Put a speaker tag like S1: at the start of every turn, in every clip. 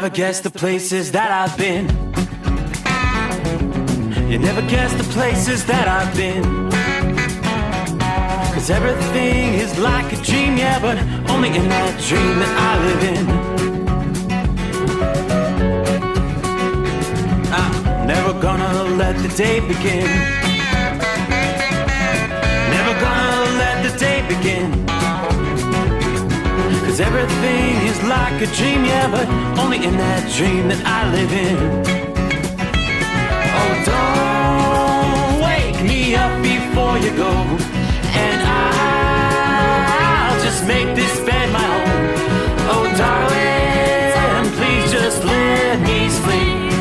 S1: never guess the places that I've been. You never guess the places that I've been. 'Cause everything is like a dream, yeah, but only in that dream that I live in. I'm never gonna let the day begin. Never gonna let the day begin. 'Cause everything is like a dream, yeah, but only in that dream that I live in. Oh, don't wake me up before you go, and I'll just make this bed my home. Oh, darling, please just let me sleep.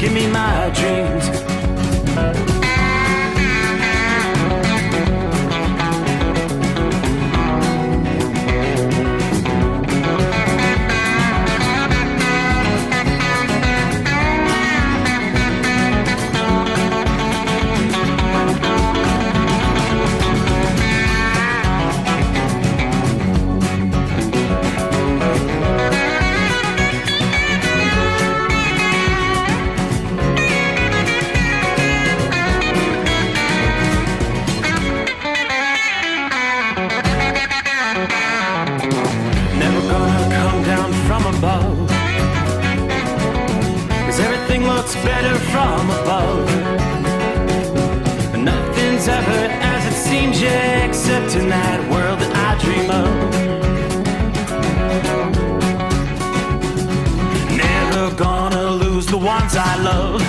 S1: Give me my dreams. Better from above. Nothing's ever as it seems, yeah, except in that world that I dream of. Never gonna lose the ones I love.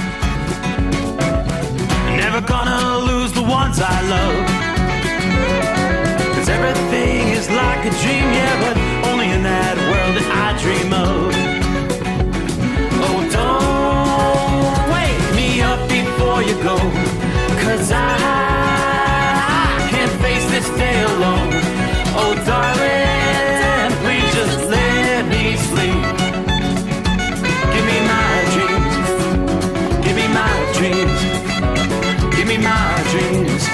S1: Never gonna lose the ones I love. 'Cause everything is like a dream, yeah, but only in that world that I dream of. Oh, don't wake me up before you go, 'cause I can't face this day alone. Oh, darling, please just let me sleep. Give me my dreams. Give me my dreams. Give me my dreams.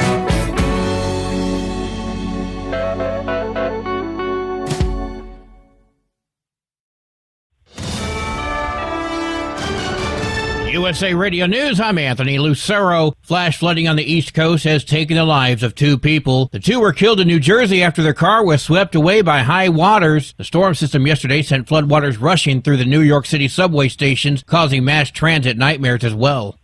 S2: USA Radio News, I'm Anthony Lucero. Flash flooding on the East Coast has taken the lives of 2 people. The 2 were killed in New Jersey after their car was swept away by high waters. The storm system yesterday sent floodwaters rushing through the New York City subway stations, causing mass transit nightmares as well.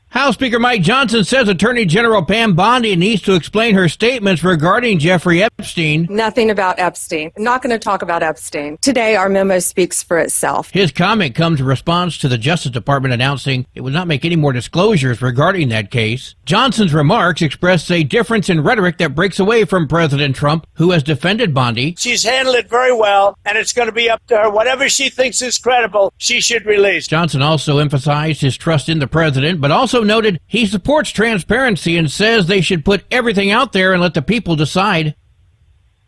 S2: House Speaker Mike Johnson says Attorney General Pam Bondi needs to explain her statements regarding Jeffrey Epstein.
S3: Nothing about Epstein. I'm not going to talk about Epstein. Today, our memo speaks for itself.
S2: His comment comes in response to the Justice Department announcing it would not make any more disclosures regarding that case. Johnson's remarks express a difference in rhetoric that breaks away from President Trump, who has defended Bondi.
S4: She's handled it very well, and it's going to be up to her. Whatever she thinks is credible, she should release.
S2: Johnson also emphasized his trust in the president, but also noted he supports transparency and says they should put everything out there and let the people decide.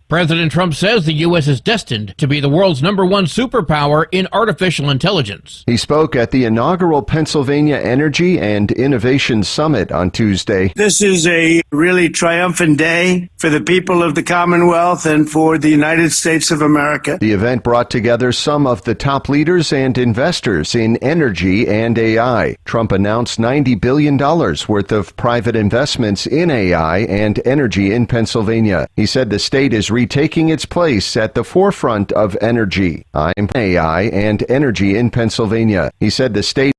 S2: President Trump says the U.S. is destined to be the world's #1 superpower in artificial intelligence.
S5: He spoke at the inaugural Pennsylvania Energy and Innovation Summit on Tuesday.
S4: This is a really triumphant day for the people of the Commonwealth and for the United States of America.
S5: The event brought together some of the top leaders and investors in energy and AI. Trump announced $90 billion worth of private investments in AI and energy in Pennsylvania. He said the state is retaking its place at the forefront of energy, AI, and energy in Pennsylvania. He said the state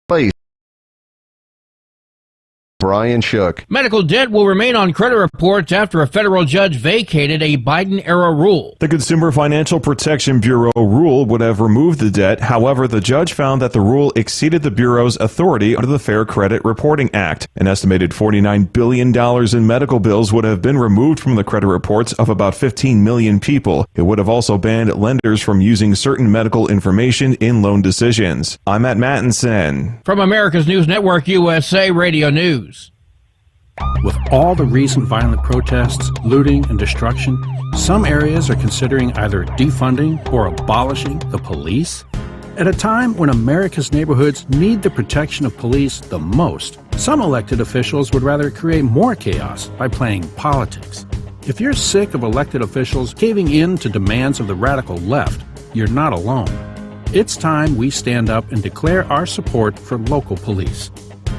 S5: place. Brian Shook.
S2: Medical debt will remain on credit reports after a federal judge vacated a Biden-era rule.
S6: The Consumer Financial Protection Bureau rule would have removed the debt. However, the judge found that the rule exceeded the Bureau's authority under the Fair Credit Reporting Act. An estimated $49 billion in medical bills would have been removed from the credit reports of about 15 million people. It would have also banned lenders from using certain medical information in loan decisions. I'm Matt Mattinson.
S2: From America's News Network, USA Radio News.
S7: With all the recent violent protests, looting, and destruction, some areas are considering either defunding or abolishing the police. At a time when America's neighborhoods need the protection of police the most, some elected officials would rather create more chaos by playing politics. If you're sick of elected officials caving in to demands of the radical left, you're not alone. It's time we stand up and declare our support for local police.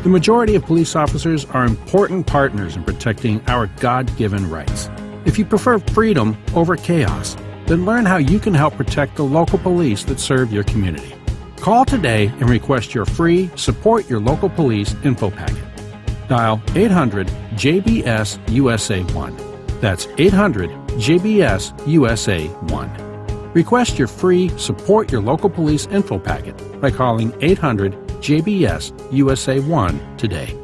S7: The majority of police officers are important partners in protecting our God-given rights. If you prefer freedom over chaos, then learn how you can help protect the local police that serve your community. Call today and request your free Support Your Local Police info packet. Dial 800-JBS-USA-1. That's 800-JBS-USA-1. Request your free Support Your Local Police info packet by calling 800-JBS-USA-1 today.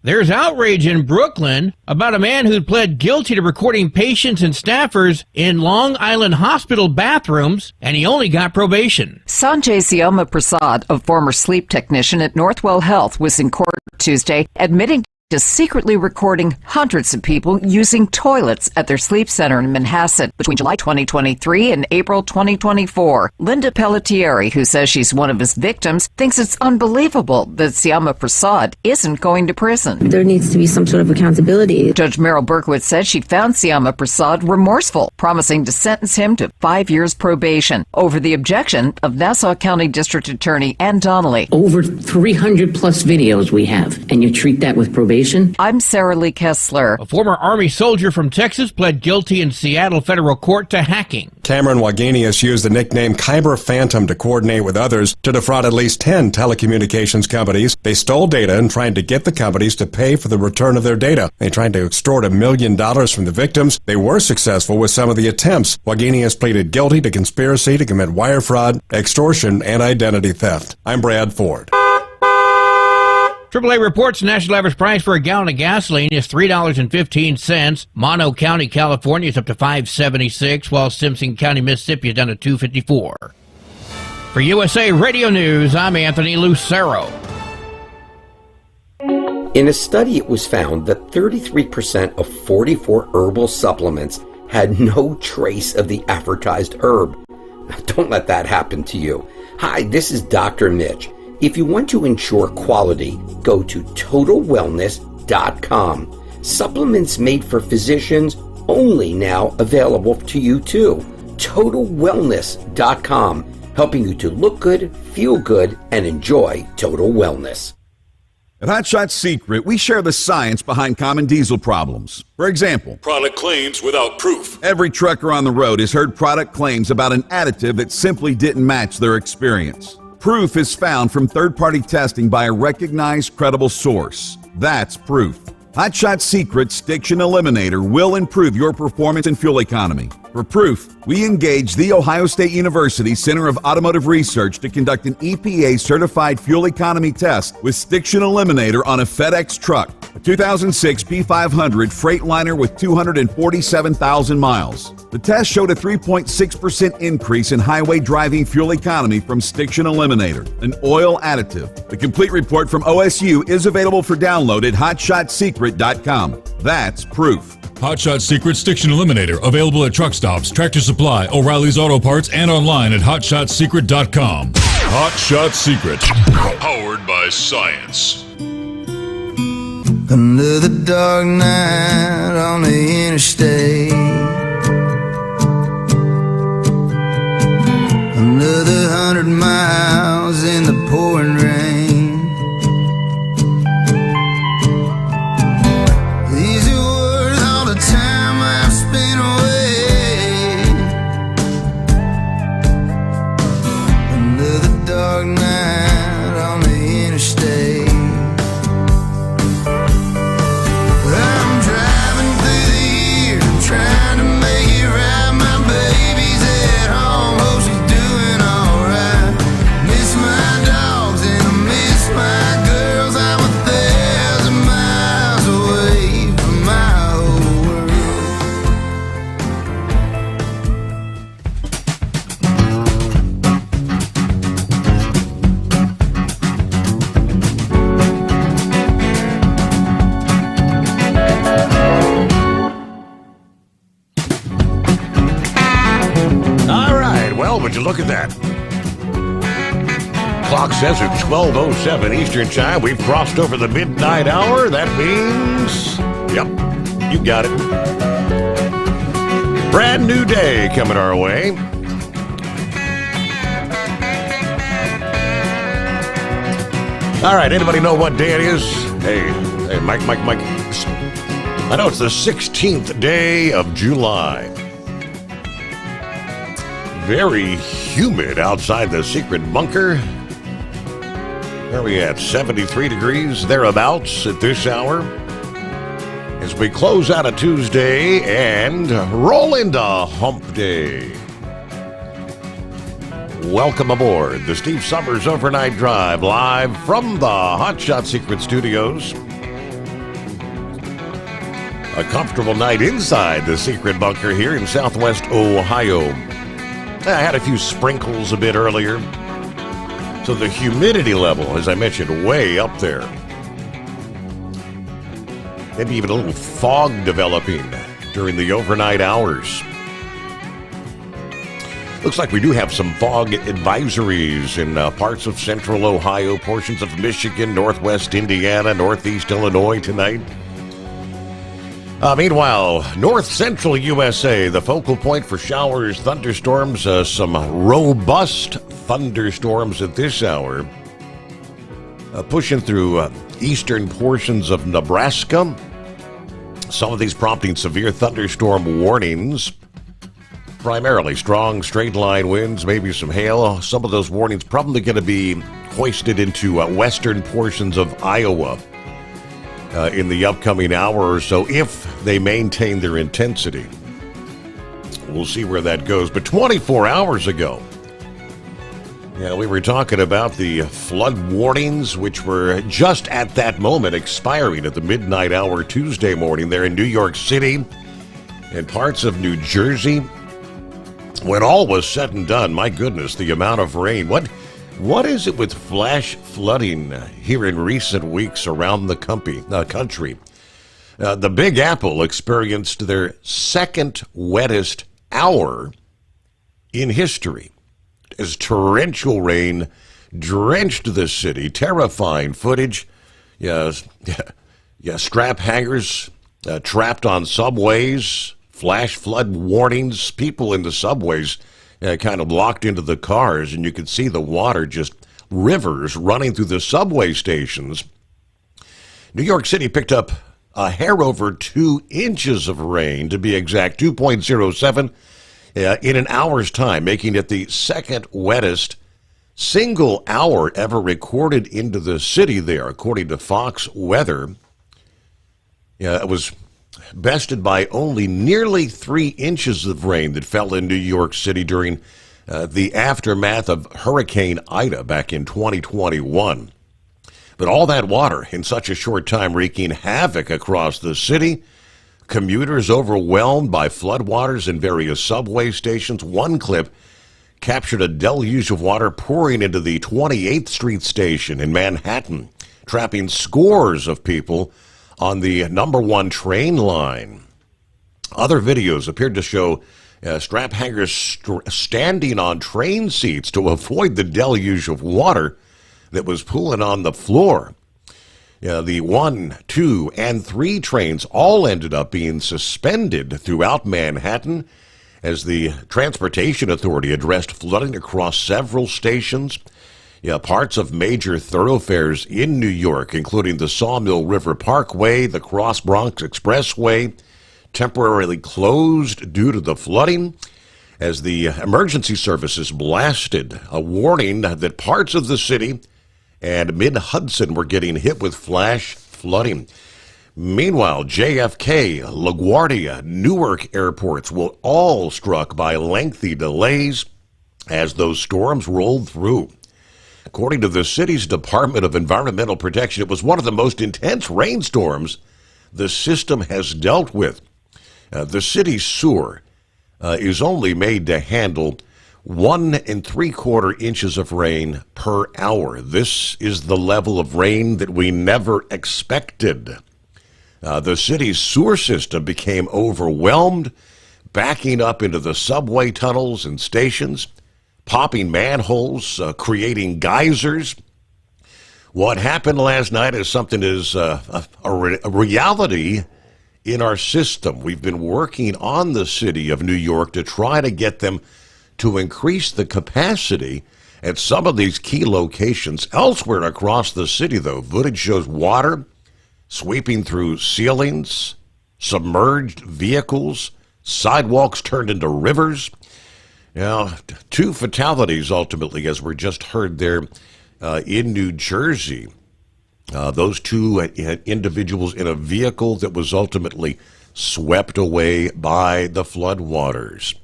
S2: There's outrage in Brooklyn about a man who pled guilty to recording patients and staffers in Long Island hospital bathrooms, and he only got probation.
S8: Sanjay Siama Prasad, a former sleep technician at Northwell Health, was in court Tuesday admitting to secretly recording hundreds of people using toilets at their sleep center in Manhasset between July 2023 and April 2024. Linda Pelletieri, who says she's one of his victims, thinks it's unbelievable that Siama Prasad isn't going to prison.
S9: There needs to be some sort of accountability.
S8: Judge Meryl Berkowitz said she found Siama Prasad remorseful, promising to sentence him to 5 years probation over the objection of Nassau County District Attorney Ann Donnelly.
S9: Over 300 plus videos we have, and you treat that with probation?
S8: I'm Sarah Lee Kessler.
S2: A former Army soldier from Texas pled guilty in Seattle federal court to hacking.
S10: Cameron Wagenius used the nickname Kyber Phantom to coordinate with others to defraud at least 10 telecommunications companies. They stole data and tried to get the companies to pay for the return of their data. They tried to extort $1 million from the victims. They were successful with some of the attempts. Wagenius pleaded guilty to conspiracy to commit wire fraud, extortion, and identity theft. I'm Brad Ford.
S2: AAA reports the national average price for a gallon of gasoline is $3.15. Mono County, California is up to $5.76, while Simpson County, Mississippi is down to $2.54. For USA Radio News, I'm Anthony Lucero.
S11: In a study, it was found that 33% of 44 herbal supplements had no trace of the advertised herb. Don't let that happen to you. Hi, this is Dr. Mitch. If you want to ensure quality, go to TotalWellness.com. Supplements made for physicians, only now available to you too. TotalWellness.com, helping you to look good, feel good, and enjoy total wellness.
S12: At Hot Shot Secret, we share the science behind common diesel problems. For example,
S13: product claims without proof.
S12: Every trucker on the road has heard product claims about an additive that simply didn't match their experience. Proof is found from third-party testing by a recognized, credible source. That's proof. Hot Shot Secret's Stiction Eliminator will improve your performance and fuel economy. For proof, we engaged the Ohio State University Center of Automotive Research to conduct an EPA-certified fuel economy test with Stiction Eliminator on a FedEx truck, a 2006 P500 Freightliner with 247,000 miles. The test showed a 3.6% increase in highway driving fuel economy from Stiction Eliminator, an oil additive. The complete report from OSU is available for download at hotshotsecret.com. That's proof.
S13: Hot Shot Secret Stiction Eliminator, available at truck stops, Tractor Supply, O'Reilly's Auto Parts, and online at hotshotsecret.com. Hot Shot Secret, powered by science.
S14: Under the dark night on the interstate, another 100 miles in the pouring rain. These are worth all the time I've spent away. Under the dark night on the interstate, I'm driving through the year, trying to make it right. My baby's at home, hope she's doing alright. Miss my dogs and I miss my girls. I'm 1,000 miles away from my old
S15: All right, well, would you look at that? Clock says it's 12:07 Eastern Time. We've crossed over the midnight hour. That means, yep, you got it. Brand new day coming our way. All right, anybody know what day it is? Hey, Mike. I know it's the 16th day of July. Very humid outside the secret bunker. Where are we at? 73 degrees, thereabouts at this hour. As we close out a Tuesday and roll into Hump Day. Welcome aboard the Steve Sommers Overnight Drive, live from the Hot Shot Secret Studios. A comfortable night inside the secret bunker here in Southwest Ohio. I had a few sprinkles a bit earlier. So the humidity level, as I mentioned, way up there. Maybe even a little fog developing during the overnight hours. Looks like we do have some fog advisories in parts of central Ohio, portions of Michigan, northwest Indiana, northeast Illinois tonight. Meanwhile, north central USA, the focal point for showers, thunderstorms, some robust thunderstorms at this hour. Pushing through eastern portions of Nebraska. Some of these prompting severe thunderstorm warnings. Primarily strong straight line winds, maybe some hail. Some of those warnings probably going to be hoisted into western portions of Iowa in the upcoming hour or so, if they maintain their intensity. We'll see where that goes. But 24 hours ago, we were talking about the flood warnings, which were just at that moment expiring at the midnight hour Tuesday morning there in New York City and parts of New Jersey. When all was said and done, my goodness, the amount of rain. What is it with flash flooding here in recent weeks around the country? The Big Apple experienced their second wettest hour in history as torrential rain drenched the city. Terrifying footage. Strap hangers trapped on subways. Flash flood warnings. People in the subways kind of locked into the cars, and you could see the water, just rivers running through the subway stations. New York City picked up a hair over 2 inches of rain, to be exact, 2.07 in an hour's time, making it the second wettest single hour ever recorded into the city there, according to Fox Weather. It was bested by only nearly 3 inches of rain that fell in New York City during the aftermath of Hurricane Ida back in 2021. But all that water in such a short time wreaking havoc across the city. Commuters overwhelmed by floodwaters in various subway stations. One clip captured a deluge of water pouring into the 28th Street station in Manhattan, trapping scores of people on the number 1 train line. Other videos appeared to show strap hangers standing on train seats to avoid the deluge of water that was pooling on the floor. The 1, 2, and 3 trains all ended up being suspended throughout Manhattan as the Transportation Authority addressed flooding across several stations. Parts of major thoroughfares in New York, including the Sawmill River Parkway, the Cross Bronx Expressway, temporarily closed due to the flooding as the emergency services blasted a warning that parts of the city and mid-Hudson were getting hit with flash flooding. Meanwhile, JFK, LaGuardia, Newark airports were all struck by lengthy delays as those storms rolled through. According to the city's Department of Environmental Protection, it was one of the most intense rainstorms the system has dealt with. The city's sewer is only made to handle 1 3/4 inches of rain per hour. This is the level of rain that we never expected. The city's sewer system became overwhelmed, backing up into the subway tunnels and stations, popping manholes, creating geysers. What happened last night is something a reality in our system. We've been working on the city of New York to try to get them to increase the capacity at some of these key locations. Elsewhere across the city, though, footage shows water sweeping through ceilings, submerged vehicles, sidewalks turned into rivers. Now, 2 fatalities ultimately, as we just heard there in New Jersey. Those 2 individuals in a vehicle that was ultimately swept away by the flood waters.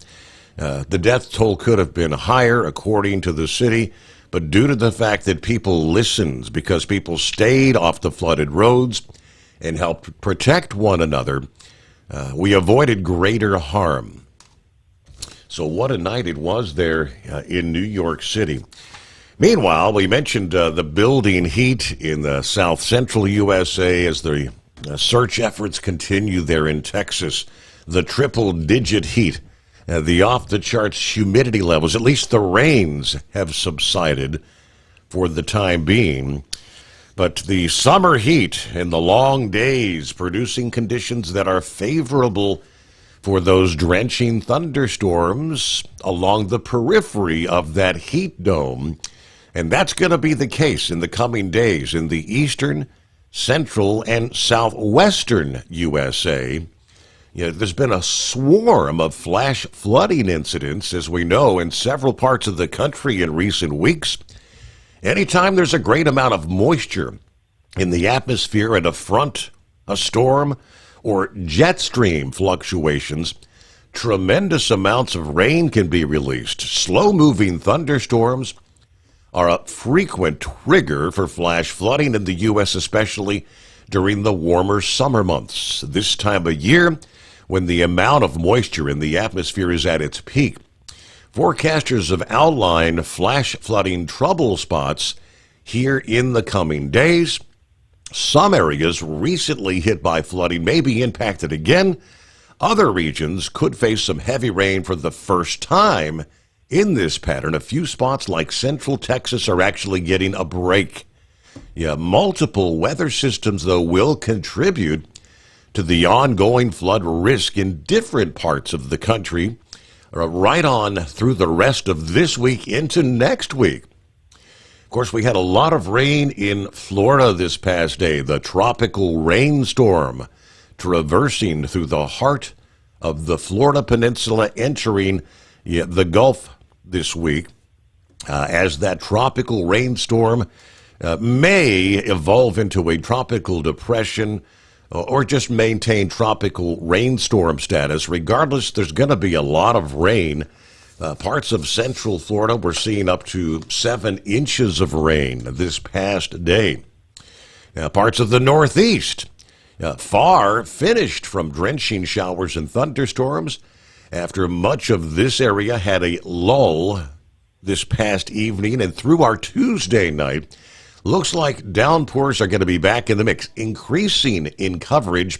S15: The death toll could have been higher, according to the city, but due to the fact that people listened, because people stayed off the flooded roads and helped protect one another, we avoided greater harm. So what a night it was there in New York City. Meanwhile, we mentioned the building heat in the south central USA as the search efforts continue there in Texas. The triple-digit heat, the off-the-charts humidity levels, at least the rains have subsided for the time being. But the summer heat and the long days producing conditions that are favorable for those drenching thunderstorms along the periphery of that heat dome. And that's going to be the case in the coming days in the eastern, central, and southwestern USA. There's been a swarm of flash flooding incidents, as we know, in several parts of the country in recent weeks. Anytime there's a great amount of moisture in the atmosphere and a front, a storm, or jet stream fluctuations, tremendous amounts of rain can be released. Slow-moving thunderstorms are a frequent trigger for flash flooding in the U.S., especially during the warmer summer months. This time of year, when the amount of moisture in the atmosphere is at its peak, forecasters have outlined flash flooding trouble spots here in the coming days. Some areas recently hit by flooding may be impacted again. Other regions could face some heavy rain for the first time in this pattern. A few spots like central Texas are actually getting a break. Multiple weather systems, though, will contribute to the ongoing flood risk in different parts of the country, right on through the rest of this week into next week. Of course, we had a lot of rain in Florida this past day. The tropical rainstorm traversing through the heart of the Florida Peninsula, entering the Gulf this week, as that tropical rainstorm may evolve into a tropical depression or just maintain tropical rainstorm status. Regardless, there's going to be a lot of rain. Parts of central Florida, we're seeing up to 7 inches of rain this past day. Parts of the Northeast, far finished from drenching showers and thunderstorms after much of this area had a lull this past evening and through our Tuesday night. Looks like downpours are going to be back in the mix, increasing in coverage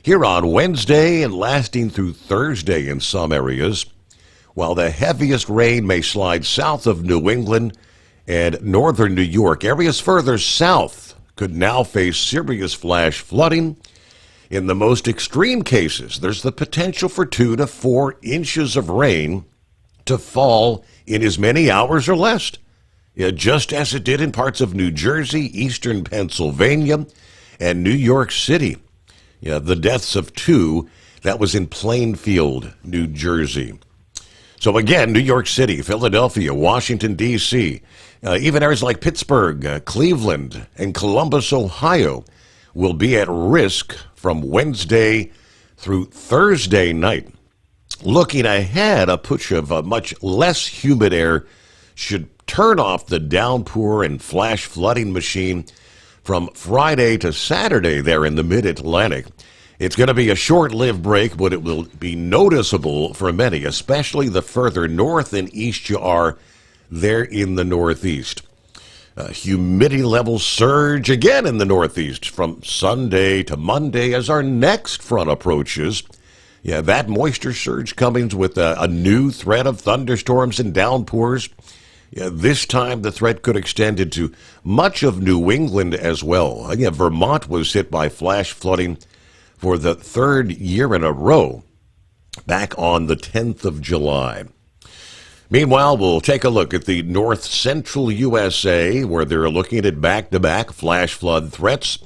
S15: here on Wednesday and lasting through Thursday in some areas, while the heaviest rain may slide south of New England and northern New York. Areas further south could now face serious flash flooding. In the most extreme cases, there's the potential for 2 to 4 inches of rain to fall in as many hours or less, just as it did in parts of New Jersey, eastern Pennsylvania, and New York City. The deaths of 2, that was in Plainfield, New Jersey. So again, New York City, Philadelphia, Washington, D.C., even areas like Pittsburgh, Cleveland, and Columbus, Ohio, will be at risk from Wednesday through Thursday night. Looking ahead, a push of much less humid air should turn off the downpour and flash flooding machine from Friday to Saturday there in the mid-Atlantic. It's going to be a short-lived break, but it will be noticeable for many, especially the further north and east you are there in the Northeast. Humidity levels surge again in the Northeast from Sunday to Monday as our next front approaches. That moisture surge comes with a new threat of thunderstorms and downpours. This time the threat could extend into much of New England as well. Vermont was hit by flash flooding for the third year in a row, back on the 10th of July. Meanwhile, we'll take a look at the north central USA, where they're looking at back-to-back flash flood threats.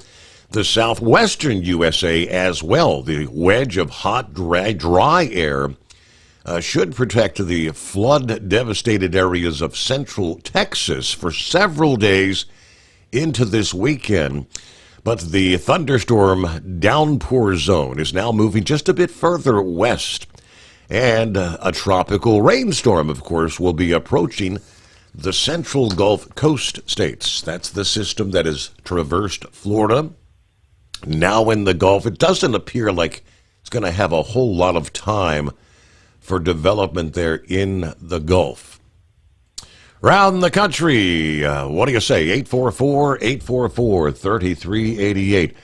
S15: The southwestern USA as well. The wedge of hot, dry air should protect the flood-devastated areas of central Texas for several days into this weekend. But the thunderstorm downpour zone is now moving just a bit further west. And a tropical rainstorm, of course, will be approaching the central Gulf Coast states. That's the system that has traversed Florida. Now in the Gulf, it doesn't appear like it's going to have a whole lot of time for development there in the Gulf. Around the country, what do you say? 844-844-3388.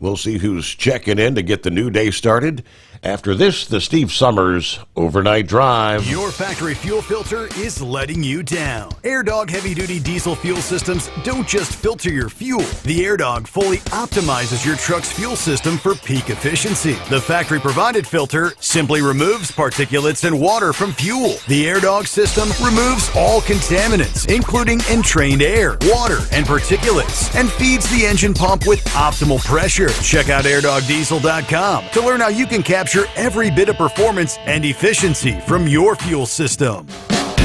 S15: We'll see who's checking in to get the new day started. After this, the Steve Sommers Overnight Drive.
S16: Your factory fuel filter is letting you down. AirDog heavy-duty diesel fuel systems don't just filter your fuel. The AirDog fully optimizes your truck's fuel system for peak efficiency. The factory-provided filter simply removes particulates and water from fuel. The AirDog system removes all contaminants, including entrained air, water, and particulates, and feeds the engine pump with optimal pressure. Check out airdogdiesel.com to learn how you can capture every bit of performance and efficiency from your fuel system.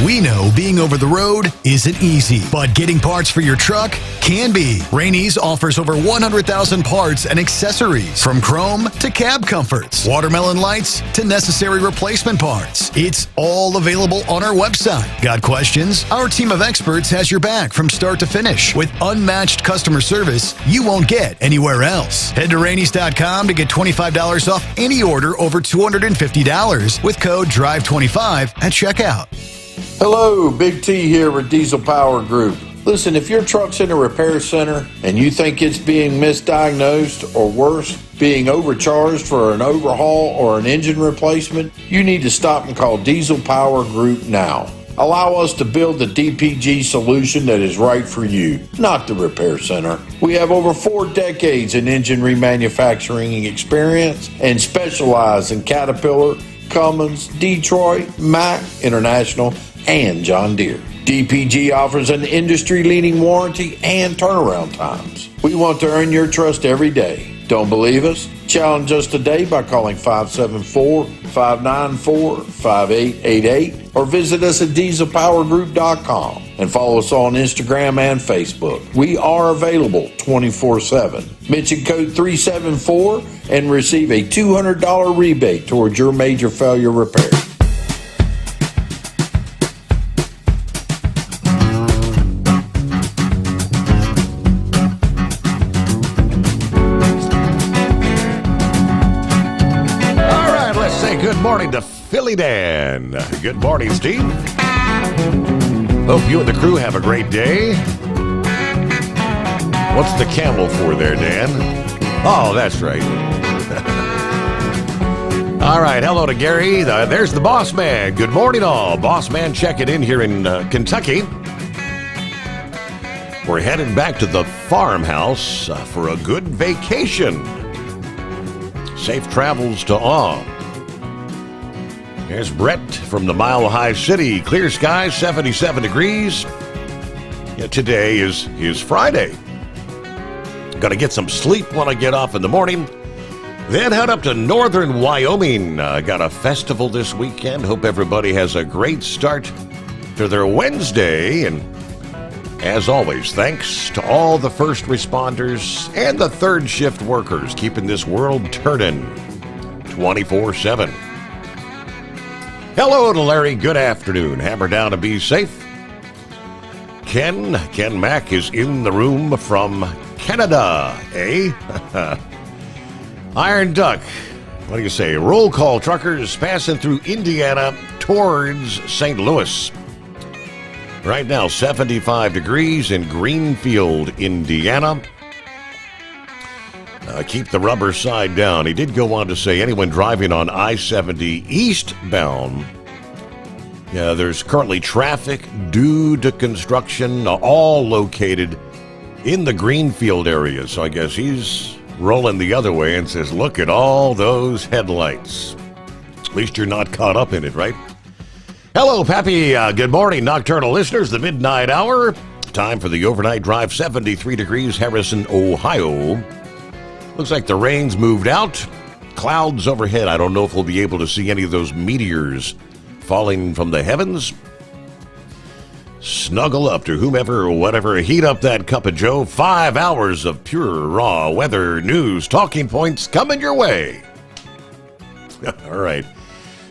S16: We know being over the road isn't easy, but getting parts for your truck can be. Rainey's offers over 100,000 parts and accessories, from chrome to cab comforts, watermelon lights to necessary replacement parts. It's all available on our website. Got questions? Our team of experts has your back from start to finish with unmatched customer service you won't get anywhere else. Head to Rainey's.com to get $25 off any order over $250 with code DRIVE25 at checkout.
S17: Hello, Big T here with Diesel Power Group. Listen, if your truck's in a repair center and you think it's being misdiagnosed or worse, being overcharged for an overhaul or an engine replacement, you need to stop and call Diesel Power Group now. Allow us to build the DPG solution that is right for you, not the repair center. We have over 4 decades in engine remanufacturing experience and specialize in Caterpillar, Cummins, Detroit, Mack, International, and John Deere. DPG offers an industry-leading warranty and turnaround times. We want to earn your trust every day. Don't believe us? Challenge us today by calling 574-594-5888 or visit us at dieselpowergroup.com and follow us on Instagram and Facebook. We are available 24/7. Mention code 374 and receive a $200 rebate towards your major failure repair.
S15: Good morning to Philly Dan. Good morning, Steve. Hope you and the crew have a great day. What's the camel for there, Dan? Oh, that's right. All right, hello to Gary. There's the boss man. Good morning, all. Boss man checking in here in Kentucky. We're headed back to the farmhouse for a good vacation. Safe travels to all. There's Brett from the Mile High City. Clear skies, 77 degrees. Yeah, today is Friday. Got to get some sleep when I get off in the morning. Then head up to northern Wyoming. Got a festival this weekend. Hope everybody has a great start to their Wednesday. And as always, thanks to all the first responders and the third shift workers keeping this world turning 24/7. Hello to Larry. Good afternoon. Hammer down and be safe. Ken Mack is in the room from Canada, eh? Iron Duck. What do you say? Roll call truckers passing through Indiana towards St. Louis. Right now, 75 degrees in Greenfield, Indiana. Keep the rubber side down. He did go on to say anyone driving on I-70 eastbound, yeah, there's currently traffic due to construction, all located in the Greenfield area. So I guess he's rolling the other way and says, look at all those headlights. At least you're not caught up in it, right? Hello, Pappy. Good morning, Nocturnal listeners. The midnight hour. Time for the overnight drive. 73 degrees, Harrison, Ohio. Looks like the rain's moved out. Clouds overhead. I don't know if we'll be able to see any of those meteors falling from the heavens. Snuggle up to whomever or whatever. Heat up that cup of joe. 5 hours of pure, raw weather, news, talking points coming your way. All right.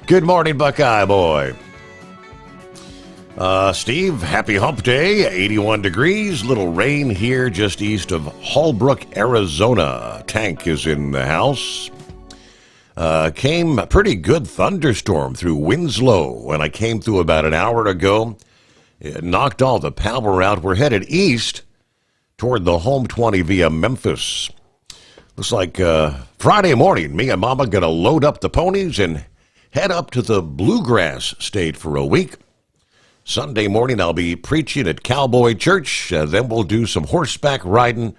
S15: Good morning, Buckeye boy. Steve, happy hump day. 81 degrees. Little rain here just east of Holbrook, Arizona. Tank is in the house. Came a pretty good thunderstorm through Winslow when I came through about an hour ago. It knocked all the power out. We're headed east toward the home 20 via Memphis. Looks like Friday morning, me and Mama going to load up the ponies and head up to the Bluegrass State for a week. Sunday morning, I'll be preaching at Cowboy Church. Then we'll do some horseback riding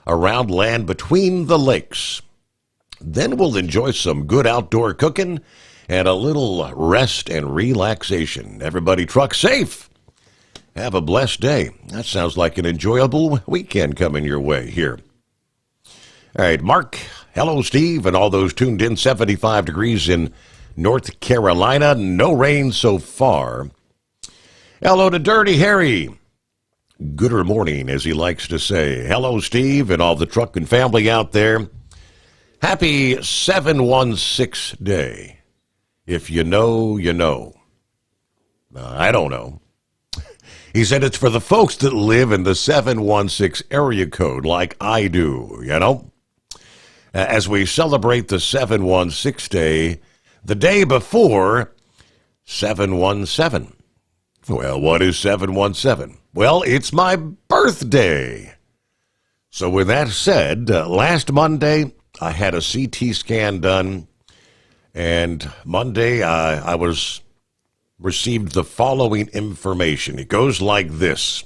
S15: around land between the lakes. Then we'll enjoy some good outdoor cooking and a little rest and relaxation. Everybody truck safe. Have a blessed day. That sounds like an enjoyable weekend coming your way here. All right, Mark, hello, Steve, and all those tuned in. 75 degrees in North Carolina. No rain so far. Hello to Dirty Harry. Gooder morning, as he likes to say. Hello, Steve, and all the trucking family out there. Happy 716 day. If you know, you know. I don't know. He said it's for the folks that live in the 716 area code like I do, you know. As we celebrate the 716 day, the day before 717. Well, what is 717? Well, it's my birthday. So with that said, last Monday, I had a CT scan done, and Monday I received the following information. It goes like this.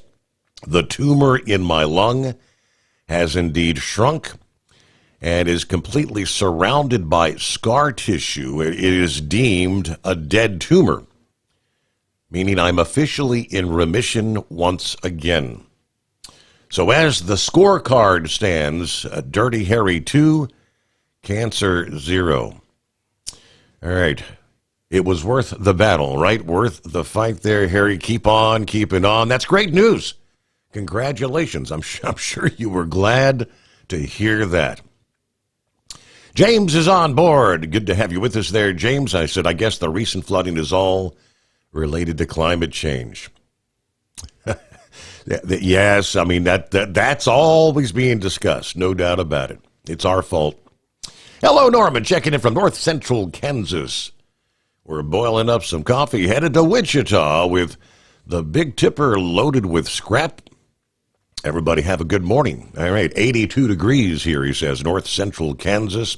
S15: The tumor in my lung has indeed shrunk and is completely surrounded by scar tissue. It is deemed a dead tumor, meaning I'm officially in remission once again. So as the scorecard stands, Dirty Harry 2, Cancer 0. All right. It was worth the battle, right? Worth the fight there, Harry. Keep on keeping on. That's great news. Congratulations. I'm sure you were glad to hear that. James is on board. Good to have you with us there, James. I said, I guess the recent flooding is all related to climate change. Yes, I mean, that's always being discussed. No doubt about it. It's our fault. Hello, Norman, checking in from North Central Kansas. We're boiling up some coffee, headed to Wichita with the Big Tipper loaded with scrap. Everybody have a good morning. All right, 82 degrees here, he says, North Central Kansas.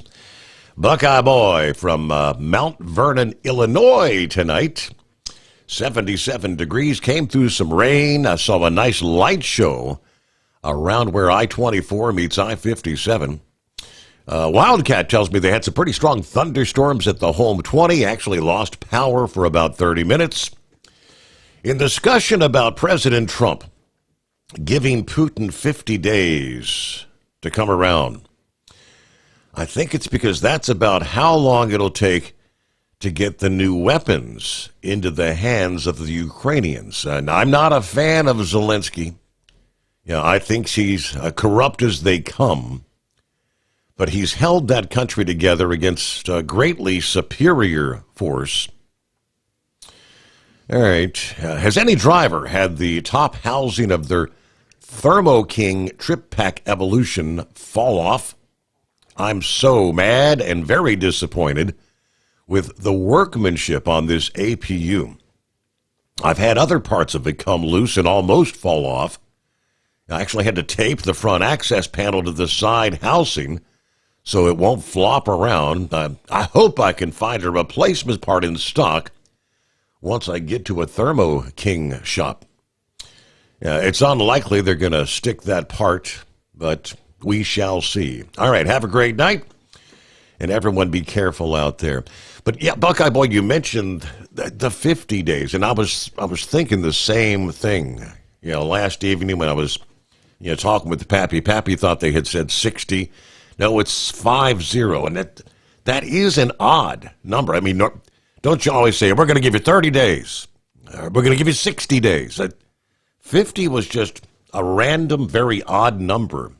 S15: Buckeye Boy from Mount Vernon, Illinois tonight. 77 degrees, came through some rain. I saw a nice light show around where I-24 meets I-57. Wildcat tells me they had some pretty strong thunderstorms at the home 20, actually lost power for about 30 minutes. In discussion about President Trump giving Putin 50 days to come around, I think it's because that's about how long it'll take to get the new weapons into the hands of the Ukrainians. And I'm not a fan of Zelensky. I think he's corrupt as they come. But he's held that country together against a greatly superior force. All right. Has any driver had the top housing of their Thermo King Trip Pack Evolution fall off? I'm so mad and very disappointed with the workmanship on this APU. I've had other parts of it come loose and almost fall off. I actually had to tape the front access panel to the side housing so it won't flop around. I hope I can find a replacement part in stock once I get to a Thermo King shop. It's unlikely they're going to stick that part, but We shall see. All right, have a great night. And everyone be careful out there. But yeah, Buckeye Boy, you mentioned the 50 days, and I was thinking the same thing. Last evening when I was talking with Pappy. Pappy thought they had said 60. No, it's 50, and that is an odd number. I mean, don't you always say, we're going to give you 30 days. We're going to give you 60 days. 50 was just a random, very odd number.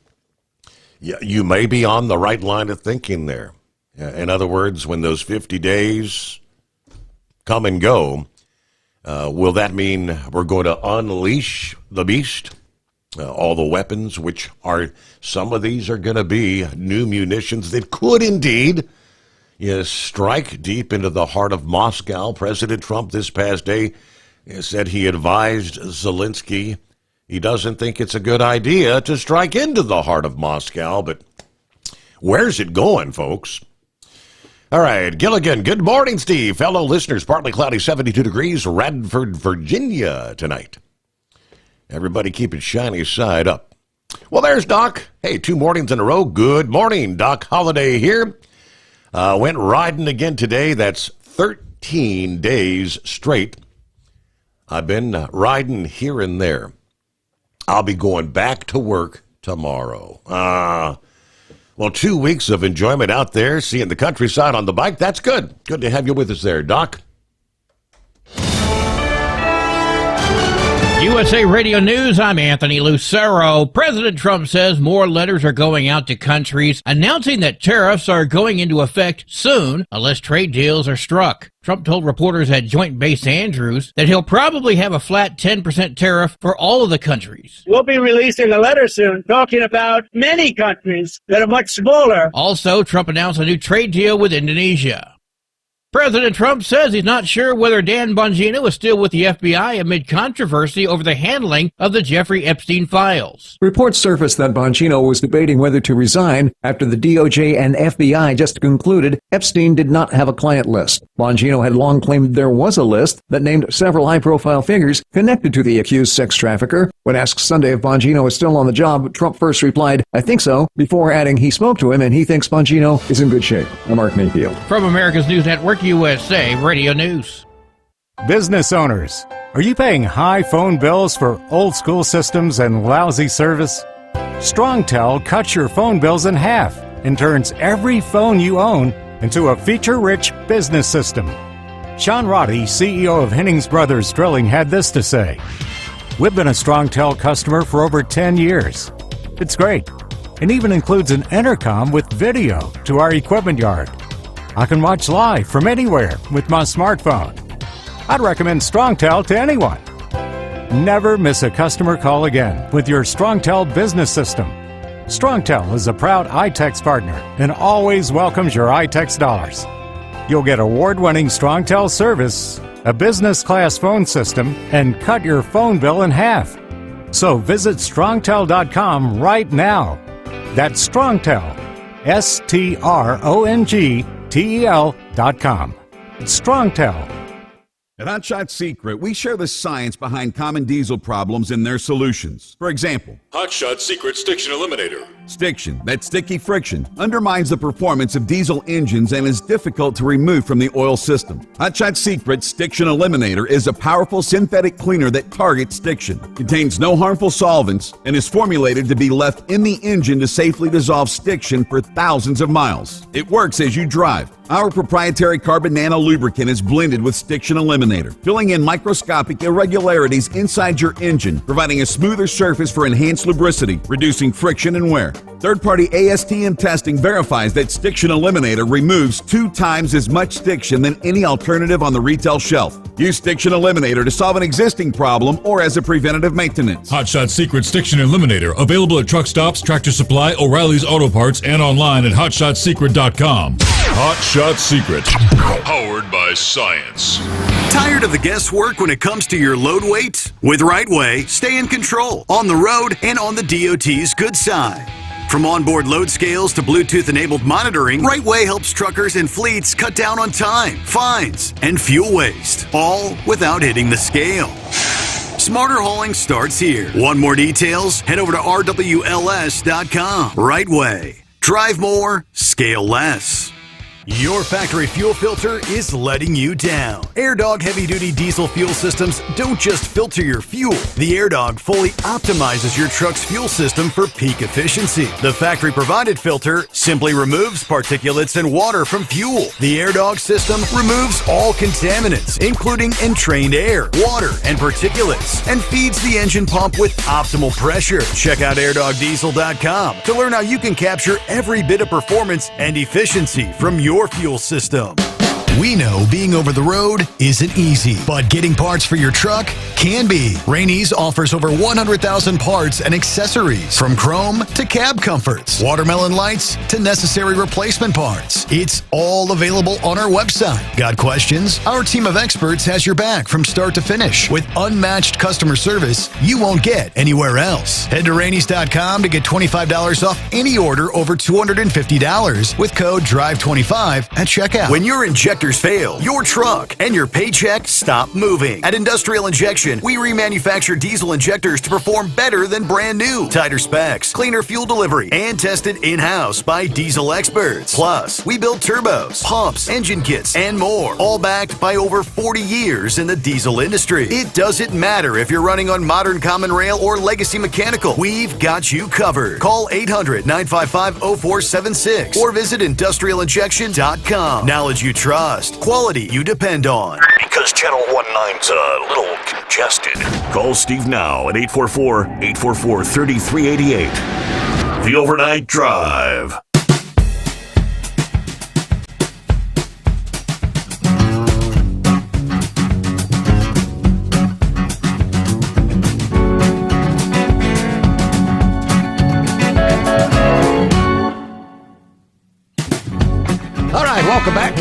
S15: Yeah, you may be on the right line of thinking there. In other words, when those 50 days come and go, will that mean we're going to unleash the beast? All the weapons, which are, some of these are going to be new munitions that could indeed strike deep into the heart of Moscow. President Trump this past day said he advised Zelensky he doesn't think it's a good idea to strike into the heart of Moscow, but where's it going, folks? All right, Gilligan, good morning, Steve. Fellow listeners, partly cloudy, 72 degrees, Radford, Virginia tonight. Everybody keep it shiny side up. Well, there's Doc. Hey, 2 mornings in a row. Good morning, Doc Holliday here. Went riding again today. That's 13 days straight. I've been riding here and there. I'll be going back to work tomorrow. Well, 2 weeks of enjoyment out there, seeing the countryside on the bike. That's good. Good to have you with us there, Doc.
S2: USA Radio News, I'm Anthony Lucero. President Trump says more letters are going out to countries announcing that tariffs are going into effect soon unless trade deals are struck. Trump told reporters at Joint Base Andrews that he'll probably have a flat 10% tariff for all of the countries.
S18: We'll be releasing a letter soon talking about many countries that are much smaller.
S2: Also, Trump announced a new trade deal with Indonesia. President Trump says he's not sure whether Dan Bongino is still with the FBI amid controversy over the handling of the Jeffrey Epstein files.
S19: Reports surfaced that Bongino was debating whether to resign after the DOJ and FBI just concluded Epstein did not have a client list. Bongino had long claimed there was a list that named several high-profile figures connected to the accused sex trafficker. When asked Sunday if Bongino is still on the job, Trump first replied, "I think so," before adding he spoke to him and he thinks Bongino is in good shape. I'm Mark Mayfield.
S2: From America's News Network, USA Radio News.
S20: Business owners, are you paying high phone bills for old school systems and lousy service? StrongTel cuts your phone bills in half and turns every phone you own into a feature-rich business system. Sean Roddy, CEO of Hennings Brothers Drilling, had this to say: "We've been a StrongTel customer for over 10 years. It's great. It even includes an intercom with video to our equipment yard. I can watch live from anywhere with my smartphone. I'd recommend StrongTel to anyone. Never miss a customer call again with your StrongTel business system. StrongTel is a proud iTex partner and always welcomes your iTex dollars. You'll get award-winning StrongTel service, a business-class phone system, and cut your phone bill in half. So visit StrongTel.com right now. That's StrongTel, StrongTel.com. It's StrongTel.
S12: At Hot Shot Secret, we share the science behind common diesel problems and their solutions. For example,
S13: Hot Shot Secret Stiction Eliminator.
S12: Stiction, that sticky friction, undermines the performance of diesel engines and is difficult to remove from the oil system. Hot Shot Secret Stiction Eliminator is a powerful synthetic cleaner that targets stiction, contains no harmful solvents, and is formulated to be left in the engine to safely dissolve stiction for thousands of miles. It works as you drive. Our proprietary carbon nano lubricant is blended with Stiction Eliminator, filling in microscopic irregularities inside your engine, providing a smoother surface for enhanced lubricity, reducing friction and wear. Third-party ASTM testing verifies that Stiction Eliminator removes 2 times as much stiction than any alternative on the retail shelf. Use Stiction Eliminator to solve an existing problem or as a preventative maintenance.
S13: Hot Shot Secret Stiction Eliminator, available at truck stops, Tractor Supply, O'Reilly's Auto Parts, and online at HotShotSecret.com. Hot Shot Secret, powered by science.
S16: Tired of the guesswork when it comes to your load weight? With RightWay, stay in control on the road and on the DOT's good side. From onboard load scales to Bluetooth-enabled monitoring, RightWay helps truckers and fleets cut down on time, fines, and fuel waste, all without hitting the scale. Smarter hauling starts here. Want more details? Head over to rwls.com. Right way. Drive more, scale less. Your factory fuel filter is letting you down. AirDog heavy-duty diesel fuel systems don't just filter your fuel. The AirDog fully optimizes your truck's fuel system for peak efficiency. The factory-provided filter simply removes particulates and water from fuel. The AirDog system removes all contaminants, including entrained air, water, and particulates, and feeds the engine pump with optimal pressure. Check out airdogdiesel.com to learn how you can capture every bit of performance and efficiency from your fuel system. We know being over the road isn't easy, but getting parts for your truck can be. Rainey's offers over 100,000 parts and accessories, from chrome to cab comforts, watermelon lights to necessary replacement parts. It's all available on our website. Got questions? Our team of experts has your back from start to finish with unmatched customer service you won't get anywhere else. Head to Rainey's.com to get $25 off any order over $250 with code DRIVE25 at checkout. When your injectors fail, your truck and your paycheck stop moving. At Industrial Injection, we remanufacture diesel injectors to perform better than brand new. Tighter specs, cleaner fuel delivery, and tested in-house by diesel experts. Plus, we build turbos, pumps, engine kits, and more, all backed by over 40 years in the diesel industry. It doesn't matter if you're running on modern common rail or legacy mechanical. We've got you covered. Call 800-955-0476 or visit industrialinjection.com. Knowledge you trust. Quality you depend on.
S21: Because Channel 19's a little congested. Call Steve now at 844-844-3388. The Overnight Drive.
S15: All right, welcome back.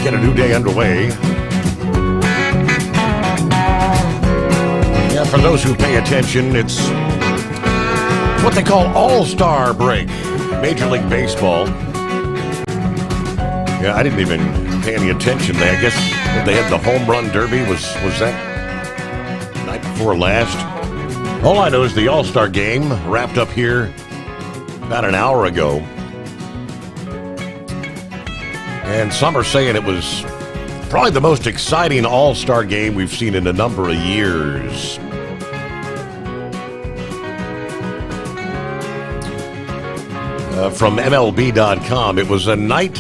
S15: Get a new day underway. Yeah, for those who pay attention, it's what they call All-Star break. Major League Baseball. Yeah, I didn't even pay any attention. I guess they had the home run derby. Was that night before last? All I know is the All-Star game wrapped up here about an hour ago. And some are saying it was probably the most exciting All-Star game we've seen in a number of years. From MLB.com, it was a night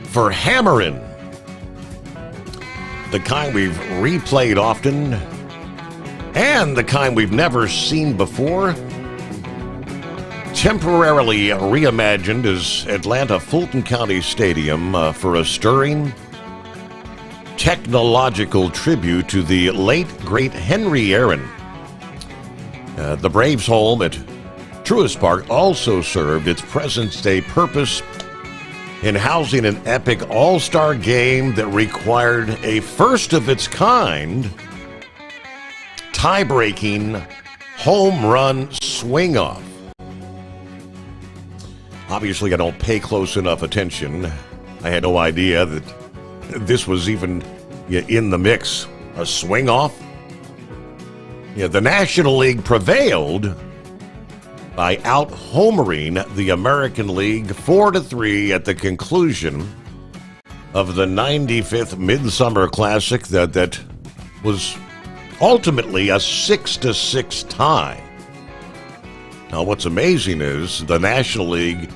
S15: for hammering. The kind we've replayed often, and the kind we've never seen before. Temporarily reimagined as Atlanta Fulton County Stadium for a stirring technological tribute to the late, great Henry Aaron. The Braves' home at Truist Park also served its present-day purpose in housing an epic all-star game that required a first-of-its-kind tie-breaking home run swing-off. Obviously, I don't pay close enough attention. I had no idea that this was even in the mix. A swing-off? Yeah, the National League prevailed by out-homering the American League 4-3 at the conclusion of the 95th Midsummer Classic that was ultimately a 6-6 tie. Now, what's amazing is the National League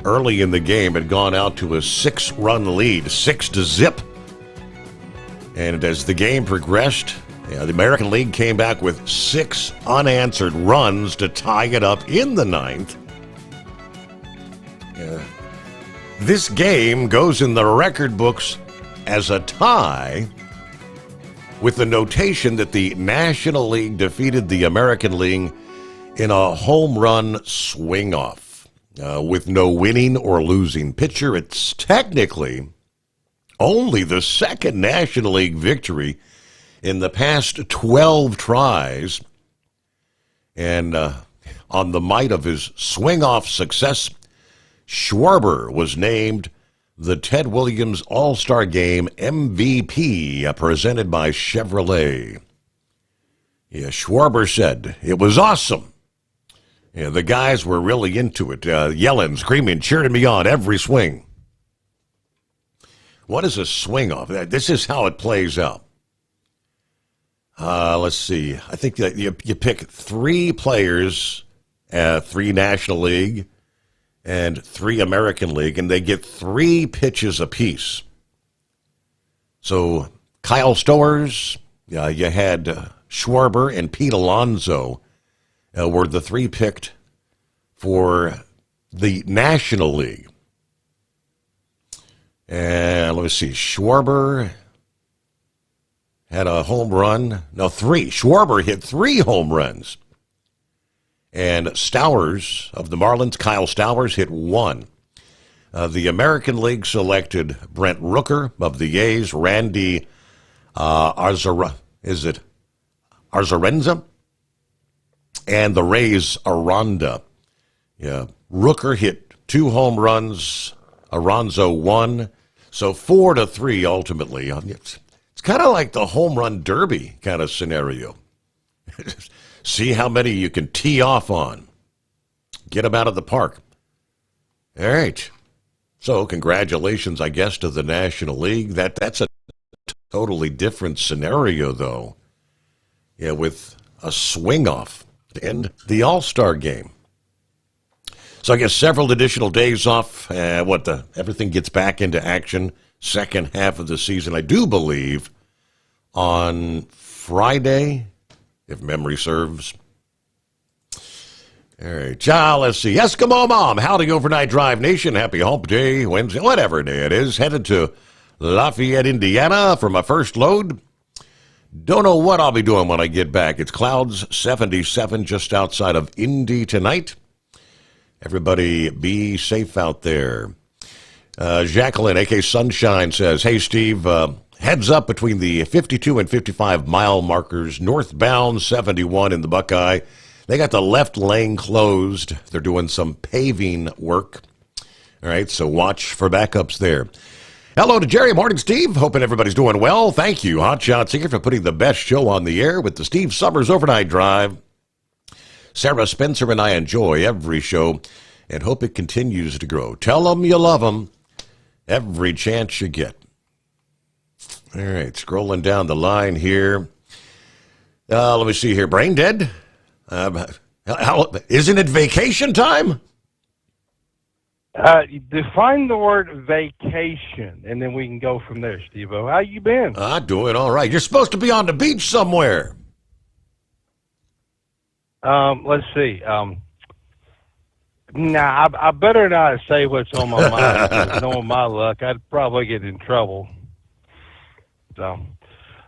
S15: early in the game had gone out to a 6-run lead, 6-0. And as the game progressed, the American League came back with 6 unanswered runs to tie it up in the 9th. This game goes in the record books as a tie, with the notation that the National League defeated the American League in a home run swing-off. With no winning or losing pitcher, it's technically only the second National League victory in the past 12 tries. And on the might of his swing-off success, Schwarber was named the Ted Williams All-Star Game MVP, presented by Chevrolet. Yeah, Schwarber said it was awesome. Yeah, the guys were really into it, yelling, screaming, cheering me on every swing. What is a swing off? This is how it plays out. Let's see. I think that you pick 3 players, 3 National League and 3 American League, and they get 3 pitches apiece. So Kyle Stowers, you had Schwarber and Pete Alonso were the 3 picked for the National League. And let me see, Schwarber had a home run. No, 3. Schwarber hit 3 home runs. And Stowers of the Marlins, Kyle Stowers, hit 1. The American League selected Brent Rooker of the A's, Randy Arzarenza, and the Rays Aranda. Yeah, Rooker hit 2 home runs, Aranzo 1, so 4-3 ultimately. It's kind of like the home run derby kind of scenario. See how many you can tee off on. Get them out of the park. All right. So congratulations, I guess, to the National League. That's a totally different scenario, though. Yeah, with a swing-off to end the All-Star game. So I guess several additional days off. Everything gets back into action second half of the season, I do believe, on Friday, if memory serves. All right, let's see. Eskimo Mom, howdy overnight drive nation. Happy hump day, Wednesday, whatever day it is. Headed to Lafayette, Indiana for my first load. Don't know what I'll be doing when I get back. It's clouds, 77 just outside of Indy tonight. Everybody be safe out there. Jacqueline, a.k.a. Sunshine, says, hey, Steve, heads up between the 52 and 55 mile markers, northbound 71 in the Buckeye. They got the left lane closed. They're doing some paving work. All right, so watch for backups there. Hello to Jerry. Morning, Steve. Hoping everybody's doing well. Thank you, Hot Shot Seeker, for putting the best show on the air with the Steve Sommers Overnight Drive. Sarah Spencer and I enjoy every show and hope it continues to grow. Tell them you love them every chance you get. All right, scrolling down the line here. Let me see here. Brain dead? Isn't it vacation time?
S1: Define the word vacation, and then we can go from there, Steve-O. How you been?
S15: Doing all right. You're supposed to be on the beach somewhere.
S1: Let's see. I better not say what's on my mind. 'Cause knowing my luck, I'd probably get in trouble. So,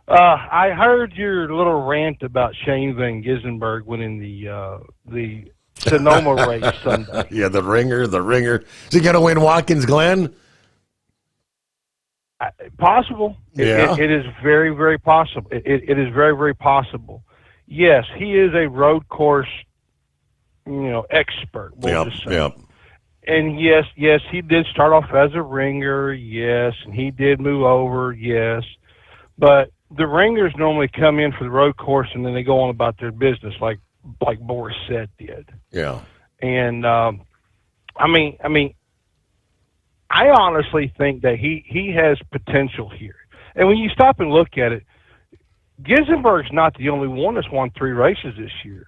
S1: I heard your little rant about Shane Van Gisbergen winning the Sonoma race Sunday.
S15: Yeah, the ringer. Is he going to win Watkins Glen?
S1: Possible.
S15: Yeah.
S1: It is very, very possible. It is very, very possible. Yes, he is a road course, expert. We'll just say.
S15: Yep.
S1: And yes, he did start off as a ringer. Yes, and he did move over. Yes, but the ringers normally come in for the road course and then they go on about their business, like Boris Said did.
S15: Yeah.
S1: And I honestly think that he has potential here. And when you stop and look at it, Gisbergen's not the only one that's won 3 races this year.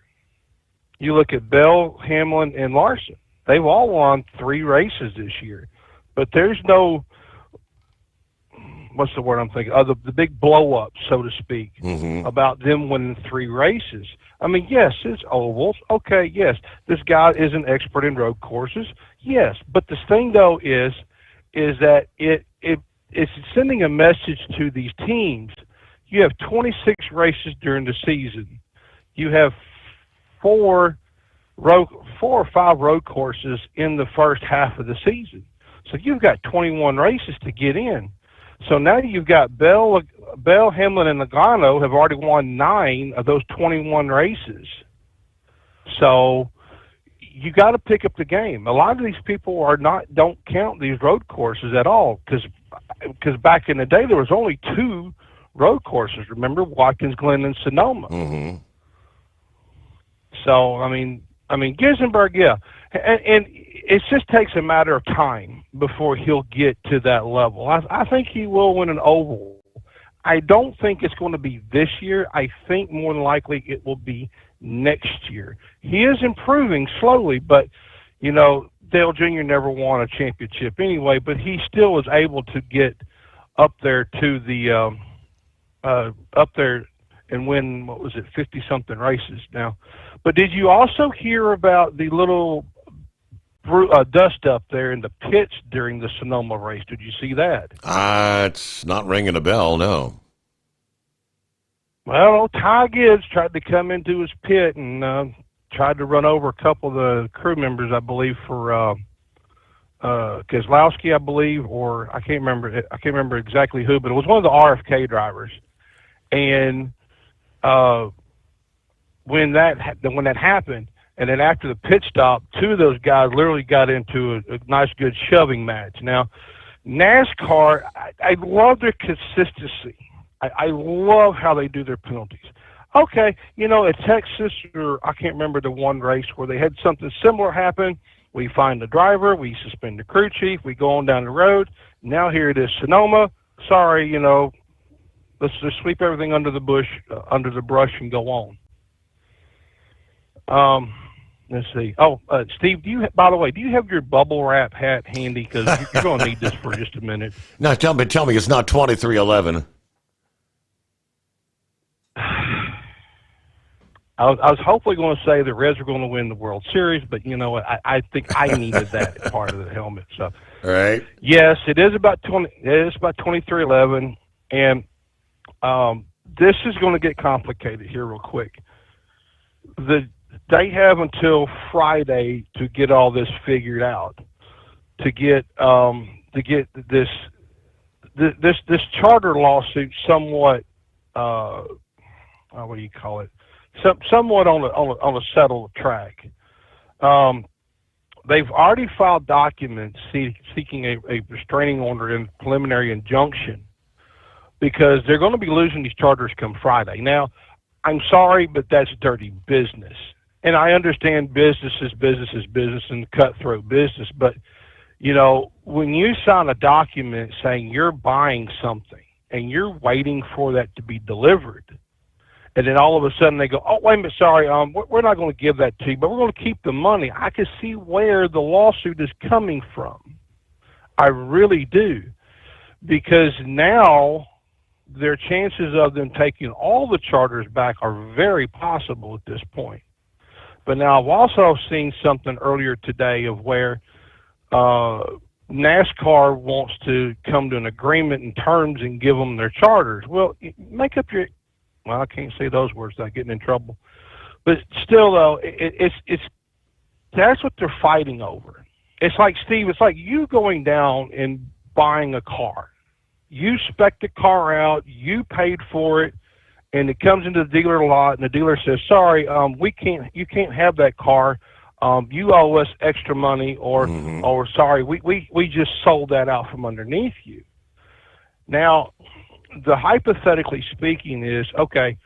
S1: You look at Bell, Hamlin, and Larson. They've all won 3 races this year. But there's no, what's the word I'm thinking? The big blow-up, so to speak, about them winning 3 races. I mean, yes, it's ovals. Okay, yes. This guy is an expert in road courses. Yes. But the thing, though, is that it's sending a message to these teams. You have 26 races during the season. You have 4 or 5 road courses in the first half of the season. So you've got 21 races to get in. So now you've got Bell, Hamlin, and Logano have already won 9 of those 21 races. So you got to pick up the game. A lot of these people don't count these road courses at all because back in the day there was only 2 road courses. Remember, Watkins Glen and Sonoma. So I mean, Gissenberg, yeah, and it just takes a matter of time before he'll get to that level. I think he will win an oval. I don't think it's going to be this year. I think more than likely it will be next year. He is improving slowly, but you know, Dale Jr. never won a championship anyway, but he still was able to get up there to the up there and win, what was it, 50-something races now. But did you also hear about the little dust up there in the pits during the Sonoma race? Did you see that?
S15: It's not ringing a bell, no.
S1: Well, Ty Gibbs tried to come into his pit and tried to run over a couple of the crew members, I believe, for Keselowski, I believe, or I can't remember exactly who, but it was one of the RFK drivers. And when that happened, and then after the pit stop, two of those guys literally got into a nice, good shoving match. Now, NASCAR, I love their consistency. I love how they do their penalties. Okay, you know, at Texas, or I can't remember the one race where they had something similar happen. We find the driver, we suspend the crew chief, we go on down the road. Now here it is, Sonoma. Sorry, you know, let's just sweep everything under the brush and go on. Let's see. Oh, Steve, by the way, do you have your bubble wrap hat handy? Because you're going to need this for just a minute.
S15: No, tell me, it's not 2311.
S1: I was hopefully going to say the Reds are going to win the World Series, but you know what? I think I needed that part of the helmet. So,
S15: all right.
S1: Yes, it is about 2311, and this is going to get complicated here real quick. They have until Friday to get all this figured out, to get this charter lawsuit somewhat what do you call it? Somewhat on a settled track. They've already filed documents seeking a restraining order and preliminary injunction because they're going to be losing these charters come Friday. Now, I'm sorry, but that's dirty business. And I understand business is business and cutthroat business, but, you know, when you sign a document saying you're buying something and you're waiting for that to be delivered, and then all of a sudden they go, oh, wait a minute, sorry, we're not going to give that to you, but we're going to keep the money. I can see where the lawsuit is coming from. I really do. Because now their chances of them taking all the charters back are very possible at this point. But now I've also seen something earlier today of where NASCAR wants to come to an agreement in terms and give them their charters. Well, make up your... Well, I can't say those words without getting in trouble. But still, though, it's that's what they're fighting over. It's like, Steve, it's like you going down and buying a car. You spec the car out, you paid for it, and it comes into the dealer lot, and the dealer says, sorry, you can't have that car. You owe us extra money, or sorry, we just sold that out from underneath you. Now, the hypothetically speaking is, okay,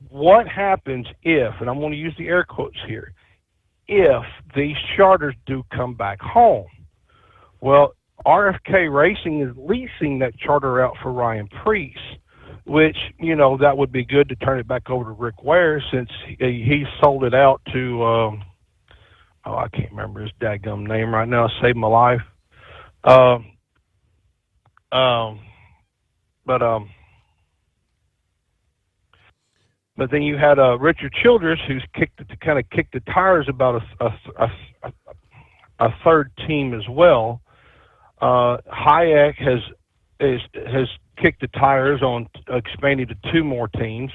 S1: what happens if, and I'm going to use the air quotes here, if these charters do come back home? Well, RFK Racing is leasing that charter out for Ryan Preece, which, you know, that would be good to turn it back over to Rick Ware since he sold it out to, I can't remember his dadgum name right now. It saved my life. But then you had Richard Childress, who's kind of kicked the tires about a third team as well. Hayek has kicked the tires on expanding to two more teams.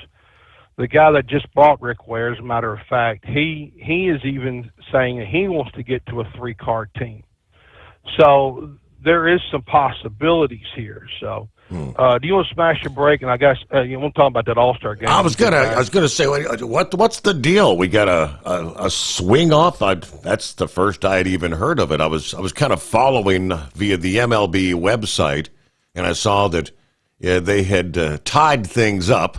S1: The guy that just bought Rick Ware, as a matter of fact, he is even saying that he wants to get to a 3-car team. So there is some possibilities here. So. Do you want to smash your break? And I guess you want to talk about that All-Star game.
S15: I was gonna say, what's the deal? We got a swing off. That's the first I had even heard of it. I was kind of following via the MLB website, and I saw that they had tied things up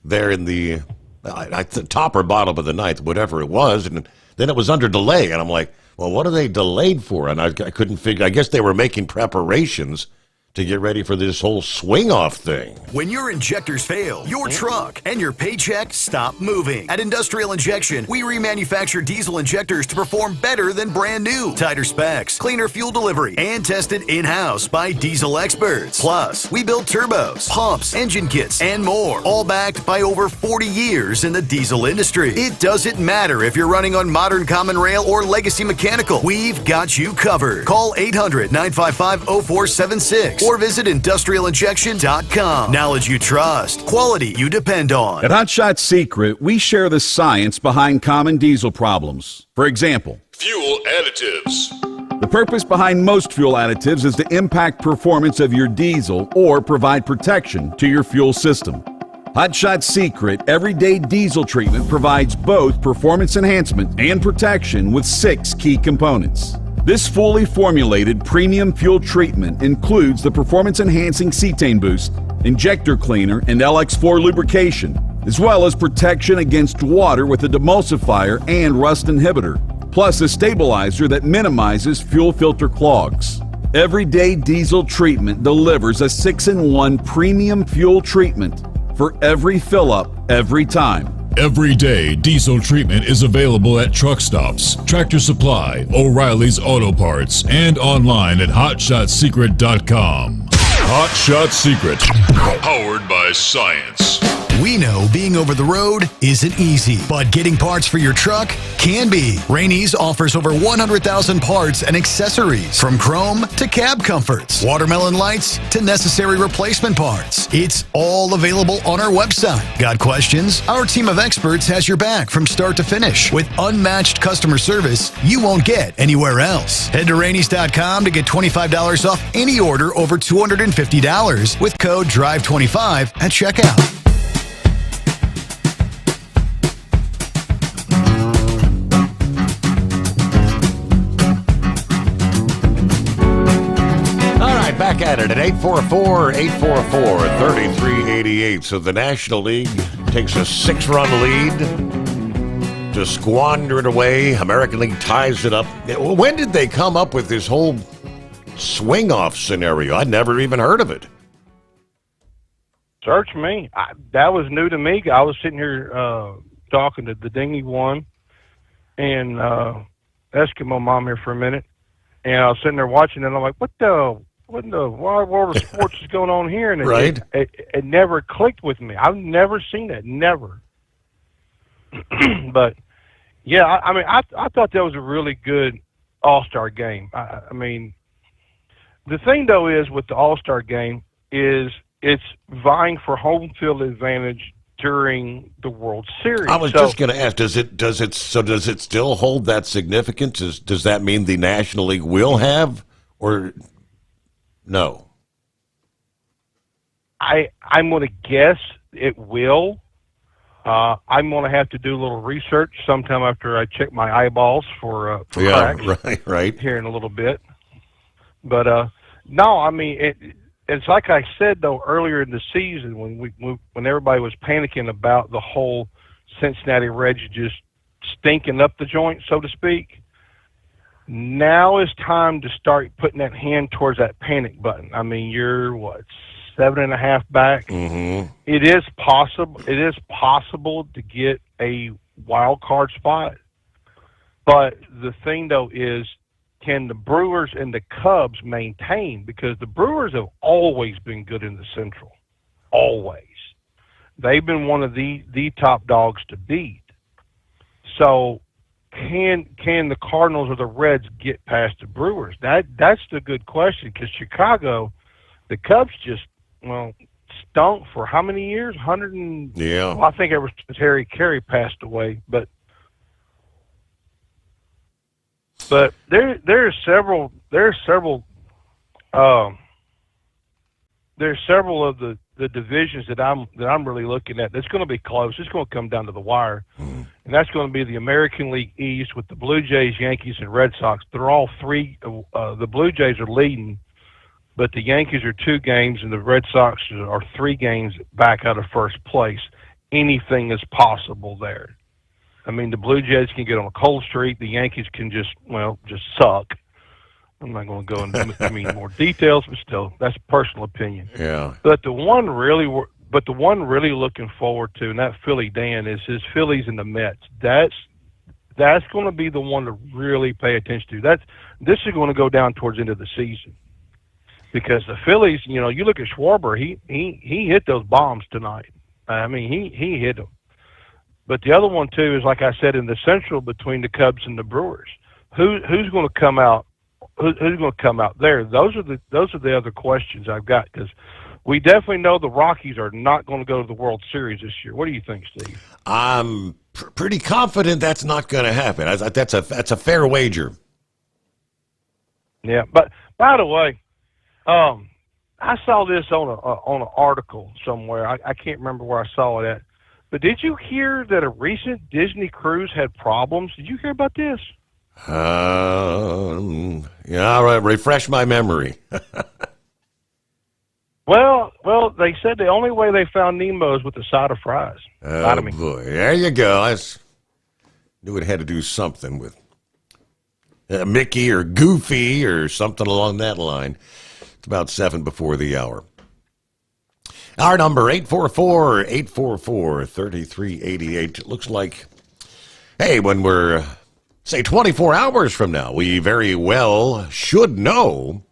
S15: there in the top or bottom of the ninth, whatever it was, and then it was under delay, and I'm like, well, what are they delayed for? And I couldn't figure. I guess they were making preparations to get ready for this whole swing-off thing.
S16: When your injectors fail, your truck and your paycheck stop moving. At Industrial Injection, we remanufacture diesel injectors to perform better than brand new. Tighter specs, cleaner fuel delivery, and tested in-house by diesel experts. Plus, we build turbos, pumps, engine kits, and more, all backed by over 40 years in the diesel industry. It doesn't matter if you're running on modern common rail or legacy mechanical. We've got you covered. Call 800-955-0476 or visit industrialinjection.com. Knowledge you trust, quality you depend on.
S12: At Hot Shot Secret, we share the science behind common diesel problems. For example,
S13: Fuel additives.
S12: the purpose behind most fuel additives is to impact performance of your diesel or provide protection to your fuel system. Hot Shot Secret Everyday Diesel Treatment provides both performance enhancement and protection with 6 key components. This fully formulated premium fuel treatment includes the performance-enhancing cetane boost, injector cleaner, and LX4 lubrication, as well as protection against water with a demulsifier and rust inhibitor, plus a stabilizer that minimizes fuel filter clogs. Everyday Diesel Treatment delivers a 6-in-1 premium fuel treatment for every fill-up, every time.
S13: Everyday Diesel Treatment is available at truck stops, Tractor Supply, O'Reilly's Auto Parts, and online at HotShotSecret.com. Hot Shot Secret, powered by science.
S16: We know being over the road isn't easy, but getting parts for your truck can be. Rainey's offers over 100,000 parts and accessories, from chrome to cab comforts, watermelon lights to necessary replacement parts. It's all available on our website. Got questions? Our team of experts has your back from start to finish with unmatched customer service you won't get anywhere else. Head to Rainey's.com to get $25 off any order over $250 with code DRIVE25 at checkout.
S15: Back at it at 844-844-3388. So the National League takes a 6-run lead to squander it away. American League ties it up. When did they come up with this whole swing-off scenario? I'd never even heard of it.
S1: Search me. That was new to me. I was sitting here talking to the Dingy one and Eskimo Mom here for a minute, and I was sitting there watching, and I'm like, what in the wide world of sports is going on here? And
S15: right.
S1: It never clicked with me. I've never seen it, never. But, yeah, I thought that was a really good All-Star game. I mean, the thing, though, is with the All-Star game is it's vying for home field advantage during the World Series.
S15: I was just going to ask, does it still hold that significance? Does that mean the National League will have, or no?
S1: I'm going to guess it will. I'm going to have to do a little research sometime after I check my eyeballs for cracks.
S15: Right.
S1: Here in a little bit. But no, I mean it's like I said though earlier in the season when everybody was panicking about the whole Cincinnati Reds just stinking up the joint, so to speak. Now is time to start putting that hand towards that panic button. I mean, you're 7.5 back.
S15: Mm-hmm.
S1: It is possible to get a wild card spot. But the thing though is, can the Brewers and the Cubs maintain? Because the Brewers have always been good in the Central. Always. They've been one of the top dogs to beat. So can the Cardinals or the Reds get past the Brewers? That's the good question, because Chicago, the Cubs just stunk for how many years? 100 and
S15: yeah.
S1: Well, I think ever since Harry Carey passed away, but there's several of the divisions that I'm really looking at. That's going to be close. It's going to come down to the wire, and that's going to be the American League East with the Blue Jays, Yankees, and Red Sox. They're all three. The Blue Jays are leading, but the Yankees are 2 games, and the Red Sox are 3 games back out of first place. anything is possible there. I mean, the Blue Jays can get on a cold streak. The Yankees can just suck. I'm not going to go into more details, but still, that's personal opinion.
S15: Yeah.
S1: But the one really looking forward to, and that Philly Dan, is his Phillies and the Mets. That's going to be the one to really pay attention to. This is going to go down towards the end of the season, because the Phillies, you look at Schwarber, he hit those bombs tonight. I mean, he hit them. But the other one too is, like I said, in the Central between the Cubs and the Brewers. Who's going to come out? Who's going to come out there? Those are the other questions I've got, because we definitely know the Rockies are not going to go to the World Series this year. What do you think, Steve?
S15: I'm pretty confident that's not going to happen. That's a fair wager.
S1: Yeah, but by the way, I saw this on an article somewhere. I can't remember where I saw it at. But did you hear that a recent Disney cruise had problems? Did you hear about this?
S15: Yeah, refresh my memory.
S1: Well, they said the only way they found Nemo is with a side of fries.
S15: Oh, boy. There you go. I knew it had to do something with Mickey or Goofy or something along that line. It's about 7 before the hour. Our number, 844-844-3388. It looks like, hey, when we're, say, 24 hours from now, we very well should know,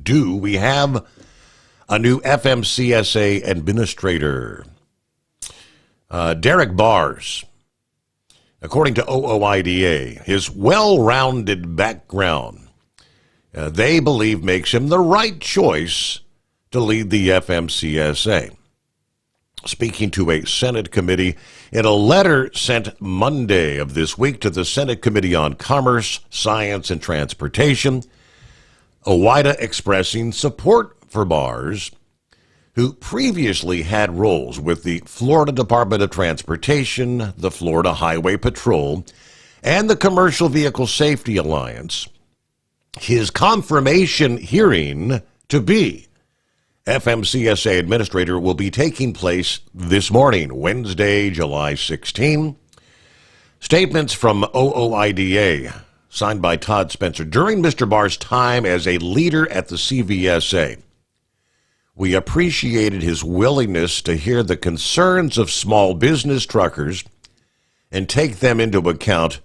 S15: do we have a new FMCSA administrator? Derek Bars, according to OOIDA, his well-rounded background, they believe makes him the right choice to lead the FMCSA. Speaking to a Senate committee in a letter sent Monday of this week to the Senate Committee on Commerce, Science, and Transportation, OOIDA expressing support for Bars, who previously had roles with the Florida Department of Transportation, the Florida Highway Patrol, and the Commercial Vehicle Safety Alliance. His confirmation hearing to be FMCSA administrator will be taking place this morning, Wednesday, July 16. Statements from OOIDA, signed by Todd Spencer, during Mr. Barr's time as a leader at the CVSA. We appreciated his willingness to hear the concerns of small business truckers and take them into account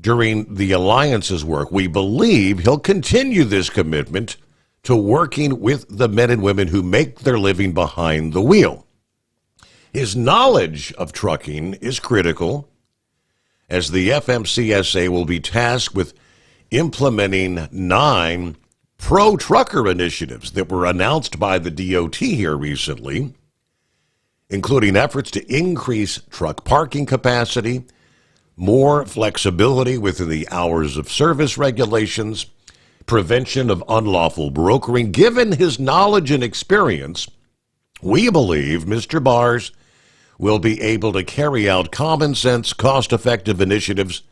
S15: during the Alliance's work. We believe he'll continue this commitment to working with the men and women who make their living behind the wheel. His knowledge of trucking is critical, as the FMCSA will be tasked with implementing 9 pro-trucker initiatives that were announced by the DOT here recently, including efforts to increase truck parking capacity, more flexibility within the hours of service regulations, prevention of unlawful brokering. Given his knowledge and experience, we believe Mr. Bars will be able to carry out common sense, cost-effective initiatives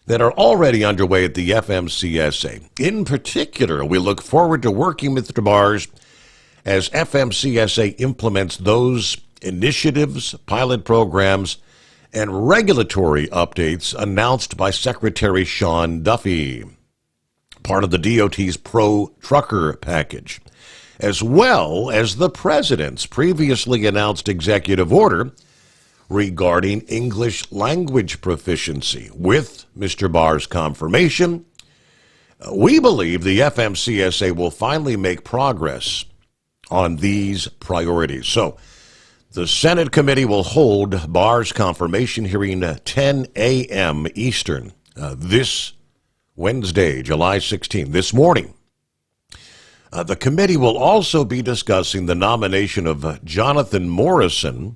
S15: that are already underway at the FMCSA. In particular, we look forward to working with Mr. Bars as FMCSA implements those initiatives, pilot programs, and regulatory updates announced by Secretary Sean Duffy, part of the DOT's pro-trucker package, as well as the President's previously announced executive order regarding English language proficiency. With Mr. Barr's confirmation, we believe the FMCSA will finally make progress on these priorities. So, the Senate committee will hold Barr's confirmation hearing at 10 a.m. Eastern this Wednesday, July 16, this morning. The committee will also be discussing the nomination of Jonathan Morrison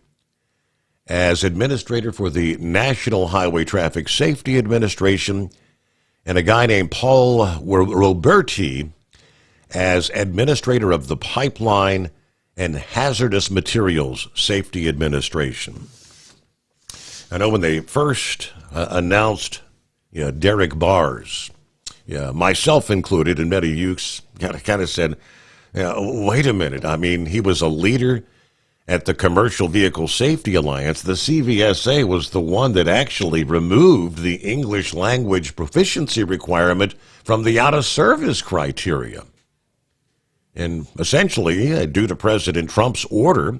S15: as administrator for the National Highway Traffic Safety Administration and a guy named Paul Roberti as administrator of the Pipeline and Hazardous Materials Safety Administration. I know when they first announced Derek Bars, myself included, and many youths kind of said, wait a minute. I mean, he was a leader at the Commercial Vehicle Safety Alliance, the CVSA was the one that actually removed the English language proficiency requirement from the out-of-service criteria. And essentially, due to President Trump's order,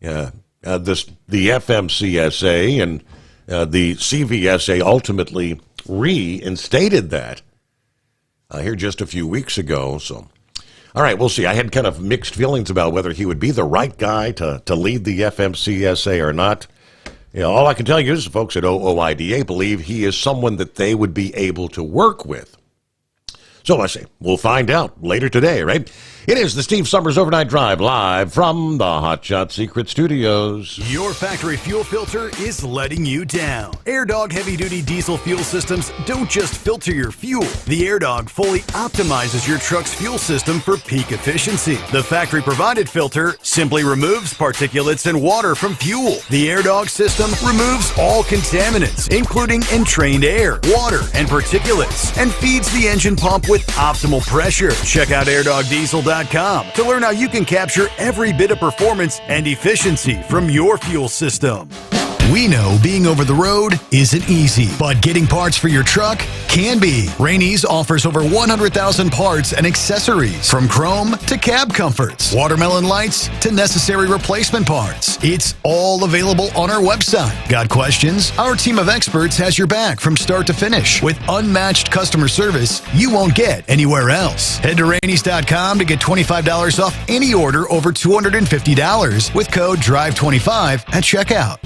S15: the FMCSA and the CVSA ultimately reinstated that here just a few weeks ago. So, all right, we'll see. I had kind of mixed feelings about whether he would be the right guy to lead the FMCSA or not. You know, all I can tell you is the folks at OOIDA believe he is someone that they would be able to work with. So I say, we'll find out later today, right? It is the Steve Sommers Overnight Drive, live from the Hot Shot Secret Studios.
S16: Your factory fuel filter is letting you down. AirDog heavy-duty diesel fuel systems don't just filter your fuel. The AirDog fully optimizes your truck's fuel system for peak efficiency. The factory-provided filter simply removes particulates and water from fuel. The AirDog system removes all contaminants, including entrained air, water, and particulates, and feeds the engine pump with optimal pressure. Check out airdogdiesel.com to learn how you can capture every bit of performance and efficiency from your fuel system. We know being over the road isn't easy, but getting parts for your truck can be. Rainey's offers over 100,000 parts and accessories, from chrome to cab comforts, watermelon lights to necessary replacement parts. It's all available on our website. Got questions? Our team of experts has your back from start to finish with unmatched customer service you won't get anywhere else. Head to Rainey's.com to get $25 off any order over $250 with code DRIVE25 at checkout.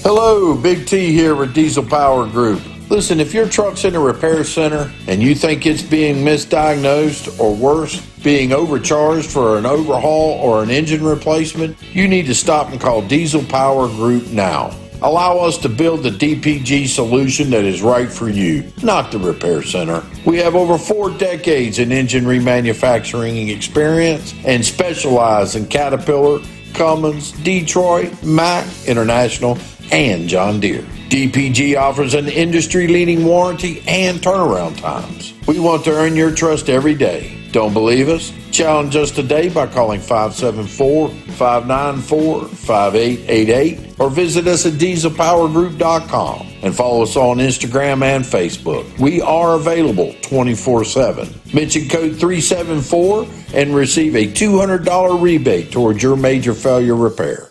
S17: Hello, Big T here with Diesel Power Group. Listen, if your truck's in a repair center and you think it's being misdiagnosed or worse, being overcharged for an overhaul or an engine replacement, you need to stop and call Diesel Power Group now. Allow us to build the DPG solution that is right for you, not the repair center. We have over 4 decades in engine remanufacturing experience and specialize in Caterpillar, Cummins, Detroit, Mack, International, and John Deere. DPG offers an industry-leading warranty and turnaround times. We want to earn your trust every day. Don't believe us? Challenge us today by calling 574-594-5888 or visit us at dieselpowergroup.com and follow us on Instagram and Facebook. We are available 24/7. Mention code 374 and receive a $200 rebate towards your major failure repair.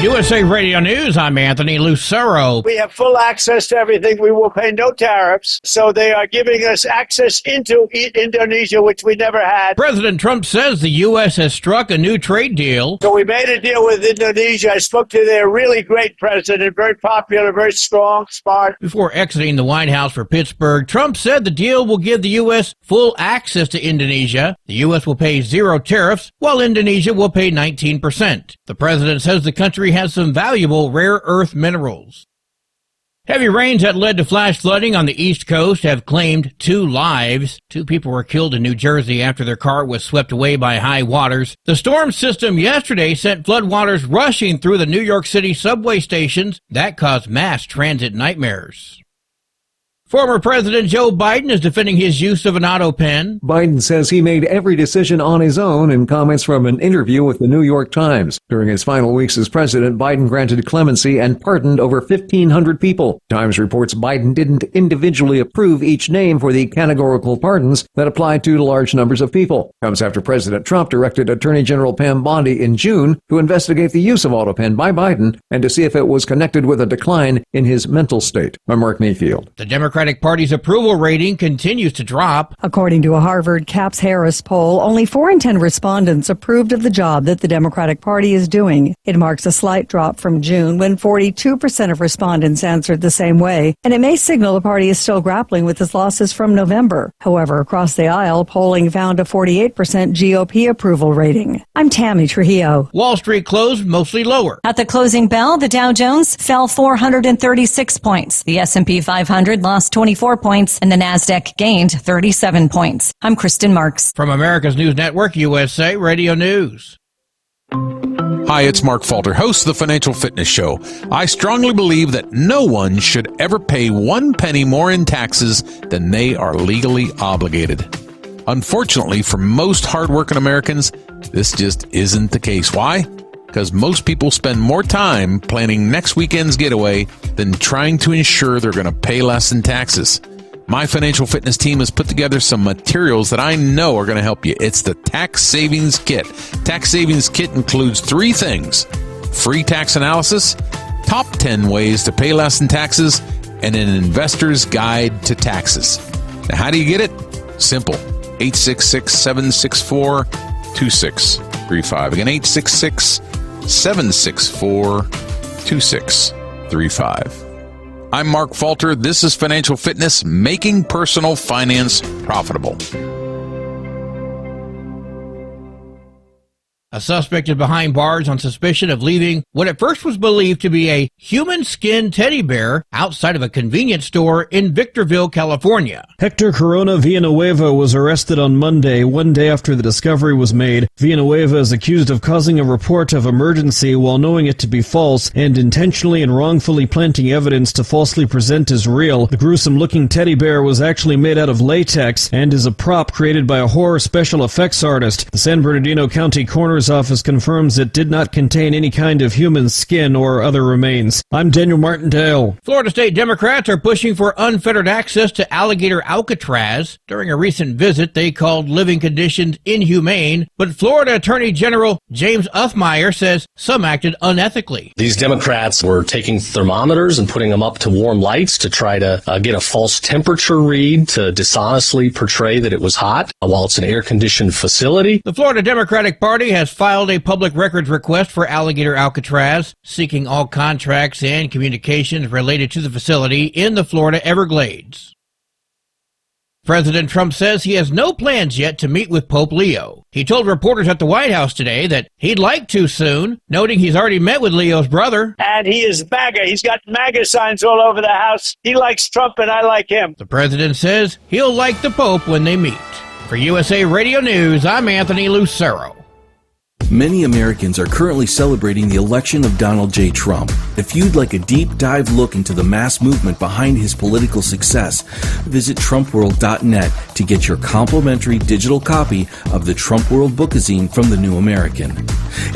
S2: USA Radio News, I'm Anthony Lucero.
S18: We have full access to everything. We will pay no tariffs. So they are giving us access into Indonesia, which we never had.
S2: President Trump says the U.S. has struck a new trade deal.
S18: So we made a deal with Indonesia. I spoke to their really great president, very popular, very strong, smart.
S2: Before exiting the White House for Pittsburgh, Trump said the deal will give the U.S. full access to Indonesia. The U.S. will pay 0 tariffs, while Indonesia will pay 19%. The president says the country has some valuable rare earth minerals. Heavy rains that led to flash flooding on the East Coast have claimed 2 lives. 2 people were killed in New Jersey after their car was swept away by high waters. The storm system yesterday sent floodwaters rushing through the New York City subway stations. That caused mass transit nightmares. Former President Joe Biden is defending his use of an auto pen.
S19: Biden says he made every decision on his own in comments from an interview with the New York Times. During his final weeks as president, Biden granted clemency and pardoned over 1,500 people. Times reports Biden didn't individually approve each name for the categorical pardons that applied to large numbers of people. Comes after President Trump directed Attorney General Pam Bondi in June to investigate the use of auto pen by Biden and to see if it was connected with a decline in his mental state. I'm Mark Mayfield.
S2: The Democratic Party's approval rating continues to drop.
S3: According to a Harvard Capps-Harris poll, only 4 in 10 respondents approved of the job that the Democratic Party is doing. It marks a slight drop from June, when 42% of respondents answered the same way, and it may signal the party is still grappling with its losses from November. However, across the aisle, polling found a 48% GOP approval rating. I'm Tammy Trujillo.
S2: Wall Street closed mostly lower.
S22: At the closing bell, the Dow Jones fell 436 points. The S&P 500 lost 24 points, and the Nasdaq gained 37 points. I'm Kristen Marks.
S2: From America's News Network, USA Radio News.
S23: Hi, it's Mark Falter, host of the Financial Fitness Show. I strongly believe that no one should ever pay 1 penny more in taxes than they are legally obligated. Unfortunately, for most hardworking Americans, this just isn't the case. Why? Because most people spend more time planning next weekend's getaway than trying to ensure they're going to pay less in taxes. My financial fitness team has put together some materials that I know are going to help you. It's the Tax Savings Kit. Tax Savings Kit includes 3 things: free tax analysis, top 10 ways to pay less in taxes, and an investor's guide to taxes. Now, how do you get it? Simple. 866-764-2635. Again, 866-764-2635. I'm Mark Falter. This is Financial Fitness, making personal finance profitable.
S2: A suspect is behind bars on suspicion of leaving what at first was believed to be a human skin teddy bear outside of a convenience store in Victorville, California.
S4: Hector Corona Villanueva was arrested on Monday, one day after the discovery was made. Villanueva is accused of causing a report of emergency while knowing it to be false and intentionally and wrongfully planting evidence to falsely present as real. The gruesome-looking teddy bear was actually made out of latex and is a prop created by a horror special effects artist. The San Bernardino County Coroner's Office confirms it did not contain any kind of human skin or other remains. I'm Daniel Martindale.
S2: Florida State Democrats are pushing for unfettered access to alligator Alcatraz. During a recent visit, they called living conditions inhumane, but Florida Attorney General James Uthmeyer says some acted unethically.
S5: These Democrats were taking thermometers and putting them up to warm lights to try to get a false temperature read to dishonestly portray that it was hot while it's an air-conditioned facility.
S2: The Florida Democratic Party has filed a public records request for alligator Alcatraz, seeking all contracts and communications related to the facility in the Florida Everglades. President Trump says he has no plans yet to meet with Pope Leo. He told reporters at the White House today that he'd like to soon, noting he's already met with Leo's brother.
S18: And he is MAGA. He's got MAGA signs all over the house. He likes Trump and I like him.
S2: The president says he'll like the Pope when they meet. For USA Radio News, I'm Anthony Lucero.
S6: Many Americans are currently celebrating the election of Donald J. Trump. If you'd like a deep dive look into the mass movement behind his political success, visit TrumpWorld.net to get your complimentary digital copy of the Trump World Bookazine from the New American.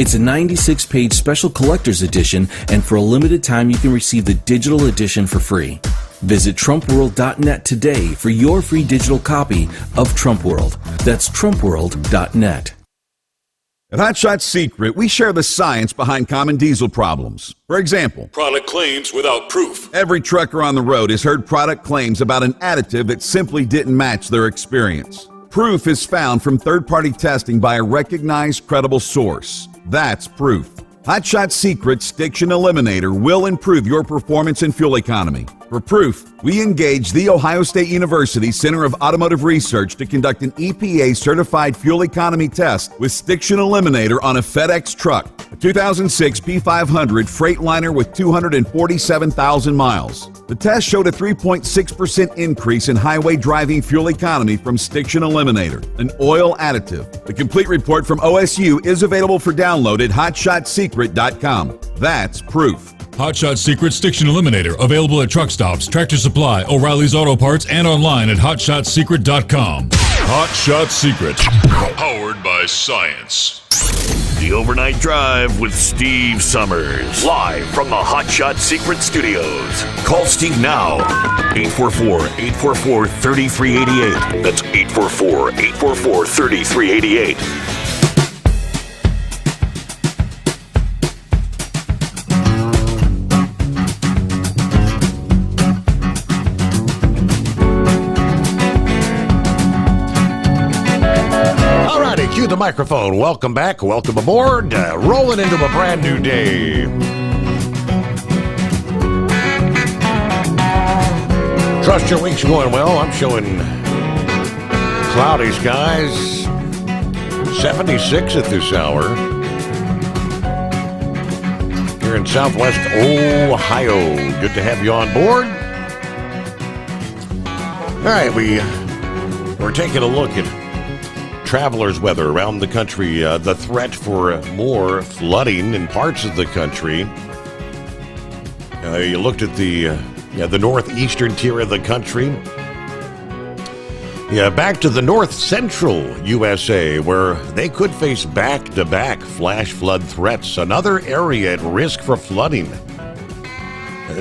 S6: It's a 96-page special collector's edition, and for a limited time you can receive the digital edition for free. Visit TrumpWorld.net today for your free digital copy of Trump World. That's TrumpWorld.net.
S12: At Hot Shot Secret, we share the science behind common diesel problems. For example,
S13: product claims without proof.
S12: Every trucker on the road has heard product claims about an additive that simply didn't match their experience. Proof is found from third-party testing by a recognized, credible source. That's proof. Hot Shot Secret's Stiction Eliminator will improve your performance and fuel economy. For proof, we engaged the Ohio State University Center of Automotive Research to conduct an EPA-certified fuel economy test with Stiction Eliminator on a FedEx truck, a 2006 P500 Freightliner with 247,000 miles. The test showed a 3.6% increase in highway driving fuel economy from Stiction Eliminator, an oil additive. The complete report from OSU is available for download at hotshotsecret.com. That's proof.
S13: Hot Shot Secret Stiction Eliminator, available at truck stops, Tractor Supply, O'Reilly's Auto Parts, and online at hotshotsecret.com. Hot Shot Secret, powered by science.
S21: The Overnight Drive with Steve Sommers, live from the Hot Shot Secret Studios. Call Steve now, 844-844-3388. That's 844-844-3388.
S15: Cue the microphone. Welcome back. Welcome aboard. Rolling into a brand new day. Trust your week's going well. I'm showing cloudy skies. 76 at this hour. Here in Southwest Ohio. Good to have you on board. All right, we're taking a look at travelers' weather around the country, the threat for more flooding in parts of the country. You looked at the northeastern tier of the country. Yeah, back to the north central USA, where they could face back-to-back flash flood threats. Another area at risk for flooding.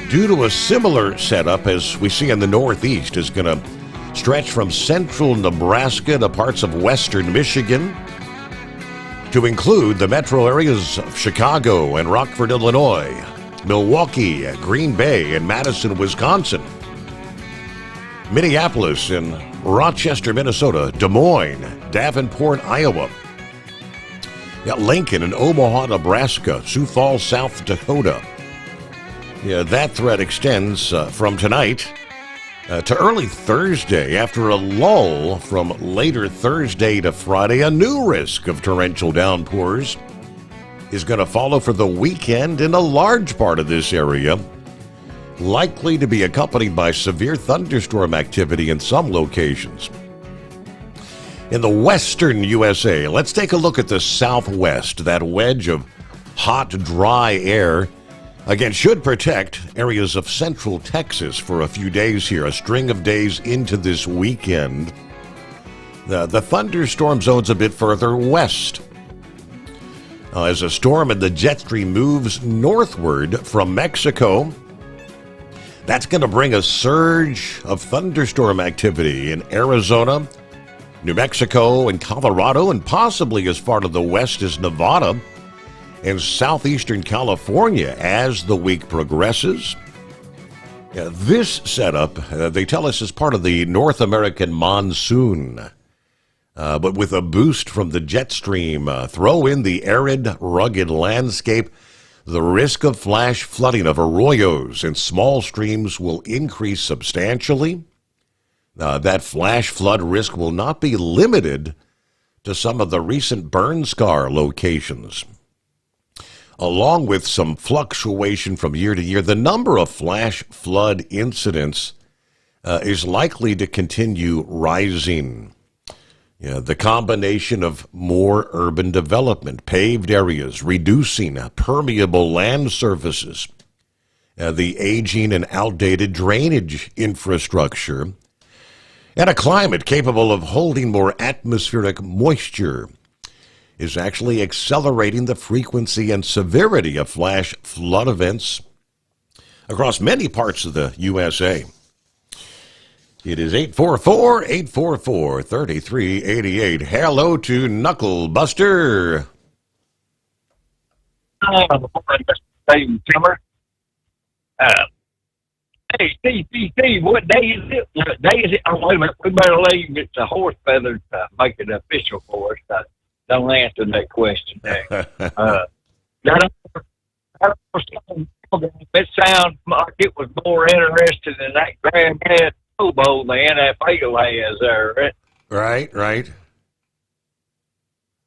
S15: Due to a similar setup as we see in the Northeast, is going to stretch from central Nebraska to parts of western Michigan, to include the metro areas of Chicago and Rockford, Illinois, Milwaukee, Green Bay, and Madison, Wisconsin, Minneapolis and Rochester, Minnesota, Des Moines, Davenport, Iowa, Lincoln and Omaha, Nebraska, Sioux Falls, South Dakota. Yeah, that threat extends from tonight to early Thursday. After a lull from later Thursday to Friday, a new risk of torrential downpours is going to follow for the weekend in a large part of this area, likely to be accompanied by severe thunderstorm activity in some locations. In the western USA, let's take a look at the southwest. That wedge of hot, dry air, again, should protect areas of central Texas for a few days here, a string of days into this weekend. The thunderstorm zone's a bit further west. As a storm in the jet stream moves northward from Mexico, that's going to bring a surge of thunderstorm activity in Arizona, New Mexico, and Colorado, and possibly as far to the west as Nevada and southeastern California as the week progresses. This setup, they tell us, is part of the North American monsoon. But with a boost from the jet stream, throw in the arid, rugged landscape, the risk of flash flooding of arroyos and small streams will increase substantially. That flash flood risk will not be limited to some of the recent burn scar locations. Along with some fluctuation from year to year, the number of flash flood incidents is likely to continue rising. The combination of more urban development, paved areas, reducing permeable land surfaces, the aging and outdated drainage infrastructure, and a climate capable of holding more atmospheric moisture is actually accelerating the frequency and severity of flash flood events across many parts of the USA. It is 844-844-3388. Hello to Knuckle Buster.
S7: Steve Summer. Hey, Steve, what day is it? What day is it? Oh, wait a minute. We better leave. It's a horse feather to make it official for us. Don't answer that question there. It sounds like it was more interesting than that granddad Bowl the NFL has there, right?
S15: Right.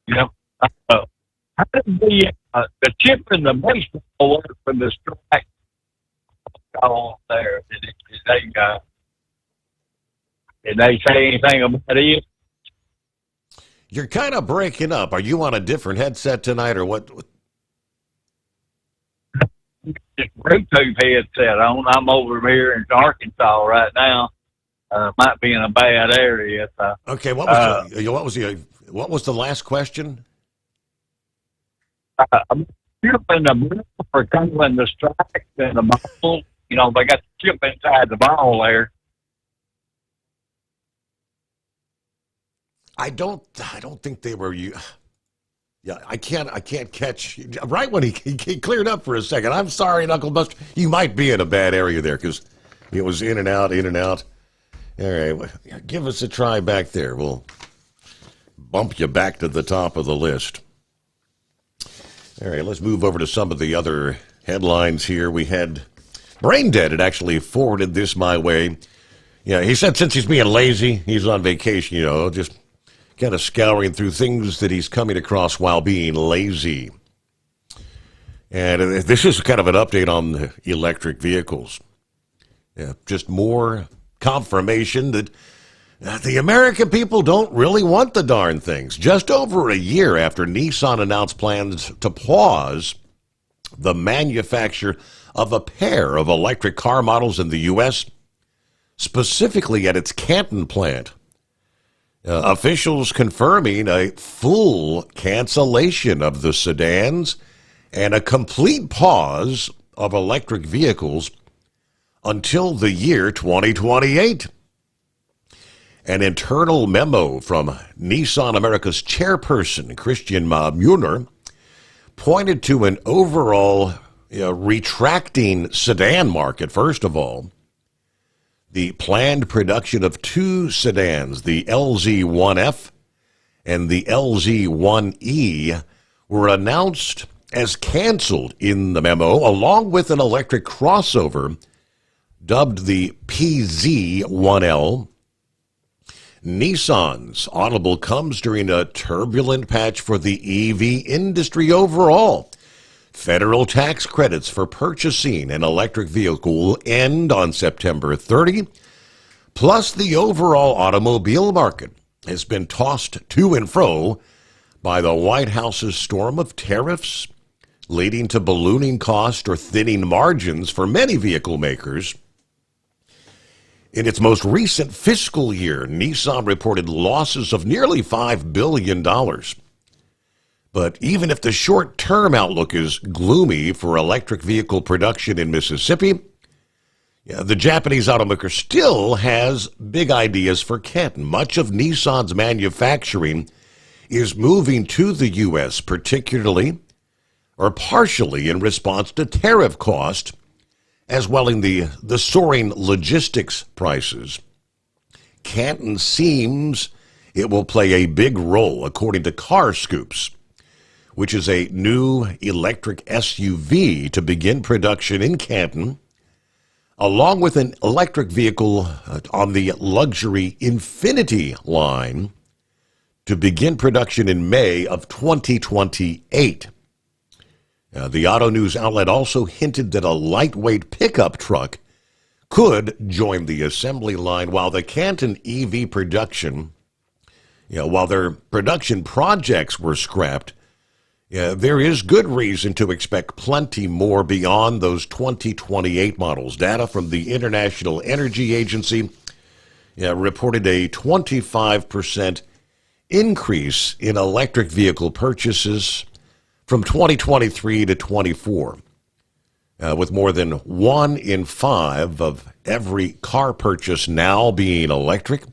S7: How did the chip in the baseball work from the strike call there? Did they say anything about it?
S15: You're kind of breaking up. Are you on a different headset tonight, or what?
S7: Just Bluetooth headset on. I'm over here in Arkansas right now. Might be in a bad area. So,
S15: okay, what was the last question?
S7: I'm shipping the ball for calling the strike and the ball. They got the chip inside the ball there.
S15: I don't think they were you. Yeah, I can't catch. Right when he cleared up for a second. I'm sorry, Knuckle Buster. You might be in a bad area there because it was in and out, in and out. All right, give us a try back there. We'll bump you back to the top of the list. All right, let's move over to some of the other headlines here. We had Braindead had actually forwarded this my way. Yeah, he said since he's being lazy, he's on vacation, just kind of scouring through things that he's coming across while being lazy. And this is kind of an update on the electric vehicles. Yeah, just more confirmation that the American people don't really want the darn things. Just over a year after Nissan announced plans to pause the manufacture of a pair of electric car models in the U.S., specifically at its Canton plant, Officials confirming a full cancellation of the sedans and a complete pause of electric vehicles until the year 2028. An internal memo from Nissan America's chairperson, Christian Mueller, pointed to an overall retracting sedan market, first of all. The planned production of two sedans, the LZ1F and the LZ1E, were announced as canceled in the memo, along with an electric crossover dubbed the PZ1L. Nissan's audible comes during a turbulent patch for the EV industry overall. Federal tax credits for purchasing an electric vehicle will end on September 30. Plus, the overall automobile market has been tossed to and fro by the White House's storm of tariffs, leading to ballooning cost or thinning margins for many vehicle makers. In its most recent fiscal year, Nissan reported losses of nearly $5 billion. But even if the short-term outlook is gloomy for electric vehicle production in Mississippi, the Japanese automaker still has big ideas for Canton. Much of Nissan's manufacturing is moving to the U.S., particularly or partially in response to tariff cost, as well as the soaring logistics prices. Canton seems it will play a big role, according to Car Scoops, which is a new electric SUV to begin production in Canton, along with an electric vehicle on the luxury Infinity line to begin production in May of 2028. The Auto News outlet also hinted that a lightweight pickup truck could join the assembly line, while the Canton EV production, while their production projects were scrapped, there is good reason to expect plenty more beyond those 2028 models. Data from the International Energy Agency reported a 25% increase in electric vehicle purchases from 2023 to 24, with more than 1 in 5 of every car purchase now being electric.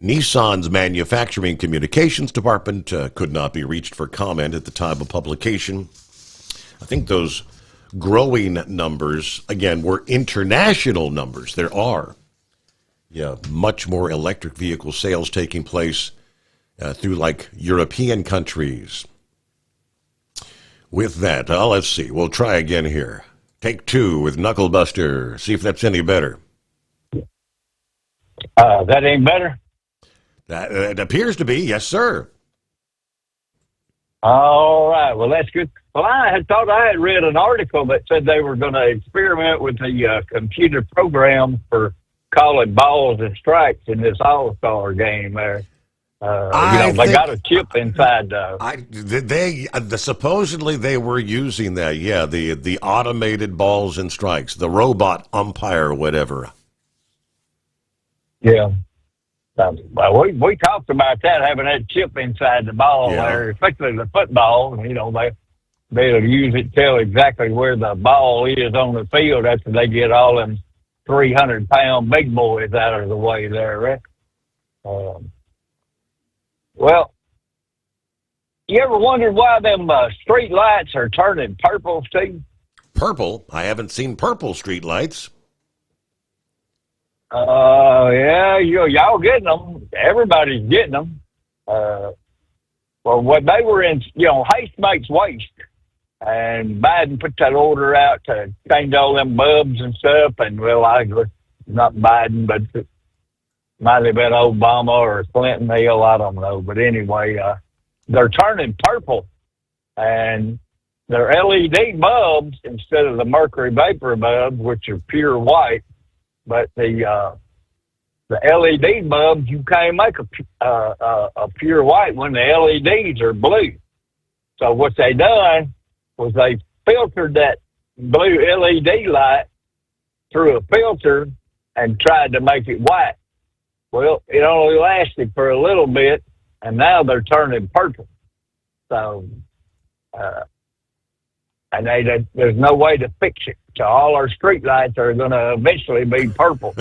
S15: Nissan's manufacturing communications department could not be reached for comment at the time of publication. I think those growing numbers, again, were international numbers. There are much more electric vehicle sales taking place through like European countries. With that, let's see. We'll try again here. Take 2 with Knucklebuster. See if that's any better.
S7: That ain't better?
S15: That it appears to be, yes, sir.
S7: All right. Well, that's good. Well, I had thought I had read an article that said they were going to experiment with the computer program for calling balls and strikes in this All-Star game there. They got a chip inside.
S15: Supposedly they were using that. Yeah, the automated balls and strikes, the robot umpire, or whatever.
S7: Yeah. Well, we talked about that, having that chip inside the ball there, especially the football. They'll use it to tell exactly where the ball is on the field after they get all them 300-pound big boys out of the way there, right? Well, you ever wondered why them street lights are turning purple, Steve?
S15: Purple? I haven't seen purple street lights.
S7: Yeah, y'all getting them. Everybody's getting them. Well, when they were in, haste makes waste. And Biden put that order out to change all them bulbs and stuff. And, not Biden, but it might have been Obama or Clinton Hill, I don't know. But anyway, they're turning purple. And they're LED bulbs instead of the mercury vapor bulbs, which are pure white. But the LED bulbs, you can't make a pure white when the LEDs are blue. So what they done was they filtered that blue LED light through a filter and tried to make it white. Well, it only lasted for a little bit, and now they're turning purple. So, and there's no way to fix it. So all our street lights are going to eventually be purple.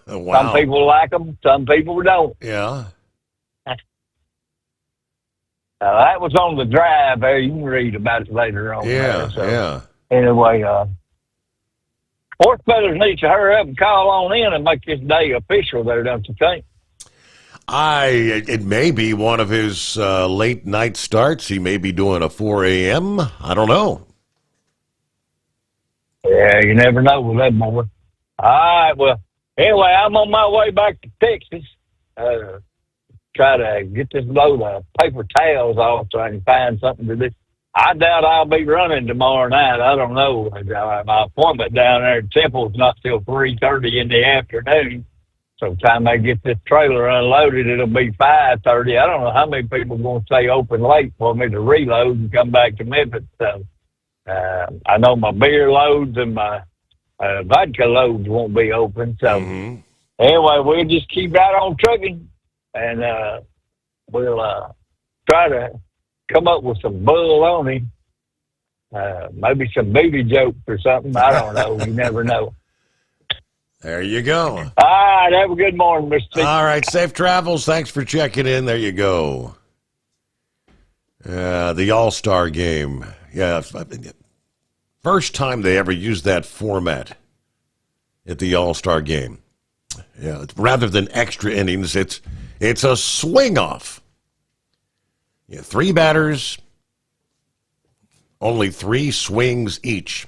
S15: Wow.
S7: Some people like them, some people don't.
S15: Yeah.
S7: That was on the drive there. You can read about it later on.
S15: Yeah,
S7: yeah. Anyway, Horse Feathers needs to hurry up and call on in and make this day official there, don't you think?
S15: It may be one of his late night starts. He may be doing a 4 a.m. I don't know.
S7: Yeah, you never know with that boy. All right, well, anyway, I'm on my way back to Texas. Try to get this load of paper towels off so I can find something to do. I doubt I'll be running tomorrow night. I don't know. My appointment down there at Temple's not till 3:30 in the afternoon. So by the time I get this trailer unloaded, it'll be 5:30. I don't know how many people are going to stay open late for me to reload and come back to Memphis. So I know my beer loads and my vodka loads won't be open. So anyway, we'll just keep right on trucking, and we'll try to come up with some bull on him. Maybe some booty jokes or something. I don't know. You never know.
S15: There you go.
S7: All right. Have a good morning, Mr. T.
S15: All right. Safe travels. Thanks for checking in. There you go. The All-Star game. Yeah. First time they ever used that format at the All-Star game. Yeah. Rather than extra innings, it's a swing-off. Yeah, 3 batters, only 3 swings each.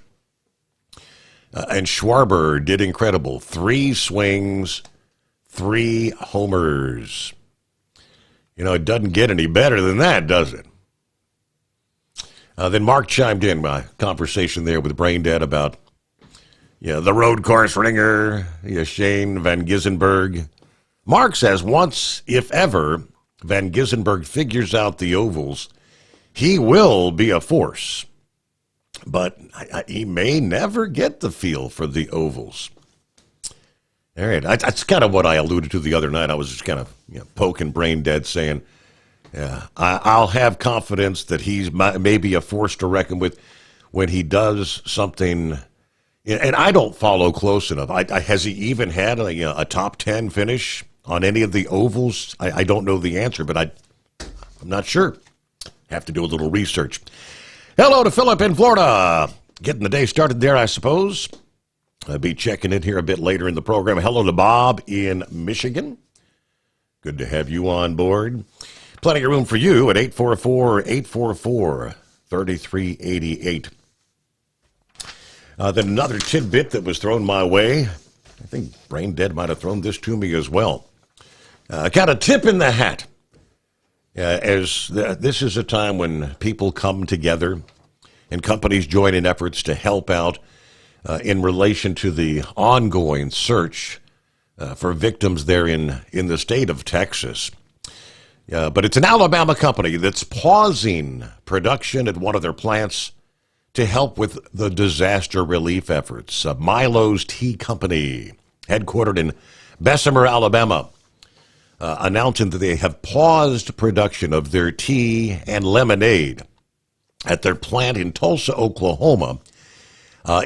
S15: And Schwarber did incredible. 3 swings, 3 homers. You know, it doesn't get any better than that, does it? Then Mark chimed in my conversation there with Braindead about the road course ringer, Shane Van Gissenberg. Mark says once, if ever, Van Gissenberg figures out the ovals, he will be a force. But he may never get the feel for the ovals. All right, that's kind of what I alluded to the other night. I was just kind of poking Braindead, saying, I'll have confidence that he's maybe a force to reckon with when he does something. And I don't follow close enough. Has he even had a top 10 finish on any of the ovals? I don't know the answer, but I'm not sure. Have to do a little research. Hello to Philip in Florida. Getting the day started there, I suppose. I'll be checking in here a bit later in the program. Hello to Bob in Michigan. Good to have you on board. Plenty of room for you at 844-844-3388. Then another tidbit that was thrown my way. I think Braindead might have thrown this to me as well. Got a tip in the hat. This is a time when people come together and companies join in efforts to help out in relation to the ongoing search for victims there in the state of Texas. But it's an Alabama company that's pausing production at one of their plants to help with the disaster relief efforts. Milo's Tea Company, headquartered in Bessemer, Alabama, announcing that they have paused production of their tea and lemonade at their plant in Tulsa, Oklahoma,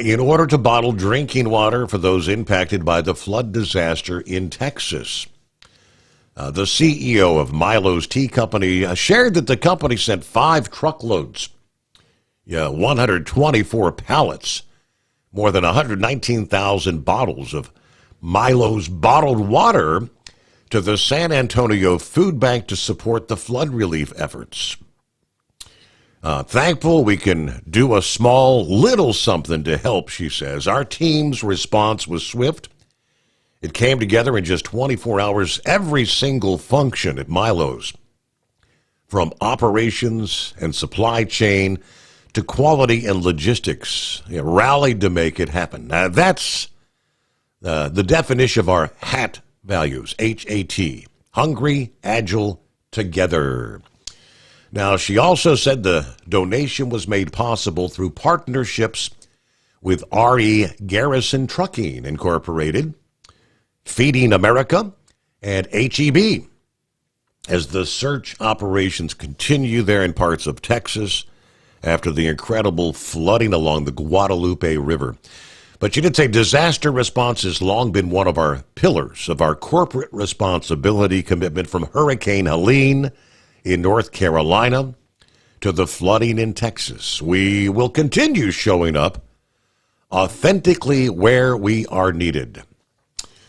S15: in order to bottle drinking water for those impacted by the flood disaster in Texas. The CEO of Milo's Tea Company shared that the company sent 5 truckloads, 124 pallets, more than 119,000 bottles of Milo's bottled water to the San Antonio Food Bank to support the flood relief efforts. Thankful we can do a little something to help, she says. Our team's response was swift. It came together in just 24 hours, every single function at Milo's, from operations and supply chain to quality and logistics, rallied to make it happen. Now, that's the definition of our HAT values, H-A-T, hungry, agile, together. Now, she also said the donation was made possible through partnerships with R.E. Garrison Trucking Incorporated, Feeding America, and HEB as the search operations continue there in parts of Texas after the incredible flooding along the Guadalupe River. But you did say disaster response has long been one of our pillars of our corporate responsibility commitment, from Hurricane Helene in North Carolina to the flooding in Texas. We will continue showing up authentically where we are needed.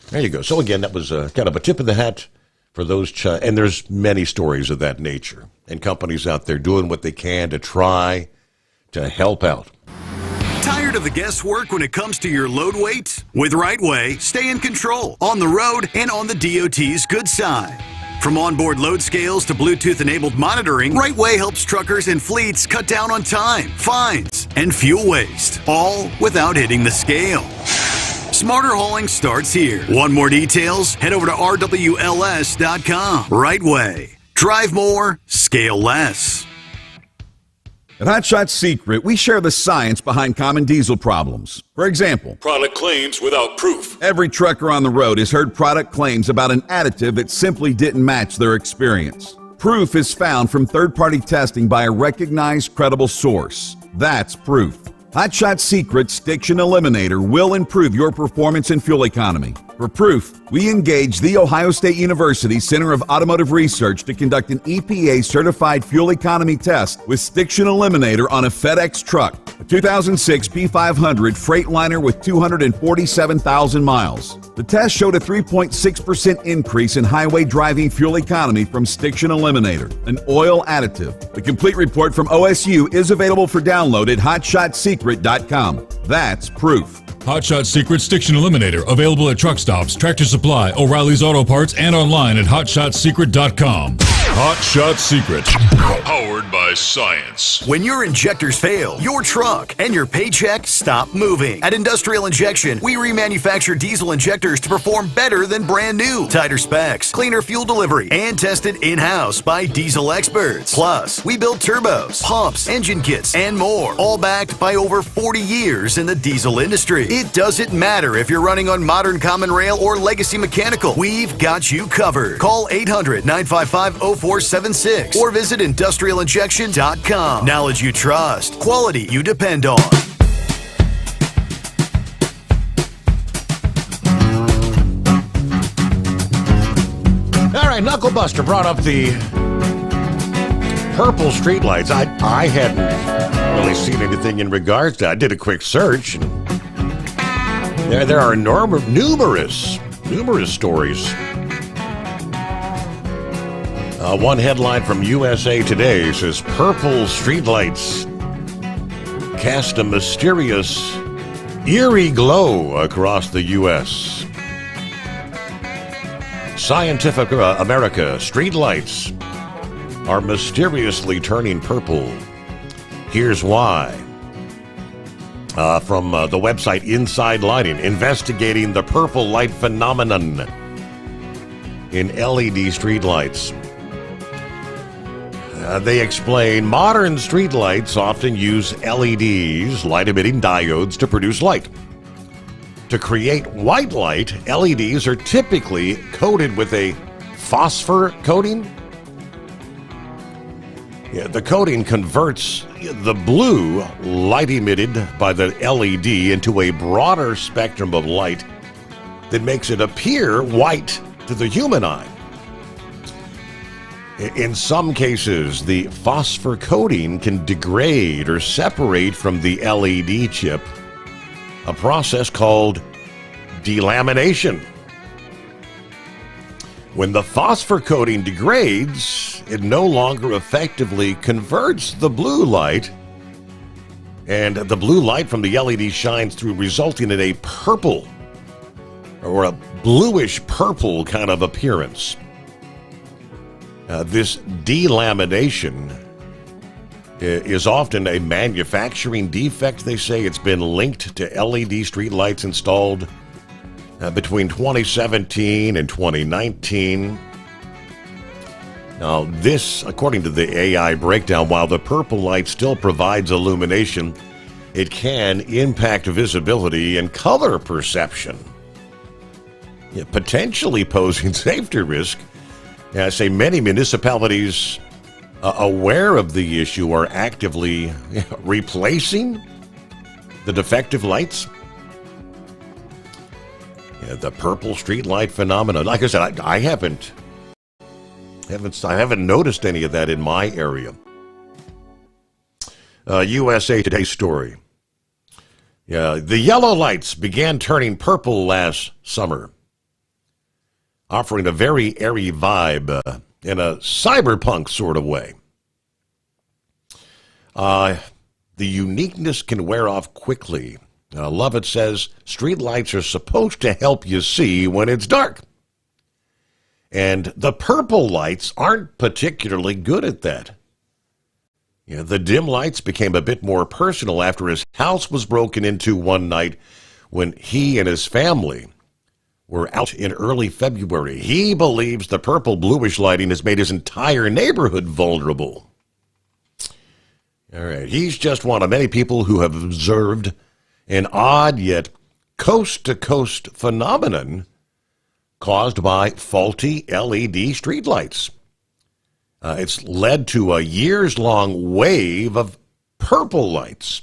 S15: There you go. So again, that was kind of a tip of the hat for those, and there's many stories of that nature, and companies out there doing what they can to try to help out.
S16: Tired of the guesswork when it comes to your load weight? With Rightway, stay in control on the road and on the DOT's good side. From onboard load scales to Bluetooth-enabled monitoring, Rightway helps truckers and fleets cut down on time, fines, and fuel waste, all without hitting the scale. Smarter hauling starts here. Want more details? Head over to rwls.com. Rightway. Drive more, scale less.
S12: At Hot Shot Secret, we share the science behind common diesel problems. For example,
S13: product claims without proof.
S12: Every trucker on the road has heard product claims about an additive that simply didn't match their experience. Proof is found from third-party testing by a recognized, credible source. That's proof. Hot Shot Secret's Stiction Eliminator will improve your performance and fuel economy. For proof, we engaged the Ohio State University Center of Automotive Research to conduct an EPA-certified fuel economy test with Stiction Eliminator on a FedEx truck, a 2006 P500 Freightliner with 247,000 miles. The test showed a 3.6% increase in highway driving fuel economy from Stiction Eliminator, an oil additive. The complete report from OSU is available for download at hotshotsecret.com. That's proof.
S13: Hot Shot Secret Stiction Eliminator, available at truck stops, Tractor Supply, O'Reilly's Auto Parts, and online at hotshotsecret.com. Hot Shot Secret, powered by science.
S16: When your injectors fail, your truck and your paycheck stop moving. At Industrial Injection, we remanufacture diesel injectors to perform better than brand new. Tighter specs, cleaner fuel delivery, and tested in-house by diesel experts. Plus, we build turbos, pumps, engine kits, and more, all backed by over 40 years in the diesel industry. It doesn't matter if you're running on modern common rail or legacy mechanical. We've got you covered. Call 800-955-0476 or visit industrialinjection.com. Knowledge you trust. Quality you depend on.
S15: All right, Knucklebuster brought up the purple streetlights. I hadn't really seen anything in regards to that. I did a quick search, and there are numerous stories. One headline from USA Today says, purple streetlights cast a mysterious, eerie glow across the U.S. Scientific America, streetlights are mysteriously turning purple. Here's why. From the website Inside Lighting, investigating the purple light phenomenon in LED streetlights. They explain modern streetlights often use LEDs, light-emitting diodes, to produce light. To create white light, LEDs are typically coated with a phosphor coating. The coating converts the blue light emitted by the LED into a broader spectrum of light that makes it appear white to the human eye. In some cases, the phosphor coating can degrade or separate from the LED chip, a process called delamination. When the phosphor coating degrades, it no longer effectively converts the blue light, and the blue light from the LED shines through, resulting in a purple or a bluish purple kind of appearance. This delamination is often a manufacturing defect. They say it's been linked to LED streetlights installed between 2017 and 2019. Now, this, according to the AI breakdown, while the purple light still provides illumination, it can impact visibility and color perception. potentially posing safety risk. I say many municipalities aware of the issue are actively replacing the defective lights. The purple street light phenomenon. Like I said, I haven't noticed any of that in my area. USA Today story. The yellow lights began turning purple last summer, offering a very airy vibe in a cyberpunk sort of way. The uniqueness can wear off quickly. Lovett says street lights are supposed to help you see when it's dark. And the purple lights aren't particularly good at that. The dim lights became a bit more personal after his house was broken into one night when he and his family were out in early February. He believes the purple bluish lighting has made his entire neighborhood vulnerable. All right, he's just one of many people who have observed an odd yet coast-to-coast phenomenon caused by faulty LED streetlights. It's led to a years-long wave of purple lights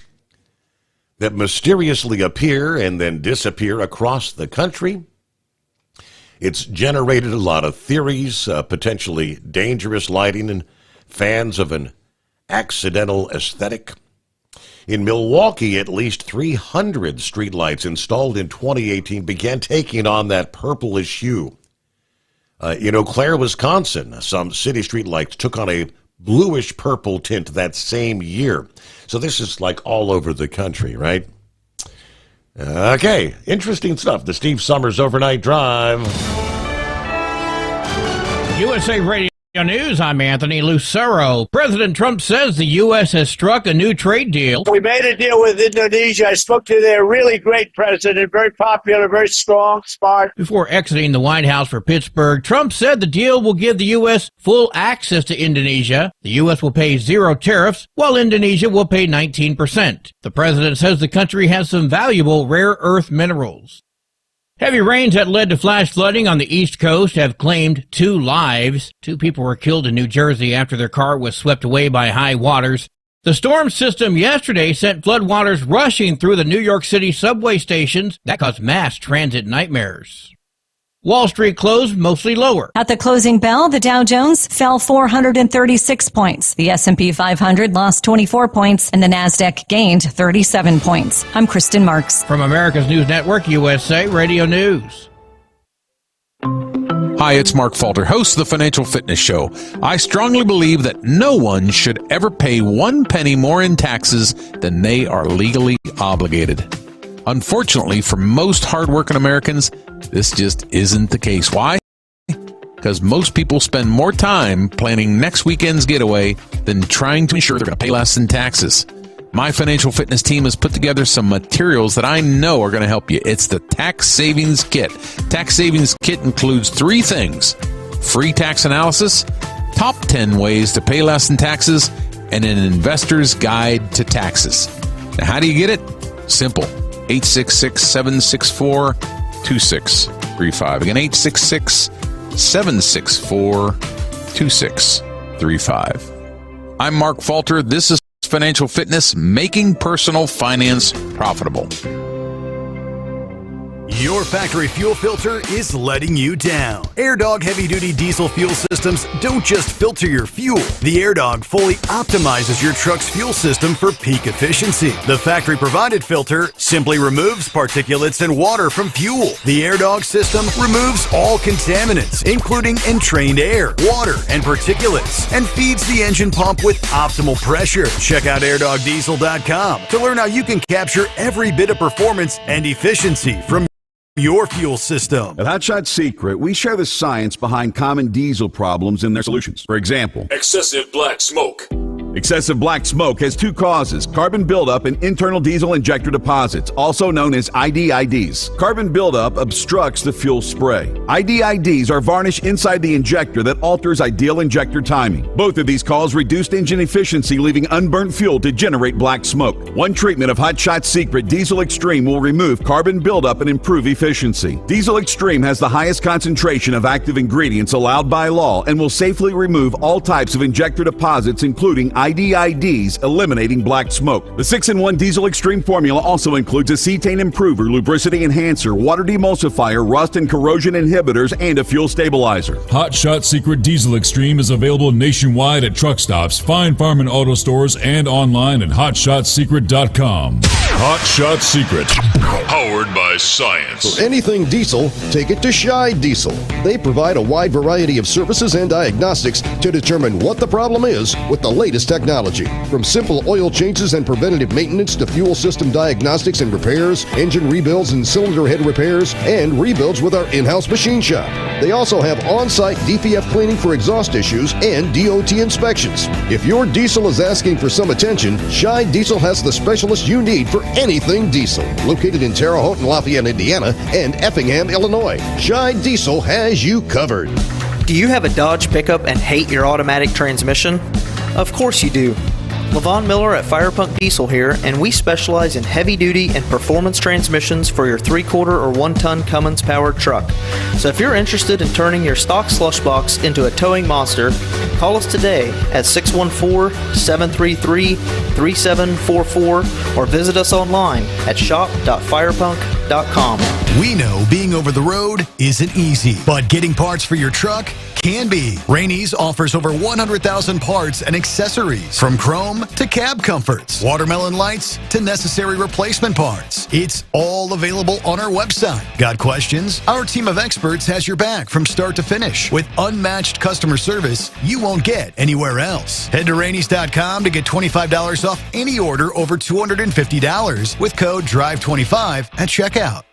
S15: that mysteriously appear and then disappear across the country. It's generated a lot of theories, potentially dangerous lighting, and fans of an accidental aesthetic. In Milwaukee, at least 300 streetlights installed in 2018 began taking on that purplish hue. In Eau Claire, Wisconsin, some city streetlights took on a bluish-purple tint that same year. So this is like all over the country, right? Okay, interesting stuff. The Steve Sommers Overnight Drive.
S2: USA Radio News, I'm Anthony Lucero. President Trump says the U.S. has struck a new trade deal.
S18: We made a deal with Indonesia. I spoke to their really great president, very popular, very strong, smart.
S2: Before exiting the White House for Pittsburgh, Trump said the deal will give the U.S. full access to Indonesia. The U.S. will pay 0 tariffs, while Indonesia will pay 19%. The president says the country has some valuable rare earth minerals. Heavy rains that led to flash flooding on the East Coast have claimed 2 lives. 2 people were killed in New Jersey after their car was swept away by high waters. The storm system yesterday sent floodwaters rushing through the New York City subway stations. That caused mass transit nightmares. Wall Street closed mostly lower.
S22: At the closing bell, the Dow Jones fell 436 points. The S&P 500 lost 24 points, and the Nasdaq gained 37 points. I'm Kristen Marks.
S2: From America's News Network, USA Radio News.
S23: Hi, it's Mark Falter, host of the Financial Fitness Show. I strongly believe that no one should ever pay 1 penny more in taxes than they are legally obligated. Unfortunately, for most hardworking Americans, this just isn't the case. Why? Because most people spend more time planning next weekend's getaway than trying to ensure they're going to pay less in taxes. My financial fitness team has put together some materials that I know are going to help you. It's the Tax Savings Kit. Tax Savings Kit includes 3 things: free tax analysis, top 10 ways to pay less in taxes, and an investor's guide to taxes. Now, how do you get it? Simple. 866-764-2635. Again, 866-764-2635. I'm Mark Falter. This is Financial Fitness, making personal finance profitable.
S16: Your factory fuel filter is letting you down. AirDog heavy-duty diesel fuel systems don't just filter your fuel. The AirDog fully optimizes your truck's fuel system for peak efficiency. The factory-provided filter simply removes particulates and water from fuel. The AirDog system removes all contaminants, including entrained air, water, and particulates, and feeds the engine pump with optimal pressure. Check out airdogdiesel.com to learn how you can capture every bit of performance and efficiency from your fuel system.
S12: At Hot Shot Secret, we share the science behind common diesel problems and their solutions. For example,
S13: excessive black smoke.
S12: Excessive black smoke has two causes: carbon buildup and internal diesel injector deposits, also known as IDIDs. Carbon buildup obstructs the fuel spray. IDIDs are varnish inside the injector that alters ideal injector timing. Both of these cause reduced engine efficiency, leaving unburnt fuel to generate black smoke. One treatment of Hot Shot Secret Diesel Extreme will remove carbon buildup and improve efficiency. Diesel Extreme has the highest concentration of active ingredients allowed by law and will safely remove all types of injector deposits, including IDIDs, eliminating black smoke. The 6-in-1 Diesel Extreme formula also includes a cetane improver, lubricity enhancer, water demulsifier, rust and corrosion inhibitors, and a fuel stabilizer.
S13: Hot Shot Secret Diesel Extreme is available nationwide at truck stops, fine farm and auto stores, and online at hotshotsecret.com. Hot Shot Secret, powered by science.
S8: For anything diesel, take it to Shy Diesel. They provide a wide variety of services and diagnostics to determine what the problem is with the latest technology. From simple oil changes and preventative maintenance to fuel system diagnostics and repairs, engine rebuilds and cylinder head repairs, and rebuilds with our in-house machine shop. They also have on-site DPF cleaning for exhaust issues and DOT inspections. If your diesel is asking for some attention, Shy Diesel has the specialist you need for anything diesel. Located in Terre Haute and Lafayette, Indiana, and Effingham, Illinois, Shy Diesel has you covered.
S9: Do you have a Dodge pickup and hate your automatic transmission? Of course you do. Levon Miller at Firepunk Diesel here, and we specialize in heavy-duty and performance transmissions for your 3-quarter or 1-ton Cummins-powered truck. So if you're interested in turning your stock slush box into a towing monster, call us today at 614-733-3744 or visit us online at shop.firepunk.com.
S16: We know being over the road isn't easy, but getting parts for your truck can be. Rainey's offers over 100,000 parts and accessories, from chrome to cab comforts, watermelon lights to necessary replacement parts. It's all available on our website. Got questions? Our team of experts has your back from start to finish with unmatched customer service you won't get anywhere else. Head to Rainey's.com to get $25 off any order over $250 with code DRIVE25 at checkout.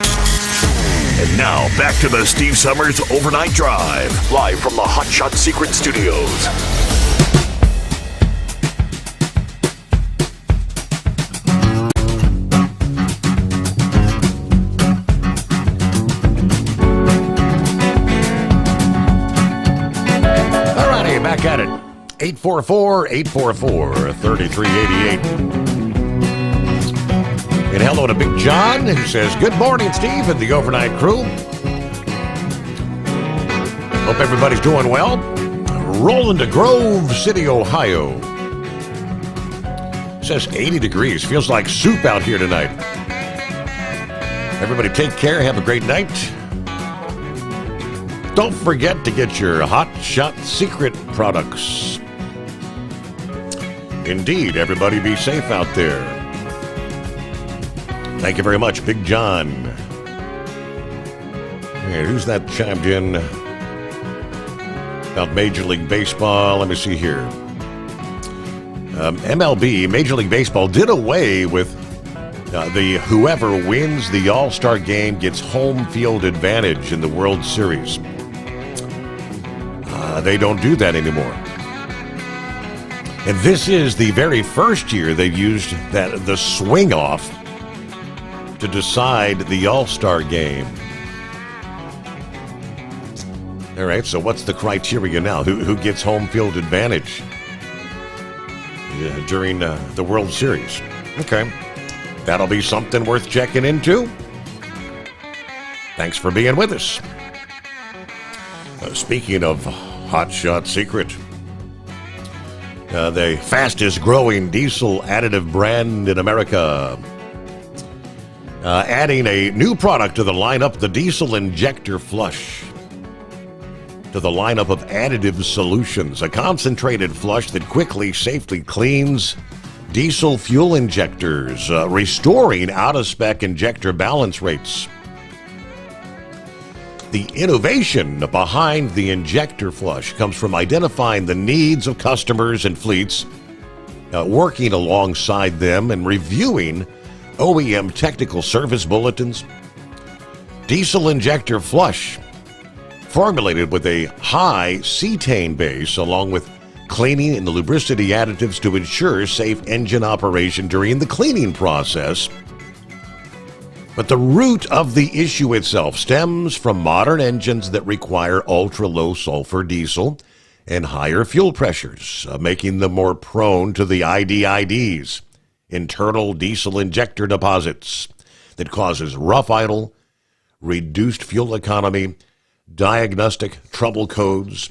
S21: And now, back to the Steve Summers Overnight Drive, live from the Hot Shot Secret Studios.
S15: All righty, back at it. 844-844-3388. And hello to Big John, who says, good morning, Steve, and the overnight crew. Hope everybody's doing well. Rolling to Grove City, Ohio. Says 80 degrees. Feels like soup out here tonight. Everybody take care. Have a great night. Don't forget to get your Hot Shot Secret products. Indeed, everybody be safe out there. Thank you very much, Big John. And who's that chimed in about Major League Baseball? Let me see here. MLB, Major League Baseball, did away with the whoever wins the All-Star game gets home field advantage in the World Series. They don't do that anymore. And this is the very first year they've used the swing off to decide the All-Star game. All right, so what's the criteria now? Who gets home field advantage during the World Series? Okay, that'll be something worth checking into. Thanks for being with us. Speaking of Hot Shot Secret, the fastest growing diesel additive brand in America, adding a new product to the lineup, the Diesel Injector Flush, to the lineup of additive solutions, a concentrated flush that quickly, safely cleans diesel fuel injectors, restoring out-of-spec injector balance rates. The innovation behind the injector flush comes from identifying the needs of customers and fleets, working alongside them and reviewing OEM technical service bulletins. Diesel Injector Flush, formulated with a high cetane base along with cleaning and the lubricity additives to ensure safe engine operation during the cleaning process. But the root of the issue itself stems from modern engines that require ultra-low sulfur diesel and higher fuel pressures, making them more prone to the IDIDs, internal diesel injector deposits, that causes rough idle, reduced fuel economy, diagnostic trouble codes.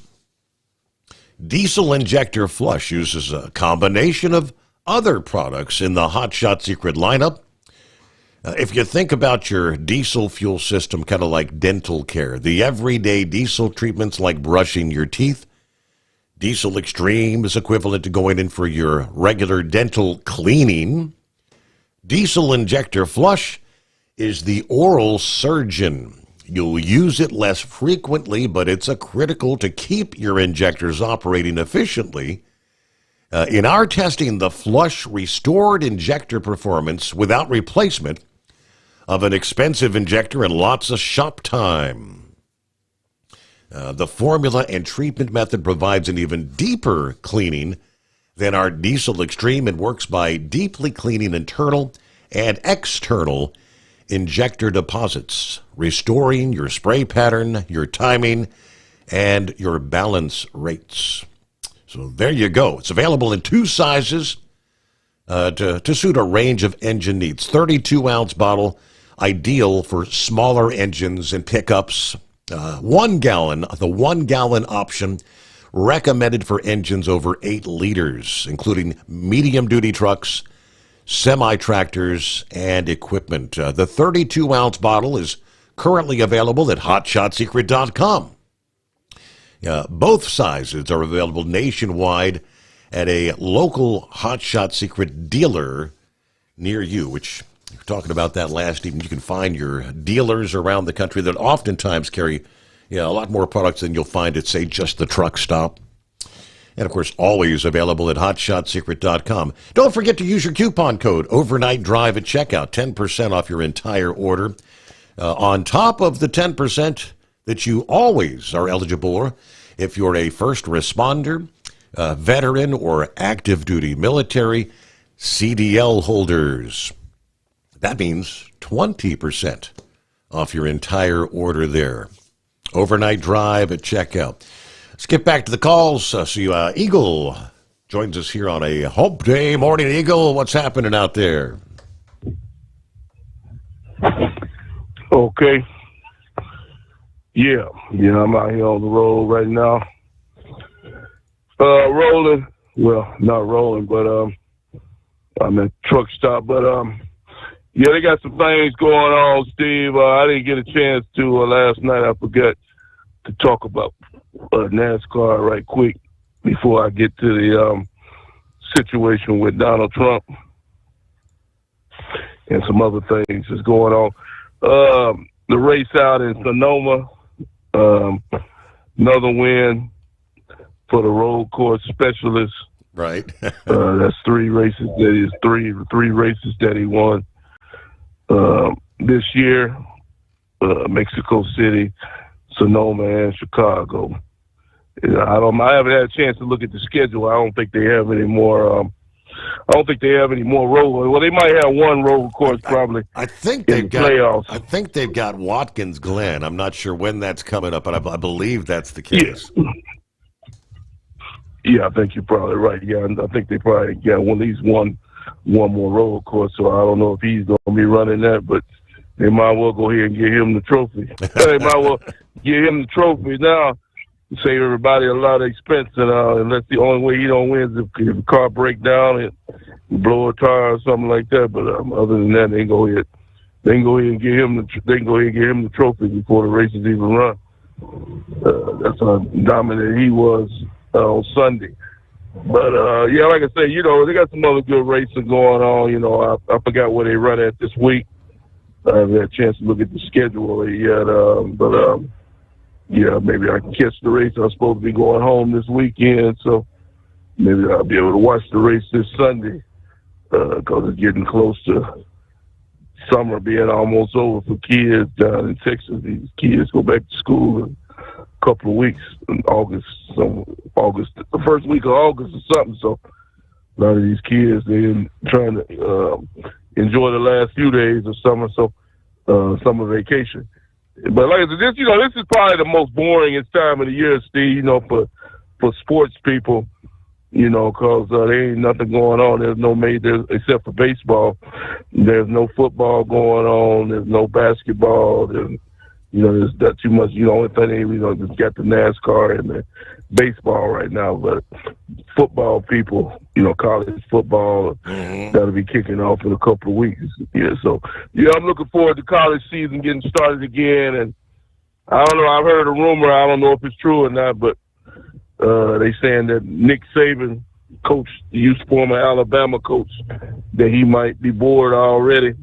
S15: Diesel injector flush uses a combination of other products in the Hot Shot Secret lineup. If you think about your diesel fuel system kind of like dental care, the everyday diesel treatments like brushing your teeth, Diesel Extreme is equivalent to going in for your regular dental cleaning. Diesel injector flush is the oral surgeon. You'll use it less frequently, but it's critical to keep your injectors operating efficiently. In our testing, the flush restored injector performance without replacement of an expensive injector and lots of shop time. The formula and treatment method provides an even deeper cleaning than our Diesel Extreme. It works by deeply cleaning internal and external injector deposits, restoring your spray pattern, your timing, and your balance rates. So there you go. It's available in 2 sizes to suit a range of engine needs. 32-ounce bottle, ideal for smaller engines and pickups. 1 gallon, the 1 gallon option, recommended for engines over 8 liters, including medium-duty trucks, semi-tractors, and equipment. The 32-ounce bottle is currently available at hotshotsecret.com. Both sizes are available nationwide at a local Hot Shot Secret dealer near you, which we were talking about that last evening. You can find your dealers around the country that oftentimes carry a lot more products than you'll find at, say, just the truck stop. And, of course, always available at hotshotsecret.com. Don't forget to use your coupon code OvernightDrive at checkout. 10% off your entire order. On top of the 10% that you always are eligible for if you're a first responder, veteran, or active duty military, CDL holders. That means 20% off your entire order there. Overnight Drive at checkout. Let's get back to the calls. Eagle joins us here on a Hump Day morning. Eagle, what's happening out there?
S10: Okay. Yeah, I'm out here on the road right now. Rolling. Well, not rolling, but I'm at truck stop. But yeah, they got some things going on, Steve. I didn't get a chance to last night. I forgot to talk about NASCAR right quick before I get to the situation with Donald Trump and some other things that's going on. The race out in Sonoma, another win for the road course specialist.
S15: Right.
S10: That's 3 races. That is three races that he won this year. Mexico City, Sonoma, and Chicago. I haven't had a chance to look at the schedule. I don't think they have any more. I don't think they have any more road. Well, they might have one road course probably.
S15: I think
S10: they've got playoffs.
S15: I think they've got Watkins Glen. I'm not sure when that's coming up, but I believe that's the case.
S10: Yeah, I think you're probably right. Yeah, I think they probably got at least one more road course. So I don't know if he's going to be running that, but they might well go ahead and get him the trophy. They might well get him the trophy now. Save everybody a lot of expense, and that's the only way he don't win is if the car break down and blow a tire or something like that. But other than that, they can go ahead and get him the trophy before the races even run. That's how dominant he was on Sunday. But yeah, like I say, they got some other good racing going on. I forgot where they run at this week. I haven't had a chance to look at the schedule yet, but yeah, maybe I can catch the race. I'm supposed to be going home this weekend, so maybe I'll be able to watch the race this Sunday because it's getting close to summer being almost over for kids down in Texas. These kids go back to school, and couple of weeks in August. The first week of August or something. So a lot of these kids, they're trying to enjoy the last few days of summer, summer vacation. But like I said, this is probably the most boringest time of the year, Steve, for sports people, because there ain't nothing going on. There's no major, except for baseball. There's no football going on. There's no basketball. There's not too much. Only thing, just got the NASCAR and the baseball right now. But football people, college football, that'll be kicking off in a couple of weeks. Yeah, so I'm looking forward to college season getting started again. And I don't know. I've heard a rumor. I don't know if it's true or not, but they saying that Nick Saban, coach, the former Alabama coach, that he might be bored already.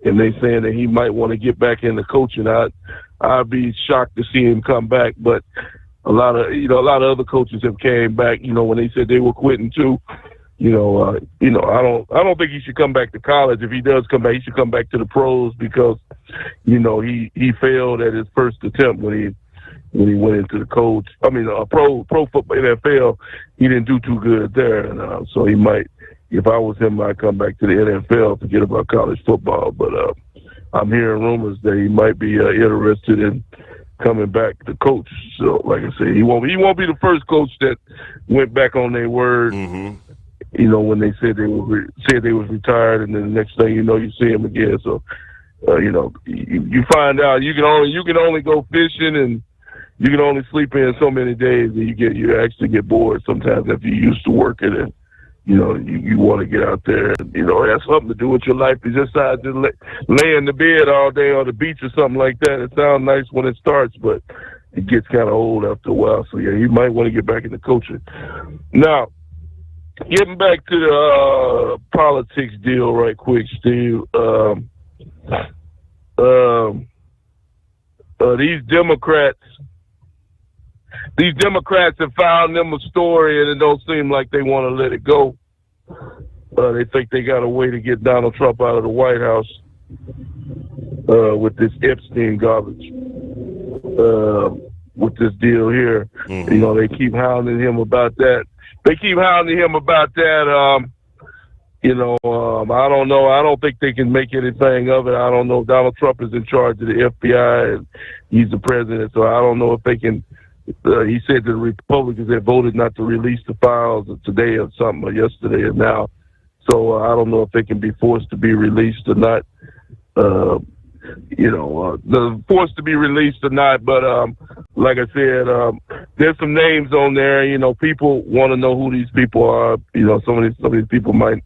S10: And they saying that he might want to get back into coaching. I'd be shocked to see him come back, but a lot of other coaches have came back. When they said they were quitting too. I don't think he should come back to college. If he does come back, he should come back to the pros because, he failed at his first attempt when he went into the coach. I mean, pro football NFL, he didn't do too good there, and so he might. If I was him, I'd come back to the NFL, forget about college football. But I'm hearing rumors that he might be interested in coming back to coach. So, like I said, he won't be the first coach that went back on their word. When they said they was retired, and then the next thing you know, you see him again. So, you find out you can only go fishing and you can only sleep in so many days, and you actually get bored sometimes after you used to working and. You want to get out there and, have something to do with your life. You just decide to lay in the bed all day on the beach or something like that. It sounds nice when it starts, but it gets kind of old after a while. So, yeah, he might want to get back into coaching. Now, getting back to the politics deal right quick, Steve. These Democrats have found them a story, and it don't seem like they want to let it go. They think they got a way to get Donald Trump out of the White House with this Epstein garbage, with this deal here. They keep hounding him about that. I don't know. I don't think they can make anything of it. I don't know. Donald Trump is in charge of the FBI, and he's the president, so I don't know if they can. He said that the Republicans had voted not to release the files today or something, or yesterday or now. So I don't know if they can be forced to be released or not. Forced to be released or not. But like I said, there's some names on there. People want to know who these people are. Some of these people might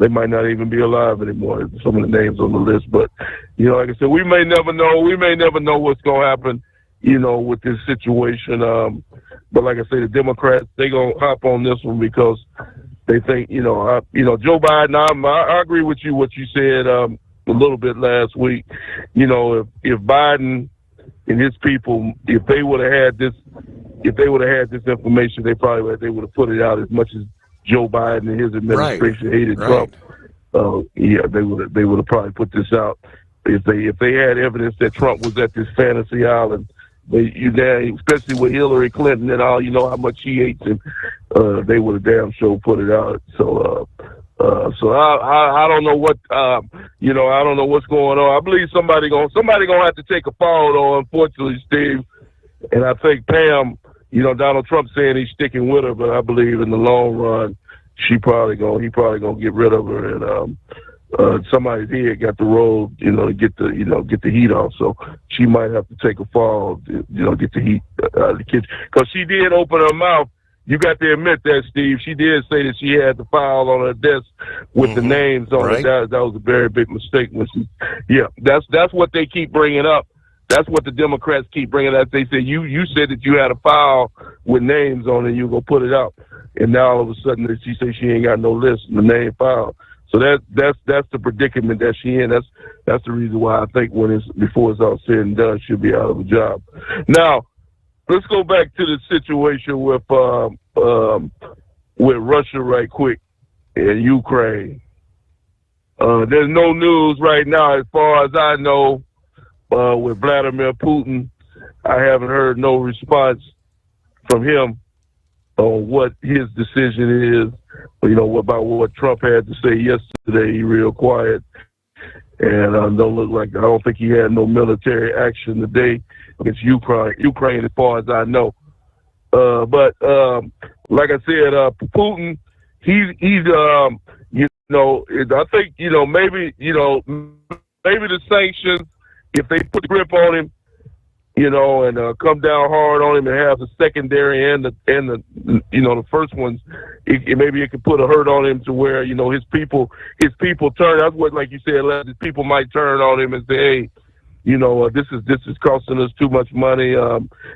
S10: not even be alive anymore. Some of the names on the list, but like I said, we may never know. We may never know what's going to happen. With this situation. But like I say, the Democrats, they going to hop on this one because they think, Joe Biden, I agree with you, what you said a little bit last week. If Biden and his people, if they would have had this information, they would have put it out as much as Joe Biden and his administration hated Trump. They would have probably put this out. If they had evidence that Trump was at this fantasy island, especially with Hillary Clinton and all, how much she hates him, they would have damn sure put it out. So I don't know what, I don't know what's going on. I believe somebody gonna have to take a fall though, unfortunately, Steve. And I think Pam, Donald Trump saying he's sticking with her, but I believe in the long run, he probably gonna get rid of her, and somebody's head got the roll, to get the heat off. So she might have to take a fall, get the heat out of the kitchen. Because she did open her mouth. You got to admit that, Steve. She did say that she had the file on her desk with the names on it. That was a very big mistake. That's what they keep bringing up. That's what the Democrats keep bringing up. They say you said that you had a file with names on it, and you were going to put it out. And now all of a sudden she says she ain't got no list in the name file. So that's the predicament that she in. That's the reason why I think before it's all said and done, she'll be out of a job. Now, let's go back to the situation with Russia right quick and Ukraine. There's no news right now, as far as I know, with Vladimir Putin. I haven't heard no response from him on what his decision is. About what Trump had to say yesterday. He real quiet, and I don't think he had no military action today against Ukraine, as far as I know. But like I said, Putin, I think maybe the sanctions, if they put the grip on him, and come down hard on him and have the secondary and the first ones, maybe it could put a hurt on him to where his people turn. That's what, like you said, his people might turn on him and say, hey, this is costing us too much money.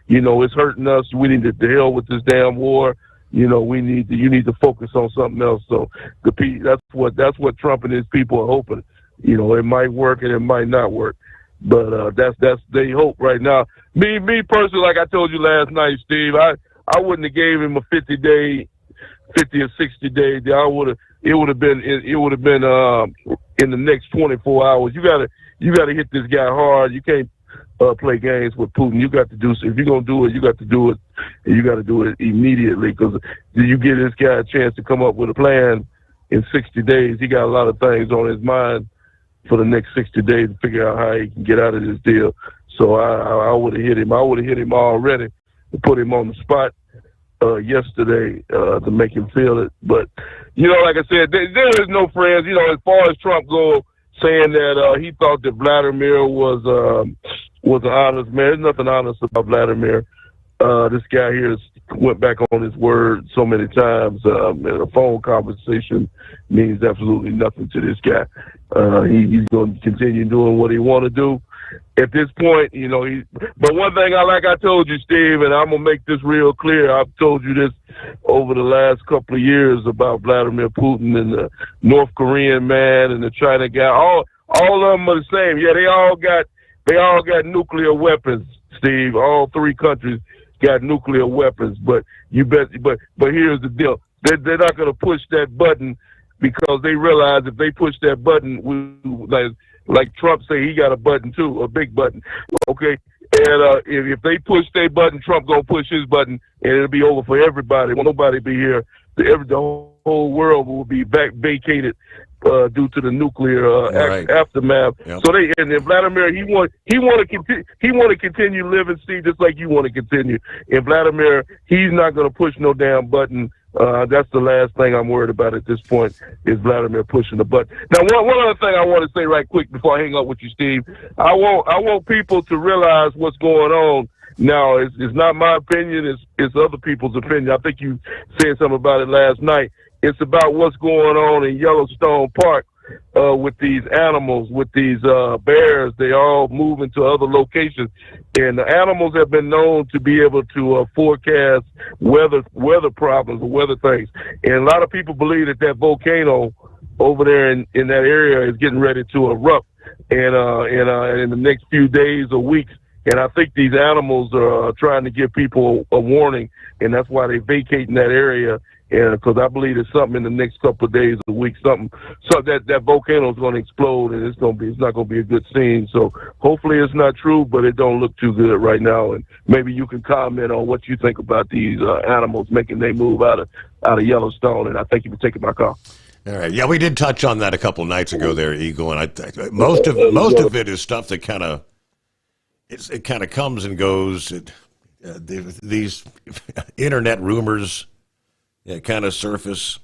S10: It's hurting us. We need to hell with this damn war. You need to focus on something else. So that's what Trump and his people are hoping. It might work and it might not work. But that's they hope right now. Me personally, like I told you last night, Steve, I wouldn't have gave him a 50 or 60 day. It would have been in the next 24 hours. You gotta hit this guy hard. You can't play games with Putin. You got to do so. If you're gonna do it, you got to do it, and you got to do it immediately, because you give this guy a chance to come up with a plan in 60 days. He got a lot of things on his mind for the next 60 days to figure out how he can get out of this deal. So I would have hit him. I would have hit him already to put him on the spot yesterday to make him feel it. But, like I said, there is no friends. As far as Trump goes, saying that he thought that Vladimir was an honest man. There's nothing honest about Vladimir. This guy here went back on his word so many times. And a phone conversation means absolutely nothing to this guy. He's going to continue doing what he want to do. At this point, but one thing I told you, Steve, and I'm going to make this real clear. I've told you this over the last couple of years about Vladimir Putin and the North Korean man and the China guy. All of them are the same. Yeah, they all got nuclear weapons, Steve. All three countries got nuclear weapons, but here's the deal. They're not going to push that button, because they realize if they push that button, like Trump say, he got a button too, a big button. Okay, and if they push their button, Trump gonna push his button, and it'll be over for everybody. Won't nobody be here. The whole world will be vacated due to the nuclear aftermath. Yep. So and Vladimir, he want to continue living, Steve, just like you want to continue. And Vladimir, he's not gonna push no damn button. That's the last thing I'm worried about at this point, is Vladimir pushing the button. Now, one other thing I want to say right quick before I hang up with you, Steve. I want people to realize what's going on now. It's not my opinion. It's other people's opinion. I think you said something about it last night. It's about what's going on in Yellowstone Park with these animals, with these bears. They all move into other locations, and the animals have been known to be able to forecast weather problems or weather things. And a lot of people believe that volcano over there in that area is getting ready to erupt, and in the next few days or weeks. And I think these animals are trying to give people a warning, and that's why they're vacating that area. And because I believe there's something in the next couple of days or weeks, so that volcano is going to explode, and it's not going to be a good scene. So hopefully it's not true, but it don't look too good right now. And maybe you can comment on what you think about these animals making their move out of Yellowstone. And I thank you for taking my call.
S15: All right, yeah, we did touch on that a couple of nights ago there, Eagle, and most of it is stuff that kind of comes and goes. These internet rumors. Kind of surface.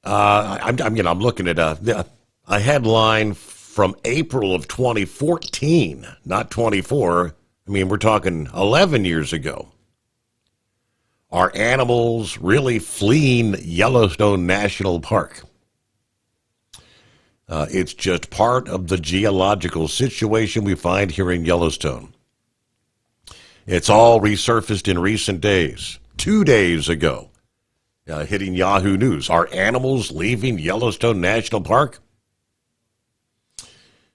S15: I'm looking at a headline from April of 2014, not 24. I mean, we're talking 11 years ago. Are animals really fleeing Yellowstone National Park? It's just part of the geological situation we find here in Yellowstone. It's all resurfaced in recent days. 2 days ago, hitting Yahoo News. Are animals leaving Yellowstone National Park?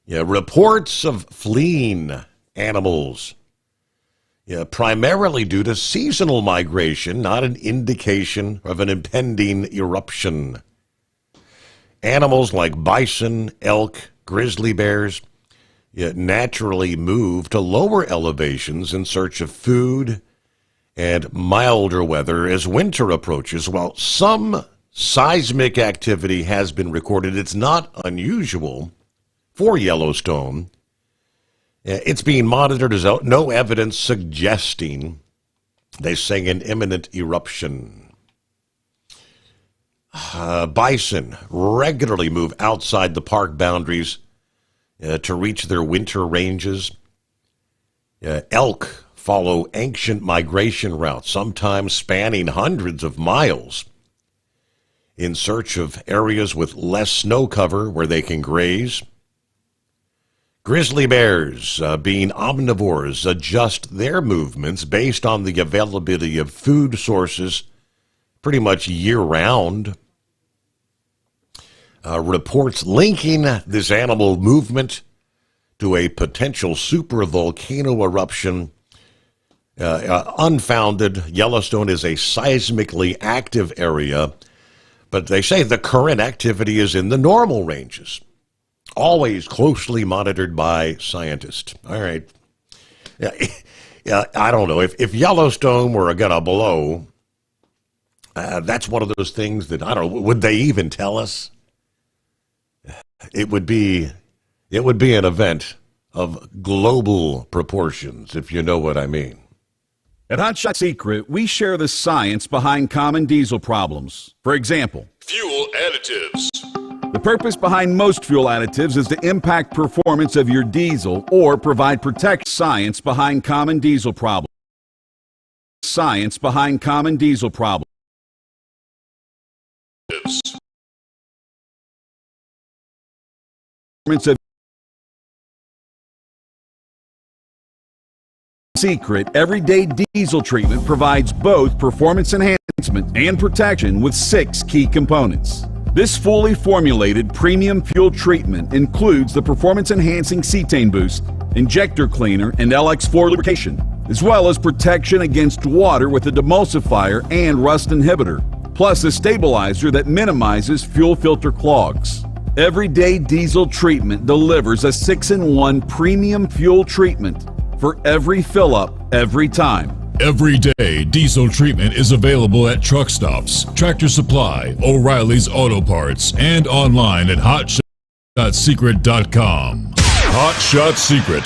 S15: Reports of fleeing animals. Primarily due to seasonal migration, not an indication of an impending eruption. Animals like bison, elk, grizzly bears, naturally move to lower elevations in search of food and milder weather as winter approaches. While some seismic activity has been recorded, it's not unusual for Yellowstone. It's being monitored as no evidence suggesting, they say, an imminent eruption. Bison regularly move outside the park boundaries to reach their winter ranges. Elk follow ancient migration routes, sometimes spanning hundreds of miles, in search of areas with less snow cover where they can graze. Grizzly bears, being omnivores, adjust their movements based on the availability of food sources pretty much year-round. Reports linking this animal movement to a potential supervolcano eruption unfounded. Yellowstone is a seismically active area, but they say the current activity is in the normal ranges, always closely monitored by scientists. All right. Yeah, I don't know. If Yellowstone were going to blow, that's one of those things that, I don't know, would they even tell us? It would be an event of global proportions, if you know what I mean.
S12: At Hot Shot Secret, we share the science behind common diesel problems. For example,
S13: Fuel additives.
S12: the purpose behind most fuel additives is to impact performance of your diesel or provide protection. Science behind common diesel problems. Science behind common diesel problems. Of Secret everyday diesel treatment provides both performance enhancement and protection with 6 key components. This fully formulated premium fuel treatment includes the performance-enhancing cetane boost, injector cleaner, and LX4 lubrication, as well as protection against water with a demulsifier and rust inhibitor, plus a stabilizer that minimizes fuel filter clogs. Everyday diesel treatment delivers a 6-in-1 premium fuel treatment for every fill-up, every time.
S13: Everyday diesel treatment is available at truck stops, Tractor Supply, O'Reilly's Auto Parts, and online at HotShotSecret.com. Hot Shot Secret,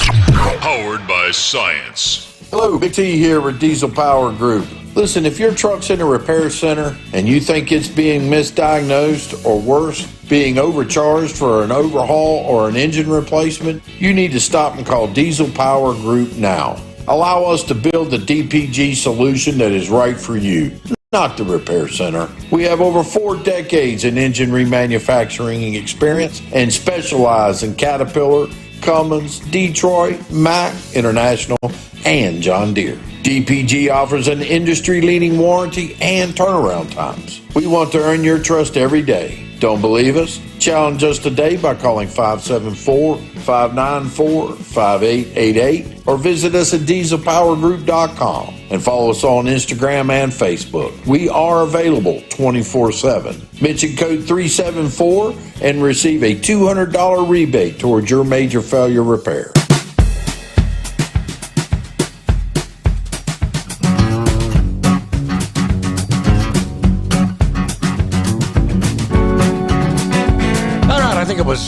S13: powered by science.
S17: Hello, Big T here with Diesel Power Group. Listen, if your truck's in a repair center and you think it's being misdiagnosed or worse, being overcharged for an overhaul or an engine replacement, you need to stop and call Diesel Power Group now. Allow us to build the DPG solution that is right for you, not the repair center. We have over 4 decades in engine remanufacturing experience and specialize in Caterpillar, Cummins, Detroit, Mack, International, and John Deere. DPG offers an industry-leading warranty and turnaround times. We want to earn your trust every day. Don't believe us? Challenge us today by calling 574-594-5888 or visit us at dieselpowergroup.com and follow us on Instagram and Facebook. We are available 24/7. Mention code 374 and receive a $200 rebate towards your major failure repair.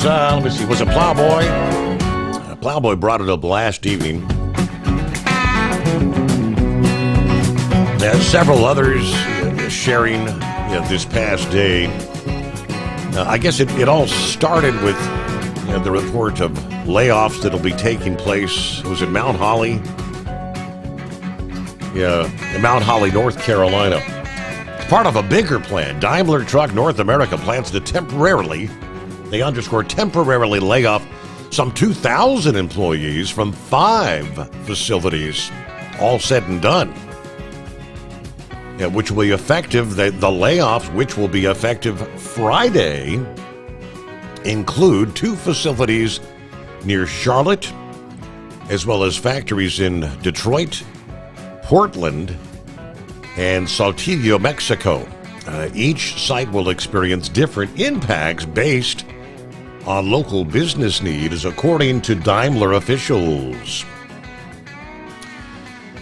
S15: Let me see, was it Plowboy? Plowboy brought it up last evening. There's several others sharing this past day. I guess it all started with the report of layoffs that'll be taking place. Was it Mount Holly? Yeah, in Mount Holly, North Carolina. It's part of a bigger plan. Daimler Truck North America plans to temporarily lay off some 2,000 employees from 5 facilities, all said and done. Which will be effective, the layoffs, which will be effective Friday, include 2 facilities near Charlotte, as well as factories in Detroit, Portland, and Saltillo, Mexico. Each site will experience different impacts based on local business needs, according to Daimler officials.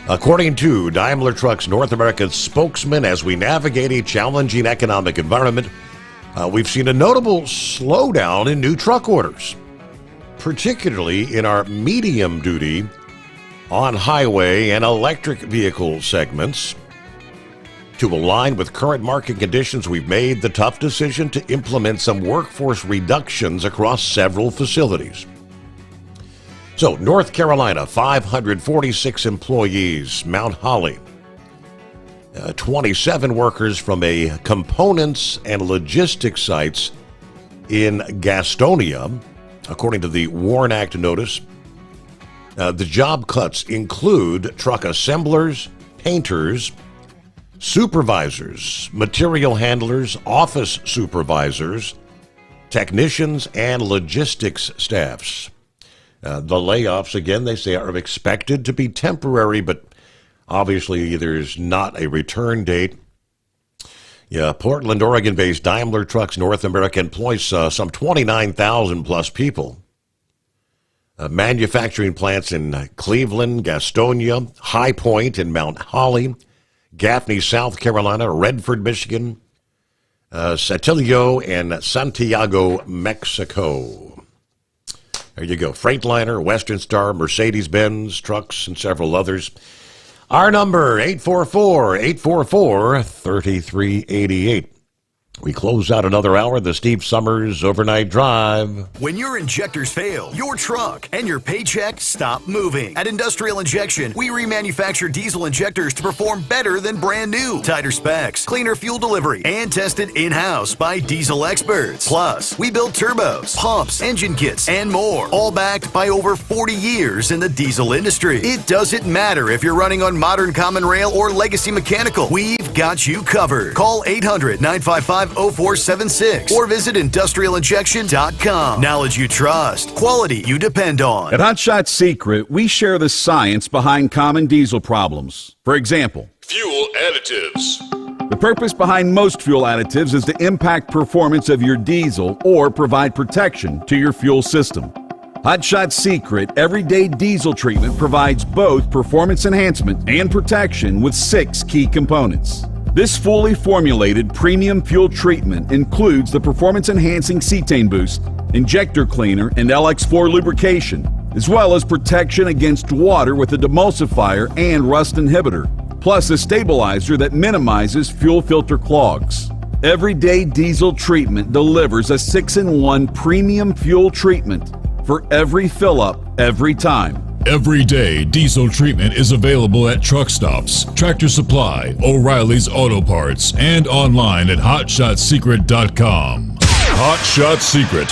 S15: According to Daimler Truck's North American spokesman, as we navigate a challenging economic environment, we've seen a notable slowdown in new truck orders, particularly in our medium-duty, on-highway, and electric vehicle segments. To align with current market conditions, we've made the tough decision to implement some workforce reductions across several facilities. So, North Carolina, 546 employees. Mount Holly, 27 workers from a components and logistics sites in Gastonia, according to the WARN Act notice. The job cuts include truck assemblers, painters, supervisors, material handlers, office supervisors, technicians, and logistics staffs. The layoffs, again, they say are expected to be temporary, but obviously there's not a return date. Yeah, Portland, Oregon-based Daimler Trucks North America employs some 29,000 plus people. Manufacturing plants in Cleveland, Gastonia, High Point, and Mount Holly, Gaffney, South Carolina, Redford, Michigan, Saltillo, and Santiago, Mexico. There you go. Freightliner, Western Star, Mercedes-Benz Trucks, and several others. Our number, 844-844-3388. We close out another hour of the Steve Sommers Overnight Drive.
S16: When your injectors fail, your truck and your paycheck stop moving. At Industrial Injection, we remanufacture diesel injectors to perform better than brand new. Tighter specs, cleaner fuel delivery, and tested in-house by diesel experts. Plus, we build turbos, pumps, engine kits, and more, all backed by over 40 years in the diesel industry. It doesn't matter if you're running on modern common rail or legacy mechanical. We've got you covered. Call 800-955-0476 or visit industrialinjection.com. Knowledge you trust, quality you depend on.
S12: At Hot Shot Secret, we share the science behind common diesel problems. For example,
S13: Fuel additives.
S12: the purpose behind most fuel additives is to impact performance of your diesel or provide protection to your fuel system. Hot Shot Secret Everyday Diesel Treatment provides both performance enhancement and protection with 6 key components. This fully formulated premium fuel treatment includes the performance-enhancing cetane boost, injector cleaner, and LX4 lubrication, as well as protection against water with a demulsifier and rust inhibitor, plus a stabilizer that minimizes fuel filter clogs. Everyday Diesel Treatment delivers a 6-in-1 premium fuel treatment for every fill-up, every time.
S13: Everyday Diesel Treatment is available at truck stops, Tractor Supply, O'Reilly's Auto Parts, and online at HotShotSecret.com. Hot Shot Secret,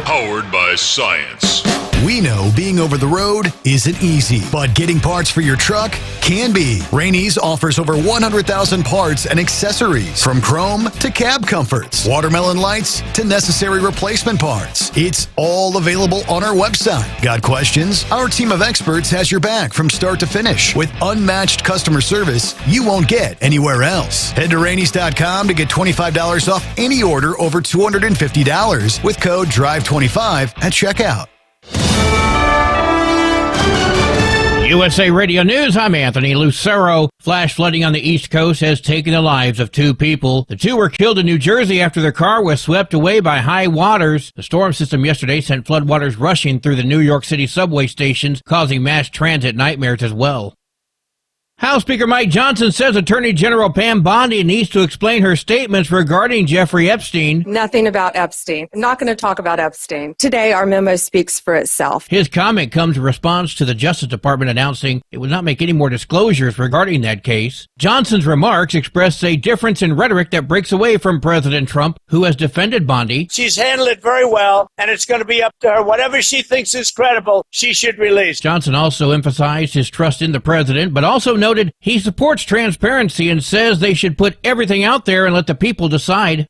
S13: powered by science.
S16: We know being over the road isn't easy, but getting parts for your truck can be. Rainey's offers over 100,000 parts and accessories, from chrome to cab comforts, watermelon lights to necessary replacement parts. It's all available on our website. Got questions? Our team of experts has your back from start to finish with unmatched customer service you won't get anywhere else. Head to Rainey's.com to get $25 off any order over $250 with code DRIVE25 at checkout.
S2: USA Radio News, I'm Anthony Lucero. Flash flooding on the East Coast has taken the lives of 2 people. The 2 were killed in New Jersey after their car was swept away by high waters. The storm system yesterday sent floodwaters rushing through the New York City subway stations, causing mass transit nightmares as well. House Speaker Mike Johnson says Attorney General Pam Bondi needs to explain her statements regarding Jeffrey Epstein.
S11: Nothing about Epstein. I'm not going to talk about Epstein. Today, our memo speaks for itself.
S2: His comment comes in response to the Justice Department announcing it would not make any more disclosures regarding that case. Johnson's remarks express a difference in rhetoric that breaks away from President Trump, who has defended Bondi.
S18: She's handled it very well, and it's going to be up to her. Whatever she thinks is credible, she should release.
S2: Johnson also emphasized his trust in the president, but also noted he supports transparency and says they should put everything out there and let the people decide.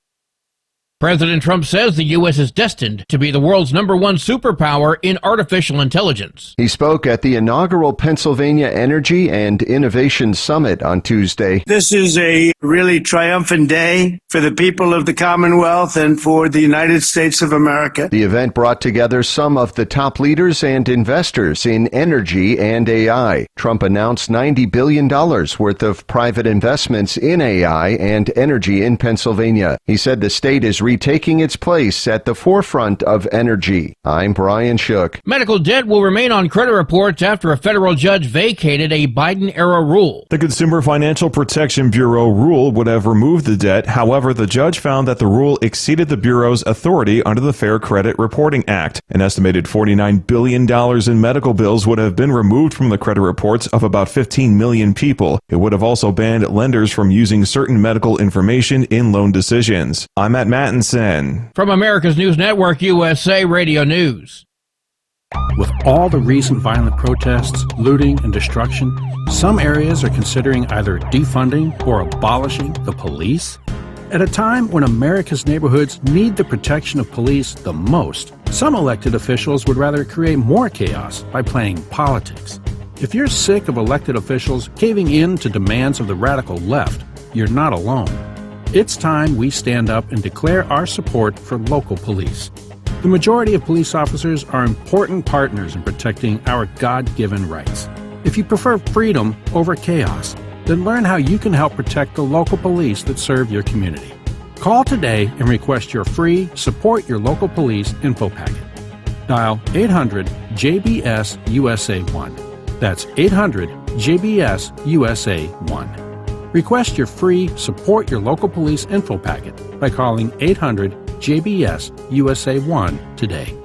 S2: President Trump says the U.S. is destined to be the world's #1 superpower in artificial intelligence.
S1: He spoke at the inaugural Pennsylvania Energy and Innovation Summit on Tuesday.
S18: This is a really triumphant day for the people of the Commonwealth and for the United States of America.
S1: The event brought together some of the top leaders and investors in energy and AI. Trump announced $90 billion worth of private investments in AI and energy in Pennsylvania. He said the state is retaking its place at the forefront of energy. I'm Brian Shook.
S2: Medical debt will remain on credit reports after a federal judge vacated a Biden-era rule.
S14: The Consumer Financial Protection Bureau rule would have removed the debt. However, the judge found that the rule exceeded the Bureau's authority under the Fair Credit Reporting Act. An estimated $49 billion in medical bills would have been removed from the credit reports of about 15 million people. It would have also banned lenders from using certain medical information in loan decisions. I'm Matt Mattinson.
S2: From America's News Network, USA Radio News.
S20: With all the recent violent protests, looting, and destruction, some areas are considering either defunding or abolishing the police. At a time when America's neighborhoods need the protection of police the most, some elected officials would rather create more chaos by playing politics. If you're sick of elected officials caving in to demands of the radical left, you're not alone. It's time we stand up and declare our support for local police. The majority of police officers are important partners in protecting our God-given rights. If you prefer freedom over chaos, then learn how you can help protect the local police that serve your community. Call today and request your free Support Your Local Police info packet. Dial 800-JBS-USA-1. That's 800-JBS-USA-1. Request your free Support Your Local Police info packet by calling 800-JBS-USA-1 today.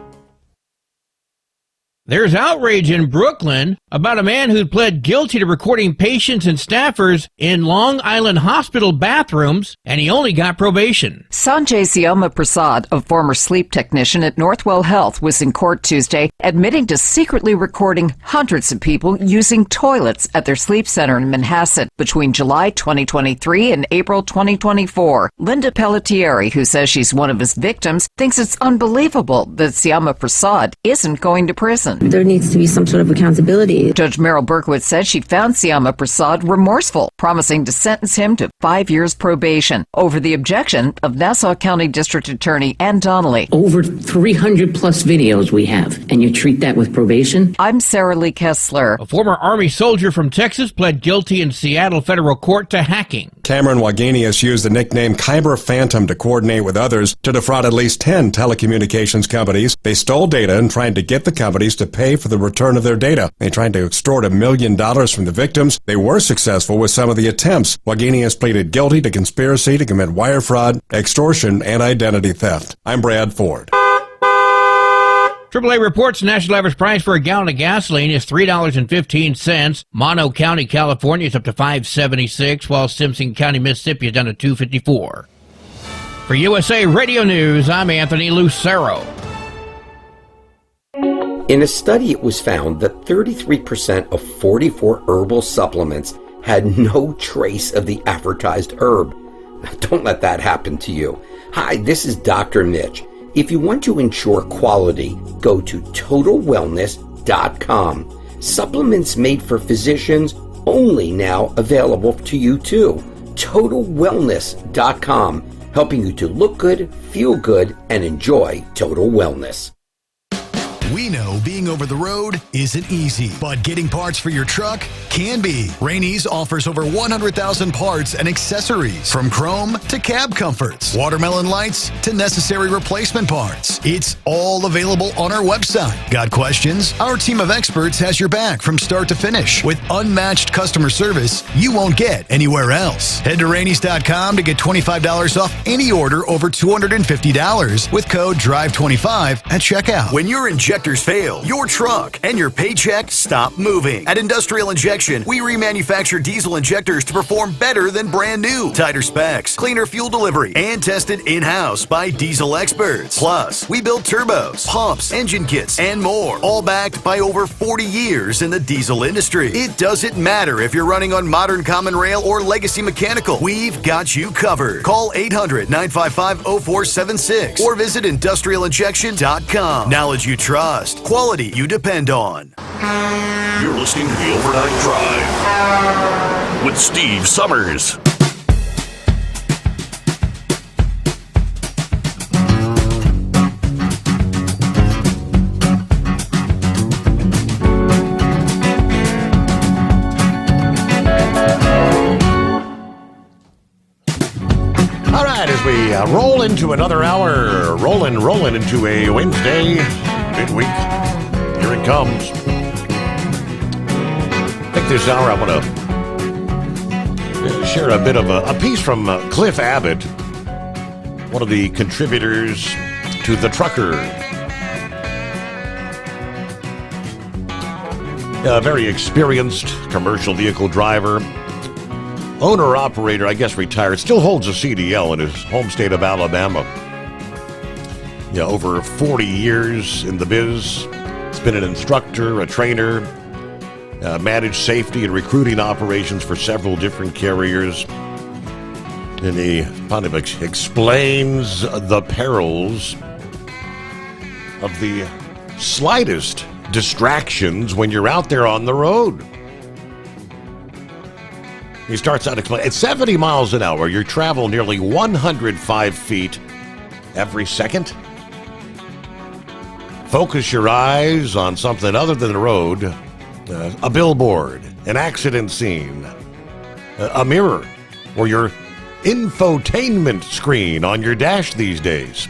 S2: There's outrage in Brooklyn about a man who pled guilty to recording patients and staffers in Long Island hospital bathrooms, and he only got probation.
S24: Sanjay Sioma Prasad, a former sleep technician at Northwell Health, was in court Tuesday admitting to secretly recording hundreds of people using toilets at their sleep center in Manhasset between July 2023 and April 2024. Linda Pelletieri, who says she's one of his victims, thinks it's unbelievable that Sioma Prasad isn't going to prison.
S25: There needs to be some sort of accountability.
S24: Judge Merrill Berkowitz said she found Sioma Prasad remorseful, promising to sentence him to 5 years probation over the objection of Nassau County District Attorney Ann Donnelly.
S25: Over 300 plus videos we have, and you treat that with probation?
S24: I'm Sarah Lee Kessler.
S2: A former Army soldier from Texas pled guilty in Seattle federal court to hacking.
S26: Cameron Wagenius used the nickname Kyber Phantom to coordinate with others to defraud at least 10 telecommunications companies. They stole data and tried to get the companies to pay for the return of their data. They tried to extort $1 million from the victims. They were successful with some of the attempts. Wagenius pleaded guilty to conspiracy to commit wire fraud, extortion, and identity theft. I'm Brad Ford.
S2: AAA reports the national average price for a gallon of gasoline is $3.15. Mono County, California is up to $5.76, while Simpson County, Mississippi is down to $2.54. For USA Radio News, I'm Anthony Lucero.
S27: In a study, it was found that 33% of 44 herbal supplements had no trace of the advertised herb. Don't let that happen to you. Hi, this is Dr. Mitch. If you want to ensure quality, go to TotalWellness.com. Supplements made for physicians, only now available to you too. TotalWellness.com, helping you to look good, feel good, and enjoy total wellness.
S16: We know being over the road isn't easy, but getting parts for your truck can be. Rainey's offers over 100,000 parts and accessories, from chrome to cab comforts, watermelon lights to necessary replacement parts. It's all available on our website. Got questions? Our team of experts has your back from start to finish with unmatched customer service you won't get anywhere else. Head to Rainey's.com to get $25 off any order over $250 with code DRIVE25 at checkout. When you're injecting injectors fail, your truck and your paycheck stop moving. At Industrial Injection, we remanufacture diesel injectors to perform better than brand new. Tighter specs, cleaner fuel delivery, and tested in-house by diesel experts. Plus, we build turbos, pumps, engine kits, and more, all backed by over 40 years in the diesel industry. It doesn't matter if you're running on modern common rail or legacy mechanical. We've got you covered. Call 800-955-0476 or visit industrialinjection.com. Knowledge you trust. Quality you depend on.
S21: You're listening to the Overnight Drive with Steve Summers.
S15: As we roll into another hour, rolling into a Wednesday midweek. Here it comes. I think this hour I want to share a bit of a piece from Cliff Abbott, one of the contributors to The Trucker. A very experienced commercial vehicle driver. Owner-operator, I guess retired, still holds a CDL in his home state of Alabama. Yeah, over 40 years in the biz. He's been an instructor, a trainer, managed safety and recruiting operations for several different carriers. And he kind of explains the perils of the slightest distractions when you're out there on the road. He starts out explaining, at 70 miles an hour, you travel nearly 105 feet every second. Focus your eyes on something other than the road, a billboard, an accident scene, a mirror, or your infotainment screen on your dash these days.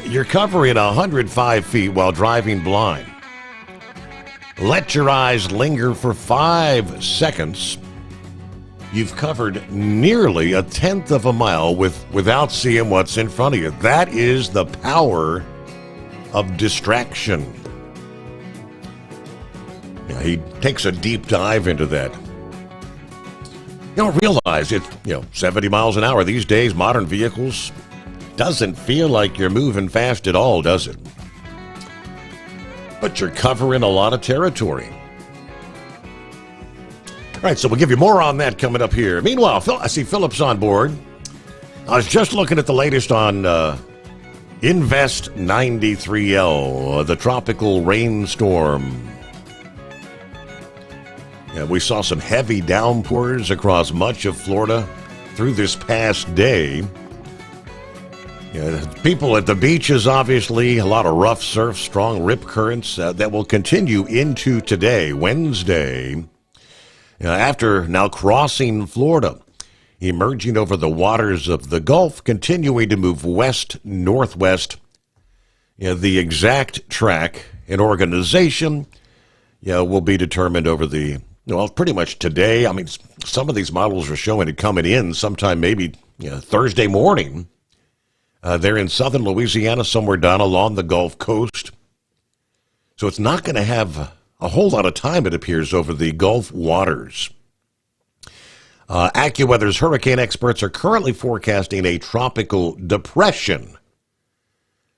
S15: You're covering 105 feet while driving blind. Let your eyes linger for 5 seconds. You've covered nearly a tenth of a mile without seeing what's in front of you. That is the power of distraction. Yeah, he takes a deep dive into that. You don't realize it's 70 miles an hour these days. Modern vehicles doesn't feel like you're moving fast at all, does it? But you're covering a lot of territory. All right, so we'll give you more on that coming up here. Meanwhile, I see Philip's on board. I was just looking at the latest on Invest 93L, the tropical rainstorm. Yeah, we saw some heavy downpours across much of Florida through this past day. Yeah, people at the beaches, obviously, a lot of rough surf, strong rip currents that will continue into today, Wednesday. After now crossing Florida, emerging over the waters of the Gulf, continuing to move west-northwest. The exact track and organization will be determined over pretty much today. I mean, some of these models are showing it coming in sometime maybe Thursday morning. They're in southern Louisiana, somewhere down along the Gulf Coast. So it's not going to have a whole lot of time, it appears, over the Gulf waters. AccuWeather's hurricane experts are currently forecasting a tropical depression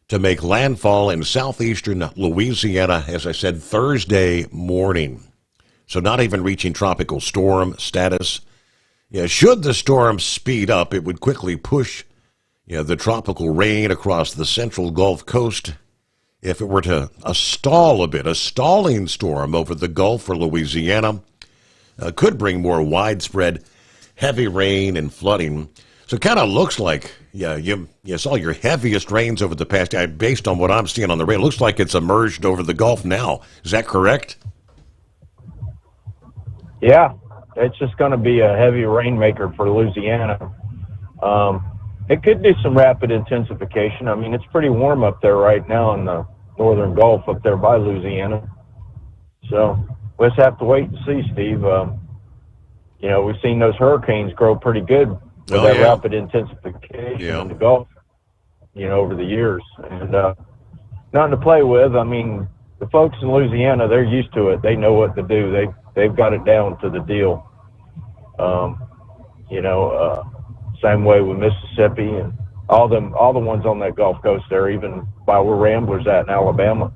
S15: to make landfall in southeastern Louisiana, as I said, Thursday morning. So not even reaching tropical storm status. Should the storm speed up, it would quickly push the tropical rain across the central Gulf Coast. If it were to stall a bit, a stalling storm over the Gulf or Louisiana could bring more widespread heavy rain and flooding. So it kind of looks like, you saw your heaviest rains over the past day. Based on what I'm seeing on the radar, it looks like it's emerged over the Gulf now. Is that correct?
S3: Yeah, it's just going to be a heavy rainmaker for Louisiana. It could do some rapid intensification. I mean, it's pretty warm up there right now in the northern Gulf up there by Louisiana. So we'll just have to wait and see, Steve. We've seen those hurricanes grow pretty good with that rapid intensification in the Gulf, over the years. And nothing to play with. I mean, the folks in Louisiana, they're used to it. They know what to do. They've got it down to the deal. Same way with Mississippi and all the ones on that Gulf Coast there, even by where Ramblers at in Alabama.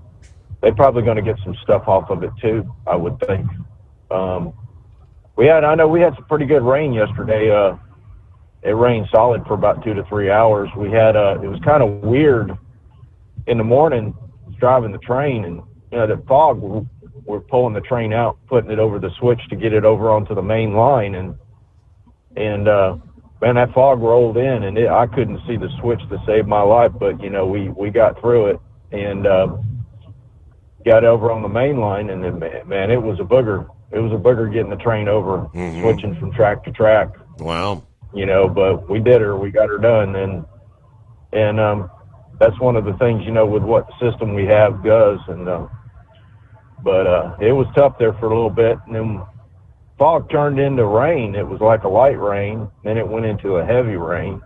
S3: They're probably going to get some stuff off of it too, I would think. I know we had some pretty good rain yesterday. It rained solid for about 2 to 3 hours. We had it was kind of weird in the morning driving the train, and the fog. We're pulling the train out, putting it over the switch to get it over onto the main line, and man, that fog rolled in, and I couldn't see the switch to save my life. But we got through it and got over on the main line, and then man, it was a booger. It was a booger getting the train over, switching from track to track.
S15: Wow.
S3: But we did her. We got her done, and that's one of the things with what the system we have does, and but it was tough there for a little bit, and then fog turned into rain. It was like a light rain, then it went into a heavy rain.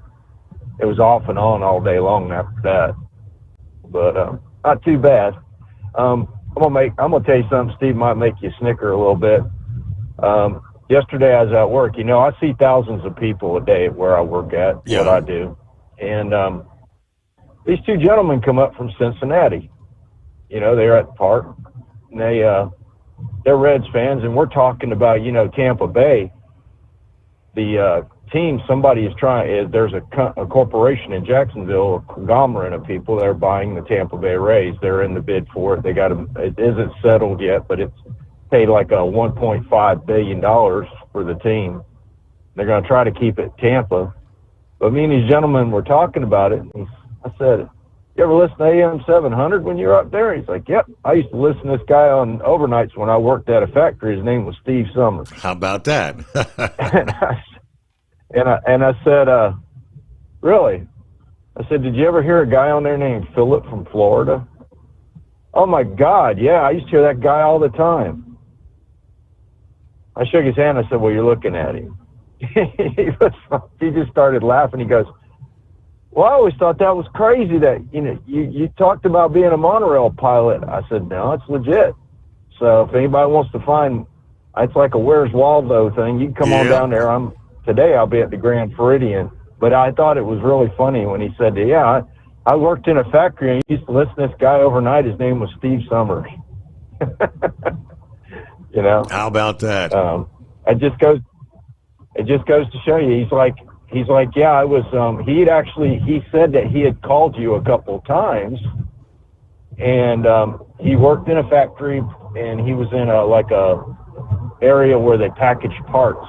S3: It was off and on all day long after that, but not too bad. I'm gonna tell you something, Steve, might make you snicker a little bit. Yesterday I was at work. I see thousands of people a day where I work at, what I do, and these two gentlemen come up from Cincinnati. They're at the park, and they're Reds fans, and we're talking about Tampa Bay. The team, somebody is trying. There's a corporation in Jacksonville, a conglomerate of people that are buying the Tampa Bay Rays. They're in the bid for it. It isn't settled yet, but it's paid like $1.5 billion for the team. They're going to try to keep it Tampa. But me and these gentlemen were talking about it, and I said, "You ever listen to AM 700 when you were up there?" He's like, "Yep. I used to listen to this guy on overnights when I worked at a factory. His name was Steve Sommers."
S15: How about that?
S3: and I said, "Really?" I said, "Did you ever hear a guy on there named Philip from Florida?" "Oh my God, yeah, I used to hear that guy all the time." I shook his hand. I said, "Well, you're looking at him." He just started laughing. He goes, "Well, I always thought that was crazy that, you talked about being a monorail pilot." I said, "No, it's legit. So if anybody wants to find, it's like a Where's Waldo thing. You can come on down there. Today I'll be at the Grand Floridian." But I thought it was really funny when he said, "Yeah, I worked in a factory and used to listen to this guy overnight. His name was Steve Sommers."
S15: How about that?
S3: It just goes to show you. He's like, "Yeah, I was." He said that he had called you a couple of times, and he worked in a factory, and he was in a area where they package parts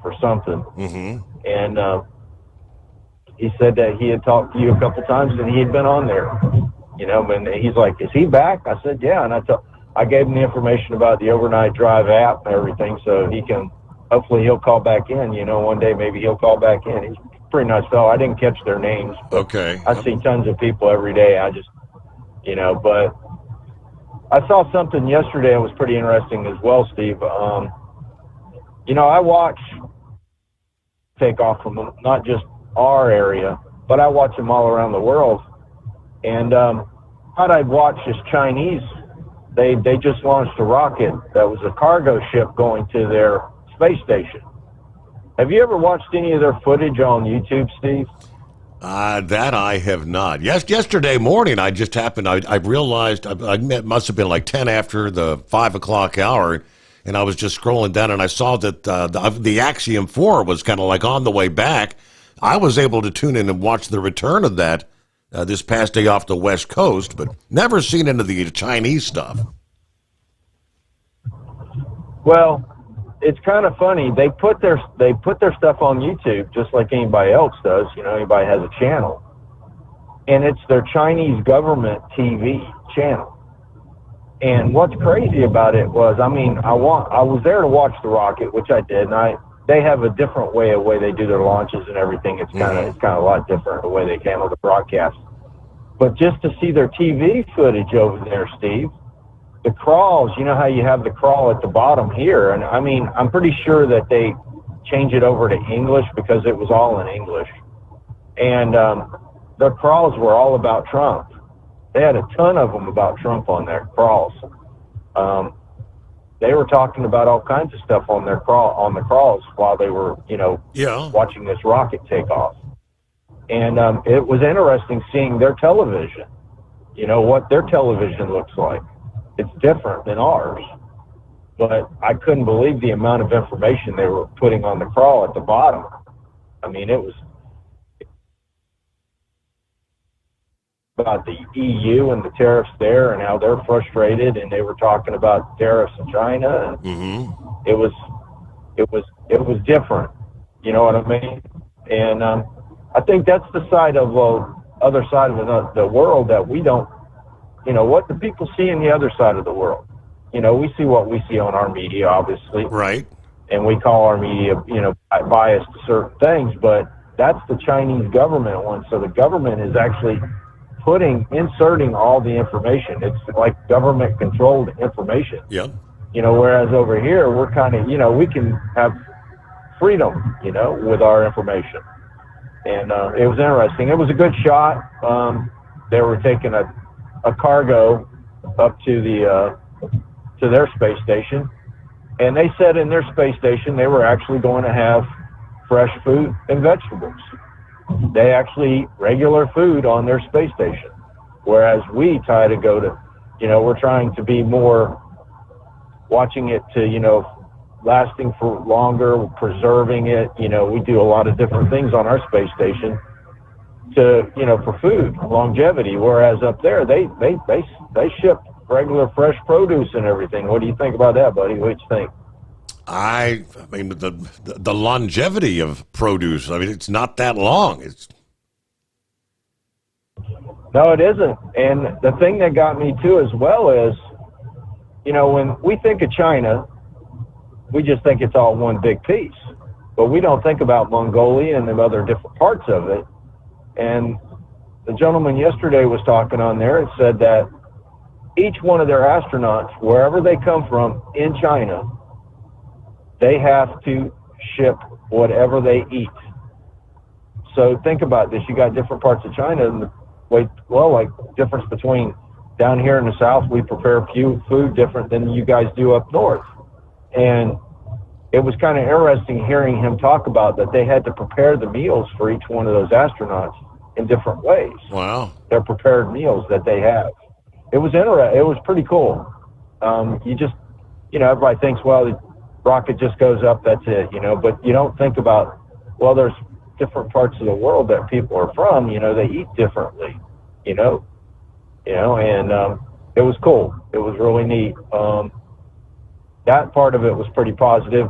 S3: for something. And he said that he had talked to you a couple of times, and he had been on there. And he's like, "Is he back?" I said, "Yeah," and I gave him the information about the Overnight Drive app and everything, so he can. Hopefully he'll call back in. One day maybe he'll call back in. He's a pretty nice fellow. I didn't catch their names.
S15: Okay.
S3: I see tons of people every day. I just, but I saw something yesterday that was pretty interesting as well, Steve. I watch take off from not just our area, but I watch them all around the world. And what I'd watch is Chinese. They just launched a rocket that was a cargo ship going to their space station. Have you ever watched any of their footage on YouTube, Steve?
S15: That I have not. Yesterday morning, I just happened, I realized, it must have been like 10 after the 5 o'clock hour, and I was just scrolling down, and I saw that the Axiom 4 was kind of like on the way back. I was able to tune in and watch the return of that this past day off the West Coast, but never seen any of the Chinese stuff.
S3: Well, it's kind of funny. They put their stuff on YouTube just like anybody else does. Anybody has a channel, and it's their Chinese government TV channel. And what's crazy about it was, I was there to watch the rocket, which I did, and they have a different way they do their launches and everything. It's kind of a lot different the way they handle the broadcast. But just to see their TV footage over there, Steve. The crawls, you know how you have the crawl at the bottom here, and I'm pretty sure that they change it over to English because it was all in English. And the crawls were all about Trump. They had a ton of them about Trump on their crawls. They were talking about all kinds of stuff on the crawls while they were, watching this rocket take off. And it was interesting seeing their television, what their television looks like. It's different than ours. But I couldn't believe the amount of information they were putting on the crawl at the bottom. I mean, it was about the EU and the tariffs there and how they're frustrated, and they were talking about tariffs in China, and it was different. You know what I mean? And I think that's the side of other side of the world that we don't. What do people see in the other side of the world? We see what we see on our media, obviously.
S15: Right.
S3: And we call our media, biased to certain things, but that's the Chinese government one. So the government is actually inserting all the information. It's like government-controlled information.
S15: Yeah.
S3: Whereas over here, we're kind of, we can have freedom, with our information. And it was interesting. It was a good shot. They were taking a cargo up to their space station, and they said in their space station they were actually going to have fresh fruit and vegetables. They actually eat regular food on their space station, whereas we try to go to, we're trying to be more watching it to, lasting for longer, preserving it. We do a lot of different things on our space station to, for food, longevity, whereas up there they ship regular fresh produce and everything. What do you think about that, buddy? What do you think?
S15: I mean, the longevity of produce, it's not that long.
S3: No, it isn't. And the thing that got me too as well is, when we think of China, we just think it's all one big piece. But we don't think about Mongolia and the other different parts of it. And the gentleman yesterday was talking on there and said that each one of their astronauts, wherever they come from in China, they have to ship whatever they eat. So think about this. You got different parts of China, and like difference between down here in the South, we prepare food different than you guys do up north. And it was kind of interesting hearing him talk about that they had to prepare the meals for each one of those astronauts in different ways.
S15: Wow.
S3: They're prepared meals that they have. It was interesting. It was pretty cool. You just, everybody thinks, well, the rocket just goes up, that's it, but you don't think about, well, there's different parts of the world that people are from, they eat differently, and it was cool. It was really neat. That part of it was pretty positive.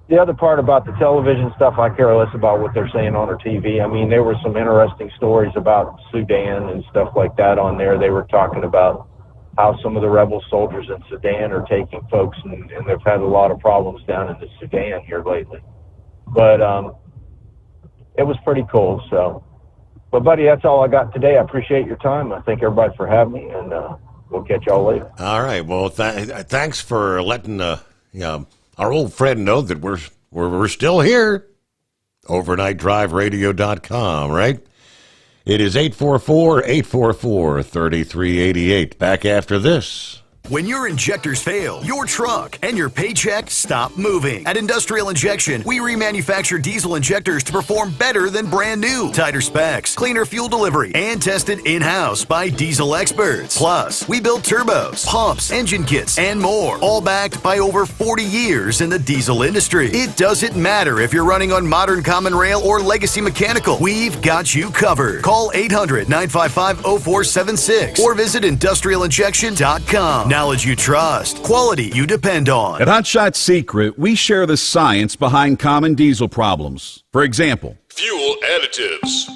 S3: The other part about the television stuff, I care less about what they're saying on our TV. There were some interesting stories about Sudan and stuff like that on there. They were talking about how some of the rebel soldiers in Sudan are taking folks, and they've had a lot of problems down in the Sudan here lately. But it was pretty cool. So, but buddy, that's all I got today. I appreciate your time. I thank everybody for having me, and we'll catch y'all later.
S15: All right. Well, thanks for letting our old friend know that we're still here. OvernightDriveRadio.com, right? It is 844-844-3388. Back after this.
S16: When your injectors fail, your truck and your paycheck stop moving. At Industrial Injection, we remanufacture diesel injectors to perform better than brand new. Tighter specs, cleaner fuel delivery, and tested in-house by diesel experts. Plus, we build turbos, pumps, engine kits, and more, all backed by over 40 years in the diesel industry. It doesn't matter if you're running on modern common rail or legacy mechanical. We've got you covered. Call 800-955-0476 or visit industrialinjection.com. Knowledge you trust, quality you depend on.
S12: At Hot Shot Secret, we share the science behind common diesel problems. For example,
S13: fuel additives.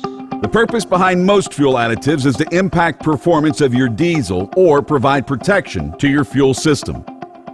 S12: The purpose behind most fuel additives is to impact performance of your diesel or provide protection to your fuel system.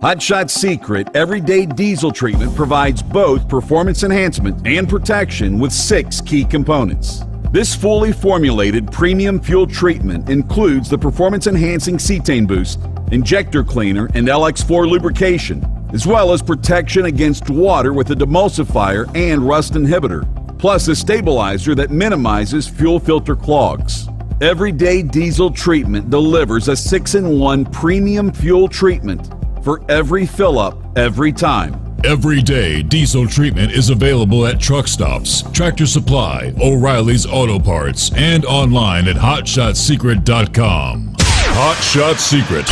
S12: Hot Shot Secret Everyday Diesel Treatment provides both performance enhancement and protection with 6 key components. This fully formulated premium fuel treatment includes the performance-enhancing cetane boost, injector cleaner, and LX4 lubrication, as well as protection against water with a demulsifier and rust inhibitor, plus a stabilizer that minimizes fuel filter clogs. Everyday Diesel Treatment delivers a 6-in-1 premium fuel treatment for every fill-up, every time.
S13: Everyday Diesel Treatment is available at truck stops, Tractor Supply, O'Reilly's Auto Parts, and online at HotShotSecret.com. Hot Shot Secret,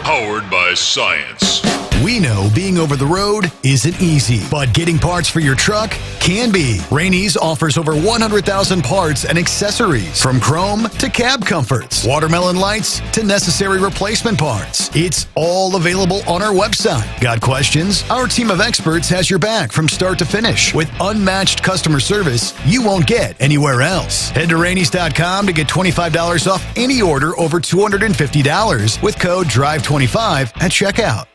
S13: powered by science.
S16: We know being over the road isn't easy, but getting parts for your truck can be. Rainey's offers over 100,000 parts and accessories, from chrome to cab comforts, watermelon lights to necessary replacement parts. It's all available on our website. Got questions? Our team of experts has your back from start to finish with unmatched customer service you won't get anywhere else. Head to Rainey's.com to get $25 off any order over $250 with code DRIVE25 at checkout.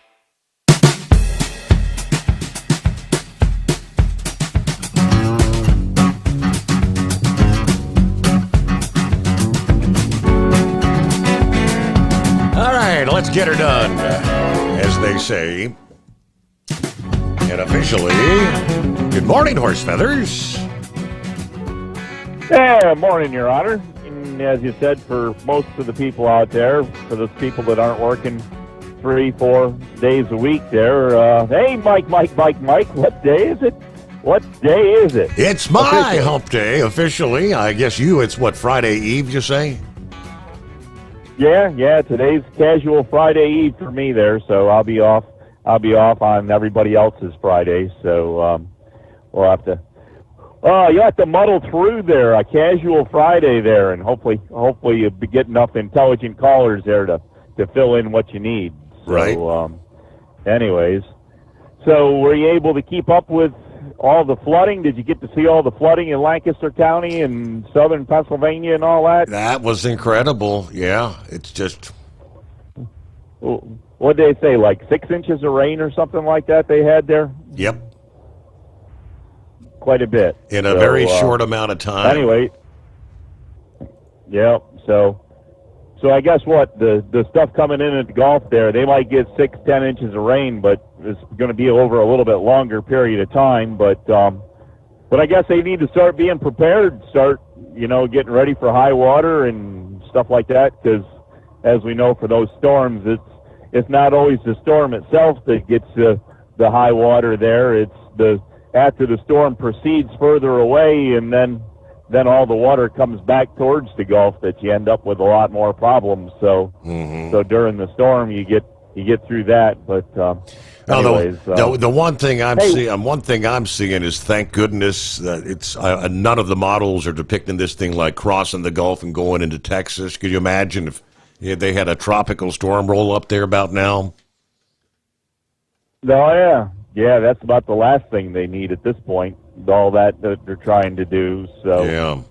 S15: Let's get her done, as they say. And officially, good morning, Horse Feathers.
S3: Yeah, morning, Your Honor. And as you said, for most of the people out there, for those people that aren't working 3-4 days a week there, hey, Mike, what day is it? What day is it?
S15: It's my hump day, officially. I guess it's Friday Eve, you say?
S3: Yeah, today's casual Friday Eve for me there, so I'll be off on everybody else's Friday, so we'll have to you'll have to muddle through there, a casual Friday there, and hopefully you'll get enough intelligent callers there to fill in what you need. So,
S15: right.
S3: Anyways, so were you able to keep up with all the flooding? Did you get to see all the flooding in Lancaster County and southern Pennsylvania and all that?
S15: That was incredible. Yeah, it's just...
S3: What did they say, like 6 inches of rain or something like that they had there?
S15: Yep.
S3: Quite a bit.
S15: In a very short amount of time.
S3: Anyway, yeah, so I guess what, the stuff coming in at the Gulf there, they might get 6-10 inches of rain, but it's going to be over a little bit longer period of time. But I guess they need to start being prepared, start getting ready for high water and stuff like that, because as we know, for those storms, it's not always the storm itself that gets the high water there. It's after the storm proceeds further away, and then all the water comes back towards the Gulf, that you end up with a lot more problems. So, so during the storm, you get through that. But anyways,
S15: the one thing I'm seeing is, thank goodness that it's none of the models are depicting this thing like crossing the Gulf and going into Texas. Could you imagine if they had a tropical storm roll up there about now?
S3: Oh yeah, that's about the last thing they need at this point. All that they're trying to do. So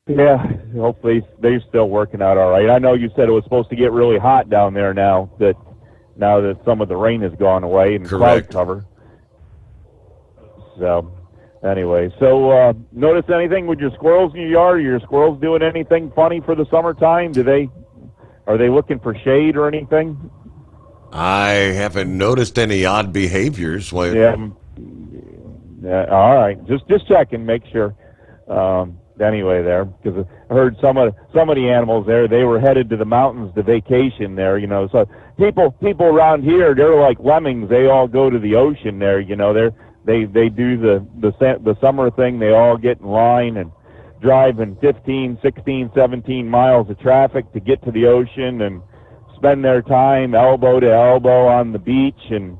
S3: yeah, hopefully they're still working out all right. I know you said it was supposed to get really hot down there now that some of the rain has gone away and cloud cover. So anyway, notice anything with your squirrels in your yard? Are your squirrels doing anything funny for the summertime? Are they looking for shade or anything?
S15: I haven't noticed any odd behaviors.
S3: Yeah, all right. Just checking, make sure. Anyway, there, because I heard some of the animals there, they were headed to the mountains to vacation there. So people around here, they're like lemmings. They all go to the ocean there. They do the summer thing. They all get in line and drive in 15, 16, 17 miles of traffic to get to the ocean and spend their time elbow to elbow on the beach, and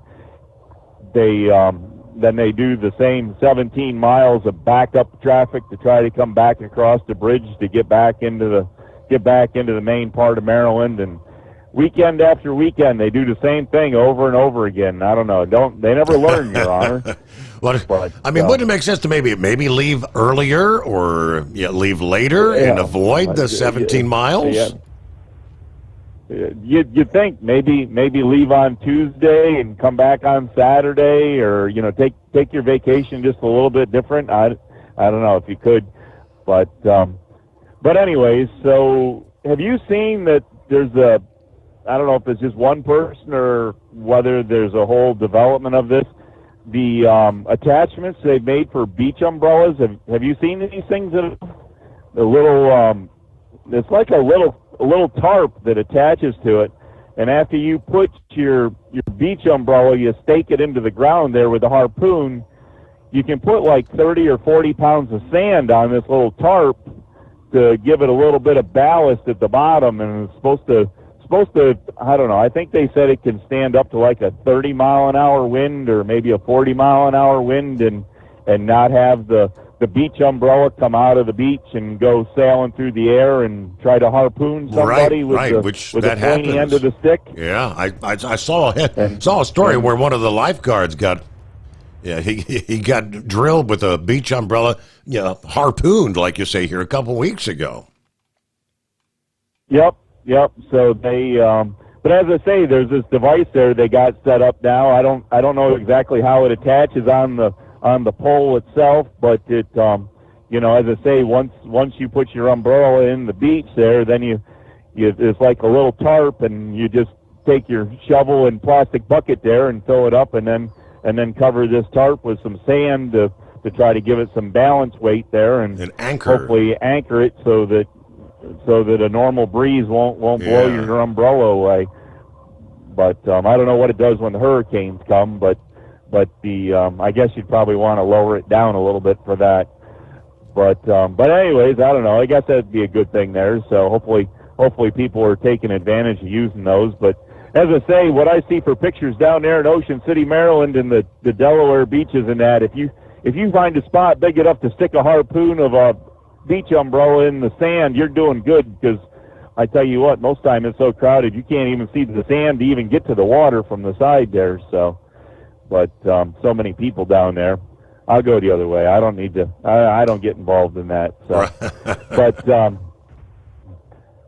S3: then they do the same 17 miles of backup traffic to try to come back across the bridge to get back into the main part of Maryland. And weekend after weekend, they do the same thing over and over again. I don't know. They never learn, Your Honor.
S15: Wouldn't it make sense to maybe leave earlier or leave later and avoid the 17 miles?
S3: Yeah. You'd think maybe leave on Tuesday and come back on Saturday, or take your vacation just a little bit different. I don't know if you could, but anyways. So have you seen that there's I don't know if it's just one person or whether there's a whole development of this. The attachments they've made for beach umbrellas. Have you seen these things it's like a little tarp that attaches to it. And after you put your beach umbrella, you stake it into the ground there with a harpoon, you can put like 30 or 40 pounds of sand on this little tarp to give it a little bit of ballast at the bottom, and it's supposed to, I don't know, I think they said it can stand up to like a 30 mile an hour wind or maybe a 40 mile an hour wind and not have the beach umbrella come out of the beach and go sailing through the air and try to harpoon somebody with the pointy end of the stick.
S15: Yeah, I saw a story where one of the lifeguards got he got drilled with a beach umbrella, harpooned, like you say here, a couple weeks ago.
S3: Yep. So they, but as I say, there's this device there they got set up now. I don't know exactly how it attaches on the pole itself, but it, as I say, once you put your umbrella in the beach there, then it's like a little tarp, and you just take your shovel and plastic bucket there and fill it up, and then cover this tarp with some sand to try to give it some balance weight there, and hopefully anchor it so that a normal breeze won't blow your umbrella away. But I don't know what it does when the hurricanes come, but the I guess you'd probably want to lower it down a little bit for that. But anyways, I don't know. I guess that'd be a good thing there. So hopefully people are taking advantage of using those. But as I say, what I see for pictures down there in Ocean City, Maryland, and the Delaware beaches and that, if you find a spot big enough to stick a harpoon of a beach umbrella in the sand, you're doing good, because I tell you what, most time it's so crowded you can't even see the sand to even get to the water from the side there. So, but so many people down there. I'll go the other way. I don't need to. I don't get involved in that. So,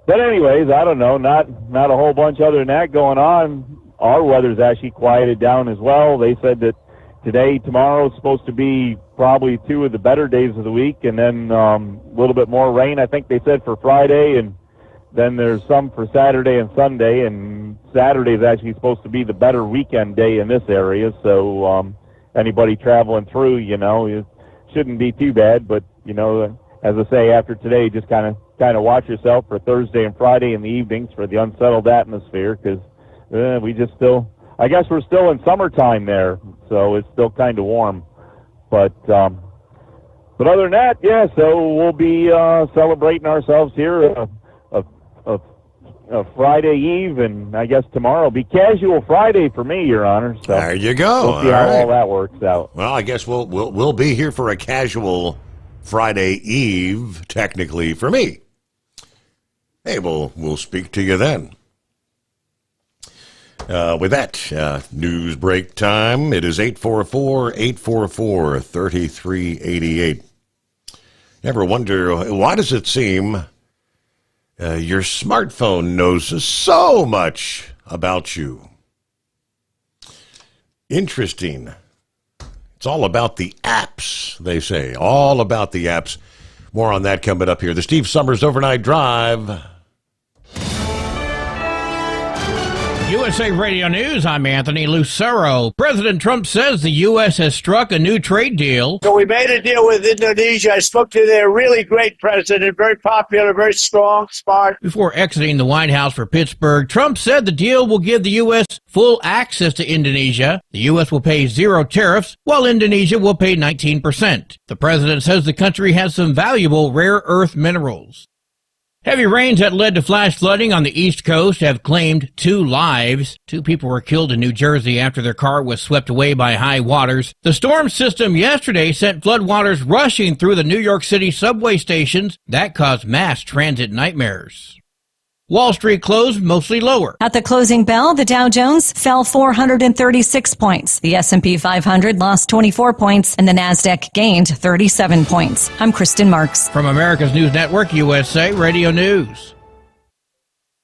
S3: but anyways, I don't know. Not a whole bunch other than that going on. Our weather's actually quieted down as well. They said that today, tomorrow is supposed to be probably two of the better days of the week, and then a little bit more rain, I think they said, for Friday, and then there's some for Saturday and Sunday, and Saturday is actually supposed to be the better weekend day in this area, so anybody traveling through, it shouldn't be too bad, but, as I say, after today, just kind of watch yourself for Thursday and Friday in the evenings for the unsettled atmosphere, because I guess we're still in summertime there, so it's still kind of warm. But other than that, yeah, so we'll be celebrating ourselves here a Friday Eve, and I guess tomorrow will be Casual Friday for me, Your Honor. So
S15: there you go.
S3: We'll see how all that works out.
S15: Well, I guess we'll be here for a Casual Friday Eve, technically, for me. Hey, we'll speak to you then. With that, news break time. It is 844-844-3388. Ever wonder, why does it seem your smartphone knows so much about you? Interesting. It's all about the apps, they say. All about the apps. More on that coming up here. The Steve Sommers Overnight Drive.
S2: USA Radio News, I'm Anthony Lucero. President Trump says the U.S. has struck a new trade deal.
S18: So we made a deal with Indonesia. I spoke to their really great president, very popular, very strong, smart.
S2: Before exiting the White House for Pittsburgh, Trump said the deal will give the U.S. full access to Indonesia. The U.S. will pay 0 tariffs, while Indonesia will pay 19%. The president says the country has some valuable rare earth minerals. Heavy rains that led to flash flooding on the East Coast have claimed 2 lives. 2 people were killed in New Jersey after their car was swept away by high waters. The storm system yesterday sent floodwaters rushing through the New York City subway stations. That caused mass transit nightmares. Wall Street closed mostly lower.
S4: At the closing bell, the Dow Jones fell 436 points. The S&P 500 lost 24 points, and the Nasdaq gained 37 points. I'm Kristen Marks.
S2: From America's News Network, USA Radio News.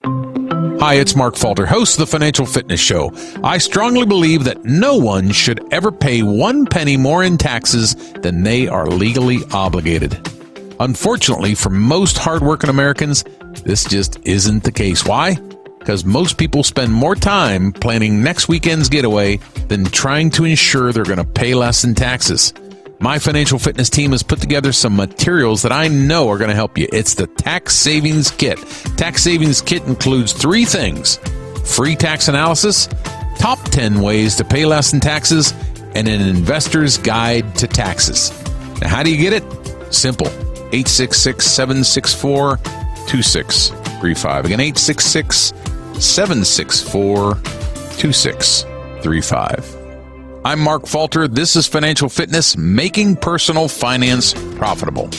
S5: Hi, it's Mark Falter, host of the Financial Fitness Show. I strongly believe that no one should ever pay 1 penny more in taxes than they are legally obligated. Unfortunately, for most hardworking Americans, this just isn't the case. Why? Because most people spend more time planning next weekend's getaway than trying to ensure they're going to pay less in taxes. My financial fitness team has put together some materials that I know are going to help you. It's the Tax Savings Kit. Tax Savings Kit includes 3 things: free tax analysis, top 10 ways to pay less in taxes, and an investor's guide to taxes. Now, how do you get it? Simple. 866-764-2635. Again, 866-764-2635. I'm Mark Falter. This is Financial Fitness, making personal finance profitable.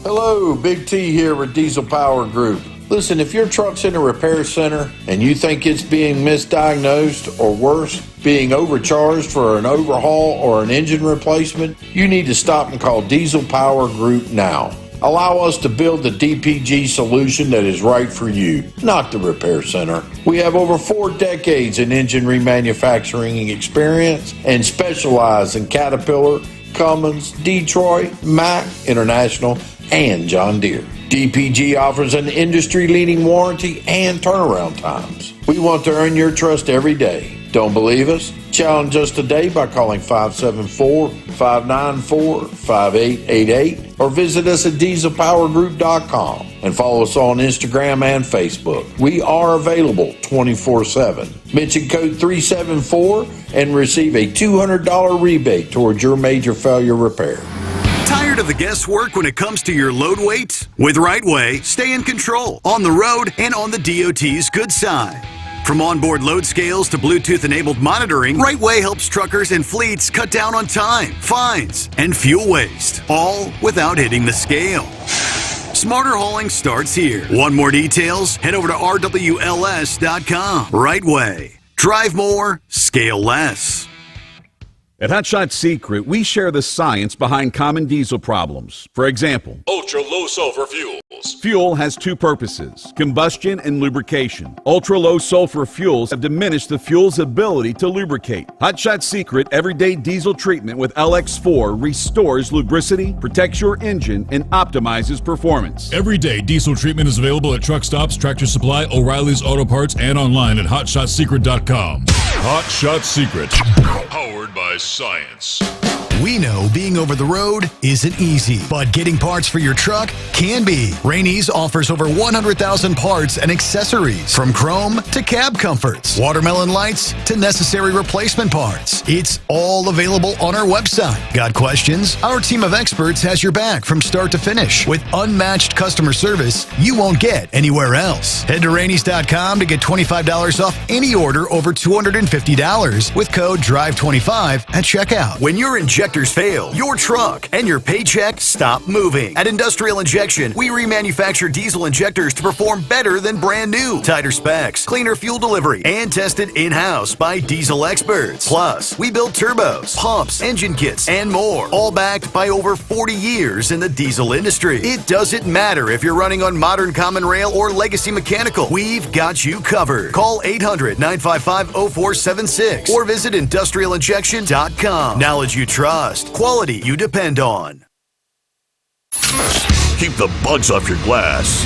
S17: Hello, Big T here with Diesel Power Group. Listen, if your truck's in a repair center and you think it's being misdiagnosed or worse, being overcharged for an overhaul or an engine replacement, you need to stop and call Diesel Power Group now. Allow us to build the DPG solution that is right for you, not the repair center. We have over 4 decades in engine remanufacturing experience and specialize in Caterpillar, Cummins, Detroit, Mack, International, and John Deere. DPG offers an industry-leading warranty and turnaround times. We want to earn your trust every day. Don't believe us? Challenge us today by calling 574-594-5888 or visit us at dieselpowergroup.com and follow us on Instagram and Facebook. We are available 24/7. Mention code 374 and receive a $200 rebate towards your major failure repair.
S16: Tired of the guesswork when it comes to your load weight? With Rightway, stay in control on the road and on the DOT's good side. From onboard load scales to Bluetooth-enabled monitoring, Rightway helps truckers and fleets cut down on time, fines, and fuel waste, all without hitting the scale. Smarter hauling starts here. Want more details? Head over to rwls.com. Rightway. Drive more, scale less.
S12: At Hot Shot Secret, we share the science behind common diesel problems. For example,
S13: ultra-low sulfur fuels.
S12: Fuel has 2 purposes, combustion and lubrication. Ultra-low sulfur fuels have diminished the fuel's ability to lubricate. Hot Shot Secret Everyday Diesel Treatment with LX4 restores lubricity, protects your engine, and optimizes performance.
S13: Everyday diesel treatment is available at truck stops, Tractor Supply, O'Reilly's Auto Parts, and online at hotshotsecret.com. Hot Shot Secret, powered by science.
S16: We know being over the road isn't easy, but getting parts for your truck can be. Rainey's offers over 100,000 parts and accessories, from chrome to cab comforts, watermelon lights to necessary replacement parts. It's all available on our website. Got questions? Our team of experts has your back from start to finish with unmatched customer service you won't get anywhere else. Head to Rainey's.com to get $25 off any order over $250 with code DRIVE25 at checkout. When your injectors fail, your truck and your paycheck stop moving. At Industrial Injection, we remanufacture diesel injectors to perform better than brand new. Tighter specs, cleaner fuel delivery, and tested in-house by diesel experts. Plus, we build turbos, pumps, engine kits, and more, all backed by over 40 years in the diesel industry. It doesn't matter if you're running on modern common rail or legacy mechanical. We've got you covered. Call 800-955-0476 or visit industrialinjection.com. Knowledge you trust. Quality you depend on.
S21: Keep the bugs off your glass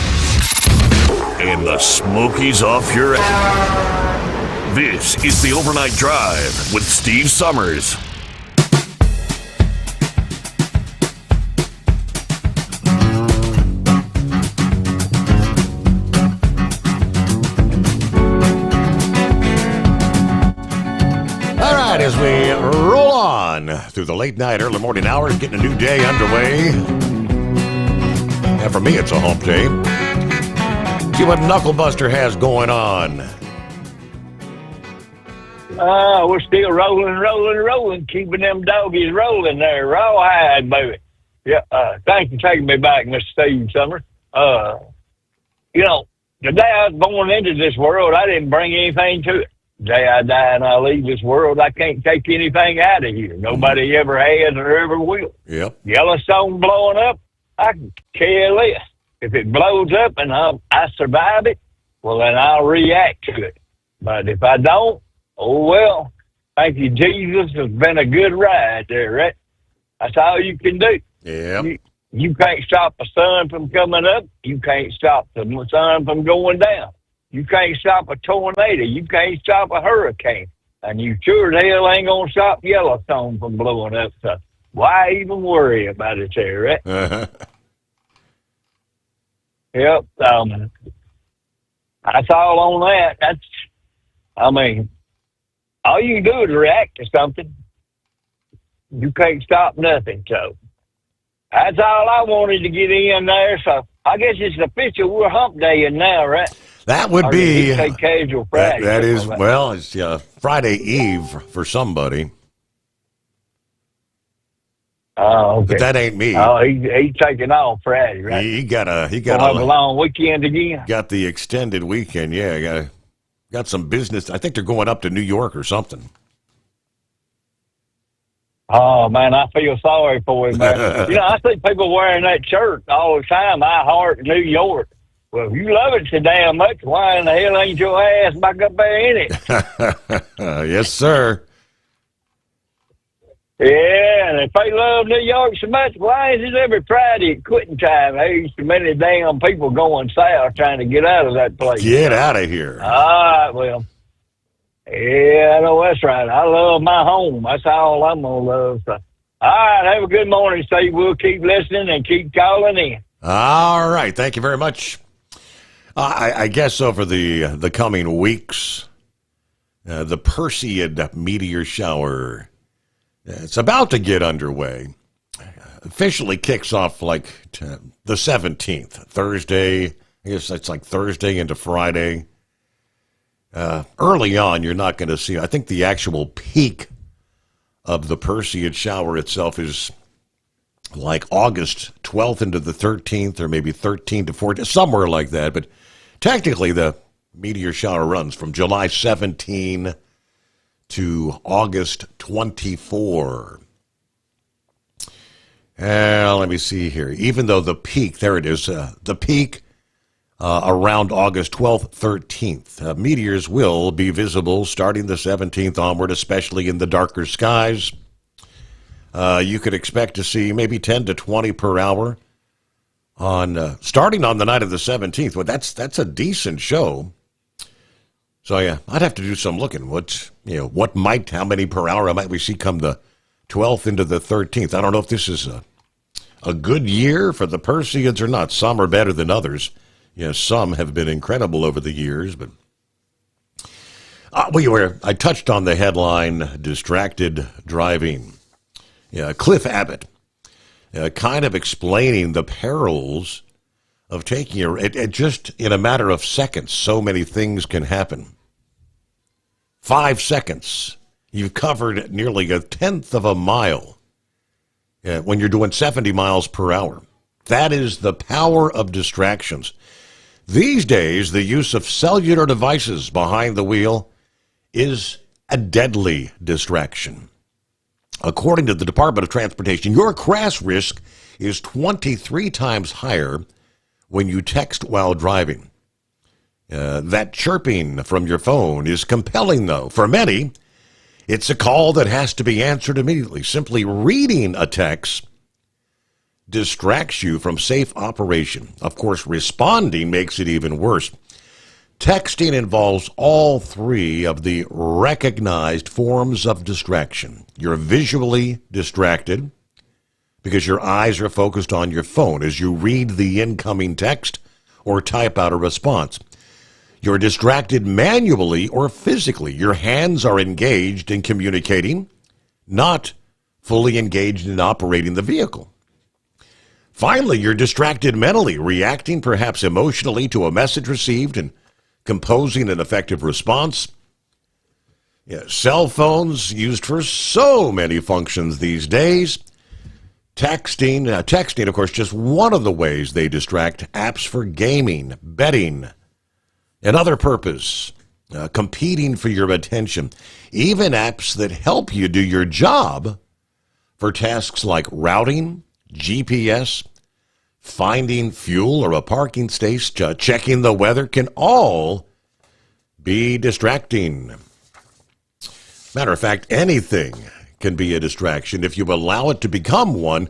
S21: and the smokies off your ass. This is the Overnight Drive with Steve Sommers.
S15: As we roll on through the late night, early morning hours, getting a new day underway. And for me, it's a hump day. See what Knucklebuster has going on.
S18: We're still rolling, keeping them doggies rolling there. Rawhide, baby. Yeah, thanks for taking me back, Mr. Steve Summers. The day I was born into this world, I didn't bring anything to it. The day I die and I leave this world, I can't take anything out of here. Nobody ever has or ever will.
S15: Yep.
S18: Yellowstone blowing up, I can care less. If it blows up and I survive it, well, then I'll react to it. But if I don't, oh, well, thank you, Jesus. It's been a good ride there, right? That's all you can do.
S15: Yeah.
S18: You can't stop the sun from coming up. You can't stop the sun from going down. You can't stop a tornado. You can't stop a hurricane. and you sure as hell ain't gonna stop Yellowstone from blowing up. So why even worry about it there, right? Yep. That's all on that. I mean, all you can do is react to something. You can't stop nothing. So that's all I wanted to get in there. So I guess it's official. We're hump day now, right?
S15: That would
S18: Or
S15: be
S18: did he say casual Friday.
S15: that is well, it's Friday Eve for somebody.
S18: Oh, okay.
S15: But that ain't me.
S18: Oh, he's taking off Friday, right?
S15: He got
S18: Gonna have a long weekend again.
S15: Got the extended weekend. Yeah, got some business. I think they're going up to New York or something.
S18: Oh man, I feel sorry for him, man. I see people wearing that shirt all the time. I heart New York. Well, if you love it so damn much, why in the hell ain't your ass back up there in it?
S15: Yes, sir.
S18: Yeah, and if they love New York so much, why is it every Friday at quitting time? There's so many damn people going south trying to get out of that place.
S15: Get out of here.
S18: All right, well. Yeah, I know that's right. I love my home. That's all I'm going to love. So, all right, have a good morning, Steve. We'll keep listening and keep calling in.
S15: All right. Thank you very much. I guess over the coming weeks, the Perseid meteor shower, it's about to get underway. Officially kicks off like the 17th, Thursday. I guess that's like Thursday into Friday. Early on, you're not going to see, I think the actual peak of the Perseid shower itself is like August 12th into the 13th, or maybe 13th to 14th, somewhere like that. But technically, the meteor shower runs from July 17 to August 24. Let me see here. Even though the peak, there it is, the peak around August 12th, 13th. Meteors will be visible starting the 17th onward, especially in the darker skies. You could expect to see maybe 10 to 20 per hour on starting on the night of the 17th. Well, that's a decent show. So yeah, I'd have to do some looking. How many per hour might we see come the 12th into the 13th? I don't know if this is a good year for the Perseids or not. Some are better than others. Some have been incredible over the years, but I touched on the headline, distracted driving. Cliff Abbott, kind of explaining the perils of taking it just in a matter of seconds. So many things can happen. 5 seconds, you've covered nearly a tenth of a mile when you're doing 70 miles per hour. That is the power of distractions. These days, the use of cellular devices behind the wheel is a deadly distraction. According to the Department of Transportation, your crash risk is 23 times higher when you text while driving. That chirping from your phone is compelling, though. For many, it's a call that has to be answered immediately. Simply reading a text distracts you from safe operation. Of course, responding makes it even worse. Texting involves all three of the recognized forms of distraction. You're visually distracted because your eyes are focused on your phone as you read the incoming text or type out a response. You're distracted manually or physically. Your hands are engaged in communicating, not fully engaged in operating the vehicle. Finally, you're distracted mentally, reacting perhaps emotionally to a message received and composing an effective response. Cell phones used for so many functions these days. Texting, of course, just one of the ways they distract. Apps for gaming, betting, and other purpose, competing for your attention. Even apps that help you do your job for tasks like routing, GPS, finding fuel or a parking space, checking the weather can all be distracting. Matter of fact, anything can be a distraction if you allow it to become one.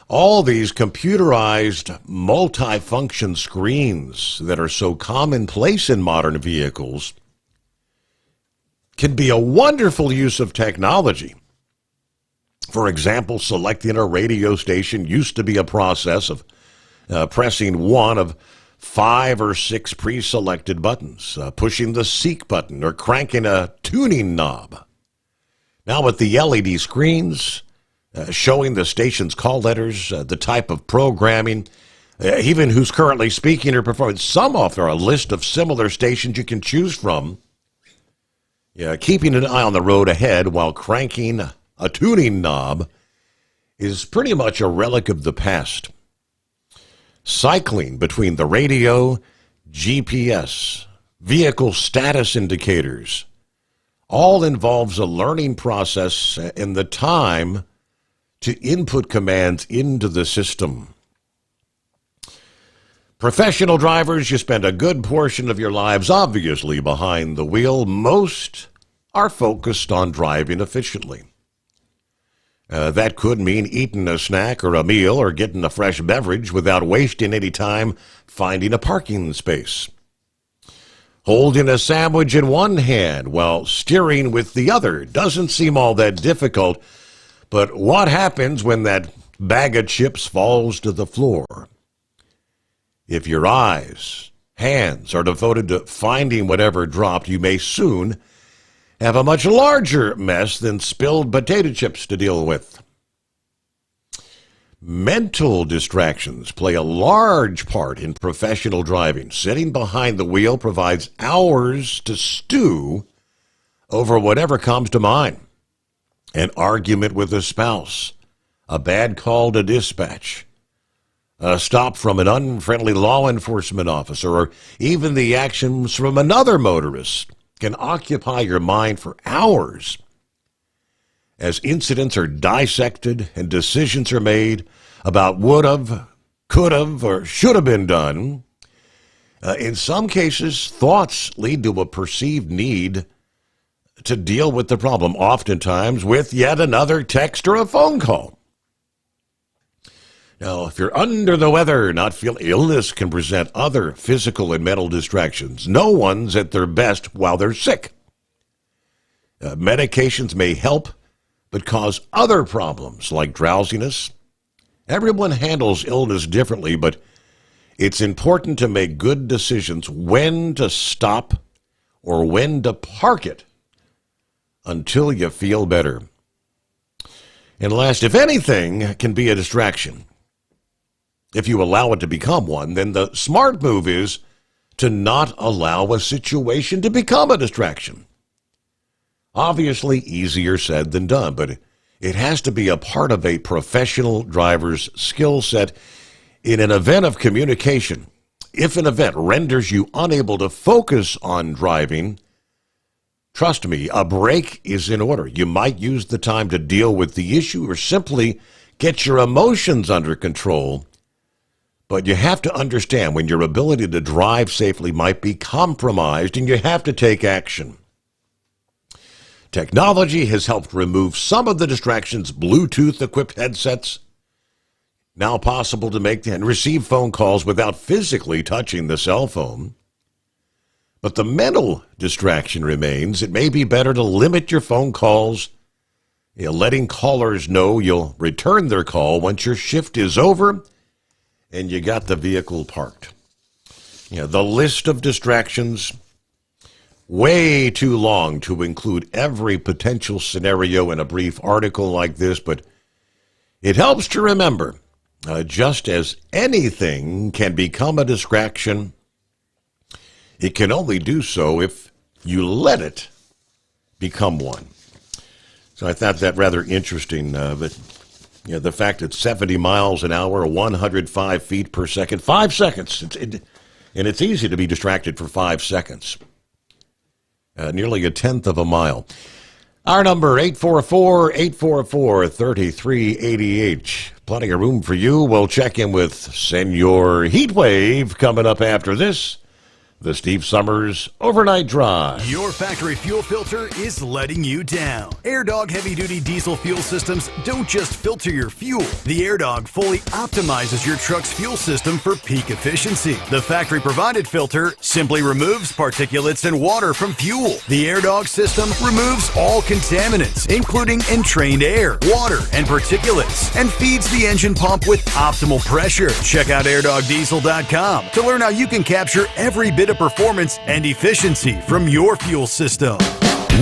S15: All these computerized multifunction screens that are so commonplace in modern vehicles, can be a wonderful use of technology. For example, selecting a radio station used to be a process of pressing one of 5 or 6 pre-selected buttons, pushing the seek button, or cranking a tuning knob. Now with the LED screens showing the station's call letters, the type of programming, even who's currently speaking or performing, some offer a list of similar stations you can choose from. Keeping an eye on the road ahead while cranking a tuning knob is pretty much a relic of the past. Cycling between the radio, GPS, vehicle status indicators, all involves a learning process and the time to input commands into the system. Professional drivers, you spend a good portion of your lives obviously behind the wheel. Most are focused on driving efficiently. That could mean eating a snack or a meal or getting a fresh beverage without wasting any time finding a parking space. Holding a sandwich in one hand while steering with the other doesn't seem all that difficult, but what happens when that bag of chips falls to the floor? If your eyes, hands are devoted to finding whatever dropped, you may soon have a much larger mess than spilled potato chips to deal with. Mental distractions play a large part in professional driving. Sitting behind the wheel provides hours to stew over whatever comes to mind. An argument with a spouse, a bad call to dispatch, a stop from an unfriendly law enforcement officer, or even the actions from another motorist can occupy your mind for hours. As incidents are dissected and decisions are made about would have, could have, or should have been done, in some cases, thoughts lead to a perceived need to deal with the problem, oftentimes with yet another text or a phone call. Now, if you're under the weather, not feeling illness can present other physical and mental distractions. No one's at their best while they're sick. Medications may help, but cause other problems like drowsiness. Everyone handles illness differently, but it's important to make good decisions when to stop or when to park it until you feel better. And last, if anything can be a distraction, if you allow it to become one, then the smart move is to not allow a situation to become a distraction. Obviously, easier said than done, but it has to be a part of a professional driver's skill set in an event of communication. If an event renders you unable to focus on driving, trust me, a break is in order. You might use the time to deal with the issue or simply get your emotions under control. But you have to understand when your ability to drive safely might be compromised and you have to take action. Technology has helped remove some of the distractions. Bluetooth-equipped headsets, now possible to make and receive phone calls without physically touching the cell phone. But the mental distraction remains. It may be better to limit your phone calls, letting callers know you'll return their call once your shift is over and you got the vehicle parked. The list of distractions, way too long to include every potential scenario in a brief article like this, but it helps to remember, just as anything can become a distraction, it can only do so if you let it become one. So I thought that rather interesting, but the fact that 70 miles an hour, 105 feet per second, 5 seconds, and it's easy to be distracted for 5 seconds. Nearly a tenth of a mile. Our number, 844-844-3388. Plenty of room for you. We'll check in with Senor Heatwave coming up after this. The Steve Sommers Overnight Drive.
S16: Your factory fuel filter is letting you down. AirDog heavy-duty diesel fuel systems don't just filter your fuel. The AirDog fully optimizes your truck's fuel system for peak efficiency. The factory-provided filter simply removes particulates and water from fuel. The AirDog system removes all contaminants, including entrained air, water, and particulates, and feeds the engine pump with optimal pressure. Check out airdogdiesel.com to learn how you can capture every bit of performance and efficiency from your fuel system.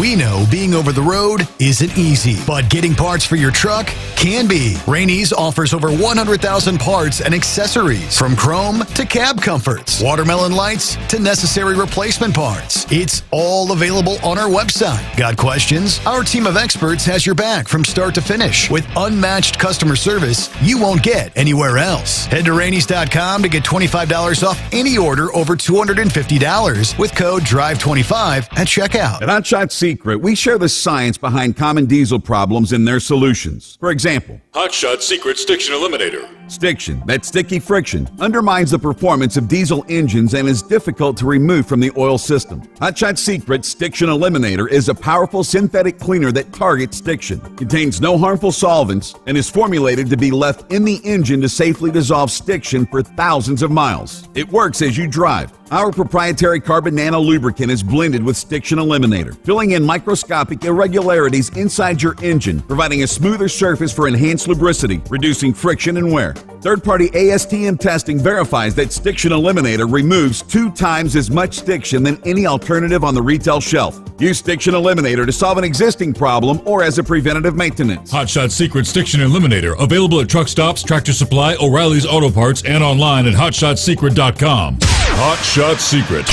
S16: We know being over the road isn't easy, but getting parts for your truck can be. Rainey's offers over 100,000 parts and accessories, from chrome to cab comforts, watermelon lights to necessary replacement parts. It's all available on our website. Got questions? Our team of experts has your back from start to finish with unmatched customer service you won't get anywhere else. Head to Rainey's.com to get $25 off any order over $250 with code DRIVE25 at checkout.
S12: At Hotshot Secret, we share the science behind common diesel problems and their solutions. For example,
S13: Hotshot Secret Stiction Eliminator.
S12: Stiction, that sticky friction, undermines the performance of diesel engines and is difficult to remove from the oil system. Hotshot Secret Stiction Eliminator is a powerful synthetic cleaner that targets stiction, contains no harmful solvents, and is formulated to be left in the engine to safely dissolve stiction for thousands of miles. It works as you drive. Our proprietary carbon nano lubricant is blended with Stiction Eliminator, filling in microscopic irregularities inside your engine, providing a smoother surface for enhanced lubricity, reducing friction and wear. Third-party ASTM testing verifies that Stiction Eliminator removes 2 times as much stiction than any alternative on the retail shelf. Use Stiction Eliminator to solve an existing problem or as a preventative maintenance.
S13: Hotshot Secret Stiction Eliminator, available at truck stops, Tractor Supply, O'Reilly's Auto Parts, and online at hotshotsecret.com. Hotshot Secret,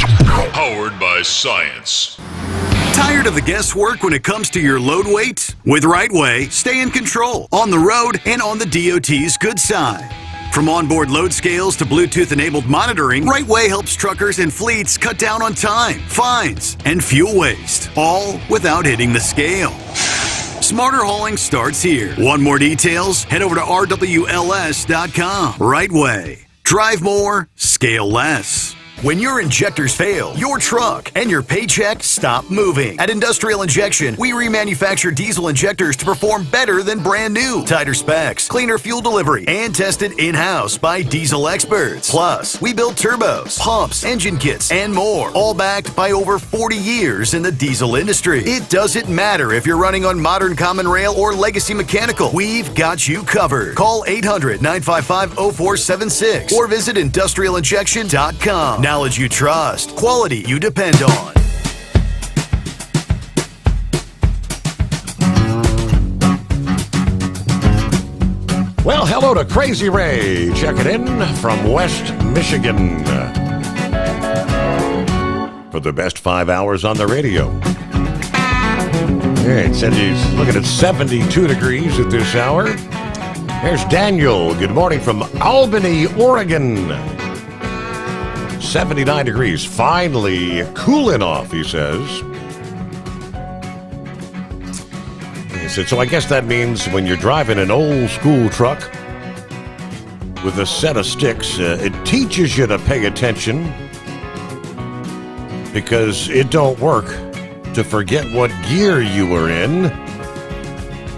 S13: powered by science.
S16: Tired of the guesswork when it comes to your load weight? With RightWay, stay in control on the road and on the DOT's good side. From onboard load scales to Bluetooth-enabled monitoring, RightWay helps truckers and fleets cut down on time, fines, and fuel waste, all without hitting the scale. Smarter hauling starts here. Want more details? Head over to rwls.com. RightWay. Drive more, scale less. When your injectors fail, your truck and your paycheck stop moving. At Industrial Injection, we remanufacture diesel injectors to perform better than brand new. Tighter specs, cleaner fuel delivery, and tested in-house by diesel experts. Plus, we build turbos, pumps, engine kits, and more, all backed by over 40 years in the diesel industry. It doesn't matter if you're running on modern common rail or legacy mechanical. We've got you covered. Call 800-955-0476 or visit industrialinjection.com. Knowledge you trust, quality you depend on.
S15: Well, hello to Crazy Ray, checking in from West Michigan for the best 5 hours on the radio. Yeah, it said he's looking at 72 degrees at this hour. There's Daniel. Good morning from Albany, Oregon. 79 degrees, finally cooling off, he says. He said, so I guess that means when you're driving an old school truck with a set of sticks, it teaches you to pay attention because it don't work to forget what gear you were in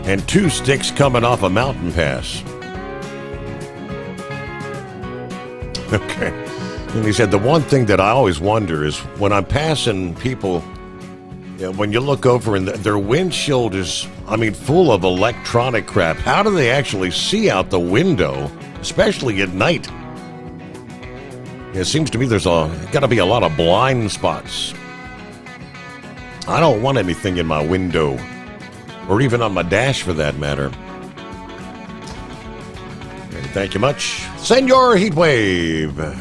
S15: and 2 sticks coming off a mountain pass. Okay. And he said, the one thing that I always wonder is when I'm passing people, you know, when you look over and their windshield is, full of electronic crap, how do they actually see out the window, especially at night? It seems to me there's got to be a lot of blind spots. I don't want anything in my window, or even on my dash for that matter. And thank you much. Senor Heatwave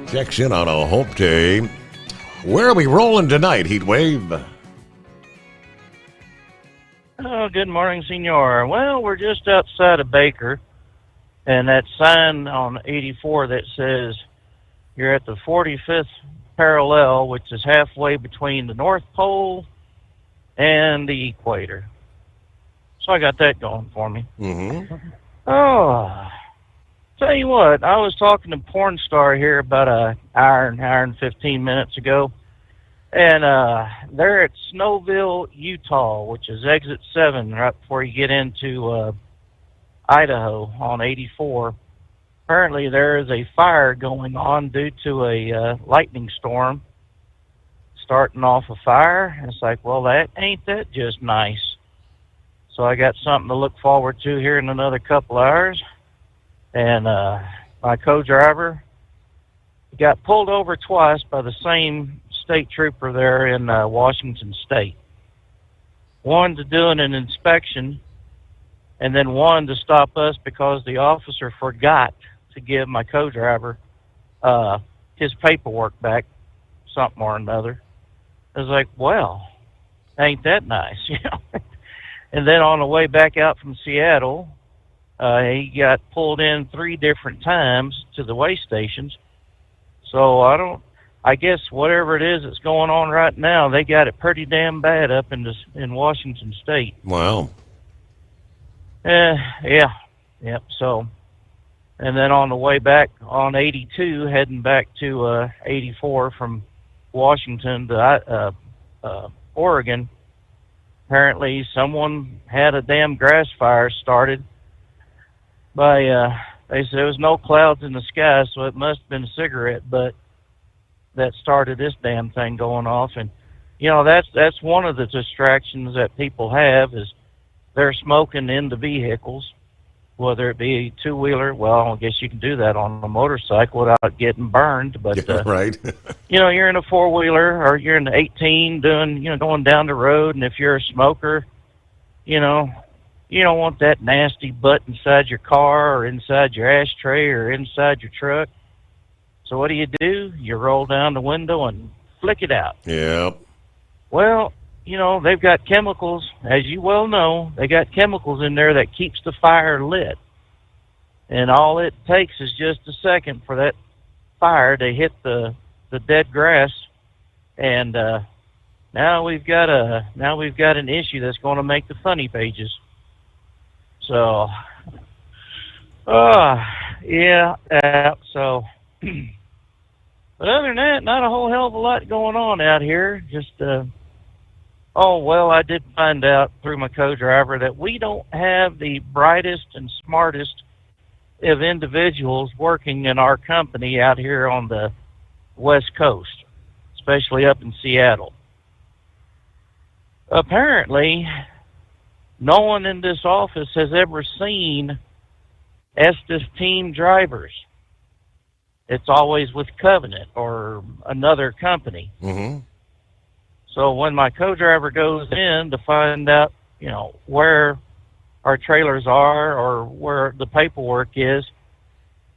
S15: checks in on a Hope Day. Where are we rolling tonight, Heatwave?
S6: Oh, good morning, Senor. Well, we're just outside of Baker, and that sign on 84 that says you're at the 45th parallel, which is halfway between the North Pole and the equator. So I got that going for me.
S15: Mm-hmm.
S6: Oh, Tell you what, I was talking to Porn Star here about an hour and 15 minutes ago, and they're at Snowville, Utah, which is exit 7 right before you get into Idaho on 84. Apparently there is a fire going on due to a lightning storm starting off a fire. It's like, well, that just nice. So I got something to look forward to here in another couple hours. And my co-driver got pulled over twice by the same state trooper there in Washington State. One to doing an inspection, and then one to stop us because the officer forgot to give my co-driver his paperwork back, something or another. I was like, well, ain't that nice, you know? And then on the way back out from Seattle, he got pulled in 3 different times to the weigh stations. So I guess whatever it is that's going on right now, they got it pretty damn bad up in Washington State.
S15: Wow.
S6: Yeah. Yep. So, and then on the way back on 82, heading back to 84 from Washington to Oregon, apparently someone had a damn grass fire started by, they said there was no clouds in the sky, so it must have been a cigarette butt that started this damn thing going off. And, you know, that's one of the distractions that people have is they're smoking in the vehicles, whether it be a two-wheeler. Well, I guess you can do that on a motorcycle without getting burned. But,
S15: yeah, right.
S6: you know, you're in a four-wheeler or you're in an 18 going down the road, and if you're a smoker, you know, you don't want that nasty butt inside your car or inside your ashtray or inside your truck. So what do? You roll down the window and flick it out.
S15: Yeah.
S6: Well, you know, they've got chemicals, as you well know, they got chemicals in there that keeps the fire lit. And all it takes is just a second for that fire to hit the dead grass. And now we've got an issue that's going to make the funny pages. So, yeah. So, but other than that, not a whole hell of a lot going on out here. Just, oh, well, I did find out through my co-driver that we don't have the brightest and smartest of individuals working in our company out here on the West Coast, especially up in Seattle. Apparently, no one in this office has ever seen Estes team drivers. It's always with Covenant or another company.
S15: Mm-hmm.
S6: So when my co-driver goes in to find out, you know, where our trailers are or where the paperwork is,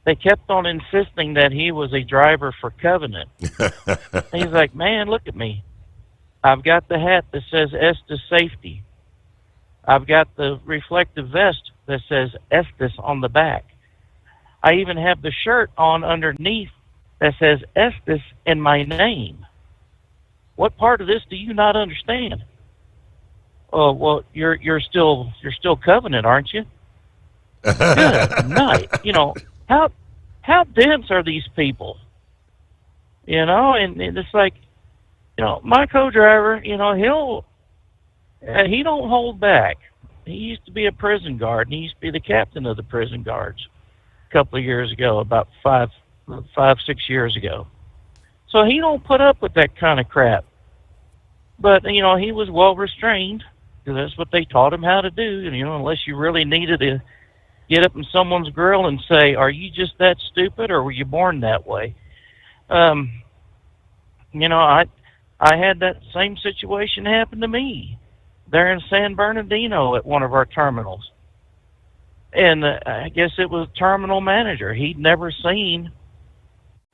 S6: they kept on insisting that he was a driver for Covenant. He's like, man, look at me. I've got the hat that says Estes Safety. I've got the reflective vest that says Estes on the back. I even have the shirt on underneath that says Estes in my name. What part of this do you not understand? Oh, well, you're still Covenant, aren't you? Good night. You know, how dense are these people? You know, and it's like, you know, my co-driver, you know, he don't hold back. He used to be a prison guard, and he used to be the captain of the prison guards a couple of years ago, about 5, 6 years ago. So he don't put up with that kind of crap. But, you know, he was well restrained, because that's what they taught him how to do. And, you know, unless you really needed to get up in someone's grill and say, are you just that stupid, or were you born that way? You know, I had that same situation happen to me there in San Bernardino at one of our terminals. And I guess it was terminal manager. He'd never seen,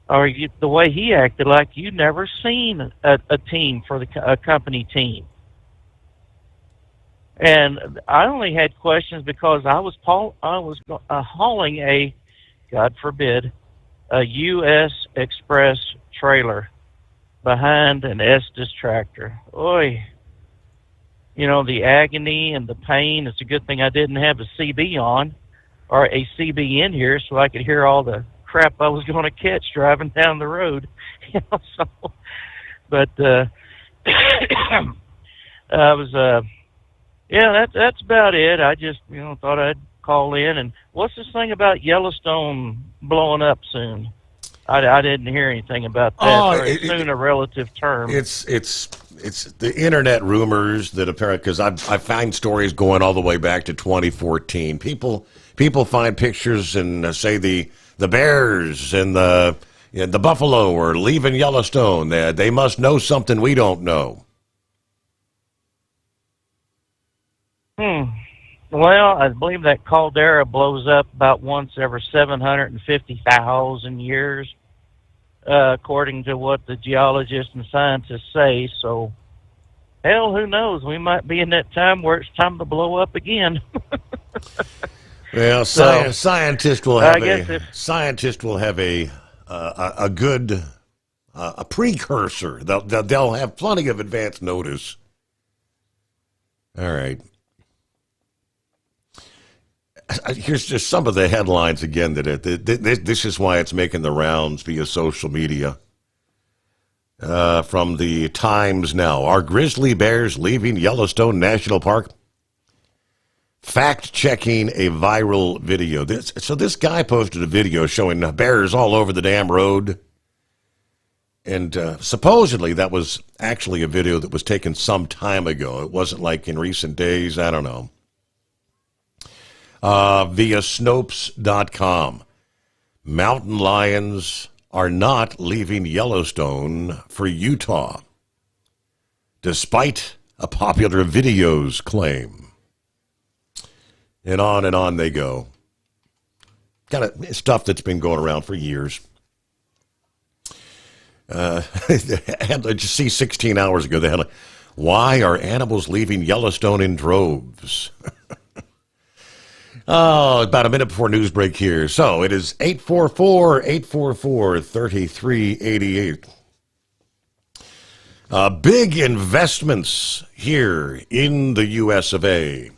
S6: or the way he acted, like you'd never seen a team for a company team. And I only had questions because I was hauling a, God forbid, a U.S. Express trailer behind an Estes tractor. Oy. You know, the agony and the pain. It's a good thing I didn't have a CB on, or a CB in here so I could hear all the crap I was going to catch driving down the road. But I was, that's about it. I just, thought I'd call in. And what's this thing about Yellowstone blowing up soon? I didn't hear anything about that. Soon, a relative term.
S15: It's the internet rumors that apparently, because I find stories going all the way back to 2014. People find pictures and say the bears and the buffalo are leaving Yellowstone. They must know something we don't know.
S6: Well, I believe that caldera blows up about once every 750,000 years, according to what the geologists and scientists say. So, hell, who knows? We might be in that time where it's time to blow up again.
S15: Well, scientists will have a good precursor. They'll have plenty of advance notice. All right. Here's just some of the headlines again. This is why it's making the rounds via social media. From the Times now. Are grizzly bears leaving Yellowstone National Park? Fact-checking a viral video. This guy posted a video showing bears all over the damn road. And supposedly that was actually a video that was taken some time ago. It wasn't like in recent days. I don't know. Via Snopes.com. Mountain lions are not leaving Yellowstone for Utah, despite a popular video's claim. And on they go. Kind of stuff that's been going around for years. Just see 16 hours ago, they had why are animals leaving Yellowstone in droves? About a minute before news break here. So it is 844-844-3388. Big investments here in the U.S. of A.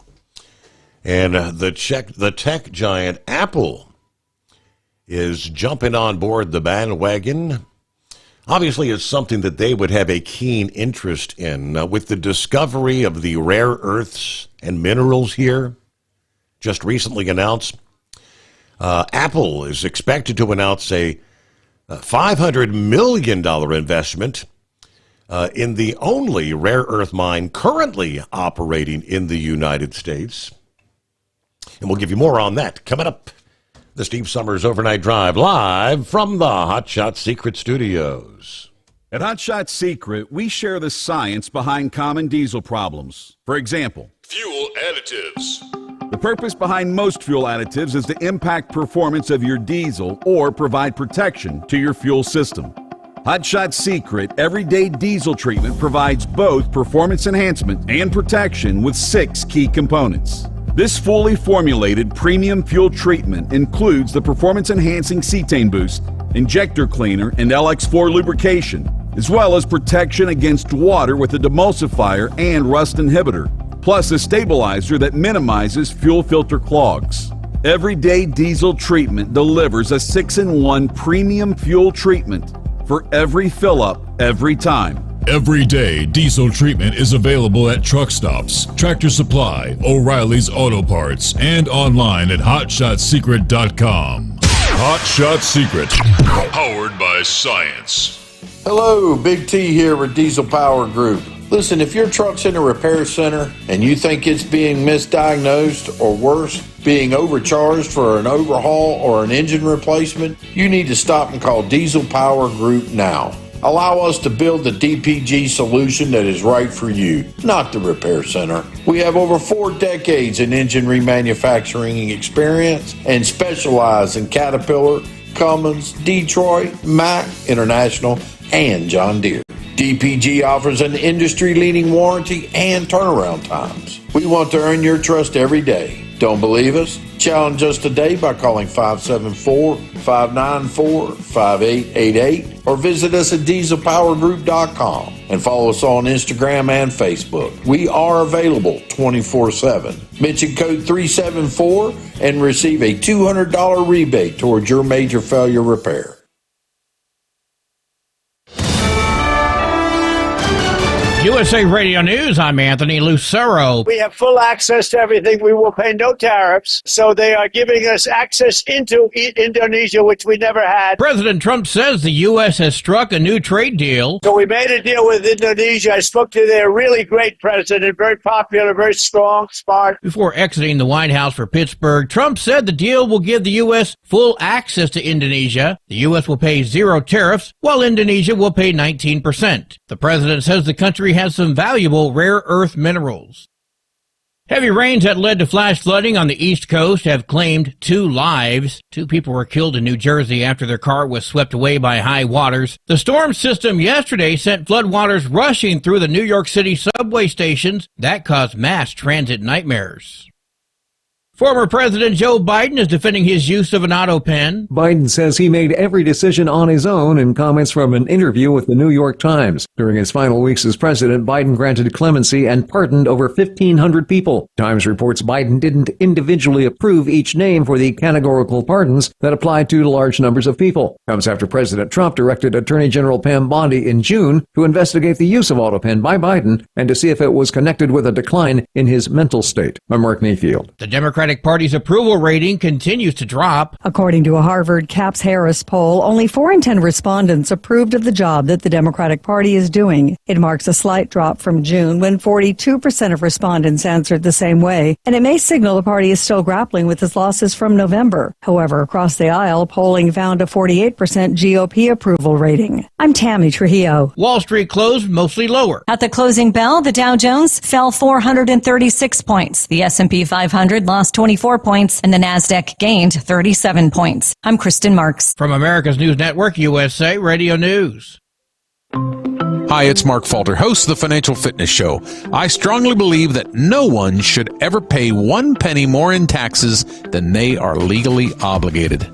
S15: And the tech giant Apple is jumping on board the bandwagon. Obviously, it's something that they would have a keen interest in. With the discovery of the rare earths and minerals here, just recently announced, Apple is expected to announce a $500 million investment in the only rare earth mine currently operating in the United States. And we'll give you more on that coming up. The Steve Sommers Overnight Drive, live from the Hot Shot Secret Studios.
S12: At Hot Shot Secret, we share the science behind common diesel problems. For example,
S13: fuel additives.
S12: The purpose behind most fuel additives is to impact performance of your diesel or provide protection to your fuel system. Hot Shot Secret Everyday Diesel Treatment provides both performance enhancement and protection with 6 key components. This fully formulated premium fuel treatment includes the performance-enhancing cetane boost, injector cleaner, and LX4 lubrication, as well as protection against water with a demulsifier and rust inhibitor, plus a stabilizer that minimizes fuel filter clogs. Everyday Diesel Treatment delivers a 6-in-1 premium fuel treatment for every fill-up, every time.
S13: Everyday Diesel Treatment is available at truck stops, Tractor Supply, O'Reilly's Auto Parts, and online at HotShotSecret.com. Hot Shot Secret, powered by science.
S17: Hello, Big T here with Diesel Power Group. Listen, if your truck's in a repair center and you think it's being misdiagnosed or worse, being overcharged for an overhaul or an engine replacement, you need to stop and call Diesel Power Group now. Allow us to build the DPG solution that is right for you, not the repair center. We have over 4 decades in engine remanufacturing experience and specialize in Caterpillar, Cummins, Detroit, Mack, International, and John Deere. DPG offers an industry-leading warranty and turnaround times. We want to earn your trust every day. Don't believe us? Challenge us today by calling 574-594-5888 or visit us at dieselpowergroup.com and follow us on Instagram and Facebook. We are available 24/7. Mention code 374 and receive a $200 rebate towards your major failure repair.
S2: USA Radio News, I'm Anthony Lucero.
S7: We have full access to everything. We will pay no tariffs. So they are giving us access into Indonesia, which we never had.
S2: President Trump says the U.S. has struck a new trade deal.
S7: So we made a deal with Indonesia. I spoke to their really great president, very popular, very strong, smart.
S2: Before exiting the White House for Pittsburgh, Trump said the deal will give the U.S. full access to Indonesia. The U.S. will pay zero tariffs, while Indonesia will pay 19%. The president says the country has some valuable rare earth minerals. Heavy rains that led to flash flooding on the East Coast have claimed 2 lives. 2 people were killed in New Jersey after their car was swept away by high waters. The storm system yesterday sent floodwaters rushing through the New York City subway stations. That caused mass transit nightmares. Former President Joe Biden is defending his use of an auto pen.
S8: Biden says he made every decision on his own in comments from an interview with the New York Times. During his final weeks as president, Biden granted clemency and pardoned over 1,500 people. Times reports Biden didn't individually approve each name for the categorical pardons that applied to large numbers of people. Comes after President Trump directed Attorney General Pam Bondi in June to investigate the use of auto pen by Biden and to see if it was connected with a decline in his mental state. I'm Mark Mayfield.
S2: The Democratic Party's approval rating continues to drop.
S9: According to a Harvard Capps-Harris poll, only 4 in 10 respondents approved of the job that the Democratic Party is doing. It marks a slight drop from June when 42% of respondents answered the same way, and it may signal the party is still grappling with its losses from November. However, across the aisle, polling found a 48% GOP approval rating. I'm Tammy Trujillo.
S2: Wall Street closed mostly lower.
S4: At the closing bell, the Dow Jones fell 436 points. The S&P 500 lost 24 points, and the Nasdaq gained 37 points. I'm Kristen Marks.
S2: From America's News Network, USA Radio News.
S5: Hi, it's Mark Falter, host of the Financial Fitness Show. I strongly believe that no one should ever pay 1 penny more in taxes than they are legally obligated.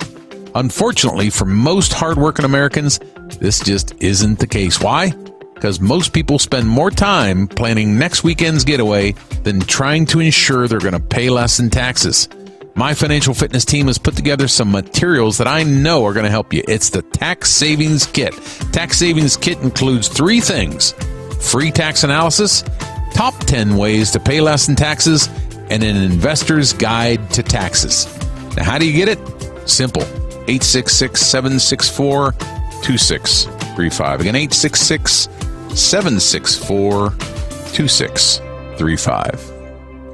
S5: Unfortunately, for most hardworking Americans, this just isn't the case. Why? Because most people spend more time planning next weekend's getaway than trying to ensure they're going to pay less in taxes. My financial fitness team has put together some materials that I know are going to help you. It's the Tax Savings Kit. Tax Savings Kit includes 3 things: free tax analysis, top 10 ways to pay less in taxes, and an investor's guide to taxes. Now, how do you get it? Simple. 866-764-2635. Again, 866-764-2635.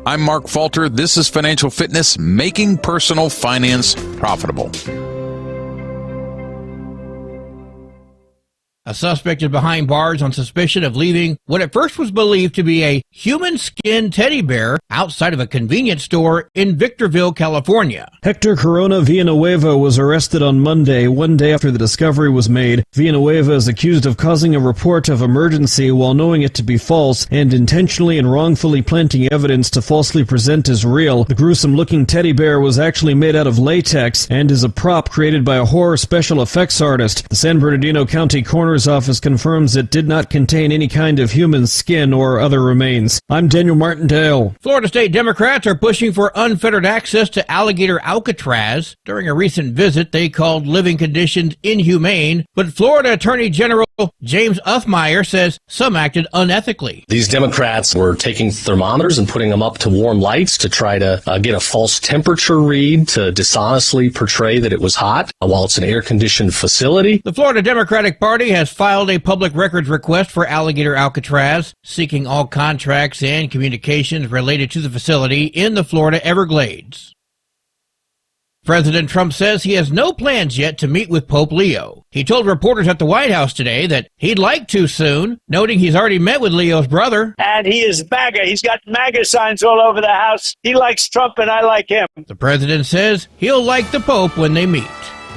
S5: I'm Mark Falter. This is Financial Fitness, making personal finance profitable.
S2: A suspect is behind bars on suspicion of leaving what at first was believed to be a human skin teddy bear outside of a convenience store in Victorville, California.
S10: Hector Corona Villanueva was arrested on Monday, 1 day after the discovery was made. Villanueva is accused of causing a report of emergency while knowing it to be false and intentionally and wrongfully planting evidence to falsely present as real. The gruesome-looking teddy bear was actually made out of latex and is a prop created by a horror special effects artist. The San Bernardino County Coroner's Office confirms it did not contain any kind of human skin or other remains. I'm Daniel Martindale.
S2: Florida State Democrats are pushing for unfettered access to alligator Alcatraz. During a recent visit, they called living conditions inhumane, but Florida Attorney General James Uthmeyer says some acted unethically.
S19: These Democrats were taking thermometers and putting them up to warm lights to try to get a false temperature read to dishonestly portray that it was hot while it's an air-conditioned facility.
S2: The Florida Democratic Party has filed a public records request for alligator Alcatraz, seeking all contracts and communications related to the facility in the Florida Everglades. President Trump says he has no plans yet to meet with Pope Leo. He told reporters at the White House today that he'd like to soon, noting he's already met with Leo's brother.
S7: And he is MAGA. He's got MAGA signs all over the house. He likes Trump and I like him.
S2: The president says he'll like the Pope when they meet.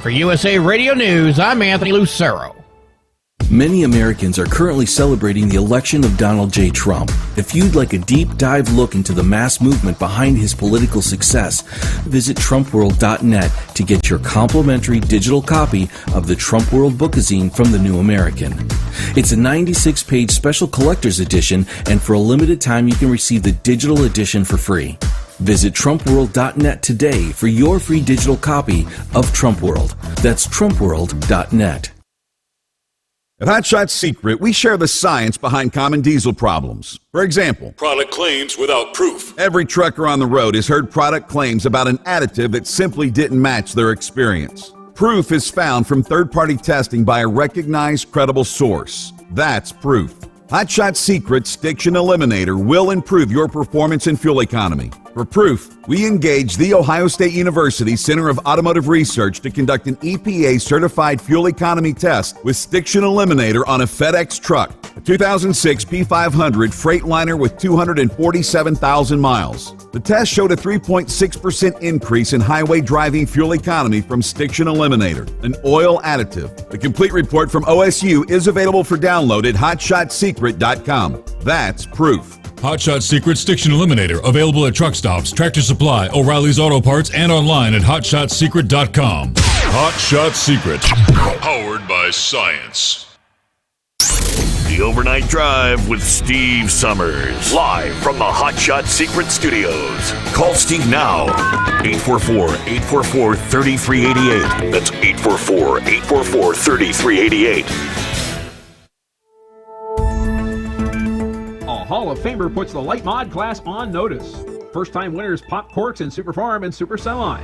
S2: For USA Radio News, I'm Anthony Lucero.
S1: Many Americans are currently celebrating the election of Donald J. Trump. If you'd like a deep dive look into the mass movement behind his political success, visit TrumpWorld.net to get your complimentary digital copy of the Trump World Bookazine from the New American. It's a 96-page special collector's edition, and for a limited time you can receive the digital edition for free. Visit TrumpWorld.net today for your free digital copy of Trump World. That's TrumpWorld.net.
S12: At Hot Shot Secret, we share the science behind common diesel problems. For example,
S13: Product claims without proof.
S12: every trucker on the road has heard product claims about an additive that simply didn't match their experience. Proof is found from third-party testing by a recognized, credible source. That's proof. Hot Shot Secret Stiction Eliminator will improve your performance and fuel economy. For proof, we engaged the Ohio State University Center of Automotive Research to conduct an EPA-certified fuel economy test with Stiction Eliminator on a FedEx truck, a 2006 P500 Freightliner with 247,000 miles. The test showed a 3.6% increase in highway driving fuel economy from Stiction Eliminator, an oil additive. The complete report from OSU is available for download at hotshotsecret.com. That's proof.
S13: Hot Shot Secret Stiction Eliminator, available at truck stops, Tractor Supply, O'Reilly's Auto Parts, and online at hotshotsecret.com. Hot Shot Secret, powered by science.
S21: The Overnight Drive with Steve Sommers. Live from the Hot Shot Secret Studios. Call Steve now. 844-844-3388. That's 844-844-3388.
S11: Hall of Famer puts the light mod class on notice. First-time winners Pop Corks in Super Farm and Super Semi.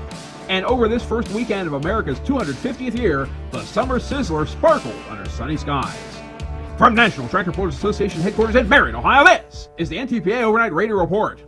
S11: And over this first weekend of America's 250th year, the Summer Sizzler sparkled under sunny skies. From National Tractor Pullers Association headquarters in Marion, Ohio, this is the NTPA Overnight Radio Report.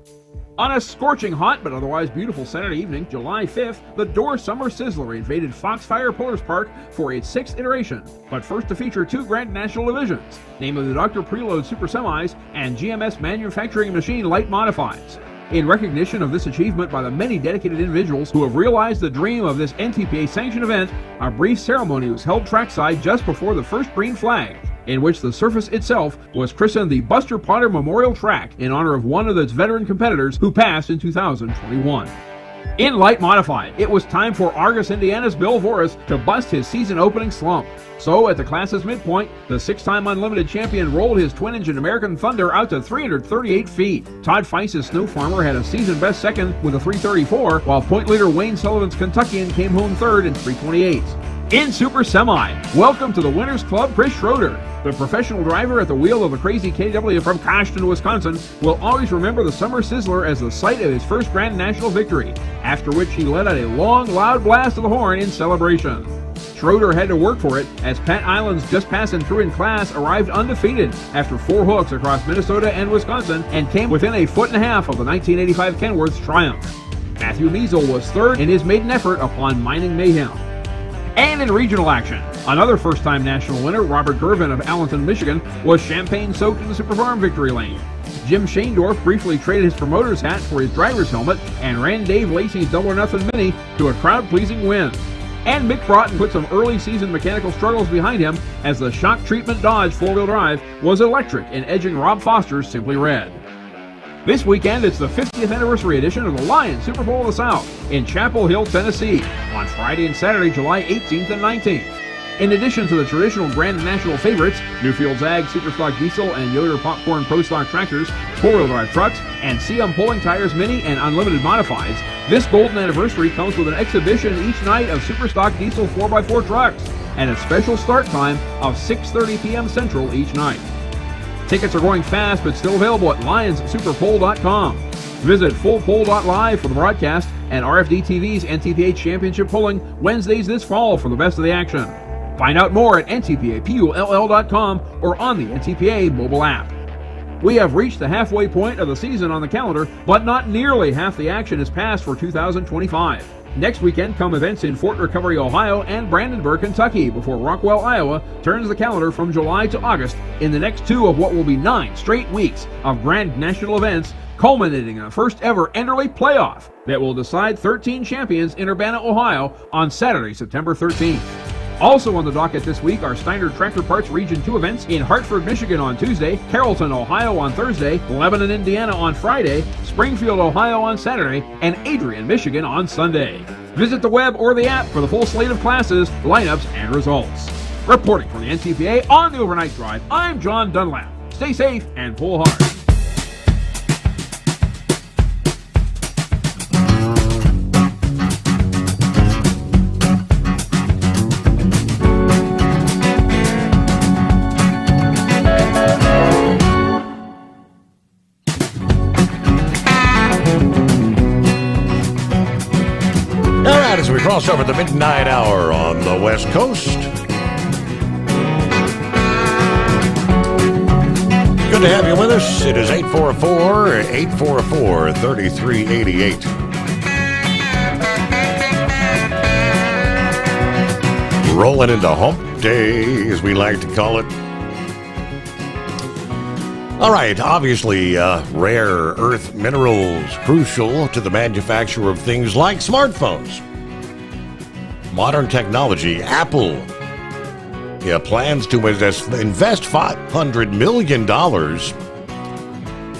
S11: On a scorching hot but otherwise beautiful Saturday evening, July 5th, the Door Summer Sizzler invaded Foxfire Pullers Park for its 6th iteration, but first to feature 2 Grand National divisions, namely the Dr. Preload Super Semis and GMS Manufacturing Machine Light Modifieds. In recognition of this achievement by the many dedicated individuals who have realized the dream of this NTPA sanctioned event, a brief ceremony was held trackside just before the first green flag, in which the surface itself was christened the Buster Potter Memorial Track in honor of one of its veteran competitors who passed in 2021. In Light Modified, it was time for Argus, Indiana's Bill Voris to bust his season-opening slump. So, at the class's midpoint, the 6-time Unlimited champion rolled his twin-engine American Thunder out to 338 feet. Todd Feist's Snow Farmer had a season-best second with a 334, while point leader Wayne Sullivan's Kentuckian came home third in 328. In Super Semi, welcome to the Winners Club, Chris Schroeder. The professional driver at the wheel of the Crazy KW from Cashton, Wisconsin, will always remember the Summer Sizzler as the site of his first Grand National victory, after which he let out a long, loud blast of the horn in celebration. Schroeder had to work for it, as Pat Islands, just passing through in class, arrived undefeated after 4 hooks across Minnesota and Wisconsin and came within a foot and a half of the 1985 Kenworth's triumph. Matthew Measle was third in his maiden effort upon Mining Mayhem. And in regional action, another first-time national winner, Robert Gervin of Allenton, Michigan, was champagne-soaked in the Super Farm victory lane. Jim Shaindorf briefly traded his promoter's hat for his driver's helmet and ran Dave Lacey's Double or Nothing Mini to a crowd-pleasing win. And Mick Broughton put some early-season mechanical struggles behind him as the shock treatment Dodge 4-wheel drive was electric in edging Rob Foster's Simply Red. This weekend, it's the 50th anniversary edition of the Lions Super Bowl of the South in Chapel Hill, Tennessee, on Friday and Saturday, July 18th and 19th. In addition to the traditional Grand National favorites, Newfield's Ag Superstock Diesel and Yoder Popcorn Pro Stock tractors, 4-wheel drive trucks, and CM Pulling Tires Mini and Unlimited Modifieds, this golden anniversary comes with an exhibition each night of Superstock Diesel 4x4 trucks and a special start time of 6:30 p.m. Central each night. Tickets are going fast, but still available at LionsSuperPole.com. Visit FullPole.live for the broadcast and RFD TV's NTPA Championship Pulling Wednesdays this fall for the best of the action. Find out more at NTPAPULL.com or on the NTPA mobile app. We have reached the halfway point of the season on the calendar, but not nearly half the action is passed for 2025. Next weekend come events in Fort Recovery, Ohio and Brandenburg, Kentucky, before Rockwell, Iowa turns the calendar from July to August in the next 2 of what will be 9 straight weeks of Grand National events, culminating in the first ever Enderley playoff that will decide 13 champions in Urbana, Ohio on Saturday, September 13th. Also on the docket this week are Steiner Tractor Parts Region 2 events in Hartford, Michigan on Tuesday, Carrollton, Ohio on Thursday, Lebanon, Indiana on Friday, Springfield, Ohio on Saturday, and Adrian, Michigan on Sunday. Visit the web or the app for the full slate of classes, lineups, and results. Reporting from the NCPA on the Overnight Drive, I'm John Dunlap. Stay safe and pull hard.
S15: All right, as we cross over the midnight hour on the West Coast. Good to have you with us. It is 844-844-3388. Rolling into hump day, as we like to call it. All right, obviously, rare earth minerals crucial to the manufacture of things like smartphones. Modern technology, Apple plans to invest $500 million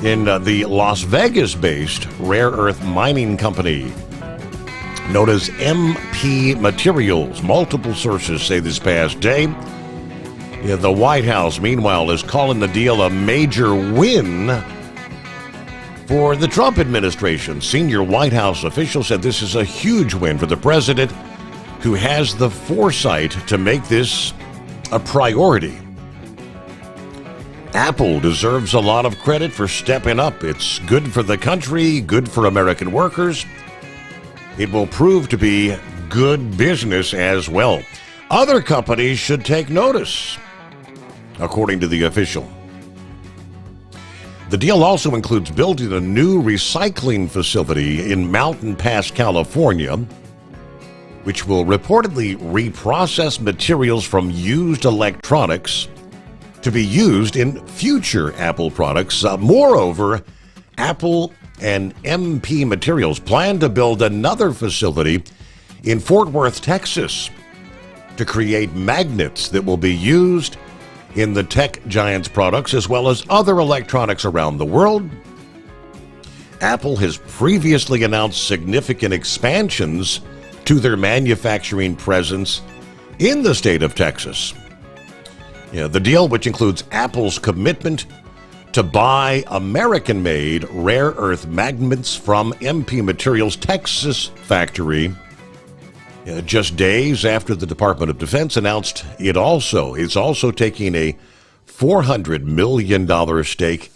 S15: in the Las Vegas-based rare earth mining company known as MP Materials. Multiple sources say this past day. The White House, meanwhile, is calling the deal a major win for the Trump administration. Senior White House officials said this is a huge win for the president, who has the foresight to make this a priority. Apple deserves a lot of credit for stepping up. It's good for the country, good for American workers. It will prove to be good business as well. Other companies should take notice, according to the official. The deal also includes building a new recycling facility in Mountain Pass, California, which will reportedly reprocess materials from used electronics to be used in future Apple products. Moreover, Apple and MP Materials plan to build another facility in Fort Worth, Texas, to create magnets that will be used in the tech giant's products as well as other electronics around the world. Apple has previously announced significant expansions to their manufacturing presence in the state of Texas. The deal, which includes Apple's commitment to buy American-made rare earth magnets from MP Materials' Texas factory, just days after the Department of Defense announced it's also taking a $400 million stake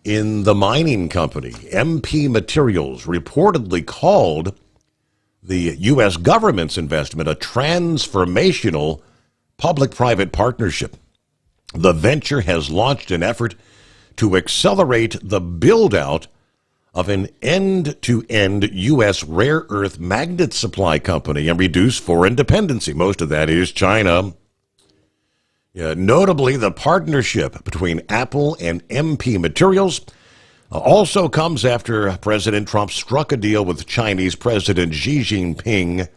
S15: in the mining company. MP Materials reportedly called the U.S. government's investment a transformational public-private partnership. The venture has launched an effort to accelerate the build-out of an end-to-end U.S. rare earth magnet supply company and reduce foreign dependency. Most of that is China. Notably, the partnership between Apple and MP Materials also comes after President Trump struck a deal with Chinese President Xi Jinping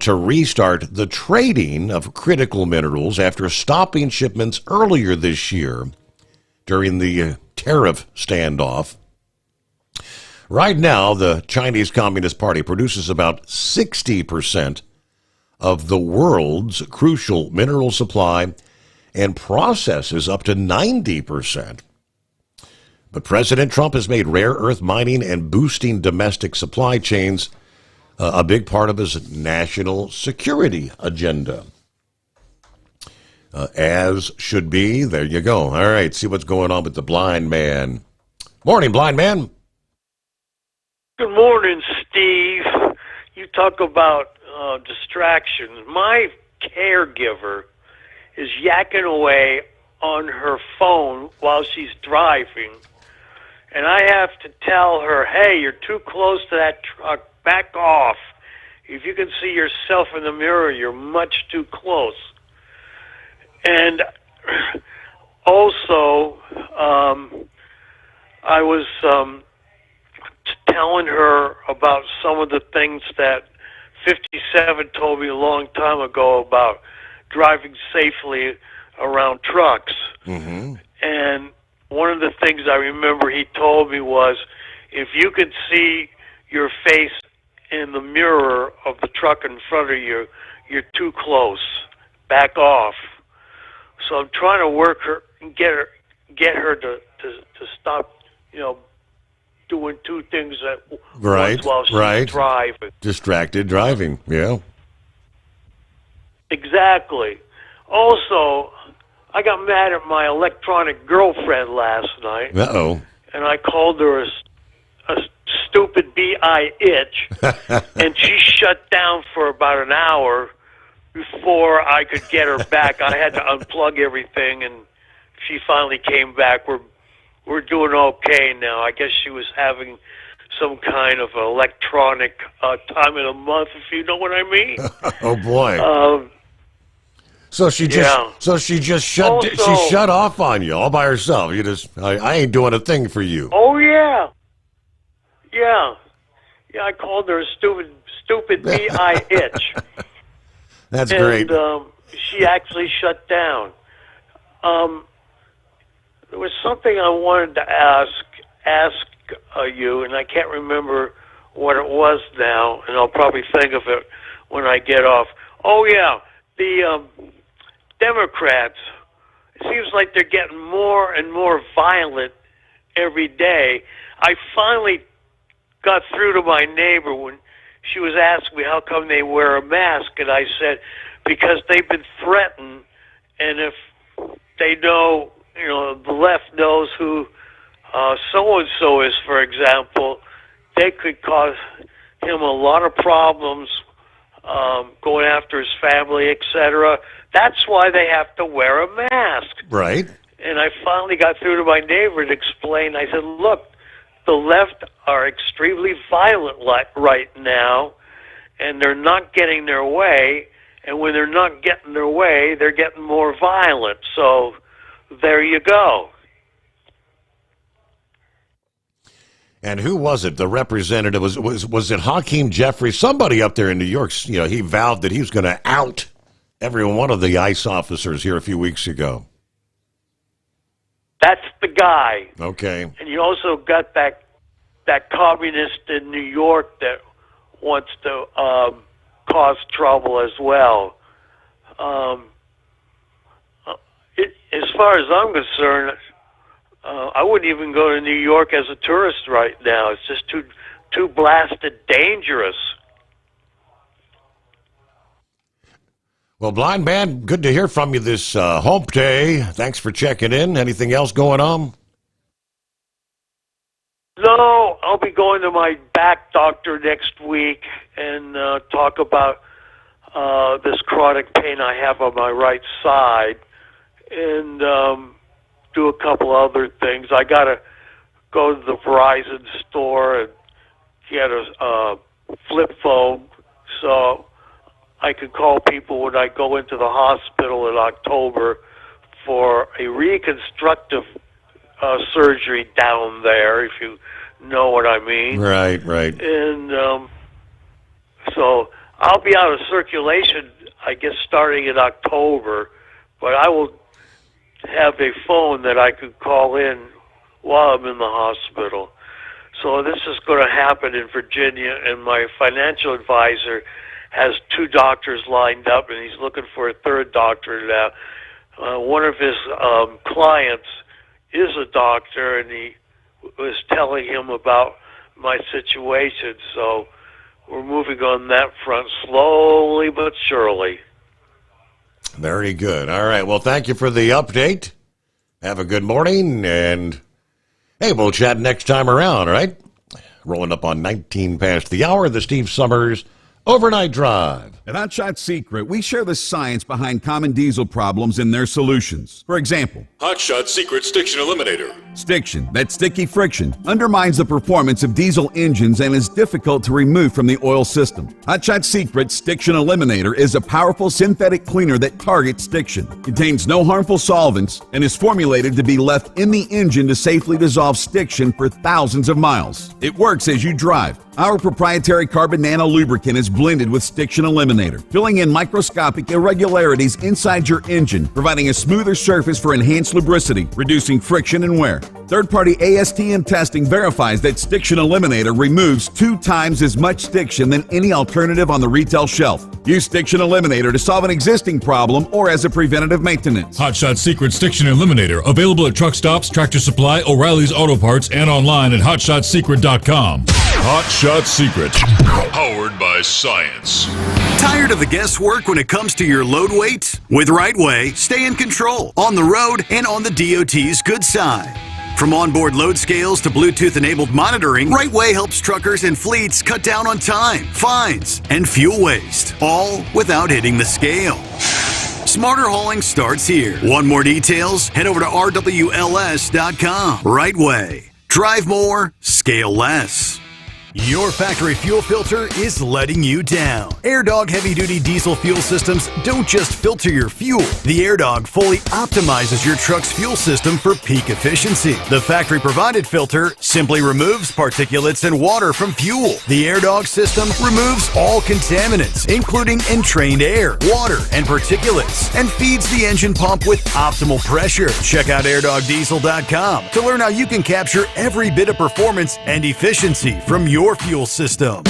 S15: to restart the trading of critical minerals after stopping shipments earlier this year during the tariff standoff. Right now, the Chinese Communist Party produces about 60% of the world's crucial mineral supply and processes up to 90%. But President Trump has made rare earth mining and boosting domestic supply chains a big part of his national security agenda. As should be. There you go. All right, see what's going on with the blind man. Morning, blind man.
S14: Good morning, Steve. You talk about distractions. My caregiver is yakking away on her phone while she's driving, and I have to tell her, hey, you're too close to that truck. Back off. If you can see yourself in the mirror, you're much too close. And also, I was telling her about some of the things that 57 told me a long time ago about driving safely around trucks.
S15: Mm-hmm.
S14: And one of the things I remember he told me was, if you could see your face in the mirror of the truck in front of you, you're too close. Back off. So I'm trying to work her and get her to stop, doing two things at once while she's driving.
S15: Distracted driving, yeah.
S14: Exactly. Also, I got mad at my electronic girlfriend last night.
S15: Uh-oh.
S14: And I called her a stupid B-I-itch, and she shut down for about an hour before I could get her back. I had to unplug everything, and she finally came back. We're doing okay now. I guess she was having some kind of electronic time of the month, if you know what I mean.
S15: Oh boy. So she just shut off on you all by herself. I ain't doing a thing for you.
S14: Oh yeah. Yeah. I called her a stupid B-I-itch.
S15: That's great.
S14: And she actually shut down. There was something I wanted to ask you, and I can't remember what it was now, and I'll probably think of it when I get off. Oh, yeah, the Democrats, it seems like they're getting more and more violent every day. I finally got through to my neighbor when she was asking me how come they wear a mask, and I said, because they've been threatened, and if they know, the left knows who so-and-so is, for example, they could cause him a lot of problems going after his family, etc. That's why they have to wear a mask.
S15: Right.
S14: And I finally got through to my neighbor and explained. I said, look, the left are extremely violent right now, and they're not getting their way. And when they're not getting their way, they're getting more violent. So there you go.
S15: And who was it? The representative was it Hakeem Jeffries? Somebody up there in New York. He vowed that he was going to out every one of the ICE officers here a few weeks ago.
S14: That's the guy.
S15: Okay.
S14: And you also got that communist in New York that wants to cause trouble as well. As far as I'm concerned, I wouldn't even go to New York as a tourist right now. It's just too blasted dangerous.
S15: Well, Blind Man, good to hear from you this hump day. Thanks for checking in. Anything else going on?
S14: No, I'll be going to my back doctor next week and talk about this chronic pain I have on my right side, and do a couple other things. I got to go to the Verizon store and get a flip phone so I could call people when I go into the hospital in October for a reconstructive surgery down there, if you know what I mean.
S15: Right.
S14: And so I'll be out of circulation, I guess, starting in October, but I will have a phone that I could call in while I'm in the hospital. So this is going to happen in Virginia, and my financial advisor has 2 doctors lined up, and he's looking for a third doctor now. One of his clients is a doctor, and he was telling him about my situation. So we're moving on that front slowly but surely.
S15: Very good. All right. Well, thank you for the update. Have a good morning, and hey, we'll chat next time around, all right? Rolling up on 19 past the hour, the Steve Sommers Overnight Drive.
S12: At Hot Shot Secret, we share the science behind common diesel problems and their solutions. For example,
S13: Hot Shot Secret Stiction Eliminator.
S12: Stiction, that sticky friction, undermines the performance of diesel engines and is difficult to remove from the oil system. Hot Shot Secret Stiction Eliminator is a powerful synthetic cleaner that targets stiction, contains no harmful solvents, and is formulated to be left in the engine to safely dissolve stiction for thousands of miles. It works as you drive. Our proprietary carbon nano lubricant is blended with Stiction Eliminator, filling in microscopic irregularities inside your engine, providing a smoother surface for enhanced lubricity, reducing friction and wear. Third-party ASTM testing verifies that Stiction Eliminator removes 2 times as much stiction than any alternative on the retail shelf. Use Stiction Eliminator to solve an existing problem or as a preventative maintenance.
S13: Hot Shot Secret Stiction Eliminator, available at truck stops, Tractor Supply, O'Reilly's Auto Parts, and online at hotshotsecret.com. Hot Shot Secret, powered by science.
S16: Tired of the guesswork when it comes to your load weight? With Right Way, stay in control on the road and on the DOT's good side. From onboard load scales to Bluetooth-enabled monitoring, Right Way helps truckers and fleets cut down on time, fines, and fuel waste, all without hitting the scale. Smarter hauling starts here. Want more details? Head over to rwls.com. Right Way. Drive more, scale less. Your factory fuel filter is letting you down. AirDog heavy-duty diesel fuel systems don't just filter your fuel. The AirDog fully optimizes your truck's fuel system for peak efficiency. The factory-provided filter simply removes particulates and water from fuel. The AirDog system removes all contaminants, including entrained air, water, and particulates, and feeds the engine pump with optimal pressure. Check out airdogdiesel.com to learn how you can capture every bit of performance and efficiency from your fuel system.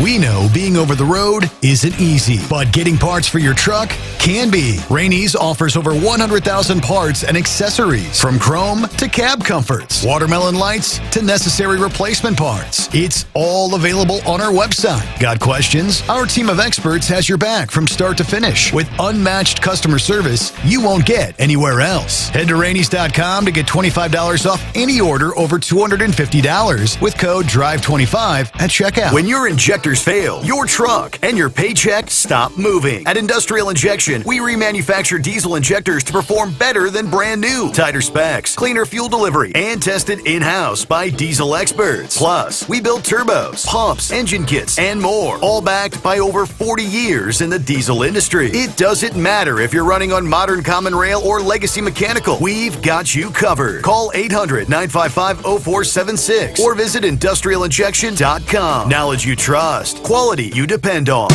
S16: We know being over the road isn't easy, but getting parts for your truck can be. Rainey's offers over 100,000 parts and accessories, from chrome to cab comforts, watermelon lights to necessary replacement parts. It's all available on our website. Got questions? Our team of experts has your back from start to finish with unmatched customer service you won't get anywhere else. Head to Rainey's.com to get $25 off any order over $250 with code DRIVE25 at checkout. When your injectors fail, your truck and your paycheck stop moving. At Industrial Injection, we remanufacture diesel injectors to perform better than brand new. Tighter specs, cleaner fuel delivery, and tested in-house by diesel experts. Plus, we build turbos, pumps, engine kits, and more, all backed by over 40 years in the diesel industry. It doesn't matter if you're running on modern common rail or legacy mechanical. We've got you covered. Call 800-955-0476 or visit industrialinjection.com. Knowledge you trust. Quality you depend on.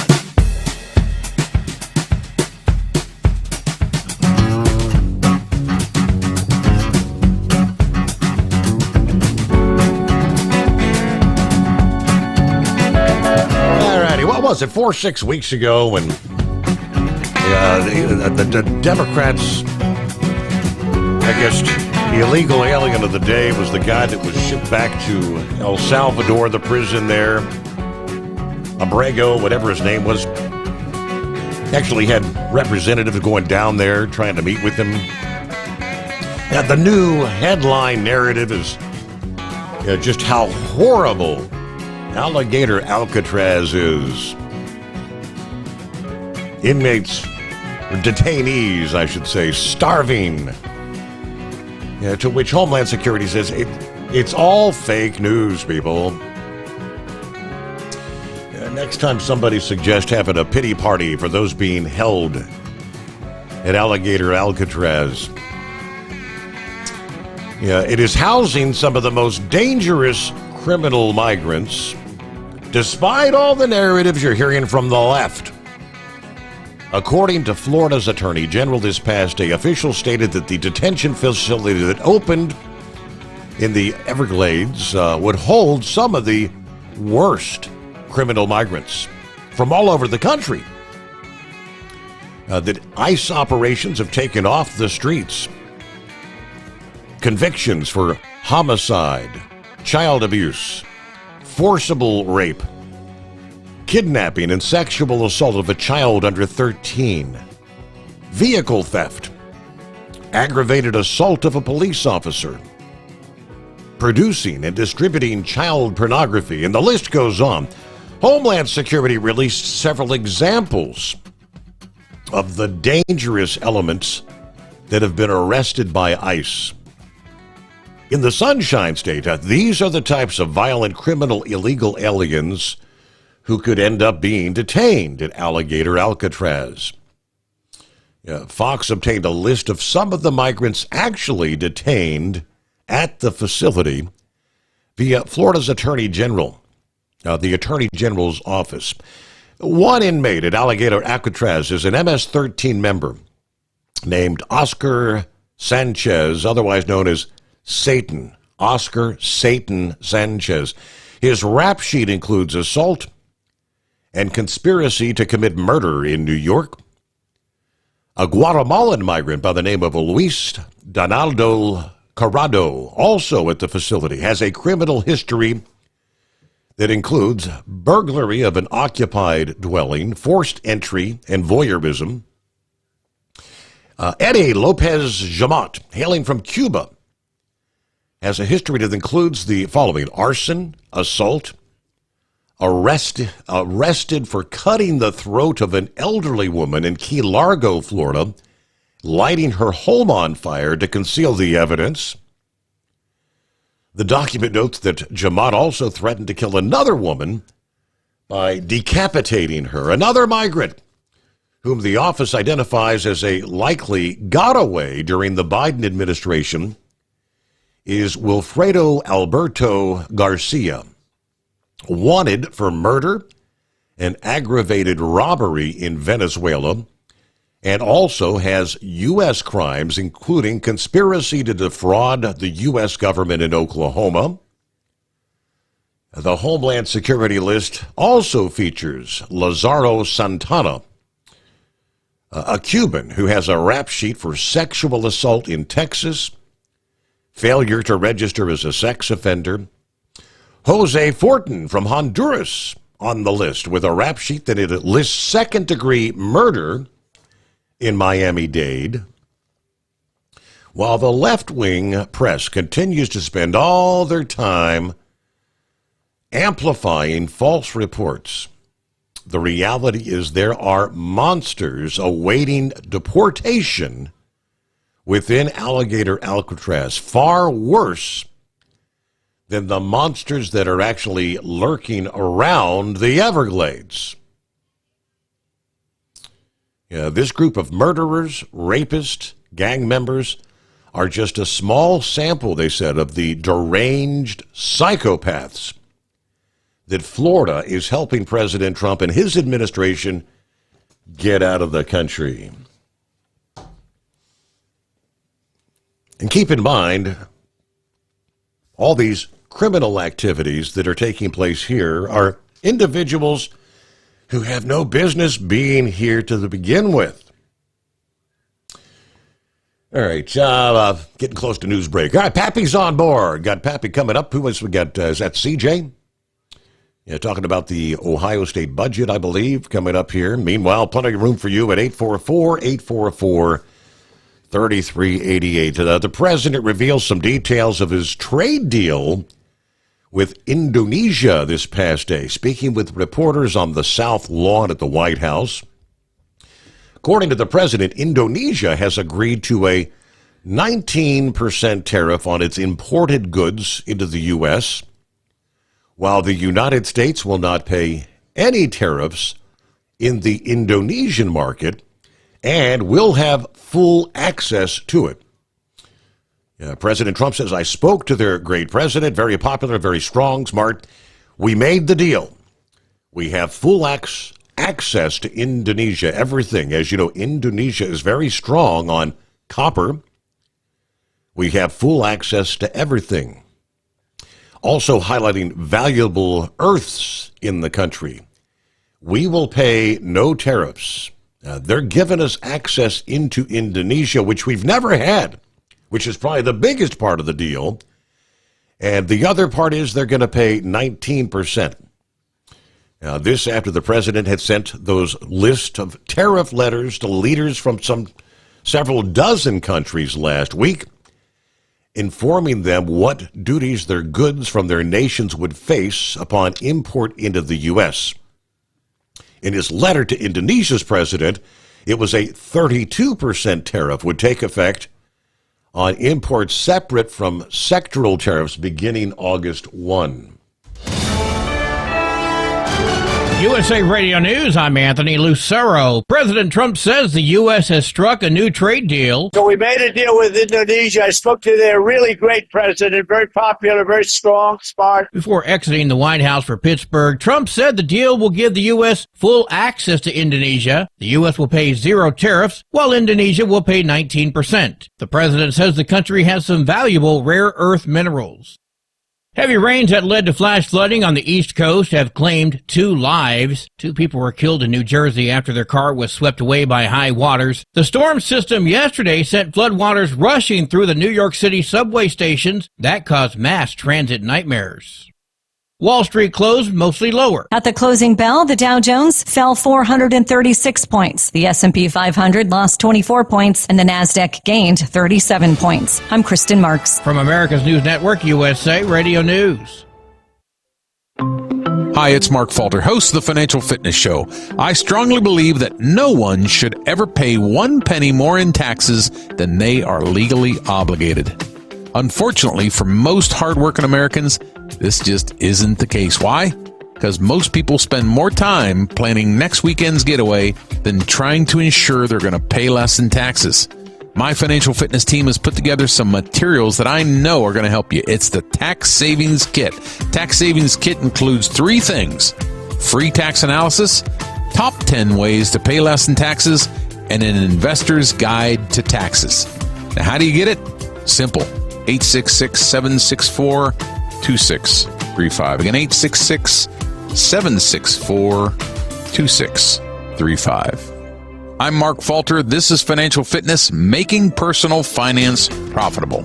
S15: Alrighty, what was it, 4 or 6 weeks ago when the Democrats, I guess, the illegal alien of the day was the guy that was shipped back to El Salvador, the prison there. Abrego, whatever his name was, actually had representatives going down there trying to meet with him. And the new headline narrative is just how horrible Alligator Alcatraz is. Inmates, or detainees, I should say, starving. To which Homeland Security says, it's all fake news, people. Next time somebody suggests having a pity party for those being held at Alligator Alcatraz. It is housing some of the most dangerous criminal migrants, despite all the narratives you're hearing from the left. According to Florida's Attorney General this past day, officials stated that the detention facility that opened in the Everglades would hold some of the worst criminal migrants from all over the country. That ICE operations have taken off the streets. Convictions for homicide, child abuse, forcible rape, kidnapping and sexual assault of a child under 13, vehicle theft, aggravated assault of a police officer, producing and distributing child pornography, and the list goes on. Homeland Security released several examples of the dangerous elements that have been arrested by ICE. In the Sunshine State, these are the types of violent criminal illegal aliens who could end up being detained at Alligator Alcatraz. Fox obtained a list of some of the migrants actually detained at the facility via Florida's Attorney General. The Attorney General's office. One inmate at Alligator Alcatraz is an MS-13 member named Oscar Sanchez, otherwise known as Satan. Oscar Satan Sanchez. His rap sheet includes assault and conspiracy to commit murder in New York. A Guatemalan migrant by the name of Luis Donaldo Corrado, also at the facility, has a criminal history that includes burglary of an occupied dwelling, forced entry, and voyeurism. Eddie Lopez Jamat, hailing from Cuba, has a history that includes the following: arson, assault, arrested for cutting the throat of an elderly woman in Key Largo, Florida, lighting her home on fire to conceal the evidence. The document notes that Jamat also threatened to kill another woman by decapitating her. Another migrant, whom the office identifies as a likely got away during the Biden administration, is Wilfredo Alberto Garcia, wanted for murder and aggravated robbery in Venezuela, and also has U.S. crimes, including conspiracy to defraud the U.S. government in Oklahoma. The Homeland Security list also features Lazaro Santana, a Cuban who has a rap sheet for sexual assault in Texas, failure to register as a sex offender. Jose Fortin from Honduras on the list with a rap sheet that it lists second-degree murder in Miami-Dade, while the left-wing press continues to spend all their time amplifying false reports. The reality is there are monsters awaiting deportation within Alligator Alcatraz, far worse than the monsters that are actually lurking around the Everglades. This group of murderers, rapists, gang members are just a small sample, they said, of the deranged psychopaths that Florida is helping President Trump and his administration get out of the country. And keep in mind, all these criminal activities that are taking place here are individuals who have no business being here to begin with. All right, getting close to news break. All right, Pappy's on board. Got Pappy coming up. Who else we got? Is that CJ? Yeah, talking about the Ohio State budget, I believe, coming up here. Meanwhile, plenty of room for you at 844-844-3388. The president reveals some details of his trade deal with Indonesia this past day, speaking with reporters on the South Lawn at the White House. According to the president, Indonesia has agreed to a 19% tariff on its imported goods into the U.S., while the United States will not pay any tariffs in the Indonesian market and will have full access to it. President Trump says, I spoke to their great president, very popular, very strong, smart. We made the deal. We have full access to Indonesia, everything. As you know, Indonesia is very strong on copper. We have full access to everything. Also highlighting valuable earths in the country. We will pay no tariffs. They're giving us access into Indonesia, which we've never had, which is probably the biggest part of the deal. And the other part is they're going to pay 19%. This after the president had sent those list of tariff letters to leaders from several dozen countries last week, informing them what duties their goods from their nations would face upon import into the U.S. In his letter to Indonesia's president, it was a 32% tariff would take effect on imports separate from sectoral tariffs beginning August 1.
S2: USA Radio News, I'm Anthony Lucero. President Trump says the U.S. has struck a new trade deal.
S7: So we made a deal with Indonesia. I spoke to their really great president, very popular, very strong, smart.
S2: Before exiting the White House for Pittsburgh, Trump said the deal will give the U.S. full access to Indonesia. The U.S. will pay 0 tariffs, while Indonesia will pay 19%. The president says the country has some valuable rare earth minerals. Heavy rains that led to flash flooding on the East Coast have claimed 2 lives. 2 people were killed in New Jersey after their car was swept away by high waters. The storm system yesterday sent floodwaters rushing through the New York City subway stations. That caused mass transit nightmares. Wall Street closed mostly lower.
S4: At the closing bell, the Dow Jones fell 436 points. The S&P 500 lost 24 points, and the Nasdaq gained 37 points. I'm Kristen Marks.
S2: From America's News Network, USA Radio News.
S5: Hi, it's Mark Falter, host of the Financial Fitness Show. I strongly believe that no one should ever pay 1 penny more in taxes than they are legally obligated. Unfortunately, for most hardworking Americans, this just isn't the case. Why? Because most people spend more time planning next weekend's getaway than trying to ensure they're going to pay less in taxes. My financial fitness team has put together some materials that I know are going to help you. It's the Tax Savings Kit. Tax Savings Kit includes 3 things: free tax analysis, top 10 ways to pay less in taxes, and an investor's guide to taxes. Now, how do you get it? Simple. 866-764-2635. Again, 866-764-2635. I'm Mark Falter. This is Financial Fitness, making personal finance profitable.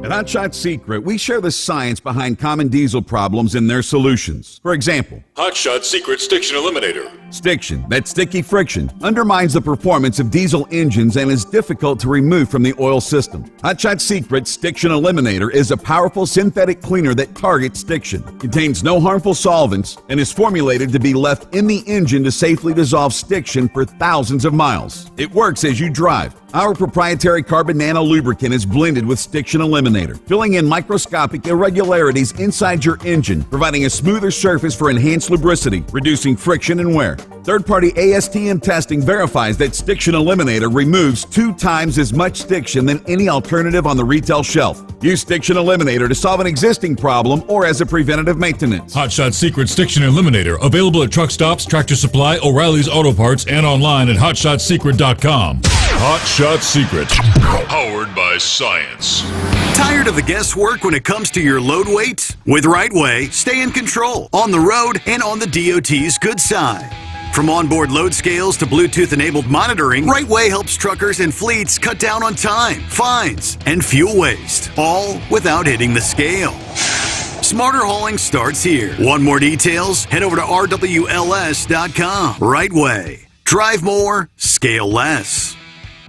S12: At Hotshot Secret, we share the science behind common diesel problems and their solutions. For example,
S13: Hotshot Secret Stiction Eliminator.
S12: Stiction, that sticky friction, undermines the performance of diesel engines and is difficult to remove from the oil system. Hotshot Secret Stiction Eliminator is a powerful synthetic cleaner that targets stiction, contains no harmful solvents, and is formulated to be left in the engine to safely dissolve stiction for thousands of miles. It works as you drive. Our proprietary carbon nano lubricant is blended with Stiction Eliminator, filling in microscopic irregularities inside your engine, providing a smoother surface for enhanced lubricity, reducing friction and wear. Third-party ASTM testing verifies that Stiction Eliminator removes 2 times as much stiction than any alternative on the retail shelf. Use Stiction Eliminator to solve an existing problem or as a preventative maintenance.
S13: Hotshot Secret Stiction Eliminator. Available at truck stops, Tractor Supply, O'Reilly's Auto Parts, and online at hotshotsecret.com. Hotshot Secret. Powered by science.
S16: Tired of the guesswork when it comes to your load weight? With RightWay, stay in control on the road and on the DOT's good side. From onboard load scales to Bluetooth-enabled monitoring, RightWay helps truckers and fleets cut down on time, fines, and fuel waste, all without hitting the scale. Smarter hauling starts here. Want more details? Head over to rwls.com. RightWay. Drive more, scale less.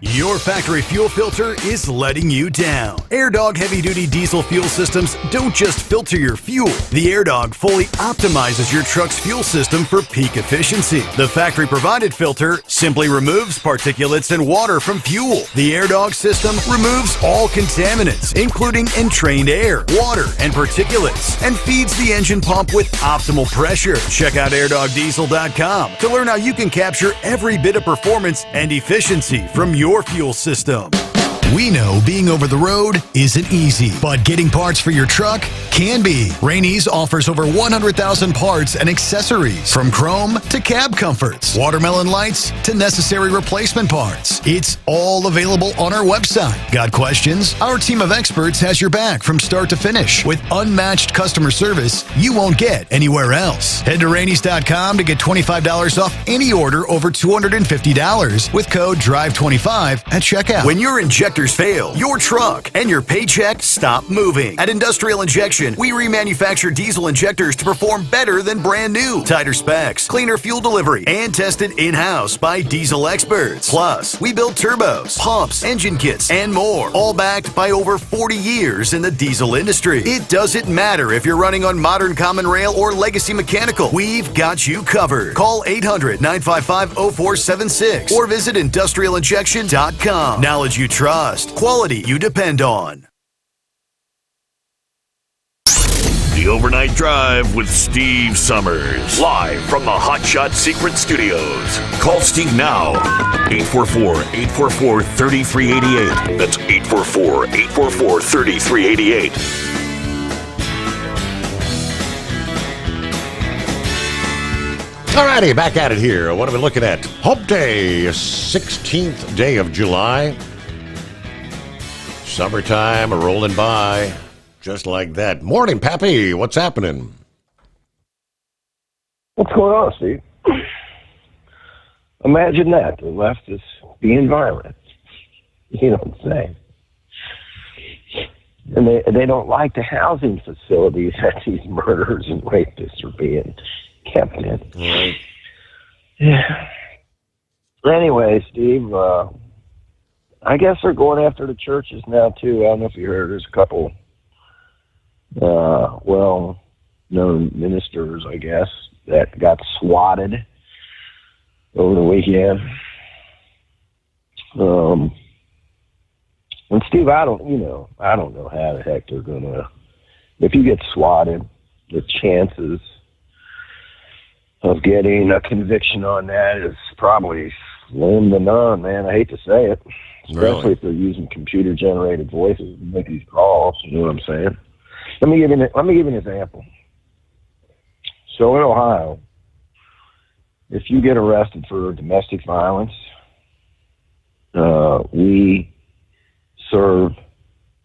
S16: Your factory fuel filter is letting you down. AirDog heavy-duty diesel fuel systems don't just filter your fuel. The AirDog fully optimizes your truck's fuel system for peak efficiency. The factory-provided filter simply removes particulates and water from fuel. The AirDog system removes all contaminants, including entrained air, water, and particulates, and feeds the engine pump with optimal pressure. Check out airdogdiesel.com to learn how you can capture every bit of performance and efficiency from your fuel system. We know being over the road isn't easy, but getting parts for your truck can be. Rainey's offers over 100,000 parts and accessories, from chrome to cab comforts, watermelon lights to necessary replacement parts. It's all available on our website. Got questions? Our team of experts has your back from start to finish with unmatched customer service you won't get anywhere else. Head to Rainey's.com to get $25 off any order over $250 with code DRIVE25 at checkout. When your injectors fail, your truck and your paycheck stop moving. At Industrial Injection, we remanufacture diesel injectors to perform better than brand new. Tighter specs, cleaner fuel delivery, and tested in-house by diesel experts. Plus, we build turbos, pumps, engine kits, and more, all backed by over 40 years in the diesel industry. It doesn't matter if you're running on modern common rail or legacy mechanical. We've got you covered. Call 800-955-0476 or visit industrialinjection.com. Knowledge you trust. Quality you depend on.
S21: The Overnight Drive with Steve Sommers. Live from the Hot Shot Secret Studios. Call Steve now. 844-844-3388. That's 844-844-3388.
S15: Alrighty, back at it here. What are we looking at? Hump Day, 16th day of July. Summertime rolling by just like that. Morning, Pappy. What's happening?
S20: What's going on, Steve? Imagine that. The left is being violent. You know what I'm saying? And they don't like the housing facilities that these murderers and rapists are being kept in.
S15: Right.
S20: Yeah. Well, Steve, I guess they're going after the churches now, too. I don't know if you heard. There's a couple well-known ministers, I guess, that got swatted over the weekend. And Steve, I don't know how the heck they're gonna. If you get swatted, the chances of getting a conviction on that is probably slim to none, man. I hate to say it, especially if they're using computer-generated voices to make these calls. You know what I'm saying? Let me give you an example. So in Ohio, if you get arrested for domestic violence, we serve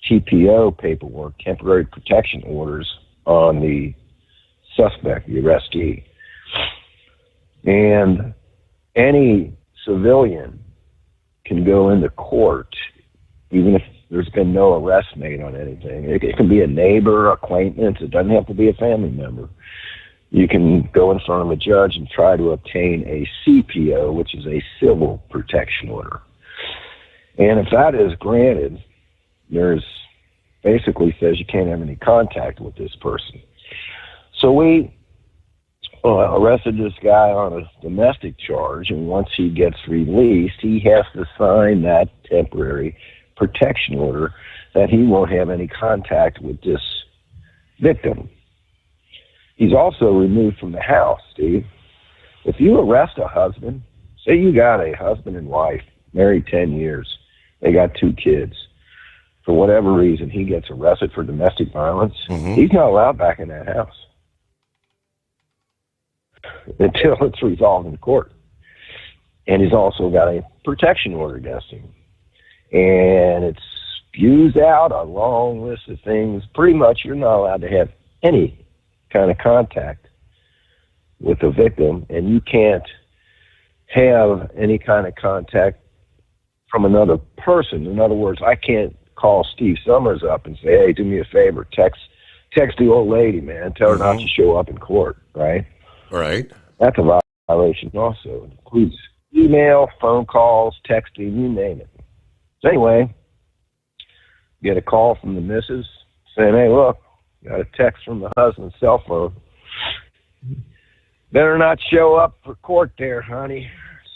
S20: TPO paperwork, temporary protection orders, on the suspect, the arrestee. And any civilian can go into court, even if there's been no arrest made on anything. It can be a neighbor, acquaintance. It doesn't have to be a family member. You can go in front of a judge and try to obtain a CPO, which is a civil protection order. And if that is granted, there's basically says you can't have any contact with this person. So we arrested this guy on a domestic charge, and once he gets released, he has to sign that temporary protection order that he won't have any contact with this victim. He's also removed from the house, Steve. If you arrest a husband, say you got a husband and wife, married 10 years, they got 2 kids. For whatever reason, he gets arrested for domestic violence. He's not allowed back in that house until it's resolved in court. And he's also got a protection order against him. And it spews out a long list of things. Pretty much you're not allowed to have any kind of contact with the victim, and you can't have any kind of contact from another person. In other words, I can't call Steve Sommers up and say, hey, do me a favor, text the old lady, man, tell her not to show up in court, right?
S15: Right.
S20: That's a violation also. It includes email, phone calls, texting, you name it. So anyway, get a call from the missus saying, hey, look, got a text from the husband's cell phone. Better not show up for court there, honey.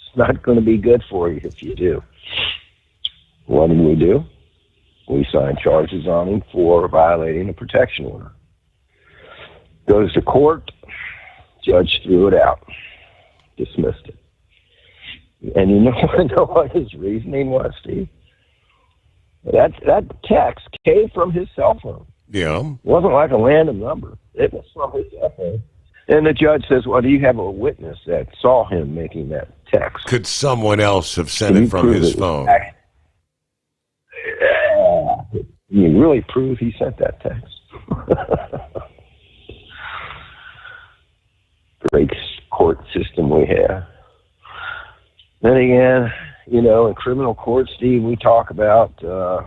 S20: It's not going to be good for you if you do. What did we do? We signed charges on him for violating a protection order. Goes to court. Judge threw it out. Dismissed it. And you know what his reasoning was, Steve? That text came from his cell phone.
S15: Yeah.
S20: It wasn't like a random number. It was from his cell phone. And the judge says, well, do you have a witness that saw him making that text?
S15: Could someone else have sent it from his phone?
S20: Can you really prove he sent that text? Great court system we have. Then again, in criminal court, Steve, we talk about to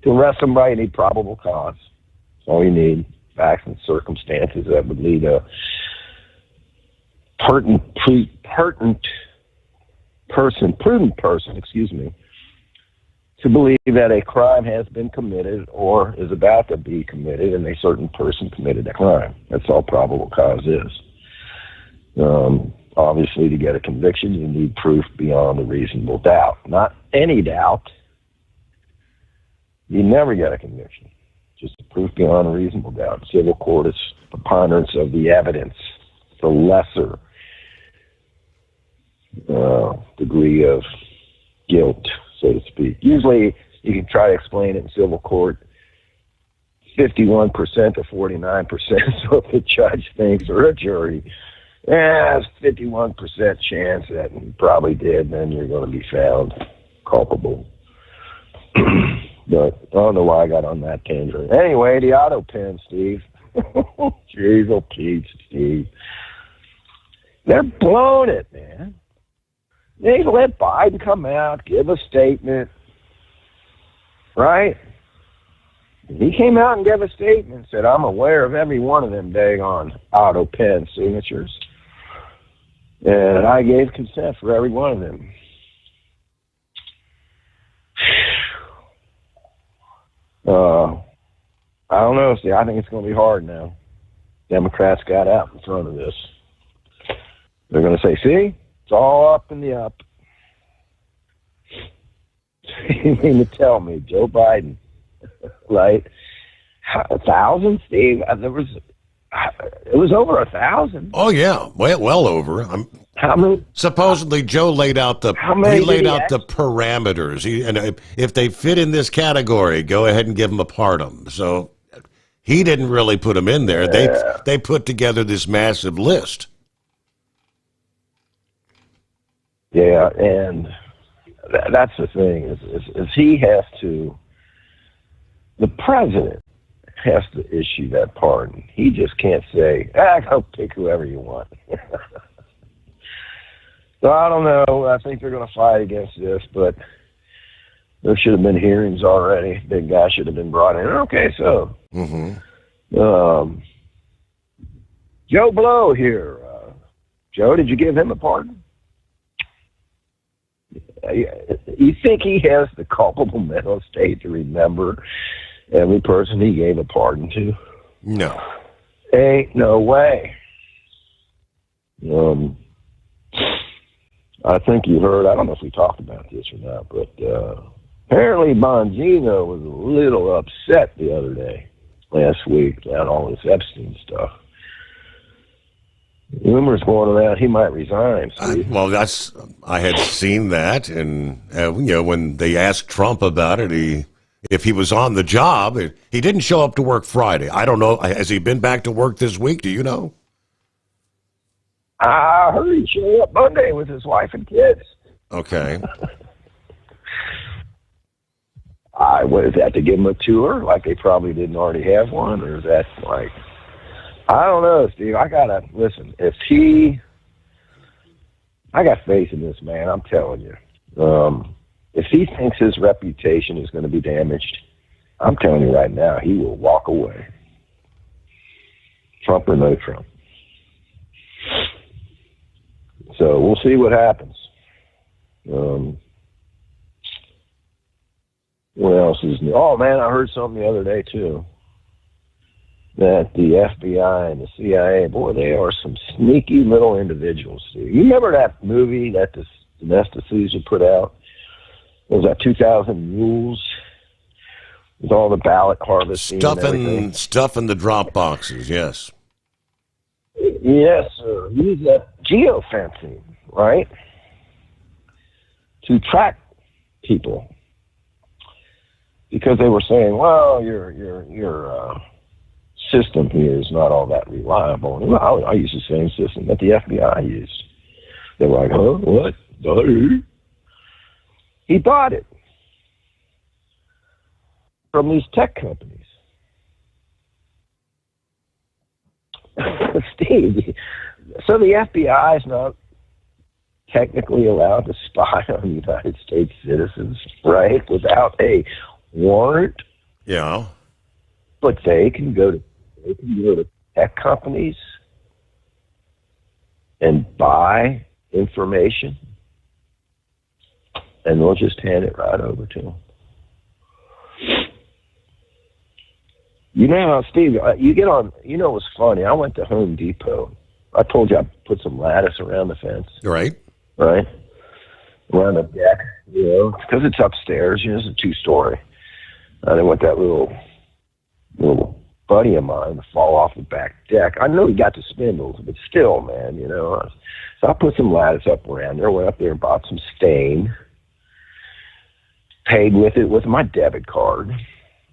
S20: arrest somebody, you need probable cause. That's all you need. Facts and circumstances that would lead a prudent person, to believe that a crime has been committed or is about to be committed, and a certain person committed a crime. That's all probable cause is. Obviously, to get a conviction, you need proof beyond a reasonable doubt. Not any doubt. You never get a conviction. just proof beyond a reasonable doubt. Civil court is preponderance of the evidence, the lesser degree of guilt, so to speak. Usually you can try to explain it in civil court 51% to 49%. So if the judge thinks, or a jury, it's 51% chance that you probably did, then you're going to be found culpable. But I don't know why I got on that tangent. Anyway, the auto pen, Steve. Jeez, oh Pete, Steve. They're blowing it, man. They let Biden come out, give a statement, right? He came out and gave a statement and said, I'm aware of every one of them daggone auto pen signatures. And I gave consent for every one of them. I don't know. See, I think it's going to be hard now. Democrats got out in front of this. They're going to say, see, it's all up in the up. You mean to tell me, Joe Biden, right? 1,000, Steve? It was over 1,000.
S15: Oh yeah, well over.
S20: How many?
S15: Supposedly, Joe laid out the parameters. And if they fit in this category, go ahead and give them a pardon. So he didn't really put them in there.
S20: Yeah.
S15: They put together this massive list.
S20: Yeah, and that's the thing is he has to. The president has to issue that pardon. He just can't say, go pick whoever you want. So I don't know. I think they're going to fight against this, but there should have been hearings already. Big guy should have been brought in. Okay, so Joe Blow here. Joe, did you give him a pardon? You think he has the culpable mental state to remember every person he gave a pardon to?
S15: No.
S20: Ain't no way. I think you heard, I don't know if we talked about this or not, but apparently Bongino was a little upset the other day, last week, about all this Epstein stuff. Rumors going around he might resign.
S15: I had seen that, and when they asked Trump about it, if he was on the job, he didn't show up to work Friday. I don't know. Has he been back to work this week? Do you know?
S20: I heard he showed up Monday with his wife and kids.
S15: Okay.
S20: What is that, to give him a tour like they probably didn't already have one, or is that like? I don't know, Steve. I got faith in this man, I'm telling you. If he thinks his reputation is going to be damaged, I'm telling you right now, he will walk away. Trump or no Trump. So we'll see what happens. What else is new? Oh, man, I heard something the other day, too. That the FBI and the CIA, boy, they are some sneaky little individuals. You remember that movie that the anesthesia put out? What was that, 2000 Rules? With all the ballot harvesting
S15: Stuff in the drop boxes, yes.
S20: Yes, sir. Use that geofencing, right? To track people. Because they were saying, well, your system here is not all that reliable. And I use the same system that the FBI used. They were like, huh? What? He bought it from these tech companies. Steve, so the FBI is not technically allowed to spy on United States citizens, right, without a warrant.
S15: Yeah.
S20: But they can go to tech companies and buy information, and they'll just hand it right over to them. You know, Steve, you get on, you know what's funny? I went to Home Depot. I told you I put some lattice around the fence.
S15: Right.
S20: Right? Around the deck, because it's upstairs, it's a 2-story. I didn't want that little little buddy of mine to fall off the back deck. I know he got the spindles, but still, man, you know. So I put some lattice up around there, went up there and bought some stain, paid with it with my debit card.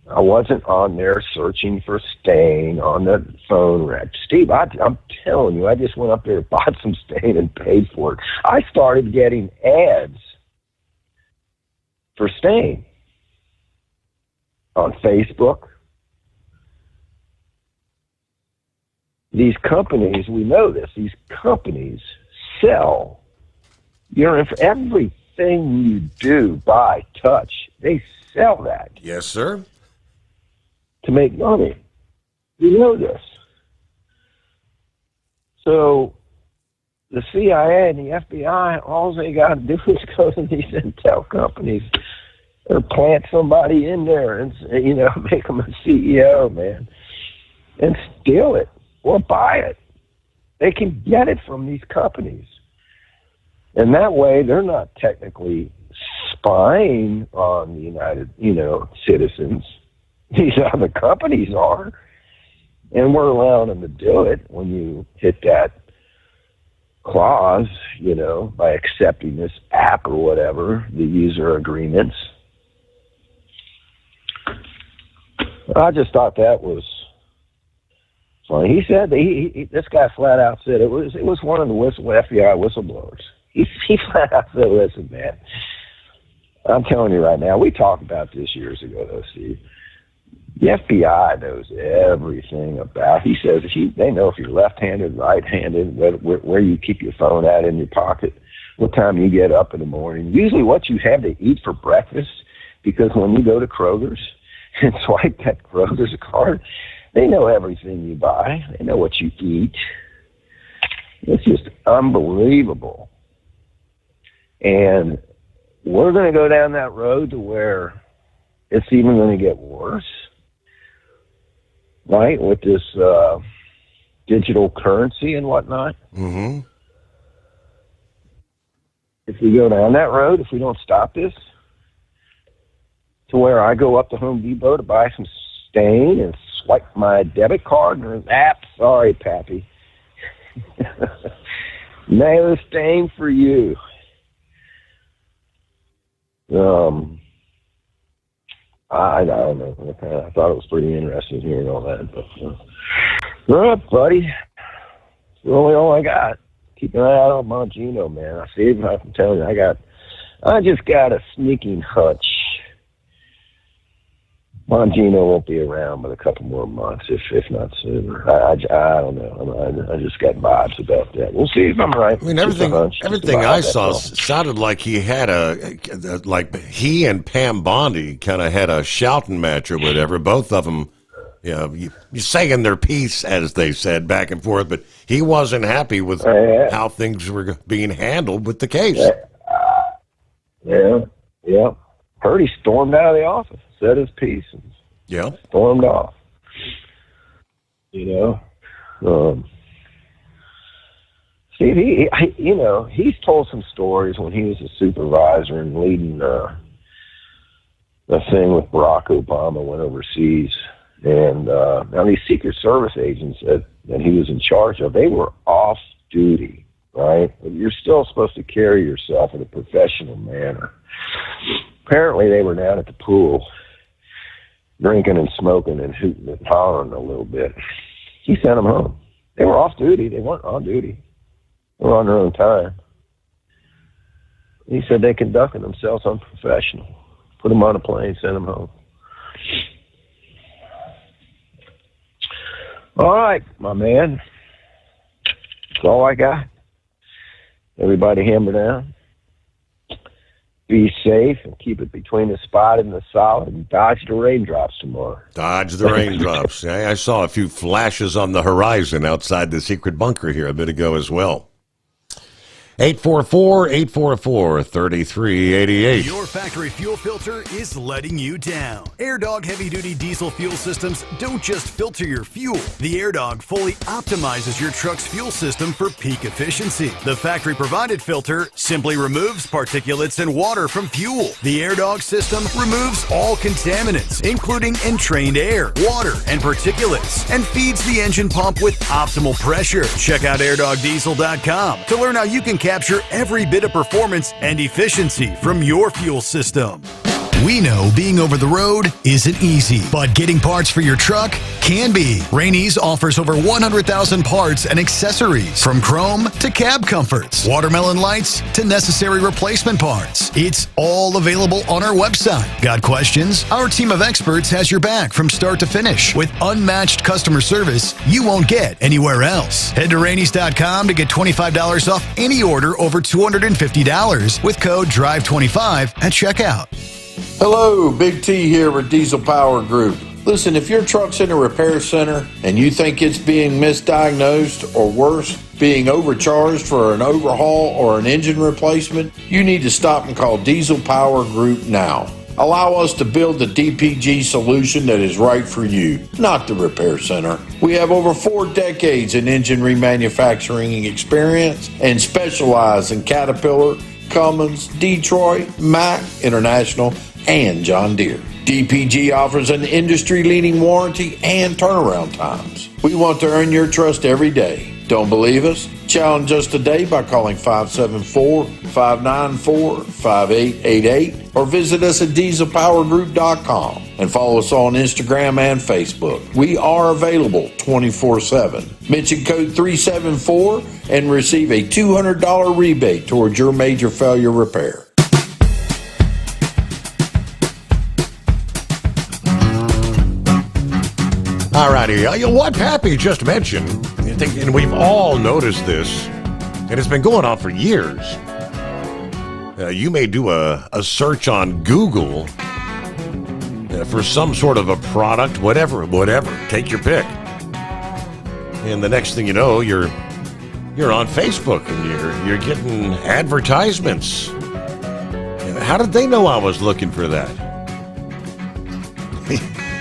S20: I wasn't on there searching for stain on the phone rack. Steve, I'm telling you, I just went up there, bought some stain, and paid for it. I started getting ads for stain on Facebook. These companies, we know this, these companies sell everything you do, buy, touch, they sell that.
S15: Yes, sir.
S20: To make money. You know this. So the CIA and the FBI, all they got to do is go to these intel companies or plant somebody in there and, you know, make them a CEO, man, and steal it or buy it. They can get it from these companies. And that way they're not technically spying on the United, you know, citizens. These other companies are. And we're allowing them to do it when you hit that clause, you know, by accepting this app or whatever, the user agreements. I just thought that was funny. He said that this guy flat out said it was one of the FBI whistleblowers. He flat out said, "Listen, man, I'm telling you right now, we talked about this years ago, though, Steve. The FBI knows everything about." He says they know if you're left-handed, right-handed, where you keep your phone at in your pocket, what time you get up in the morning, usually what you have to eat for breakfast, because when you go to Kroger's and swipe that Kroger's card, they know everything you buy. They know what you eat. It's just unbelievable. And we're going to go down that road to where it's even going to get worse, right, with this digital currency and whatnot.
S15: Mm-hmm.
S20: If we go down that road, if we don't stop this, to where I go up to Home Depot to buy some stain and swipe my debit card and sorry, Pappy. No stain for you. I don't know. I thought it was pretty interesting hearing all that. But, all right, buddy. That's really all I got. Keep an eye out on Mongino, man. I'm telling you, I just got a sneaking hunch. Mongino won't be around but a couple more months, if not sooner. I don't know. I just got vibes about that. We'll see if I'm right.
S15: I mean, everything I saw sounded like he had like he and Pam Bondi kind of had a shouting match or whatever. Both of them, you know, saying their piece, as they said, back and forth. But he wasn't happy with how things were being handled with the case.
S20: Yeah. Heard he stormed out of the office, said his piece, and stormed off. You know, Steve, he's told some stories when he was a supervisor and leading a thing with Barack Obama, went overseas, and now these Secret Service agents that he was in charge of, they were off duty, right? But you're still supposed to carry yourself in a professional manner. Apparently, they were down at the pool, drinking and smoking and hooting and hollering a little bit. He sent them home. They were off duty. They weren't on duty. They were on their own time. He said they conducted themselves unprofessional. Put them on a plane, sent them home. All right, my man. That's all I got. Everybody hammer down. Be safe and keep it between the spot and the solid and dodge the raindrops tomorrow.
S15: Dodge the raindrops. I saw a few flashes on the horizon outside the secret bunker here a bit ago as well. 844-844-3388.
S16: Your factory fuel filter is letting you down. AirDog heavy-duty diesel fuel systems don't just filter your fuel. The AirDog fully optimizes your truck's fuel system for peak efficiency. The factory-provided filter simply removes particulates and water from fuel. The AirDog system removes all contaminants, including entrained air, water, and particulates, and feeds the engine pump with optimal pressure. Check out airdogdiesel.com to learn how you can capture every bit of performance and efficiency from your fuel system. We know being over the road isn't easy, but getting parts for your truck can be. Rainey's offers over 100,000 parts and accessories, from chrome to cab comforts, watermelon lights to necessary replacement parts. It's all available on our website. Got questions? Our team of experts has your back from start to finish with unmatched customer service you won't get anywhere else. Head to Rainey's.com to get $25 off any order over $250 with code DRIVE25 at checkout.
S17: Hello, Big T here with Diesel Power Group. Listen, if your truck's in a repair center and you think it's being misdiagnosed or worse, being overcharged for an overhaul or an engine replacement, you need to stop and call Diesel Power Group now. Allow us to build the DPG solution that is right for you, not the repair center. We have over 4 decades in engine remanufacturing experience and specialize in Caterpillar, Cummins, Detroit, Mack, International, and John Deere. DPG offers an industry-leading warranty and turnaround times. We want to earn your trust every day. Don't believe us? Challenge us today by calling 574-594-5888 or visit us at dieselpowergroup.com and follow us on Instagram and Facebook. We are available 24/7. Mention code 374 and receive a $200 rebate towards your major failure repair.
S15: All righty. What Pappy just mentioned, and we've all noticed this, and it's been going on for years. You may do a search on Google for some sort of a product, whatever. Take your pick. And the next thing you know, you're on Facebook and you're getting advertisements. How did they know I was looking for that?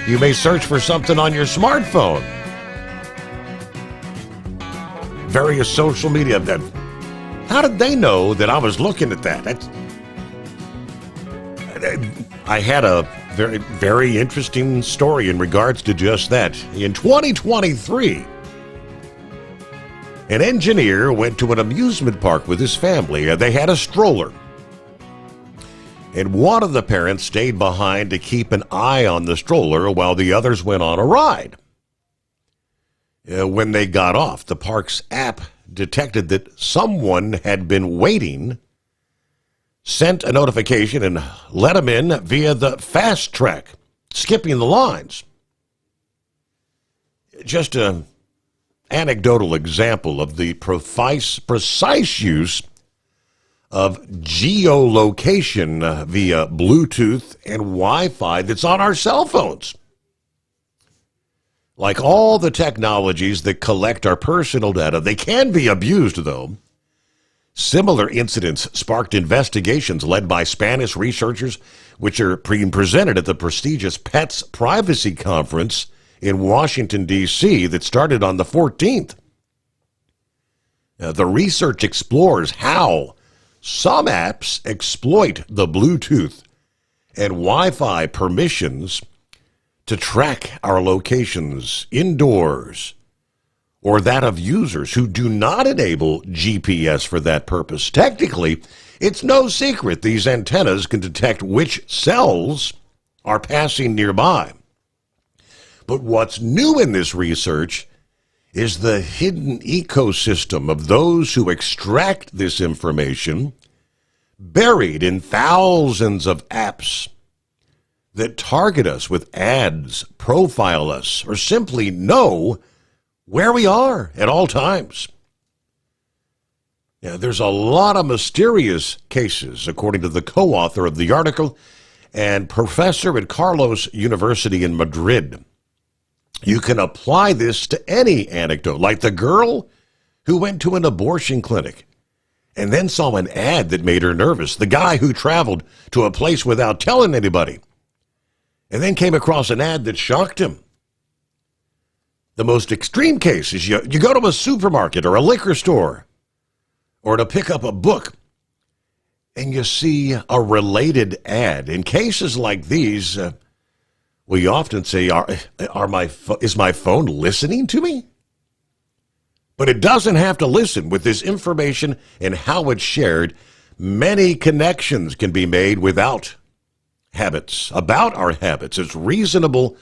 S15: You may search for something on your smartphone. Various social media. How did they know that I was looking at that? I had a very, very interesting story in regards to just that. In 2023, an engineer went to an amusement park with his family. They had a stroller. And one of the parents stayed behind to keep an eye on the stroller while the others went on a ride. When they got off, the park's app detected that someone had been waiting, sent a notification, and let them in via the fast track, skipping the lines. Just an anecdotal example of the precise use of geolocation via Bluetooth and Wi-Fi that's on our cell phones. Like all the technologies that collect our personal data, they can be abused, though. Similar incidents sparked investigations led by Spanish researchers, which are being presented at the prestigious Pets Privacy Conference in Washington, D.C. that started on the 14th. The research explores how some apps exploit the Bluetooth and Wi-Fi permissions to track our locations indoors, or that of users who do not enable GPS for that purpose. Technically, it's no secret these antennas can detect which cells are passing nearby. But what's new in this research is the hidden ecosystem of those who extract this information, buried in thousands of apps that target us with ads, profile us, or simply know where we are at all times. There's a lot of mysterious cases, according to the co-author of the article and professor at Carlos University in Madrid. You can apply this to any anecdote, like the girl who went to an abortion clinic and then saw an ad that made her nervous. The guy who traveled to a place without telling anybody, and then came across an ad that shocked him. The most extreme case is you go to a supermarket or a liquor store or to pick up a book, and you see a related ad. In cases like these, we often say, is my phone listening to me? But it doesn't have to listen. With this information and how it's shared, many connections can be made about our habits. It's reasonable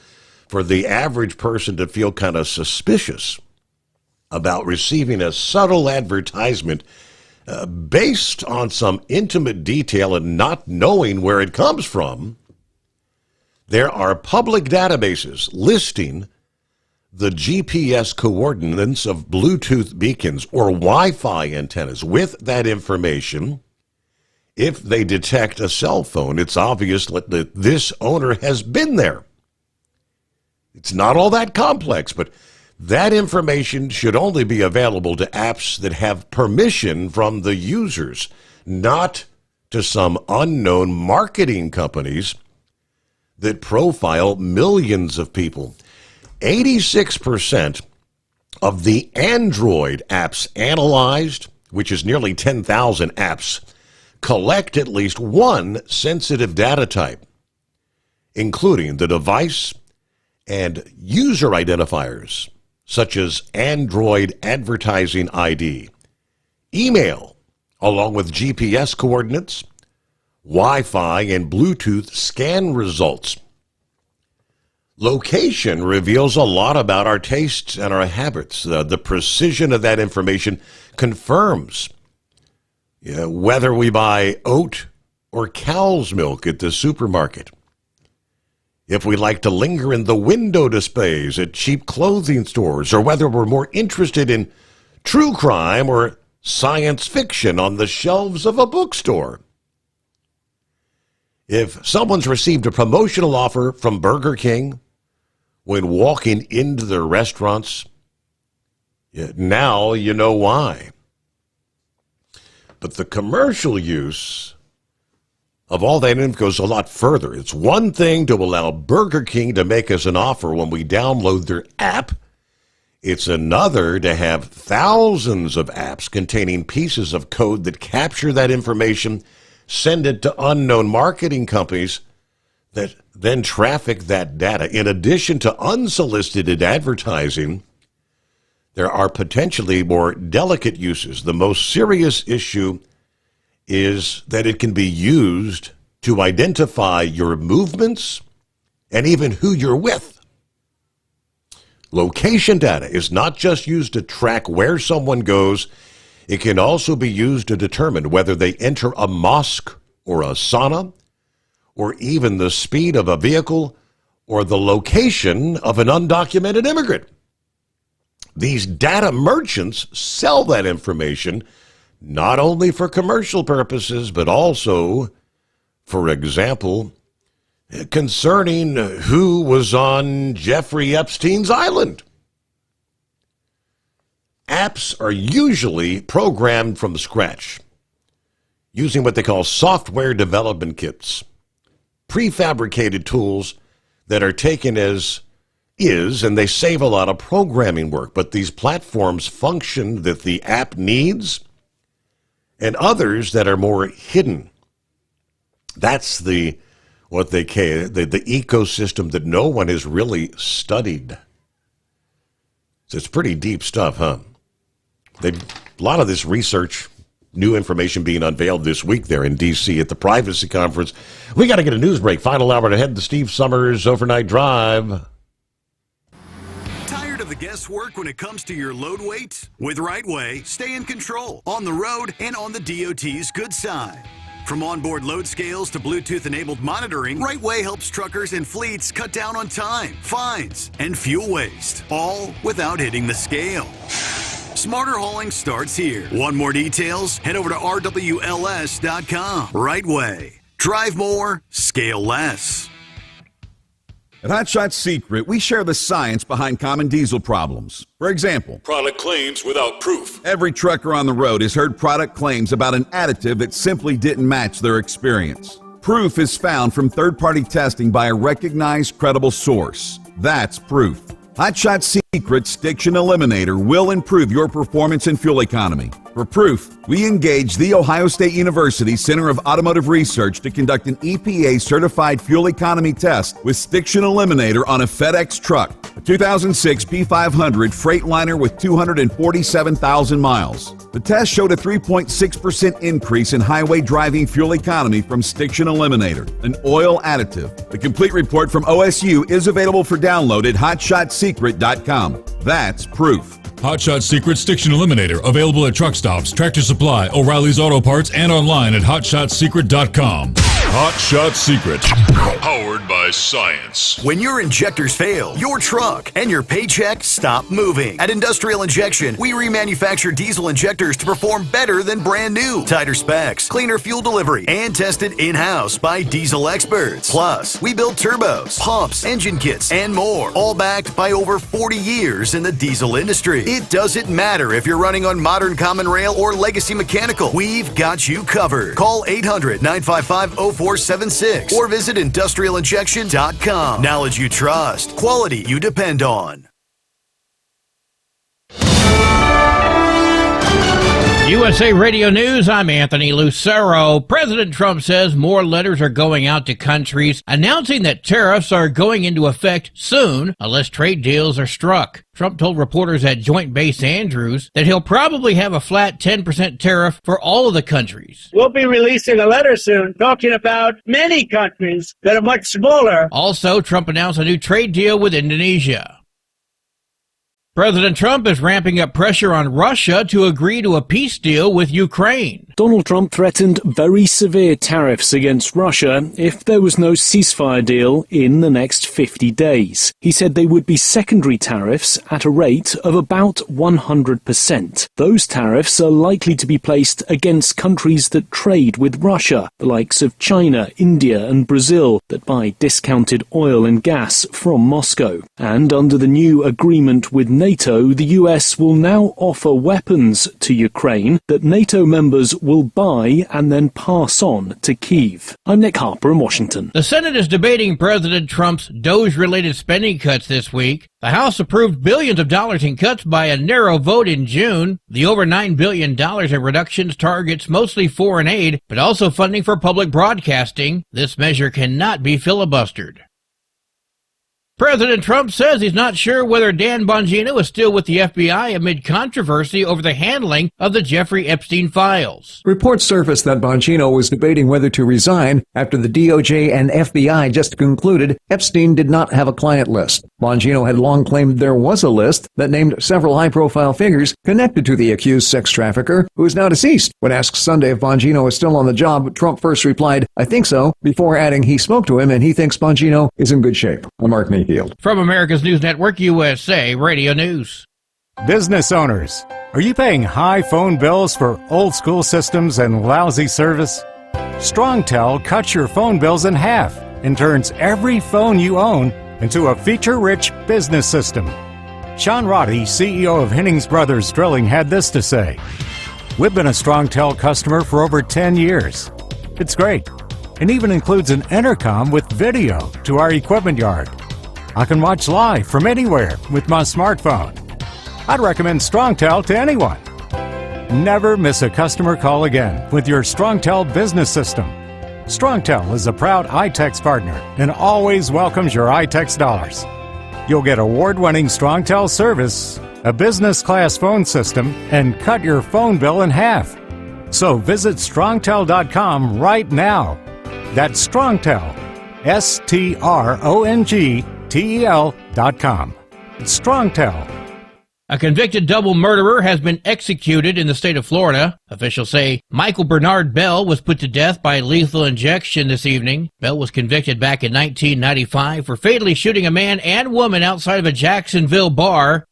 S15: for the average person to feel kind of suspicious about receiving a subtle advertisement based on some intimate detail and not knowing where it comes from. There are public databases listing the GPS coordinates of Bluetooth beacons or Wi-Fi antennas. With that information, if they detect a cell phone, it's obvious that this owner has been there. It's not all that complex, but that information should only be available to apps that have permission from the users, not to some unknown marketing companies that profile millions of people. 86% of the Android apps analyzed, which is nearly 10,000 apps, collect at least one sensitive data type, including the device and user identifiers, such as Android advertising ID, email, along with GPS coordinates, Wi-Fi, and Bluetooth scan results. Location reveals a lot about our tastes and our habits. The precision of that information confirms whether we buy oat or cow's milk at the supermarket, if we like to linger in the window displays at cheap clothing stores, or whether we're more interested in true crime or science fiction on the shelves of a bookstore. If someone's received a promotional offer from Burger King when walking into their restaurants, now you know why. But the commercial use of all that info goes a lot further. It's one thing to allow Burger King to make us an offer when we download their app. It's another to have thousands of apps containing pieces of code that capture that information, send it to unknown marketing companies that then traffic that data. In addition to unsolicited advertising, there are potentially more delicate uses. The most serious issue is that it can be used to identify your movements and even who you're with. Location data is not just used to track where someone goes. It can also be used to determine whether they enter a mosque or a sauna, or even the speed of a vehicle or the location of an undocumented immigrant. These data merchants sell that information not only for commercial purposes, but also, for example, concerning who was on Jeffrey Epstein's island. Apps are usually programmed from scratch, using what they call software development kits, prefabricated tools that are taken as is, and they save a lot of programming work. But these platforms function that the app needs, and others that are more hidden. That's what they call the ecosystem that no one has really studied. So it's pretty deep stuff, huh? A lot of this research, new information being unveiled this week there in D.C. at the Privacy Conference. We got to get a news break. Final hour to head to Steve Sommers Overnight Drive.
S16: Tired of the guesswork when it comes to your load weight? With Rightway, stay in control on the road and on the DOT's good side. From onboard load scales to Bluetooth-enabled monitoring, Rightway helps truckers and fleets cut down on time, fines, and fuel waste, all without hitting the scale. Smarter hauling starts here. Want more details? Head over to rwls.com. Rightway. Drive more, scale less.
S12: At Hot Shot Secret, we share the science behind common diesel problems. For example,
S13: Product claims without proof.
S12: every trucker on the road has heard product claims about an additive that simply didn't match their experience. Proof is found from third-party testing by a recognized, credible source. That's proof. Hot Shot Secret Stiction Eliminator will improve your performance and fuel economy. For proof, we engaged the Ohio State University Center of Automotive Research to conduct an EPA-certified fuel economy test with Stiction Eliminator on a FedEx truck, a 2006 P500 Freightliner with 247,000 miles. The test showed a 3.6% increase in highway driving fuel economy from Stiction Eliminator, an oil additive. The complete report from OSU is available for download at hotshotsecret.com. That's proof.
S13: Hot Shot Secret Stiction Eliminator, available at truck stops, Tractor Supply, O'Reilly's Auto Parts, and online at hotshotsecret.com. Hot Shot Secret, powered by science.
S16: When your injectors fail, your truck and your paycheck stop moving. At Industrial Injection, we remanufacture diesel injectors to perform better than brand new. Tighter specs, cleaner fuel delivery, and tested in-house by diesel experts. Plus, we build turbos, pumps, engine kits, and more, all backed by over 40 years in the diesel industry. It doesn't matter if you're running on modern common rail or legacy mechanical. We've got you covered. Call 800-955-0476 or visit industrialinjection.com. Knowledge you trust. Quality you depend on.
S2: USA Radio News, I'm Anthony Lucero. President Trump says more letters are going out to countries announcing that tariffs are going into effect soon unless trade deals are struck. Trump told reporters at Joint Base Andrews that he'll probably have a flat 10% tariff for all of the countries.
S7: We'll be releasing a letter soon talking about many countries that are much smaller.
S2: Also, Trump announced a new trade deal with Indonesia. President Trump is ramping up pressure on Russia to agree to a peace deal with Ukraine.
S3: Donald Trump threatened very severe tariffs against Russia if there was no ceasefire deal in the next 50 days. He said they would be secondary tariffs at a rate of about 100%. Those tariffs are likely to be placed against countries that trade with Russia, the likes of China, India, and Brazil, that buy discounted oil and gas from Moscow. And under the new agreement with NATO, the US will now offer weapons to Ukraine that NATO members will buy and then pass on to Kyiv. I'm Nick Harper in Washington.
S2: The Senate is debating President Trump's DOGE-related spending cuts this week. The House approved billions of dollars in cuts by a narrow vote in June. The over $9 billion in reductions targets mostly foreign aid, but also funding for public broadcasting. This measure cannot be filibustered. President Trump says he's not sure whether Dan Bongino is still with the FBI amid controversy over the handling of the Jeffrey Epstein files.
S8: Reports surfaced that Bongino was debating whether to resign after the DOJ and FBI just concluded Epstein did not have a client list. Bongino had long claimed there was a list that named several high-profile figures connected to the accused sex trafficker, who is now deceased. When asked Sunday if Bongino is still on the job, Trump first replied, "I think so," before adding he spoke to him and he thinks Bongino is in good shape. I'm Mark Mayfield.
S2: From America's News Network, USA Radio News.
S22: Business owners, are you paying high phone bills for old school systems and lousy service? StrongTel cuts your phone bills in half and turns every phone you own into a feature-rich business system. Sean Roddy, CEO of Hennings Brothers Drilling, had this to say: "We've been a StrongTel customer for over 10 years. It's great, and even includes an intercom with video to our equipment yard. I can watch live from anywhere with my smartphone. I'd recommend StrongTel to anyone. Never miss a customer call again with your StrongTel business system. StrongTel is a proud iTex partner and always welcomes your iTex dollars. You'll get award-winning StrongTel service, a business-class phone system, and cut your phone bill in half. So visit StrongTel.com right now. That's StrongTel, StrongTel.com. It's StrongTel.
S2: A convicted double murderer has been executed in the state of Florida. Officials say Michael Bernard Bell was put to death by lethal injection this evening. Bell was convicted back in 1995 for fatally shooting a man and woman outside of a Jacksonville bar.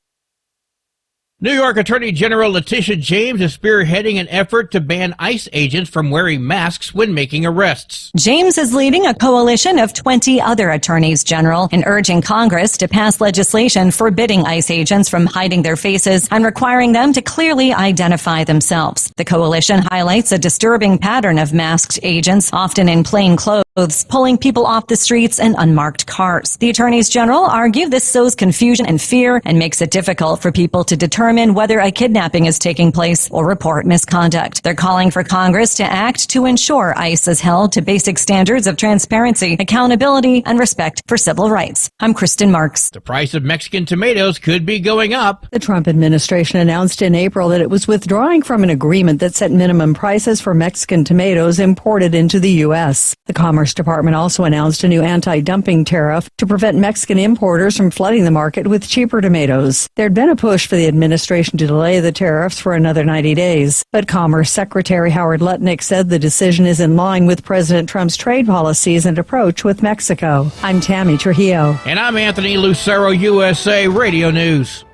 S2: New York Attorney General Letitia James is spearheading an effort to ban ICE agents from wearing masks when making arrests.
S4: James is leading a coalition of 20 other attorneys general in urging Congress to pass legislation forbidding ICE agents from hiding their faces and requiring them to clearly identify themselves. The coalition highlights a disturbing pattern of masked agents, often in plain clothes, pulling people off the streets in unmarked cars. The attorneys general argue this sows confusion and fear and makes it difficult for people to determine whether a kidnapping is taking place or report misconduct. They're calling for Congress to act to ensure ICE is held to basic standards of transparency, accountability, and respect for civil rights. I'm Kristen Marks.
S2: The price of Mexican tomatoes could be going up.
S9: The Trump administration announced in April that it was withdrawing from an agreement that set minimum prices for Mexican tomatoes imported into the U.S. The Commerce Department also announced a new anti-dumping tariff to prevent Mexican importers from flooding the market with cheaper tomatoes. There'd been a push for the administration to delay the tariffs for another 90 days, but Commerce Secretary Howard Lutnick said the decision is in line with President Trump's trade policies and approach with Mexico. I'm Tammy Trujillo.
S2: And I'm Anthony Lucero, USA Radio News.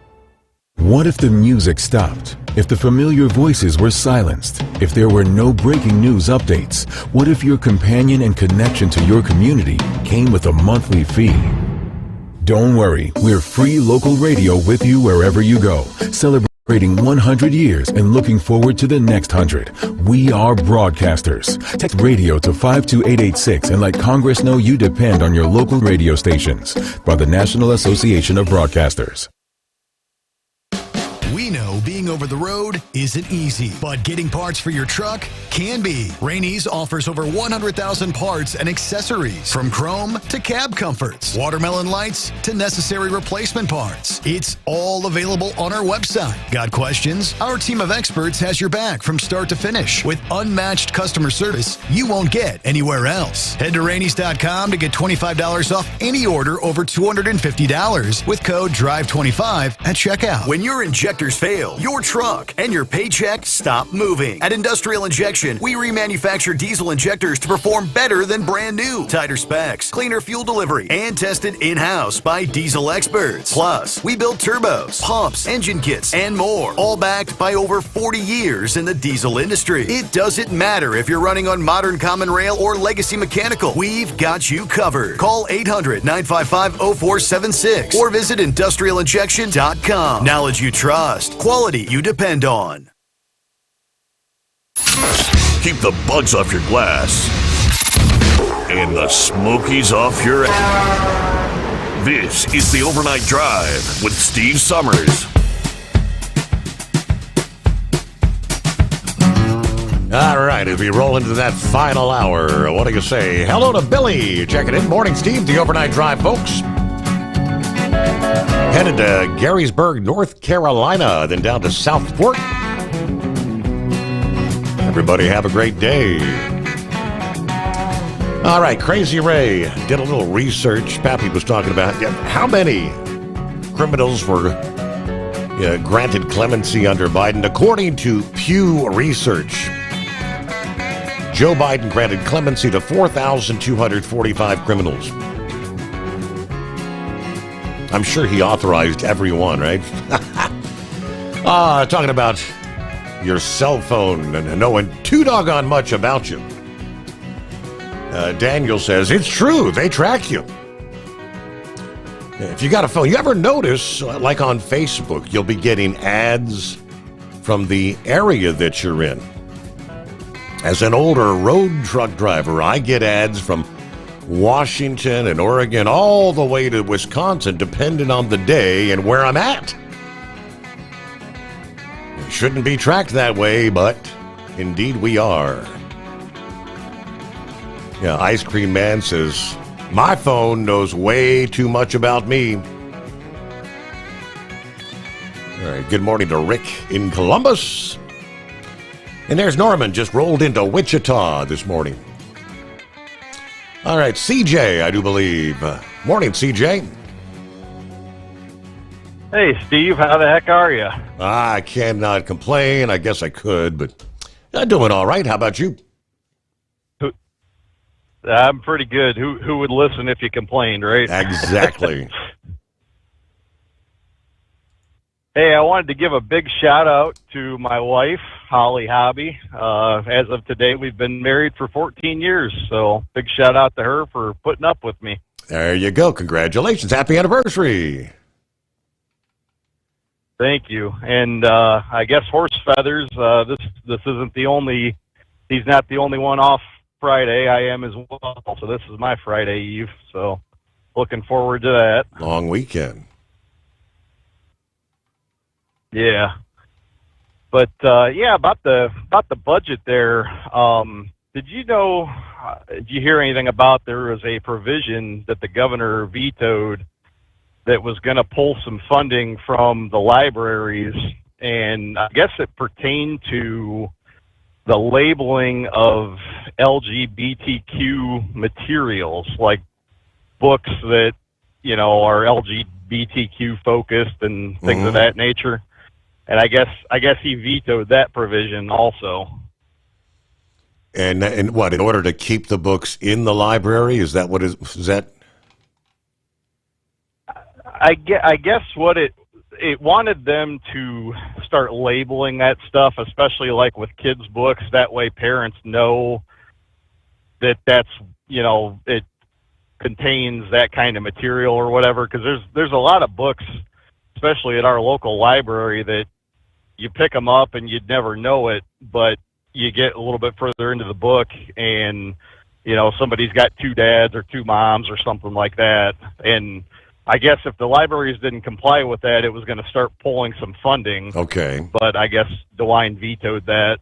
S6: What if the music stopped? If the familiar voices were silenced? If there were no breaking news updates? What if your companion and connection to your community came with a monthly fee? Don't worry, we're free local radio with you wherever you go, celebrating 100 years and looking forward to the next 100. We are broadcasters. Text radio to 52886 and let Congress know you depend on your local radio stations. By the National Association of Broadcasters.
S16: We know being over the road isn't easy, but getting parts for your truck can be. Rainey's offers over 100,000 parts and accessories, from chrome to cab comforts, watermelon lights to necessary replacement parts. It's all available on our website. Got questions? Our team of experts has your back from start to finish with unmatched customer service you won't get anywhere else. Head to Rainey's.com to get $25 off any order over $250 with code DRIVE25 at checkout. When your injectors fail, your truck and your paycheck stop moving. At Industrial Injection, we remanufacture diesel injectors to perform better than brand new. Tighter specs, cleaner fuel delivery, and tested in-house by diesel experts. Plus, we build turbos, pumps, engine kits, and more, all backed by over 40 years in the diesel industry. It doesn't matter if you're running on modern common rail or legacy mechanical. We've got you covered. Call 800-955-0476 or visit industrialinjection.com. Knowledge you trust. Quality you depend on.
S21: Keep the bugs off your glass and the smokies off your ass. This is the Overnight Drive with Steve Sommers.
S15: All right, as we roll into that final hour, what do you say? Hello to Billy. Checking in. Morning, Steve. The Overnight Drive, folks. Headed to Garysburg, North Carolina, then down to South Fork. Everybody have a great day. All right, Crazy Ray did a little research. Pappy was talking about how many criminals were granted clemency under Biden. According to Pew Research, Joe Biden granted clemency to 4,245 criminals. I'm sure he authorized every one, right? Talking about your cell phone and knowing too doggone much about you. Daniel says, it's true, they track you. If you got a phone, you ever notice, like on Facebook, you'll be getting ads from the area that you're in. As an older road truck driver, I get ads from Washington and Oregon all the way to Wisconsin, depending on the day and where I'm at. It shouldn't be tracked that way, but indeed we are. Yeah, Ice Cream Man says, my phone knows way too much about me. All right, good morning to Rick in Columbus. And there's Norman, just rolled into Wichita this morning. All right, CJ, I do believe. Morning, CJ.
S18: Hey, Steve, how the heck are you?
S15: I cannot complain. I guess I could, but I'm doing all right. How about you?
S18: I'm pretty good. Who would listen if you complained, right?
S15: Exactly.
S18: Hey, I wanted to give a big shout out to my wife, Holly Hobby. As of today, we've been married for 14 years, so big shout out to her for putting up with me.
S15: There you go. Congratulations. Happy anniversary.
S18: Thank you. And I guess Horse Feathers, this isn't the only, he's not the only one off Friday. I am as well, so this is my Friday Eve, so looking forward to that.
S15: Long weekend.
S18: Yeah. But about the budget there, did you hear anything about there was a provision that the governor vetoed that was going to pull some funding from the libraries, and I guess it pertained to the labeling of LGBTQ materials, like books that, are LGBTQ focused and things of that nature. And I guess he vetoed that provision also.
S15: And what, in order to keep the books in the library? Is that what is that?
S18: I guess what it wanted them to start labeling that stuff, especially like with kids' books. That way parents know that that's, it contains that kind of material or whatever. Because there's a lot of books, especially at our local library, that you pick them up and you'd never know it, but you get a little bit further into the book and, somebody's got two dads or two moms or something like that. And I guess if the libraries didn't comply with that, it was going to start pulling some funding.
S15: Okay.
S18: But I guess DeWine vetoed that.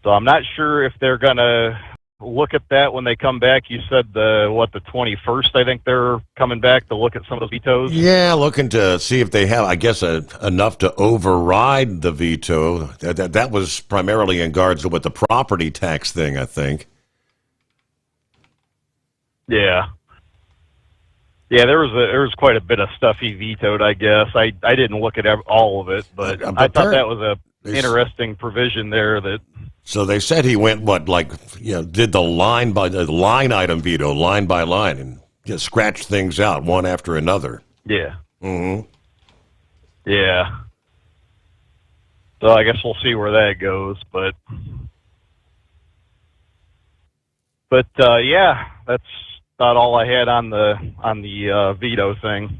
S18: So I'm not sure if they're going to look at that when they come back. You said the 21st, I think they're coming back to look at some of those vetoes.
S15: Yeah, looking to see if they have, I guess, enough to override the veto. That was primarily in regards with the property tax thing, I think.
S18: Yeah. Yeah, there was quite a bit of stuff he vetoed, I guess. I didn't look at all of it, but I thought that was a interesting provision there.
S15: So they said he went, did the line item veto, line by line, and just scratched things out one after another.
S18: Yeah.
S15: Mm-hmm.
S18: Yeah. So I guess we'll see where that goes, but yeah, that's about all I had on the veto thing.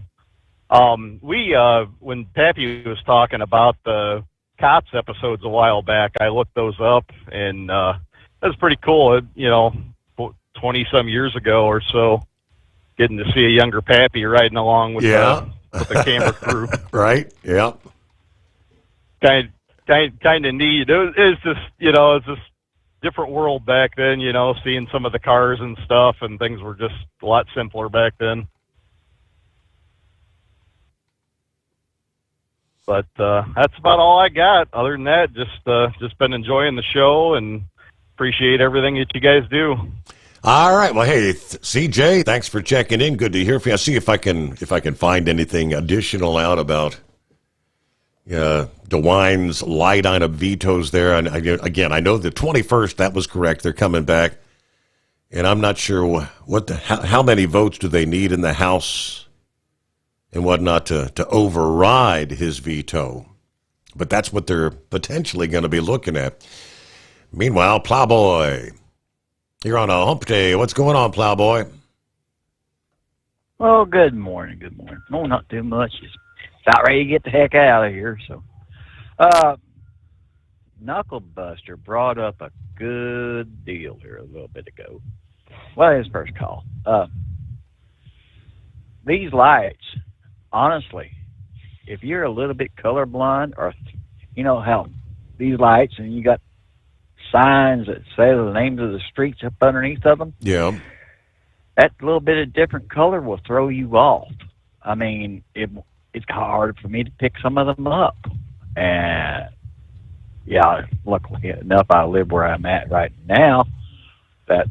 S18: When Pappy was talking about the Cops episodes a while back, I looked those up, and that was pretty cool. 20-some years ago or so, getting to see a younger Pappy riding along with the camera crew.
S15: Right, yeah.
S18: Kind of neat. It's just, it's just different world back then, seeing some of the cars and stuff, and things were just a lot simpler back then. But that's about all I got. Other than that, just been enjoying the show and appreciate everything that you guys do.
S15: All right. Well, hey, CJ, thanks for checking in. Good to hear from you. I'll see if I can find anything additional out about DeWine's light item vetoes there. And again, I know the 21st, that was correct. They're coming back, and I'm not sure how many votes do they need in the House and whatnot to override his veto. But that's what they're potentially going to be looking at. Meanwhile, Plowboy, you're on a hump day. What's going on, Plowboy?
S10: Oh, good morning. No, not too much. Just about ready to get the heck out of here. So, Knucklebuster brought up a good deal here a little bit ago. Well, his first call. These lights, honestly, if you're a little bit colorblind, or how these lights and you got signs that say the names of the streets up underneath of them.
S15: Yeah.
S10: That little bit of different color will throw you off. I mean, it's hard for me to pick some of them up. And yeah, luckily enough, I live where I'm at right now. That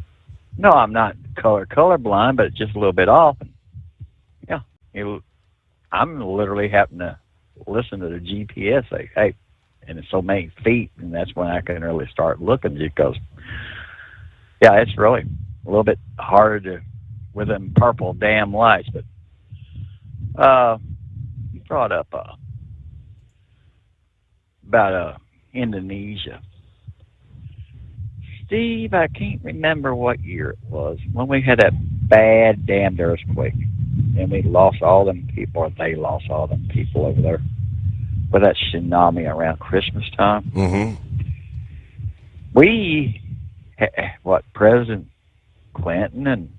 S10: no, I'm not colorblind, but it's just a little bit off. And, yeah, I'm literally having to listen to the GPS say, hey, and it's so many feet, and that's when I can really start looking, because, yeah, it's really a little bit hard with them purple damn lights. But brought up about Indonesia. Steve, I can't remember what year it was when we had that bad damned earthquake, and we lost all them people, or they lost all them people over there with that tsunami around Christmas time.
S15: Mm-hmm.
S10: We, President Clinton and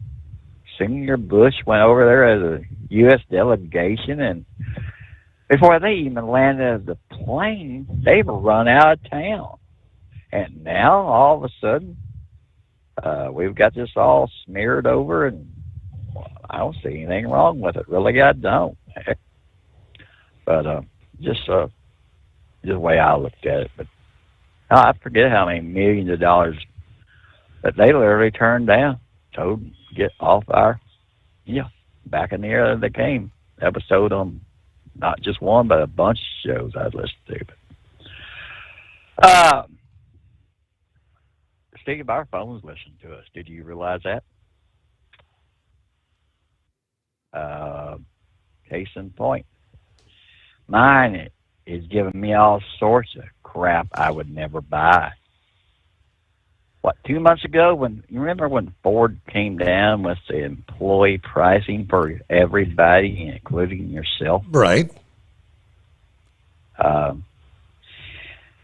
S10: Senior Bush went over there as a U.S. delegation, and before they even landed the plane, they were run out of town. And now, all of a sudden, we've got this all smeared over, and I don't see anything wrong with it. Really, I don't. But just the way I looked at it. But I forget how many millions of dollars that they literally turned down, told them to get off back in the air that they came. Episode on not just one, but a bunch of shows I'd listen to. But, Steve, our phones listen to us. Did you realize that? Case in point. Mine is giving me all sorts of crap I would never buy. 2 months ago, you remember when Ford came down with the employee pricing for everybody, including yourself?
S15: Right.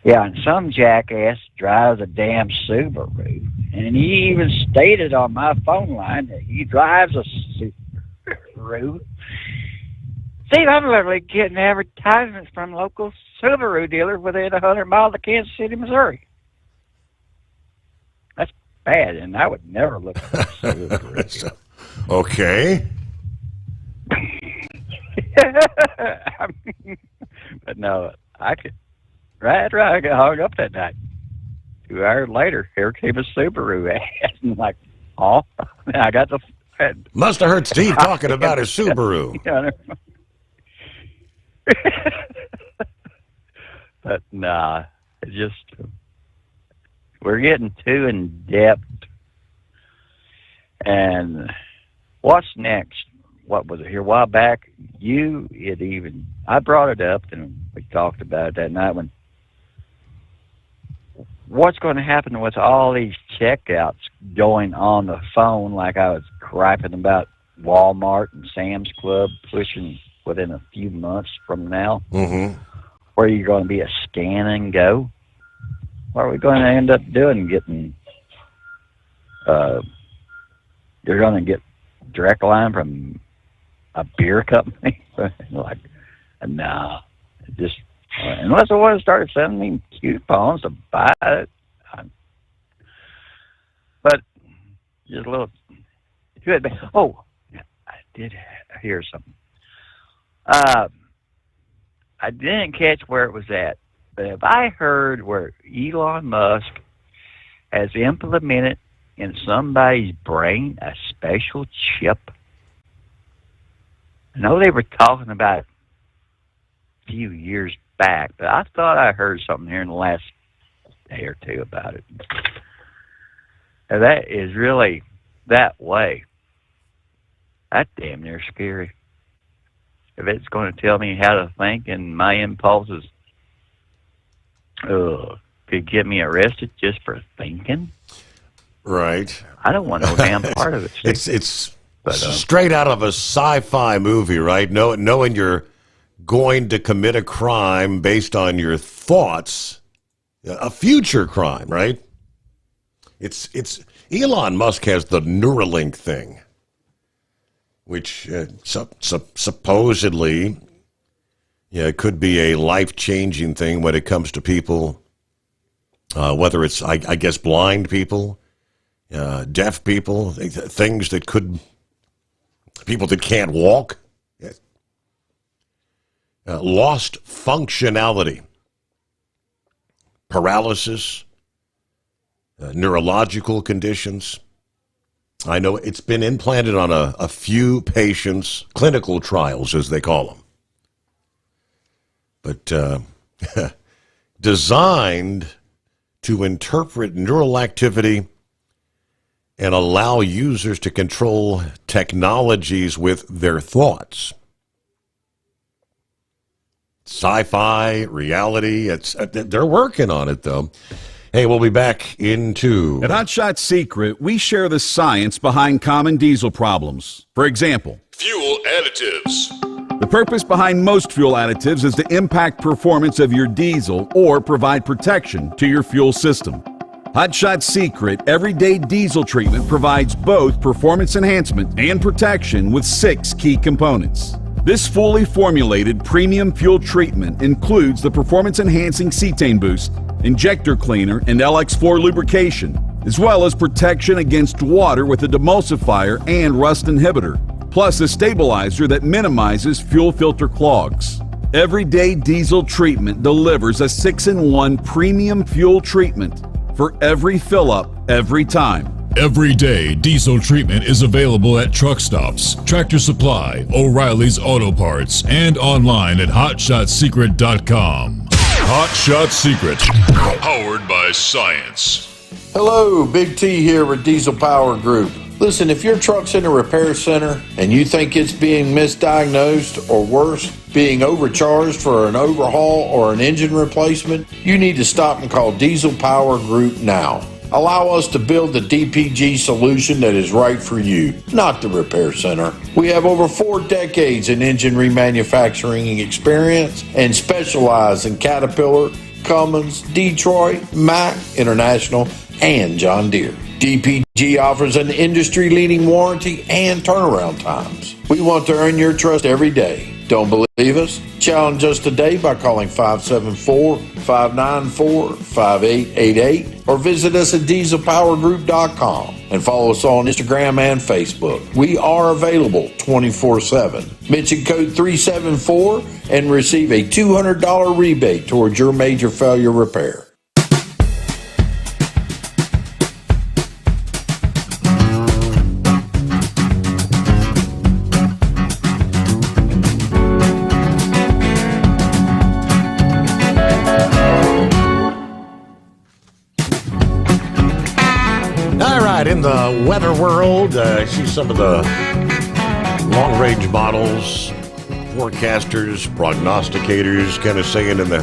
S10: Yeah, and some jackass drives a damn Subaru, and he even stated on my phone line that he drives a Subaru. Steve, I'm literally getting advertisements from local Subaru dealers within 100 miles of Kansas City, Missouri. That's bad, and I would never look at a Subaru.
S15: Okay.
S10: I mean, but no, I could. Right, I got hung up that night. 2 hours later, here came a Subaru ad. And like, oh, I got the...
S15: Must have heard Steve talking about his Subaru.
S10: But nah, it's just... We're getting too in-depth. And what's next? What was it here a while back? I brought it up and we talked about it that night when what's going to happen with all these checkouts going on the phone, like I was griping about Walmart and Sam's Club pushing within a few months from now, where you're going to be a scan and go? What are we going to end up doing? You're going to get direct line from a beer company? Like, nah, just unless I want to start sending me coupons to buy it. But just a little good. Oh, I did hear something. I didn't catch where it was at, but have I heard where Elon Musk has implemented in somebody's brain a special chip? I know they were talking about it a few years back, but I thought I heard something here in the last day or two about it. Now, that is really that way. That's damn near scary. If it's going to tell me how to think and my impulses could get me arrested just for thinking.
S15: Right.
S10: I don't want no damn part of it.
S15: It's straight out of a sci-fi movie, right? Knowing you're going to commit a crime based on your thoughts, a future crime, right? It's Elon Musk has the Neuralink thing, which supposedly could be a life-changing thing when it comes to people, whether it's, I guess, blind people, deaf people, things that could, people that can't walk, lost functionality, paralysis, neurological conditions. I know it's been implanted on a few patients, clinical trials, as they call them. But designed to interpret neural activity and allow users to control technologies with their thoughts. sci-fi, reality. They're working on it, though. Hey, we'll be back in 2.
S12: At Hot Shot Secret, we share the science behind common diesel problems. For example,
S13: Fuel additives.
S12: the purpose behind most fuel additives is to impact performance of your diesel or provide protection to your fuel system. Hot Shot Secret Everyday Diesel Treatment provides both performance enhancement and protection with 6 key components. This fully formulated premium fuel treatment includes the performance-enhancing cetane boost, injector cleaner, and LX4 lubrication, as well as protection against water with a demulsifier and rust inhibitor, plus a stabilizer that minimizes fuel filter clogs. Everyday Diesel Treatment delivers a 6-in-1 premium fuel treatment for every fill-up, every time.
S13: Everyday Diesel Treatment is available at truck stops, Tractor Supply, O'Reilly's Auto Parts, and online at HotShotSecret.com. Hot Shot Secret, powered by science.
S17: Hello, Big T here with Diesel Power Group. Listen, if your truck's in a repair center and you think it's being misdiagnosed or worse, being overcharged for an overhaul or an engine replacement, you need to stop and call Diesel Power Group now. Allow us to build the DPG solution that is right for you, not the repair center. We have over 4 decades in engine remanufacturing experience and specialize in Caterpillar, Cummins, Detroit, Mack, International, and John Deere. DPG offers an industry-leading warranty and turnaround times. We want to earn your trust every day. Don't believe us? Challenge us today by calling 574-594-5888 or visit us at dieselpowergroup.com and follow us on Instagram and Facebook. We are available 24/7. Mention code 374 and receive a $200 rebate towards your major failure repair.
S15: In the weather world, see some of the long-range models, forecasters, prognosticators kind of saying in the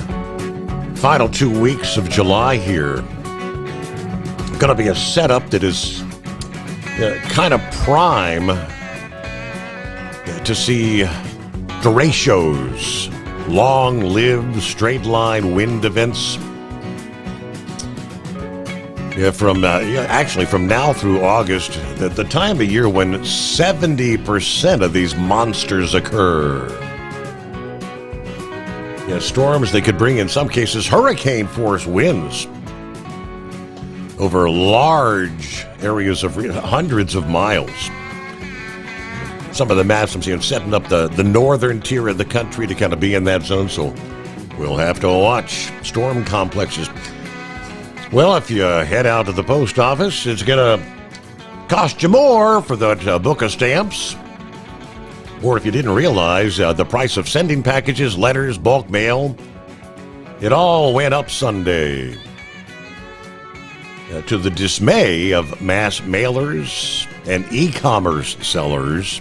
S15: final 2 weeks of July here, going to be a setup that is kind of prime to see derechos, long-lived straight-line wind events. From now through August, the time of year when 70% of these monsters occur. Storms, they could bring, in some cases, hurricane-force winds over large areas of hundreds of miles. Some of the maps I'm seeing setting up the northern tier of the country to kind of be in that zone, so we'll have to watch storm complexes. Well, if you head out to the post office, it's going to cost you more for that book of stamps. Or if you didn't realize, the price of sending packages, letters, bulk mail, it all went up Sunday. To the dismay of mass mailers and e-commerce sellers,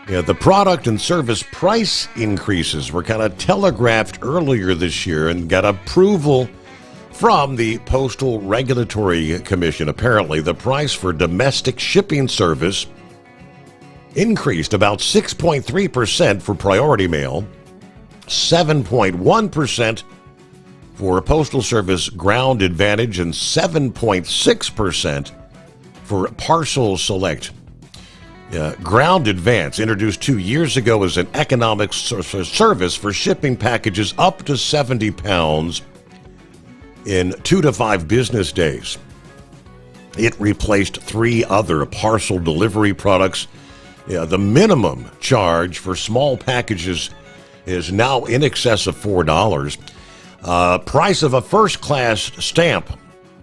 S15: the product and service price increases were kind of telegraphed earlier this year and got approval from the Postal Regulatory Commission. Apparently, the price for domestic shipping service increased about 6.3% for priority mail, 7.1% for Postal Service Ground Advantage, and 7.6% for Parcel Select. Ground Advance, introduced 2 years ago as an economic service for shipping packages up to 70 pounds in 2 to 5 business days. It replaced 3 other parcel delivery products. The minimum charge for small packages is now in excess of $4. Price of a first-class stamp,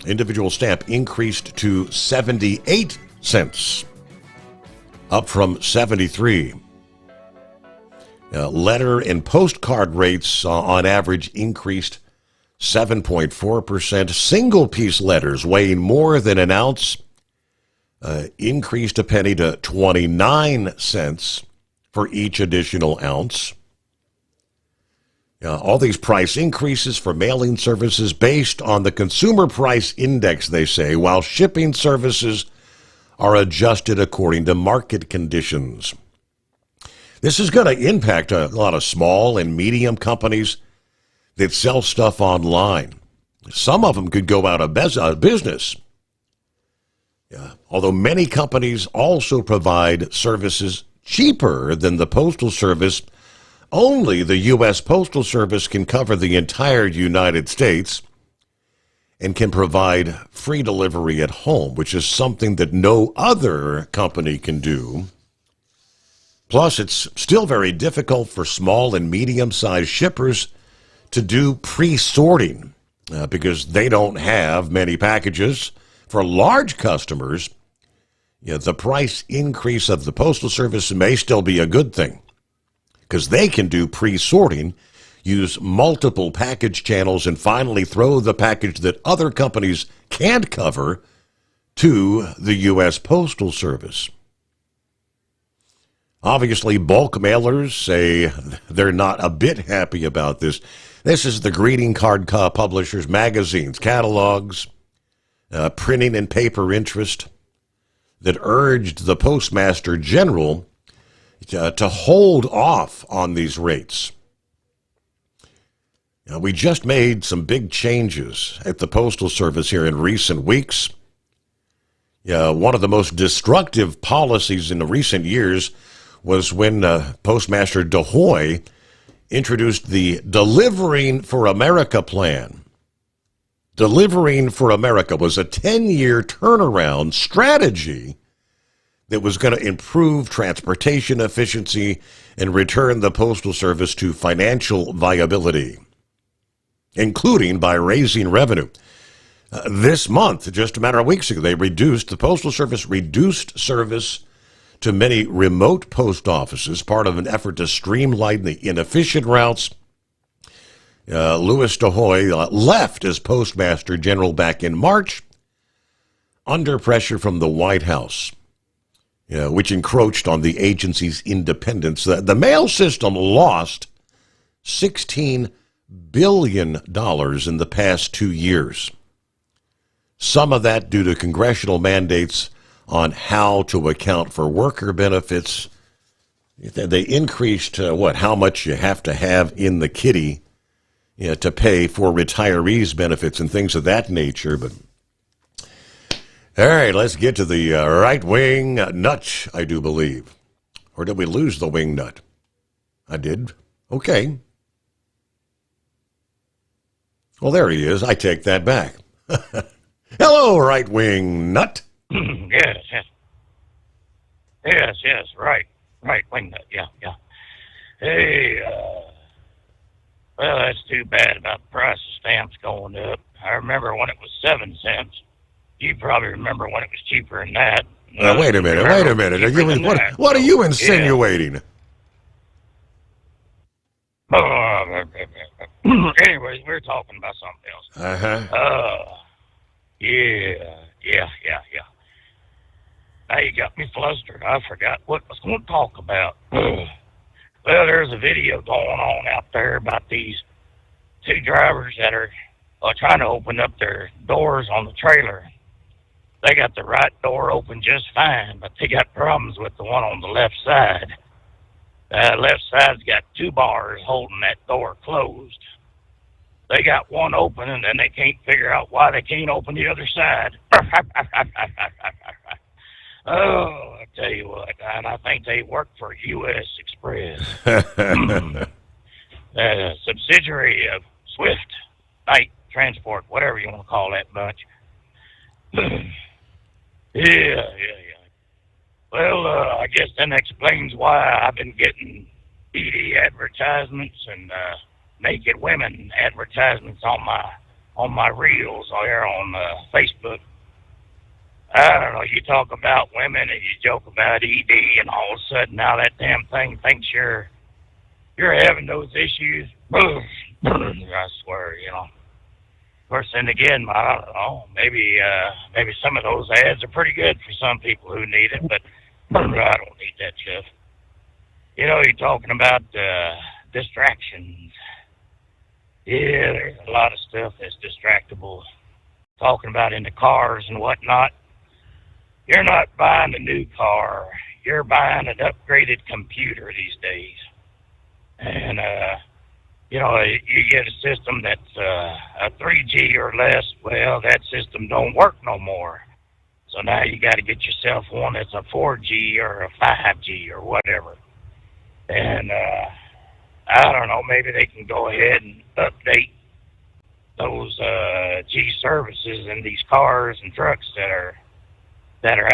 S15: individual stamp, increased to 78 cents, up from 73. Letter and postcard rates on average increased 7.4%. Single-piece letters weighing more than an ounce increased a penny to 29 cents for each additional ounce. All these price increases for mailing services based on the consumer price index, they say, while shipping services are adjusted according to market conditions. This is going to impact a lot of small and medium companies that sell stuff online. Some of them could go out of business. Although many companies also provide services cheaper than the Postal Service, only the U.S. Postal Service can cover the entire United States and can provide free delivery at home, which is something that no other company can do. Plus, it's still very difficult for small and medium-sized shippers to do pre-sorting because they don't have many packages. For large customers, the price increase of the Postal Service may still be a good thing because they can do pre-sorting, use multiple package channels, and finally throw the package that other companies can't cover to the U.S. Postal Service. Obviously, bulk mailers say they're not a bit happy about this. This is the greeting card publishers, magazines, catalogs, printing and paper interest that urged the Postmaster General to hold off on these rates. We just made some big changes at the Postal Service here in recent weeks. One of the most destructive policies in the recent years was when Postmaster DeHoy introduced the Delivering for America plan. Delivering for America was a 10-year turnaround strategy that was going to improve transportation efficiency and return the Postal Service to financial viability, including by raising revenue. This month, just a matter of weeks ago, the Postal Service reduced service to many remote post offices, part of an effort to streamline the inefficient routes. Louis DeHoy left as Postmaster General back in March under pressure from the White House, which encroached on the agency's independence. The mail system lost $16 billion in the past 2 years. Some of that due to congressional mandates on how to account for worker benefits. They increased how much you have to have in the kitty to pay for retirees' benefits and things of that nature. But all right, let's get to the right-wing nut, I do believe. Or did we lose the wing nut? I did. Okay. Well, there he is. I take that back. Hello, right-wing nut.
S1: Yes, right, wing nut, yeah. Hey, well, that's too bad about the price of stamps going up. I remember when it was 7 cents. You probably remember when it was cheaper than that.
S15: Wait a minute. What are you insinuating?
S1: Yeah. Anyways, we're talking about something else. Yeah. Now you got me flustered. I forgot what I was going to talk about. Well, there's a video going on out there about these 2 drivers that are trying to open up their doors on the trailer. They got the right door open just fine, but they got problems with the one on the left side. Left side's got 2 bars holding that door closed. They got one open, and then they can't figure out why they can't open the other side. Oh, I tell you what, and I think they work for U.S. Express. Subsidiary of Swift Night Transport, whatever you want to call that bunch. Yeah. Well, I guess that explains why I've been getting BD advertisements and naked women advertisements on my reels there on Facebook. I don't know, you talk about women and you joke about ED, and all of a sudden now that damn thing thinks you're having those issues. I swear, Of course, then again, I don't know, maybe some of those ads are pretty good for some people who need it, but I don't need that stuff. You're talking about distractions. Yeah, there's a lot of stuff that's distractible. Talking about in the cars and whatnot. You're not buying a new car. You're buying an upgraded computer these days. And, you know, you get a system that's a 3G or less. Well, that system don't work no more. So now you got to get yourself one that's a 4G or a 5G or whatever. And I don't know, maybe they can go ahead and update those G services in these cars and trucks that are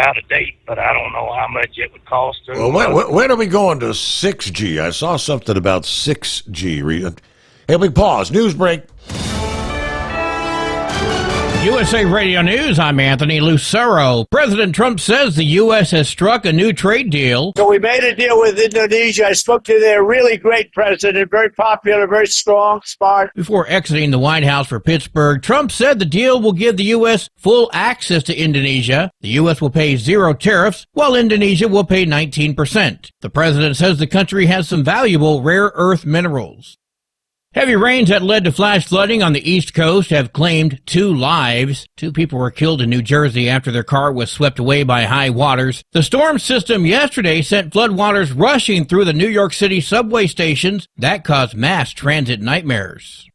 S1: out of date, but I don't know how much it would cost to.
S15: Well, when are we going to 6G? I saw something about 6G. Hey, we pause. News break.
S2: USA Radio News, I'm Anthony Lucero. President Trump says the U.S. has struck a new trade deal.
S7: So we made a deal with Indonesia. I spoke to their really great president, very popular, very strong, smart.
S2: Before exiting the White House for Pittsburgh, Trump said the deal will give the U.S. full access to Indonesia. The U.S. will pay 0 tariffs, while Indonesia will pay 19%. The president says the country has some valuable rare earth minerals. Heavy rains that led to flash flooding on the East Coast have claimed 2 lives. 2 people were killed in New Jersey after their car was swept away by high waters. The storm system yesterday sent floodwaters rushing through the New York City subway stations. That caused mass transit nightmares.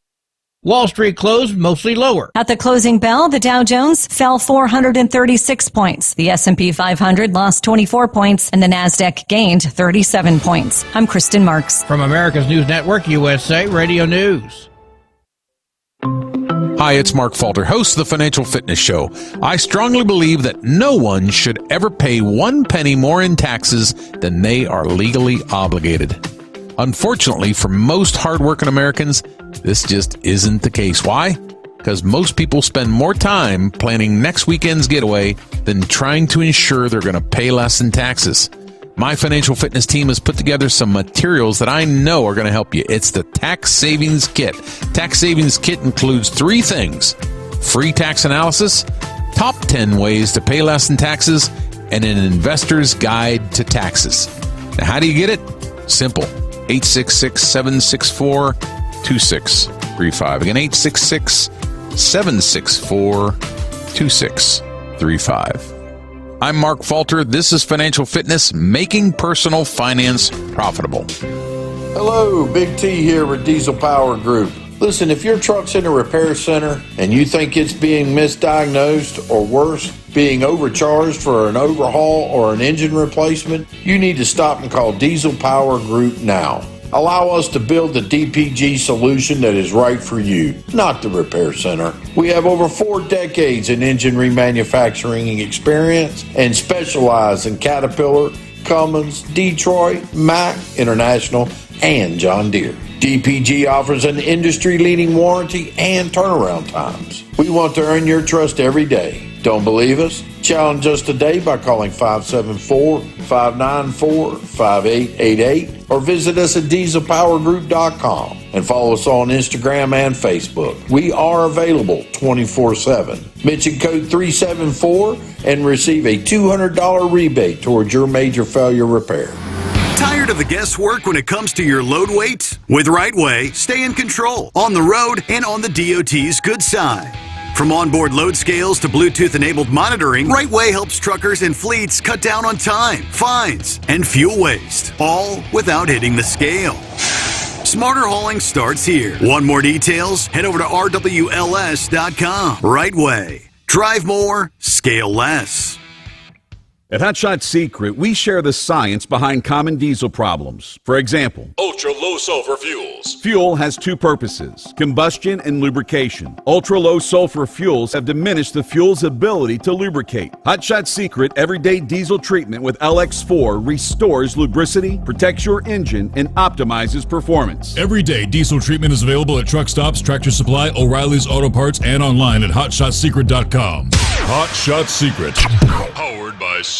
S2: Wall Street closed mostly lower.
S4: At the closing bell, the Dow Jones fell 436 points. The S&P 500 lost 24 points, and the Nasdaq gained 37 points. I'm Kristen Marks.
S2: From America's News Network, USA Radio News.
S5: Hi, it's Mark Falter, host of the Financial Fitness Show. I strongly believe that no one should ever pay 1 penny more in taxes than they are legally obligated. Unfortunately, for most hardworking Americans, this just isn't the case. Why? Because most people spend more time planning next weekend's getaway than trying to ensure they're going to pay less in taxes. My financial fitness team has put together some materials that I know are going to help you. It's the Tax Savings Kit. Tax Savings Kit includes 3 things: free tax analysis, top 10 ways to pay less in taxes, and an investor's guide to taxes. Now, how do you get it? Simple. 866-764-2635. Again, 866-764-2635. I'm Mark Falter. This is Financial Fitness, making personal finance profitable.
S17: Hello, Big T here with Diesel Power Group. Listen, if your truck's in a repair center and you think it's being misdiagnosed or worse, being overcharged for an overhaul or an engine replacement, you need to stop and call Diesel Power Group now. Allow us to build the DPG solution that is right for you, not the repair center. We have over 4 decades in engine remanufacturing experience and specialize in Caterpillar, Cummins, Detroit, Mack, International, and John Deere. DPG offers an industry-leading warranty and turnaround times. We want to earn your trust every day. Don't believe us? Challenge us today by calling 574-594-5888 or visit us at dieselpowergroup.com and follow us on Instagram and Facebook. We are available 24/7. Mention code 374 and receive a $200 rebate towards your major failure repair.
S16: Tired of the guesswork when it comes to your load weights? With Rightway, stay in control on the road and on the DOT's good side. From onboard load scales to Bluetooth-enabled monitoring, Rightway helps truckers and fleets cut down on time, fines, and fuel waste, all without hitting the scale. Smarter hauling starts here. Want more details? Head over to rwls.com. Rightway. Drive more, scale less.
S12: At Hot Shot Secret, we share the science behind common diesel problems. For example,
S13: ultra-low sulfur fuels.
S12: Fuel has 2 purposes, combustion and lubrication. Ultra-low sulfur fuels have diminished the fuel's ability to lubricate. Hot Shot Secret Everyday Diesel Treatment with LX4 restores lubricity, protects your engine, and optimizes performance.
S13: Everyday diesel treatment is available at truck stops, Tractor Supply, O'Reilly's Auto Parts, and online at hotshotsecret.com. Hot Shot Secret, powered by science.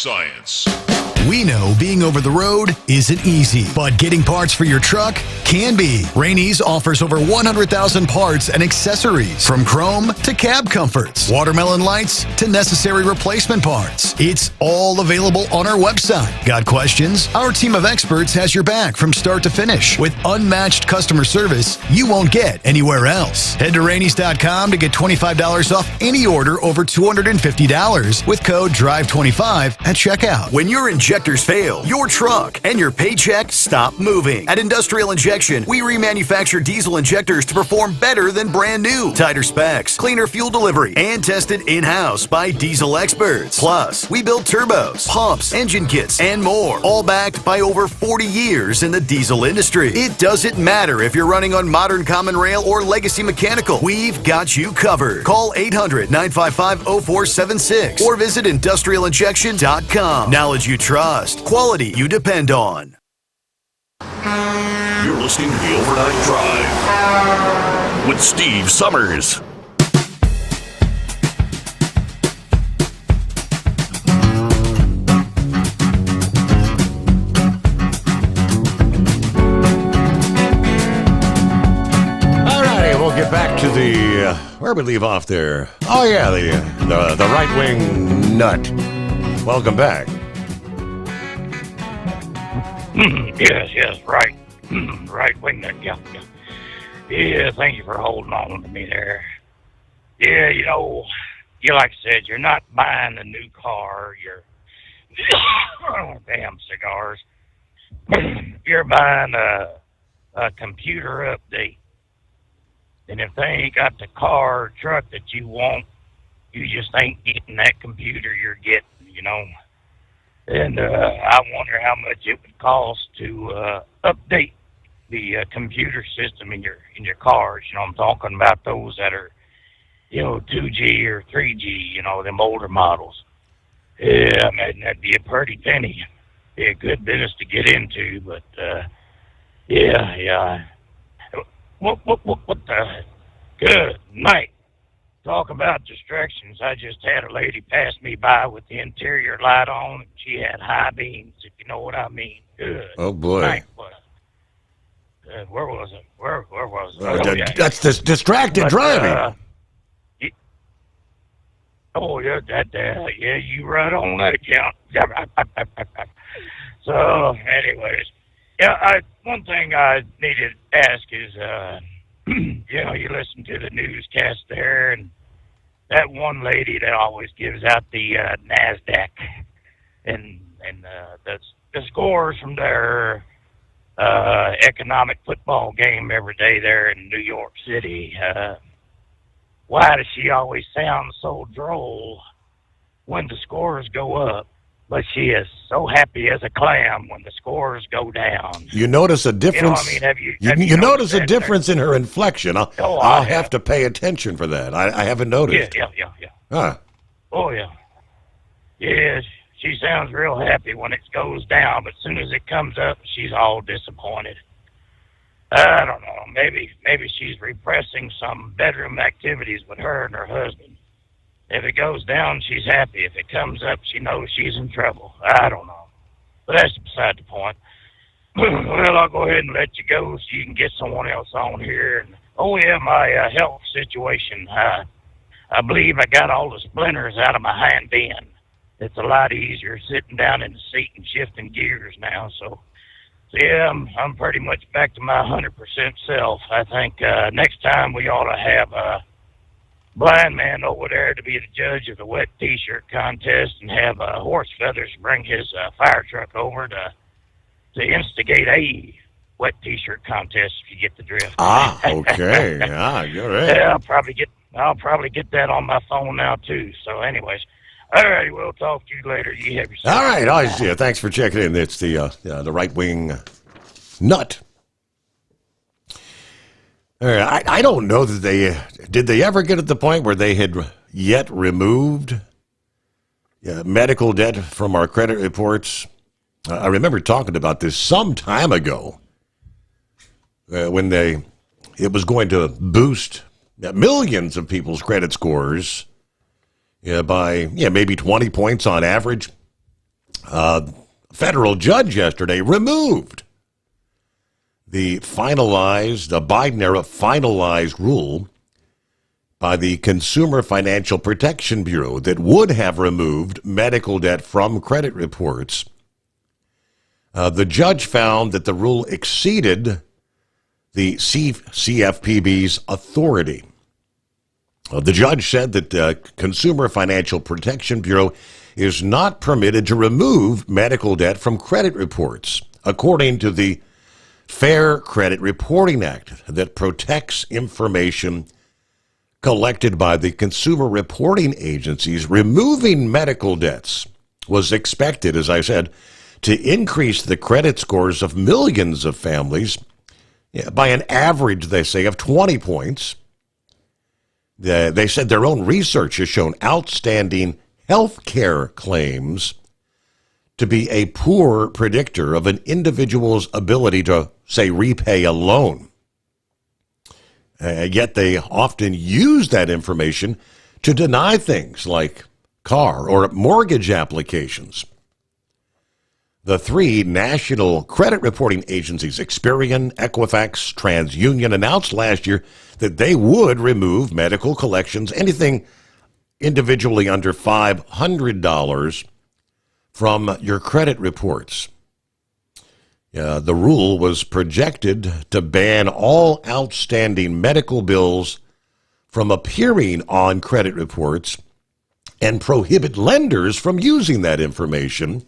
S16: We know being over the road isn't easy, but getting parts for your truck can be. Rainey's offers over 100,000 parts and accessories, from chrome to cab comforts, watermelon lights to necessary replacement parts. It's all available on our website. Got questions? Our team of experts has your back from start to finish with unmatched customer service you won't get anywhere else. Head to Rainey's.com to get $25 off any order over $250 with code DRIVE25 at checkout. When your injectors fail, your truck and your paycheck stop moving. At Industrial Injection, we remanufacture diesel injectors to perform better than brand new. Tighter specs, cleaner fuel delivery, and tested in-house by diesel experts. Plus, we build turbos, pumps, engine kits, and more, all backed by over 40 years in the diesel industry. It doesn't matter if you're running on modern common rail or legacy mechanical. We've got you covered. Call 800-955-0476 or visit industrialinjection.com. Knowledge you trust. Quality you depend on.
S21: You're listening to the Overnight Drive with Steve Summers.
S15: We'll get back to the where we leave off there. Oh yeah, the right wing nut. Welcome back.
S1: Yes, right. Right wing nut. Yeah. Yeah, thank you for holding on to me there. Yeah, you know, like I said, you're not buying a new car. You're damn cigars. You're buying a computer update. And if they ain't got the car or truck that you want, you just ain't getting that computer you're getting, you know. And I wonder how much it would cost to update the computer system in your cars. You know, I'm talking about those that are, 2G or 3G, them older models. Yeah, I mean, that'd be a pretty penny. Be a good business to get into, but yeah. What the good night? Talk about distractions. I just had a lady pass me by with the interior light on, and she had high beams, if you know what I mean. Good.
S15: Oh boy.
S1: Night. Where was it? Where was it?
S15: That's distracted driving.
S1: Yeah, you right on that account. So, anyways. Yeah, one thing I needed to ask is, you listen to the newscast there, and that one lady that always gives out the NASDAQ and the scores from their economic football game every day there in New York City. Why does she always sound so droll when the scores go up? But she is so happy as a clam when the scores go down.
S15: You notice a difference.
S1: Have you
S15: notice a difference in her inflection. I'll have to pay attention for that. I haven't noticed.
S1: Yeah.
S15: Huh.
S1: Oh, yeah. Yes, she sounds real happy when it goes down, but as soon as it comes up, she's all disappointed. I don't know. Maybe she's repressing some bedroom activities with her and her husband. If it goes down, she's happy. If it comes up, she knows she's in trouble. I don't know. But that's beside the point. Well, I'll go ahead and let you go so you can get someone else on here. And, my health situation. I believe I got all the splinters out of my hind end. It's a lot easier sitting down in the seat and shifting gears now. So yeah, I'm pretty much back to my 100% self. I think next time we ought to have a blind man over there to be the judge of the wet T-shirt contest and have Horse Feathers bring his fire truck over to instigate a wet T-shirt contest, if you get the drift.
S15: Okay. You're right.
S1: Yeah, I'll probably get that on my phone now too. So, anyways, all right, we'll talk to you later. You have yourself.
S15: All right. Yeah, thanks for checking in. It's the right wing nut. I don't know that did they ever get at the point where they had yet removed medical debt from our credit reports. I remember talking about this some time ago when it was going to boost millions of people's credit scores by maybe 20 points on average. federal judge yesterday removed the Biden-era finalized rule by the Consumer Financial Protection Bureau that would have removed medical debt from credit reports. The judge found that the rule exceeded the CFPB's authority. The judge said that the Consumer Financial Protection Bureau is not permitted to remove medical debt from credit reports, according to the Fair Credit Reporting Act that protects information collected by the consumer reporting agencies. Removing medical debts was expected, as I said, to increase the credit scores of millions of families by an average, they say, of 20 points. They said their own research has shown outstanding health care claims to be a poor predictor of an individual's ability to, say, repay a loan. Yet they often use that information to deny things like car or mortgage applications. The three national credit reporting agencies, Experian, Equifax, TransUnion, announced last year that they would remove medical collections, anything individually under $500, from your credit reports. The rule was projected to ban all outstanding medical bills from appearing on credit reports and prohibit lenders from using that information.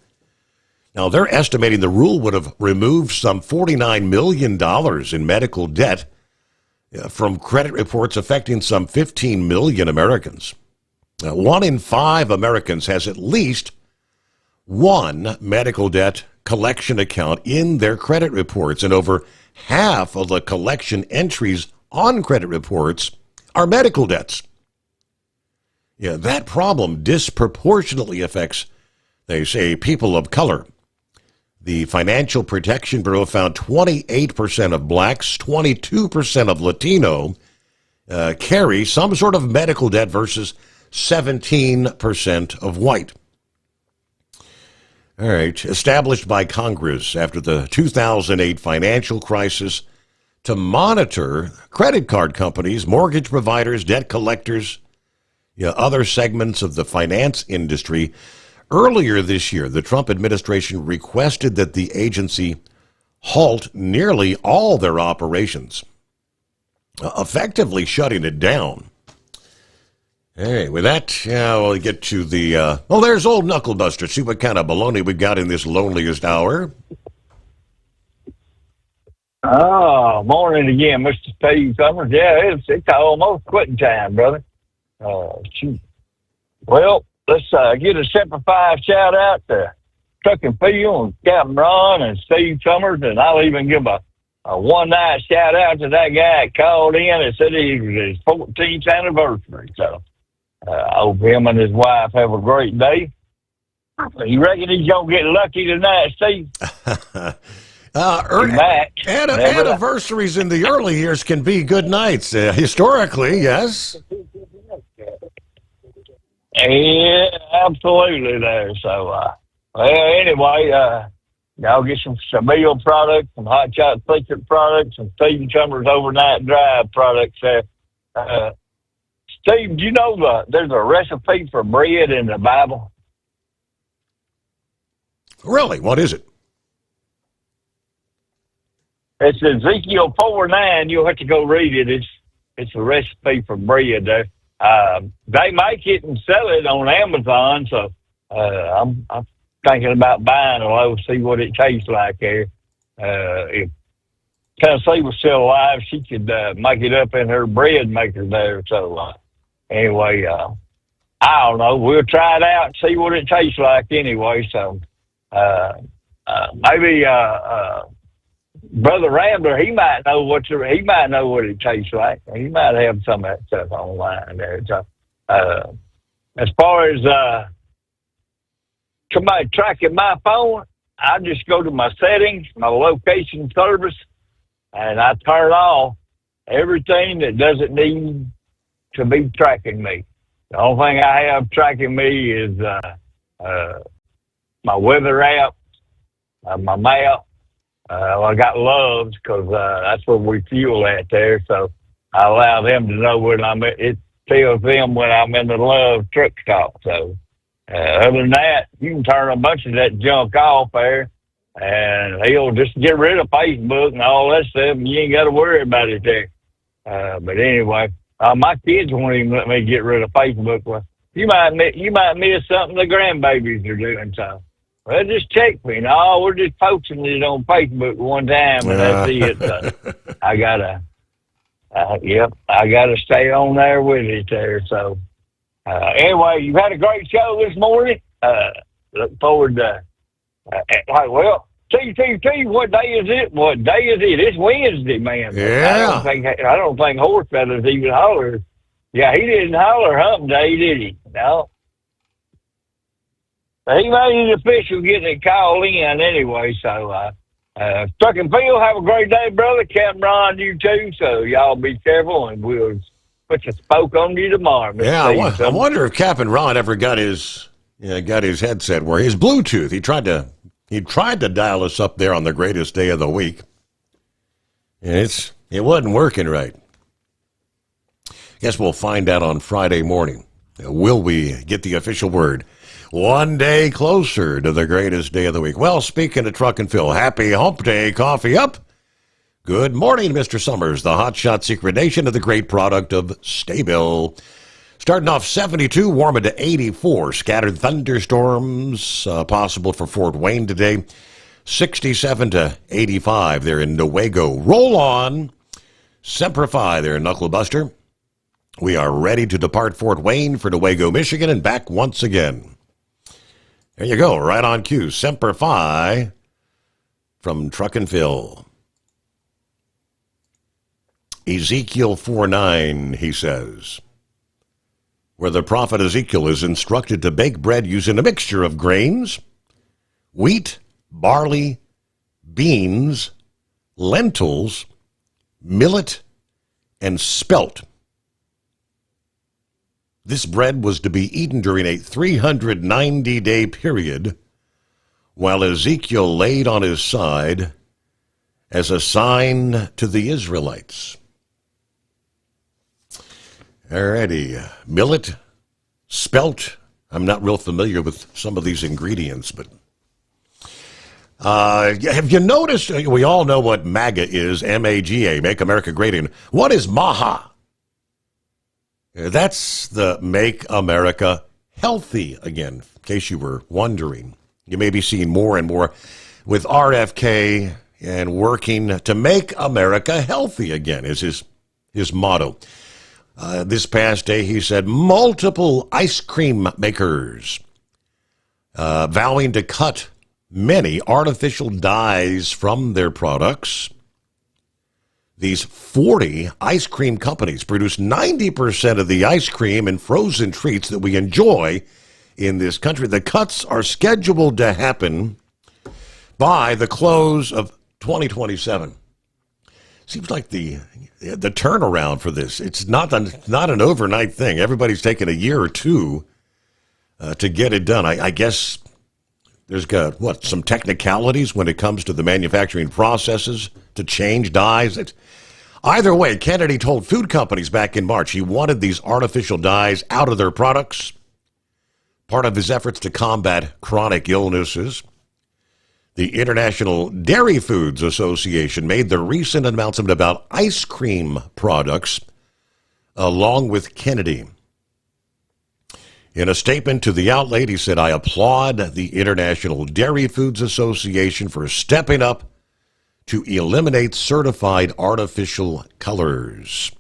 S15: Now, they're estimating the rule would have removed some $49 million in medical debt from credit reports affecting some 15 million Americans. 1 in 5 Americans has at least one medical debt collection account in their credit reports, and over half of the collection entries on credit reports are medical debts. That problem disproportionately affects, they say, people of color. The Financial Protection Bureau found 28% of blacks, 22% of Latino carry some sort of medical debt versus 17% of white. All right, established by Congress after the 2008 financial crisis to monitor credit card companies, mortgage providers, debt collectors, other segments of the finance industry. Earlier this year, the Trump administration requested that the agency halt nearly all their operations, effectively shutting it down. Hey, with that, we'll get to the, there's old Knucklebuster. See what kind of baloney we got in this loneliest hour.
S11: Oh, morning again, Mr. Steve Sommers. Yeah, it's almost quitting time, brother. Shoot. Well, let's get a Semper Fi shout out to Chuck and Phil and Captain Ron and Steve Sommers, and I'll even give a one-night shout out to that guy that called in and said it was his 14th anniversary. So I hope him and his wife have a great day. You reckon he's going to get lucky tonight, Steve?
S15: Anniversaries in the early years can be good nights. Historically, yes.
S11: Yeah, absolutely there. So, anyway, y'all get some Shamil products, some Hot Shot Secret products, some Steve Sommers Overnight Drive products there. Steve, do you know there's a recipe for bread in the Bible?
S15: Really? What is it?
S11: It's Ezekiel 4:9. You'll have to go read it. It's a recipe for bread there. They make it and sell it on Amazon, so I'm thinking about buying a loaf, see what it tastes like there. If Tennessee was still alive, she could make it up in her bread maker there. So anyway, I don't know. We'll try it out and see what it tastes like anyway. So maybe Brother Rambler, he might know what it tastes like. He might have some of that stuff online there. So, as far as somebody tracking my phone, I just go to my settings, my location service, and I turn off everything that doesn't need to be tracking me. The only thing I have tracking me is my weather app my mouth. I got Loves because that's where we fuel at there. So I allow them to know when it tells them when I'm in the Love truck stop. So other than that, you can turn a bunch of that junk off there, and he'll just get rid of Facebook and all that stuff, and you ain't got to worry about it there. But anyway, my kids won't even let me get rid of Facebook. Well, you might miss something the grandbabies are doing. So, well, just check me. No, we're just posting it on Facebook one time, and that's it. So I gotta stay on there with it there. So anyway, you've had a great show this morning. Look forward to. Well, TTT, what day is it? What day is it? It's Wednesday, man.
S15: Yeah.
S11: I don't think Horsefellas even hollered. Yeah, he didn't holler hump day, did he? No. He made it official getting a call in anyway, so Truck and Phil, have a great day, brother. Captain Ron, you too, so y'all be careful, and we'll put a spoke on you tomorrow.
S15: Yeah, I wonder if Captain Ron ever got his headset where his Bluetooth. He tried to dial us up there on the greatest day of the week, and it wasn't working right. Guess we'll find out on Friday morning. Will we get the official word? One day closer to the greatest day of the week. Well, speaking of Truck and Phil, happy hump day, coffee up. Good morning, Mr. Sommers, the hotshot secret nation of the great product of Staybill. Starting off 72, warming to 84. Scattered thunderstorms possible for Fort Wayne today. 67 to 85 there in Newaygo. Roll on. Semper Fi there in Knucklebuster. We are ready to depart Fort Wayne for Newaygo, Michigan, and back once again. There you go, right on cue. Semper Fi from Truck and Phil. Ezekiel 4:9, he says, where the prophet Ezekiel is instructed to bake bread using a mixture of grains, wheat, barley, beans, lentils, millet, and spelt. This bread was to be eaten during a 390-day period while Ezekiel laid on his side as a sign to the Israelites. Alrighty, millet, spelt. I'm not real familiar with some of these ingredients, but have you noticed, we all know what MAGA is, M-A-G-A, Make America Great Again. What is MAHA? That's the Make America Healthy Again, in case you were wondering. You may be seeing more and more with RFK and working to make America healthy again is his motto. This past day, he said, multiple ice cream makers vowing to cut many artificial dyes from their products. These 40 ice cream companies produce 90% of the ice cream and frozen treats that we enjoy in this country. The cuts are scheduled to happen by the close of 2027. Seems like the turnaround for this, it's not an overnight thing. Everybody's taking a year or two to get it done. I guess there's got, some technicalities when it comes to the manufacturing processes to change dyes. Either way, Kennedy told food companies back in March he wanted these artificial dyes out of their products, part of his efforts to combat chronic illnesses. The International Dairy Foods Association made the recent announcement about ice cream products along with Kennedy. In a statement to the outlet, he said, I applaud the International Dairy Foods Association for stepping up to eliminate certified artificial colors.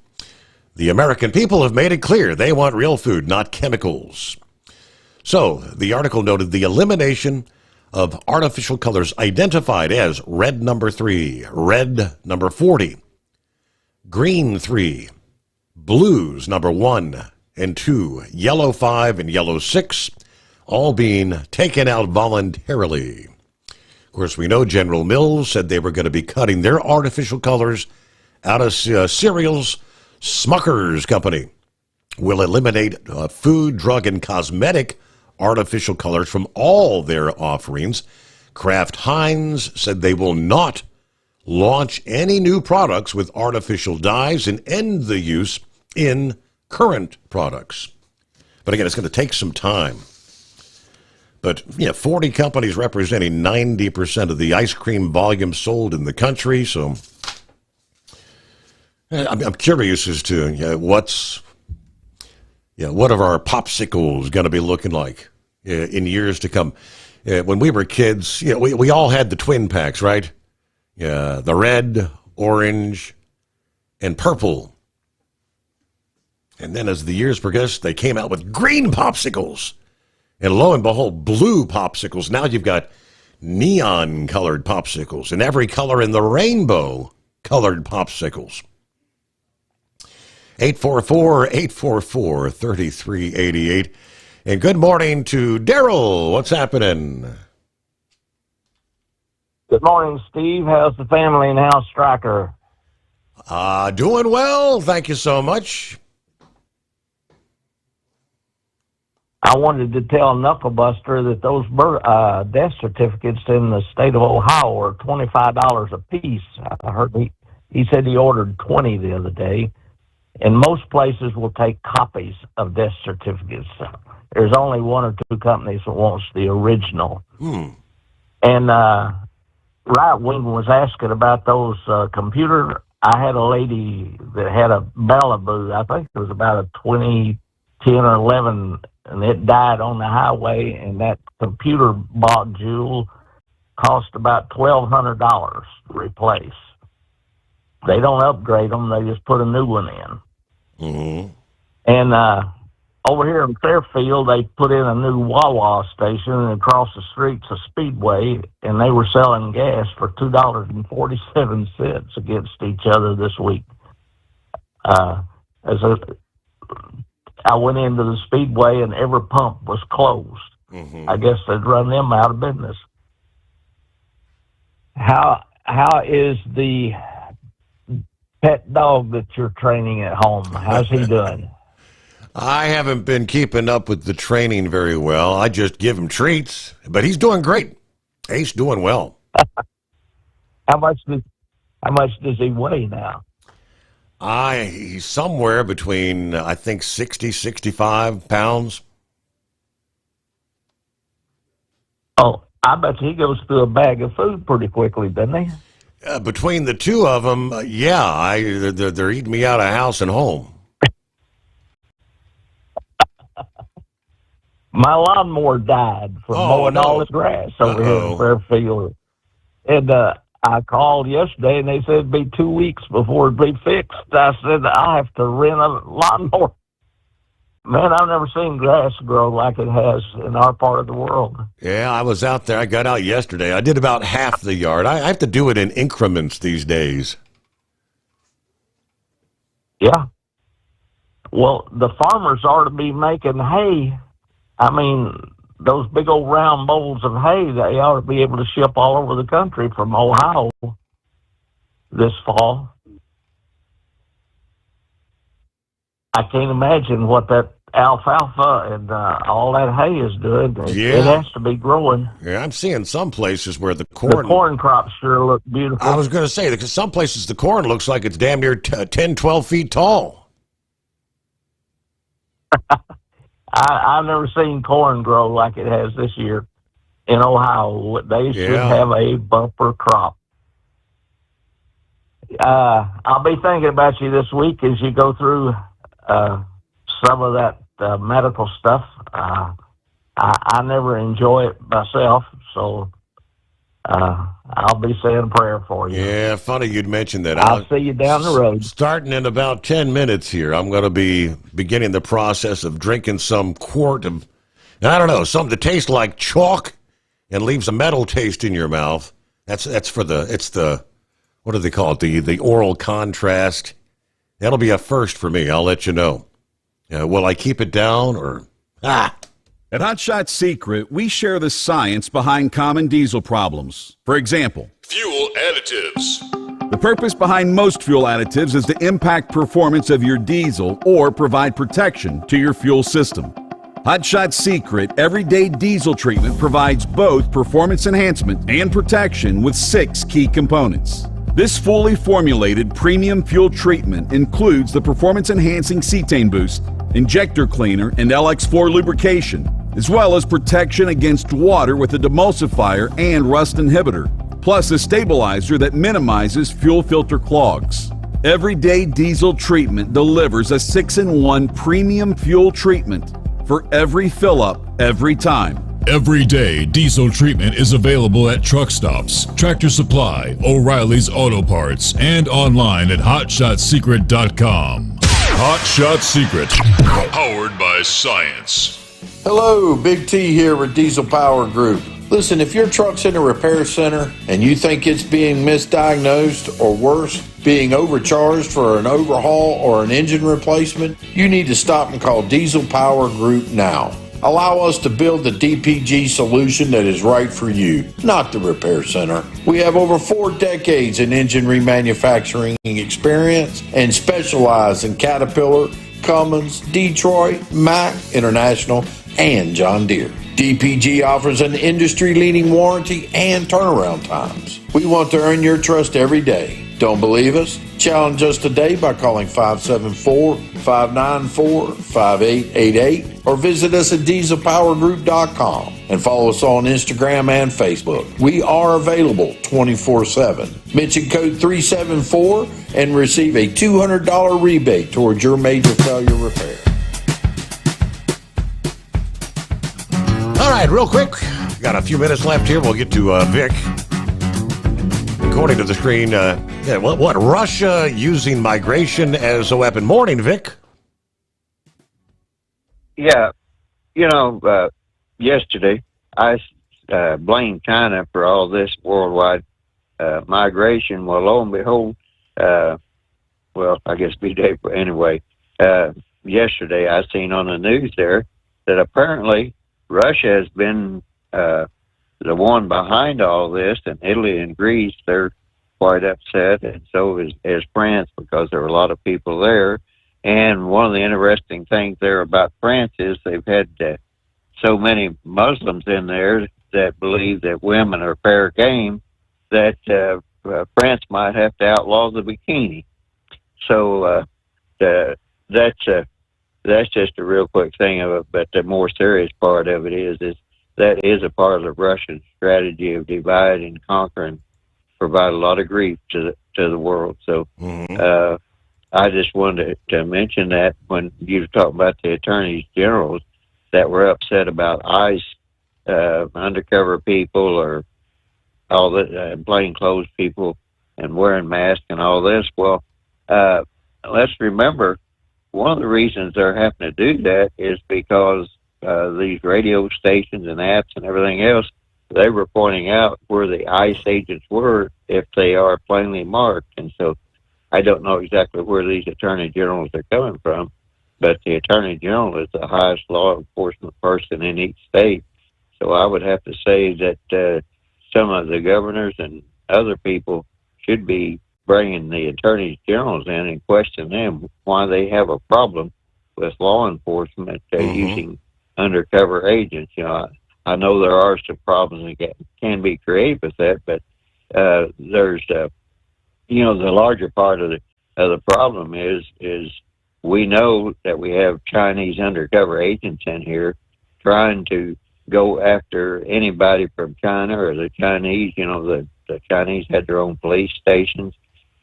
S15: The American people have made it clear they want real food, not chemicals. So, the article noted the elimination of artificial colors identified as red number 3, red number 40, green 3, blues number 1 and 2, yellow 5 and yellow 6, all being taken out voluntarily. Of course, we know General Mills said they were going to be cutting their artificial colors out of cereals. Smucker's company will eliminate food, drug, and cosmetic artificial colors from all their offerings. Kraft Heinz said they will not launch any new products with artificial dyes and end the use in current products. But again, it's going to take some time. But 40 companies representing 90% of the ice cream volume sold in the country. So I'm curious as to what are our popsicles going to be looking like in years to come. When we were kids, we all had the twin packs, right? Yeah, the red, orange, and purple. And then as the years progressed, they came out with green popsicles. And lo and behold, blue popsicles. Now you've got neon-colored popsicles and every color in the rainbow colored popsicles. 844-844-3388. And good morning to Daryl. What's happening?
S14: Good morning, Steve. How's the family and how's Stryker?
S15: Doing well. Thank you so much.
S14: I wanted to tell Knucklebuster that those death certificates in the state of Ohio are $25 a piece. I heard he said he ordered 20 the other day, and most places will take copies of death certificates. There's only one or two companies that wants the original. And Right Wing was asking about those computer. I had a lady that had a Malibu. I think it was about a 2010 or 11, and it died on the highway, and that computer module cost about $1,200 to replace. They don't upgrade them. They just put a new one in. And over here in Fairfield, they put in a new Wawa station, and across the street's a Speedway, and they were selling gas for $2.47 against each other this week. I went into the Speedway, and every pump was closed. I guess they'd run them out of business. How is the pet dog that you're training at home? How's he doing?
S15: I haven't been keeping up with the training very well. I just give him treats, but he's doing great. He's doing well.
S14: How much does he weigh now?
S15: He's somewhere between, I think, 60, 65 pounds.
S14: Oh, I bet he goes through a bag of food pretty quickly, doesn't he?
S15: Between the two of them, they're eating me out of house and home.
S14: My lawnmower died from mowing all the grass over here in Fairfield. And I called yesterday, and they said it'd be 2 weeks before it'd be fixed. I said, I have to rent a lawnmower. Man, I've never seen grass grow like it has in our part of the world.
S15: Yeah, I was out there. I got out yesterday. I did about half the yard. I have to do it in increments these days.
S14: Yeah. Well, the farmers ought to be making hay. I mean, those big old round bowls of hay, they ought to be able to ship all over the country from Ohio this fall. I can't imagine what that alfalfa and all that hay is doing. It has to be growing.
S15: Yeah, I'm seeing some places where the corn
S14: crops sure look beautiful.
S15: I was going to say, because some places the corn looks like it's damn near 10, 12 feet tall.
S14: I've never seen corn grow like it has this year in Ohio. They should have a bumper crop. I'll be thinking about you this week as you go through some of that medical stuff. I never enjoy it myself, so I'll be saying a prayer for you.
S15: Yeah, funny you'd mention that.
S14: I'll see you down the road.
S15: Starting in about 10 minutes here, I'm going to be beginning the process of drinking some quart of, I don't know, something that tastes like chalk and leaves a metal taste in your mouth. It's the, what do they call it? The oral contrast. That'll be a first for me. I'll let you know. Will I keep it down or,
S19: At Hot Shot Secret, we share the science behind common diesel problems. For example,
S13: Fuel additives.
S19: the purpose behind most fuel additives is to impact performance of your diesel or provide protection to your fuel system. Hot Shot Secret Everyday Diesel Treatment provides both performance enhancement and protection with 6 key components. This fully formulated premium fuel treatment includes the performance-enhancing cetane boost, injector cleaner, and LX4 lubrication, as well as protection against water with a demulsifier and rust inhibitor, plus a stabilizer that minimizes fuel filter clogs. Everyday Diesel Treatment delivers a 6-in-1 premium fuel treatment for every fill-up, every time.
S13: Everyday Diesel Treatment is available at truck stops, Tractor Supply, O'Reilly's Auto Parts, and online at HotShotSecret.com. Hot Shot Secret, powered by science.
S17: Hello, Big T here with Diesel Power Group. Listen, if your truck's in a repair center and you think it's being misdiagnosed or worse, being overcharged for an overhaul or an engine replacement, you need to stop and call Diesel Power Group now. Allow us to build the DPG solution that is right for you, not the repair center. We have over 4 decades in engine remanufacturing experience and specialize in Caterpillar, Cummins, Detroit, Mack, International, and John Deere. DPG offers an industry-leading warranty and turnaround times. We want to earn your trust every day. Don't believe us? Challenge us today by calling 574-594-5888 or visit us at dieselpowergroup.com and follow us on Instagram and Facebook. We are available 24/7. Mention code 374 and receive a $200 rebate towards your major failure repair.
S15: All right, real quick. Got a few minutes left here. We'll get to Vic. According to the screen, what Russia using migration as a weapon. Morning, Vic.
S3: Yeah, yesterday I blamed China for all this worldwide migration. Well, lo and behold, I guess B-Day, anyway, yesterday I seen on the news there that apparently Russia has been the one behind all this, and Italy and Greece, they're quite upset, and so is France, because there are a lot of people there. And one of the interesting things there about France is they've had so many Muslims in there that believe that women are fair game that France might have to outlaw the bikini. So that's just a real quick thing of it. But the more serious part of it is that is a part of the Russian strategy of divide and conquer and provide a lot of grief to the world. So I just wanted to mention that when you were talking about the attorneys generals that were upset about ICE undercover people or all the plainclothes people and wearing masks and all this. Well, let's remember one of the reasons they're having to do that is because these radio stations and apps and everything else, they were pointing out where the ICE agents were if they are plainly marked. And so I don't know exactly where these attorney generals are coming from, but the attorney general is the highest law enforcement person in each state. So I would have to say that some of the governors and other people should be bringing the attorneys generals in and question them why they have a problem with law enforcement using undercover agents. I know there are some problems that can be created with that, but there's the larger part of the problem is we know that we have Chinese undercover agents in here trying to go after anybody from China or the Chinese. The Chinese had their own police stations,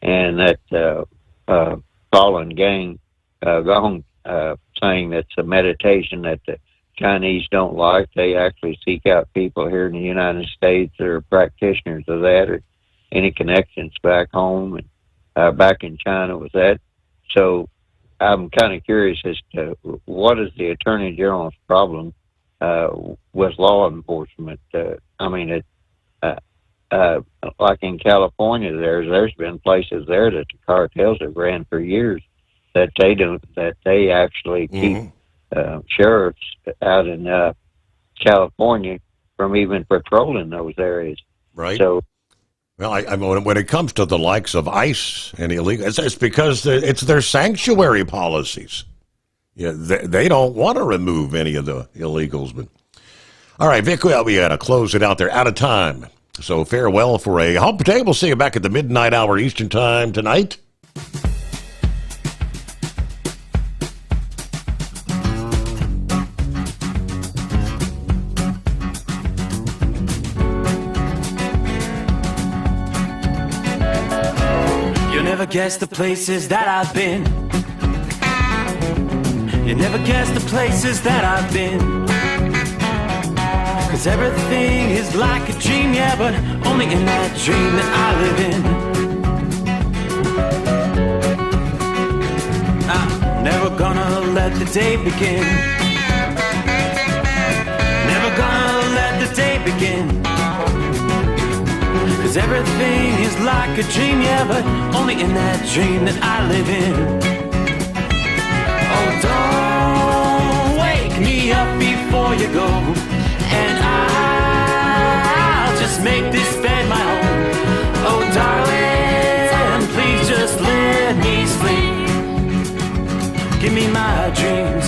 S3: and that Falun Gong saying that's a meditation that the Chinese don't like. They actually seek out people here in the United States that are practitioners of that or any connections back home and back in China with that. So I'm kind of curious as to what is the Attorney General's problem with law enforcement. Like in California, there's been places there that the cartels have ran for years that they actually keep sheriffs out in California from even patrolling those areas.
S15: Right.
S3: So,
S15: well, I mean, when it comes to the likes of ICE and illegal, it's because it's their sanctuary policies. Yeah, they don't want to remove any of the illegals. But all right, Vic, well, we got to close it out there. Out of time. So farewell for a hump day. We'll see you back at the midnight hour Eastern time tonight.
S8: You'll never guess the places that I've been. You never guess the places that I've been. 'Cause everything is like a dream, yeah, but only in that dream that I live in. I'm never gonna let the day begin. Never gonna let the day begin. 'Cause everything is like a dream, yeah, but only in that dream that I live in. Oh, don't wake me up before you go, and I'll just make this bed my home. Oh, darling, please just let me sleep. Give me my dreams.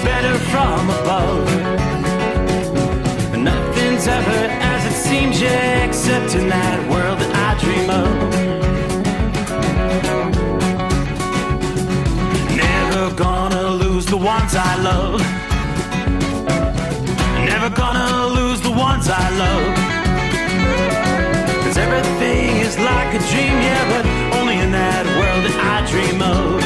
S8: Better from above. Nothing's ever as it seems, yeah, except in that world that I dream of. Never gonna lose the ones I love. Never gonna lose the ones I love. 'Cause everything is like a dream, yeah, but only in that world that I dream of.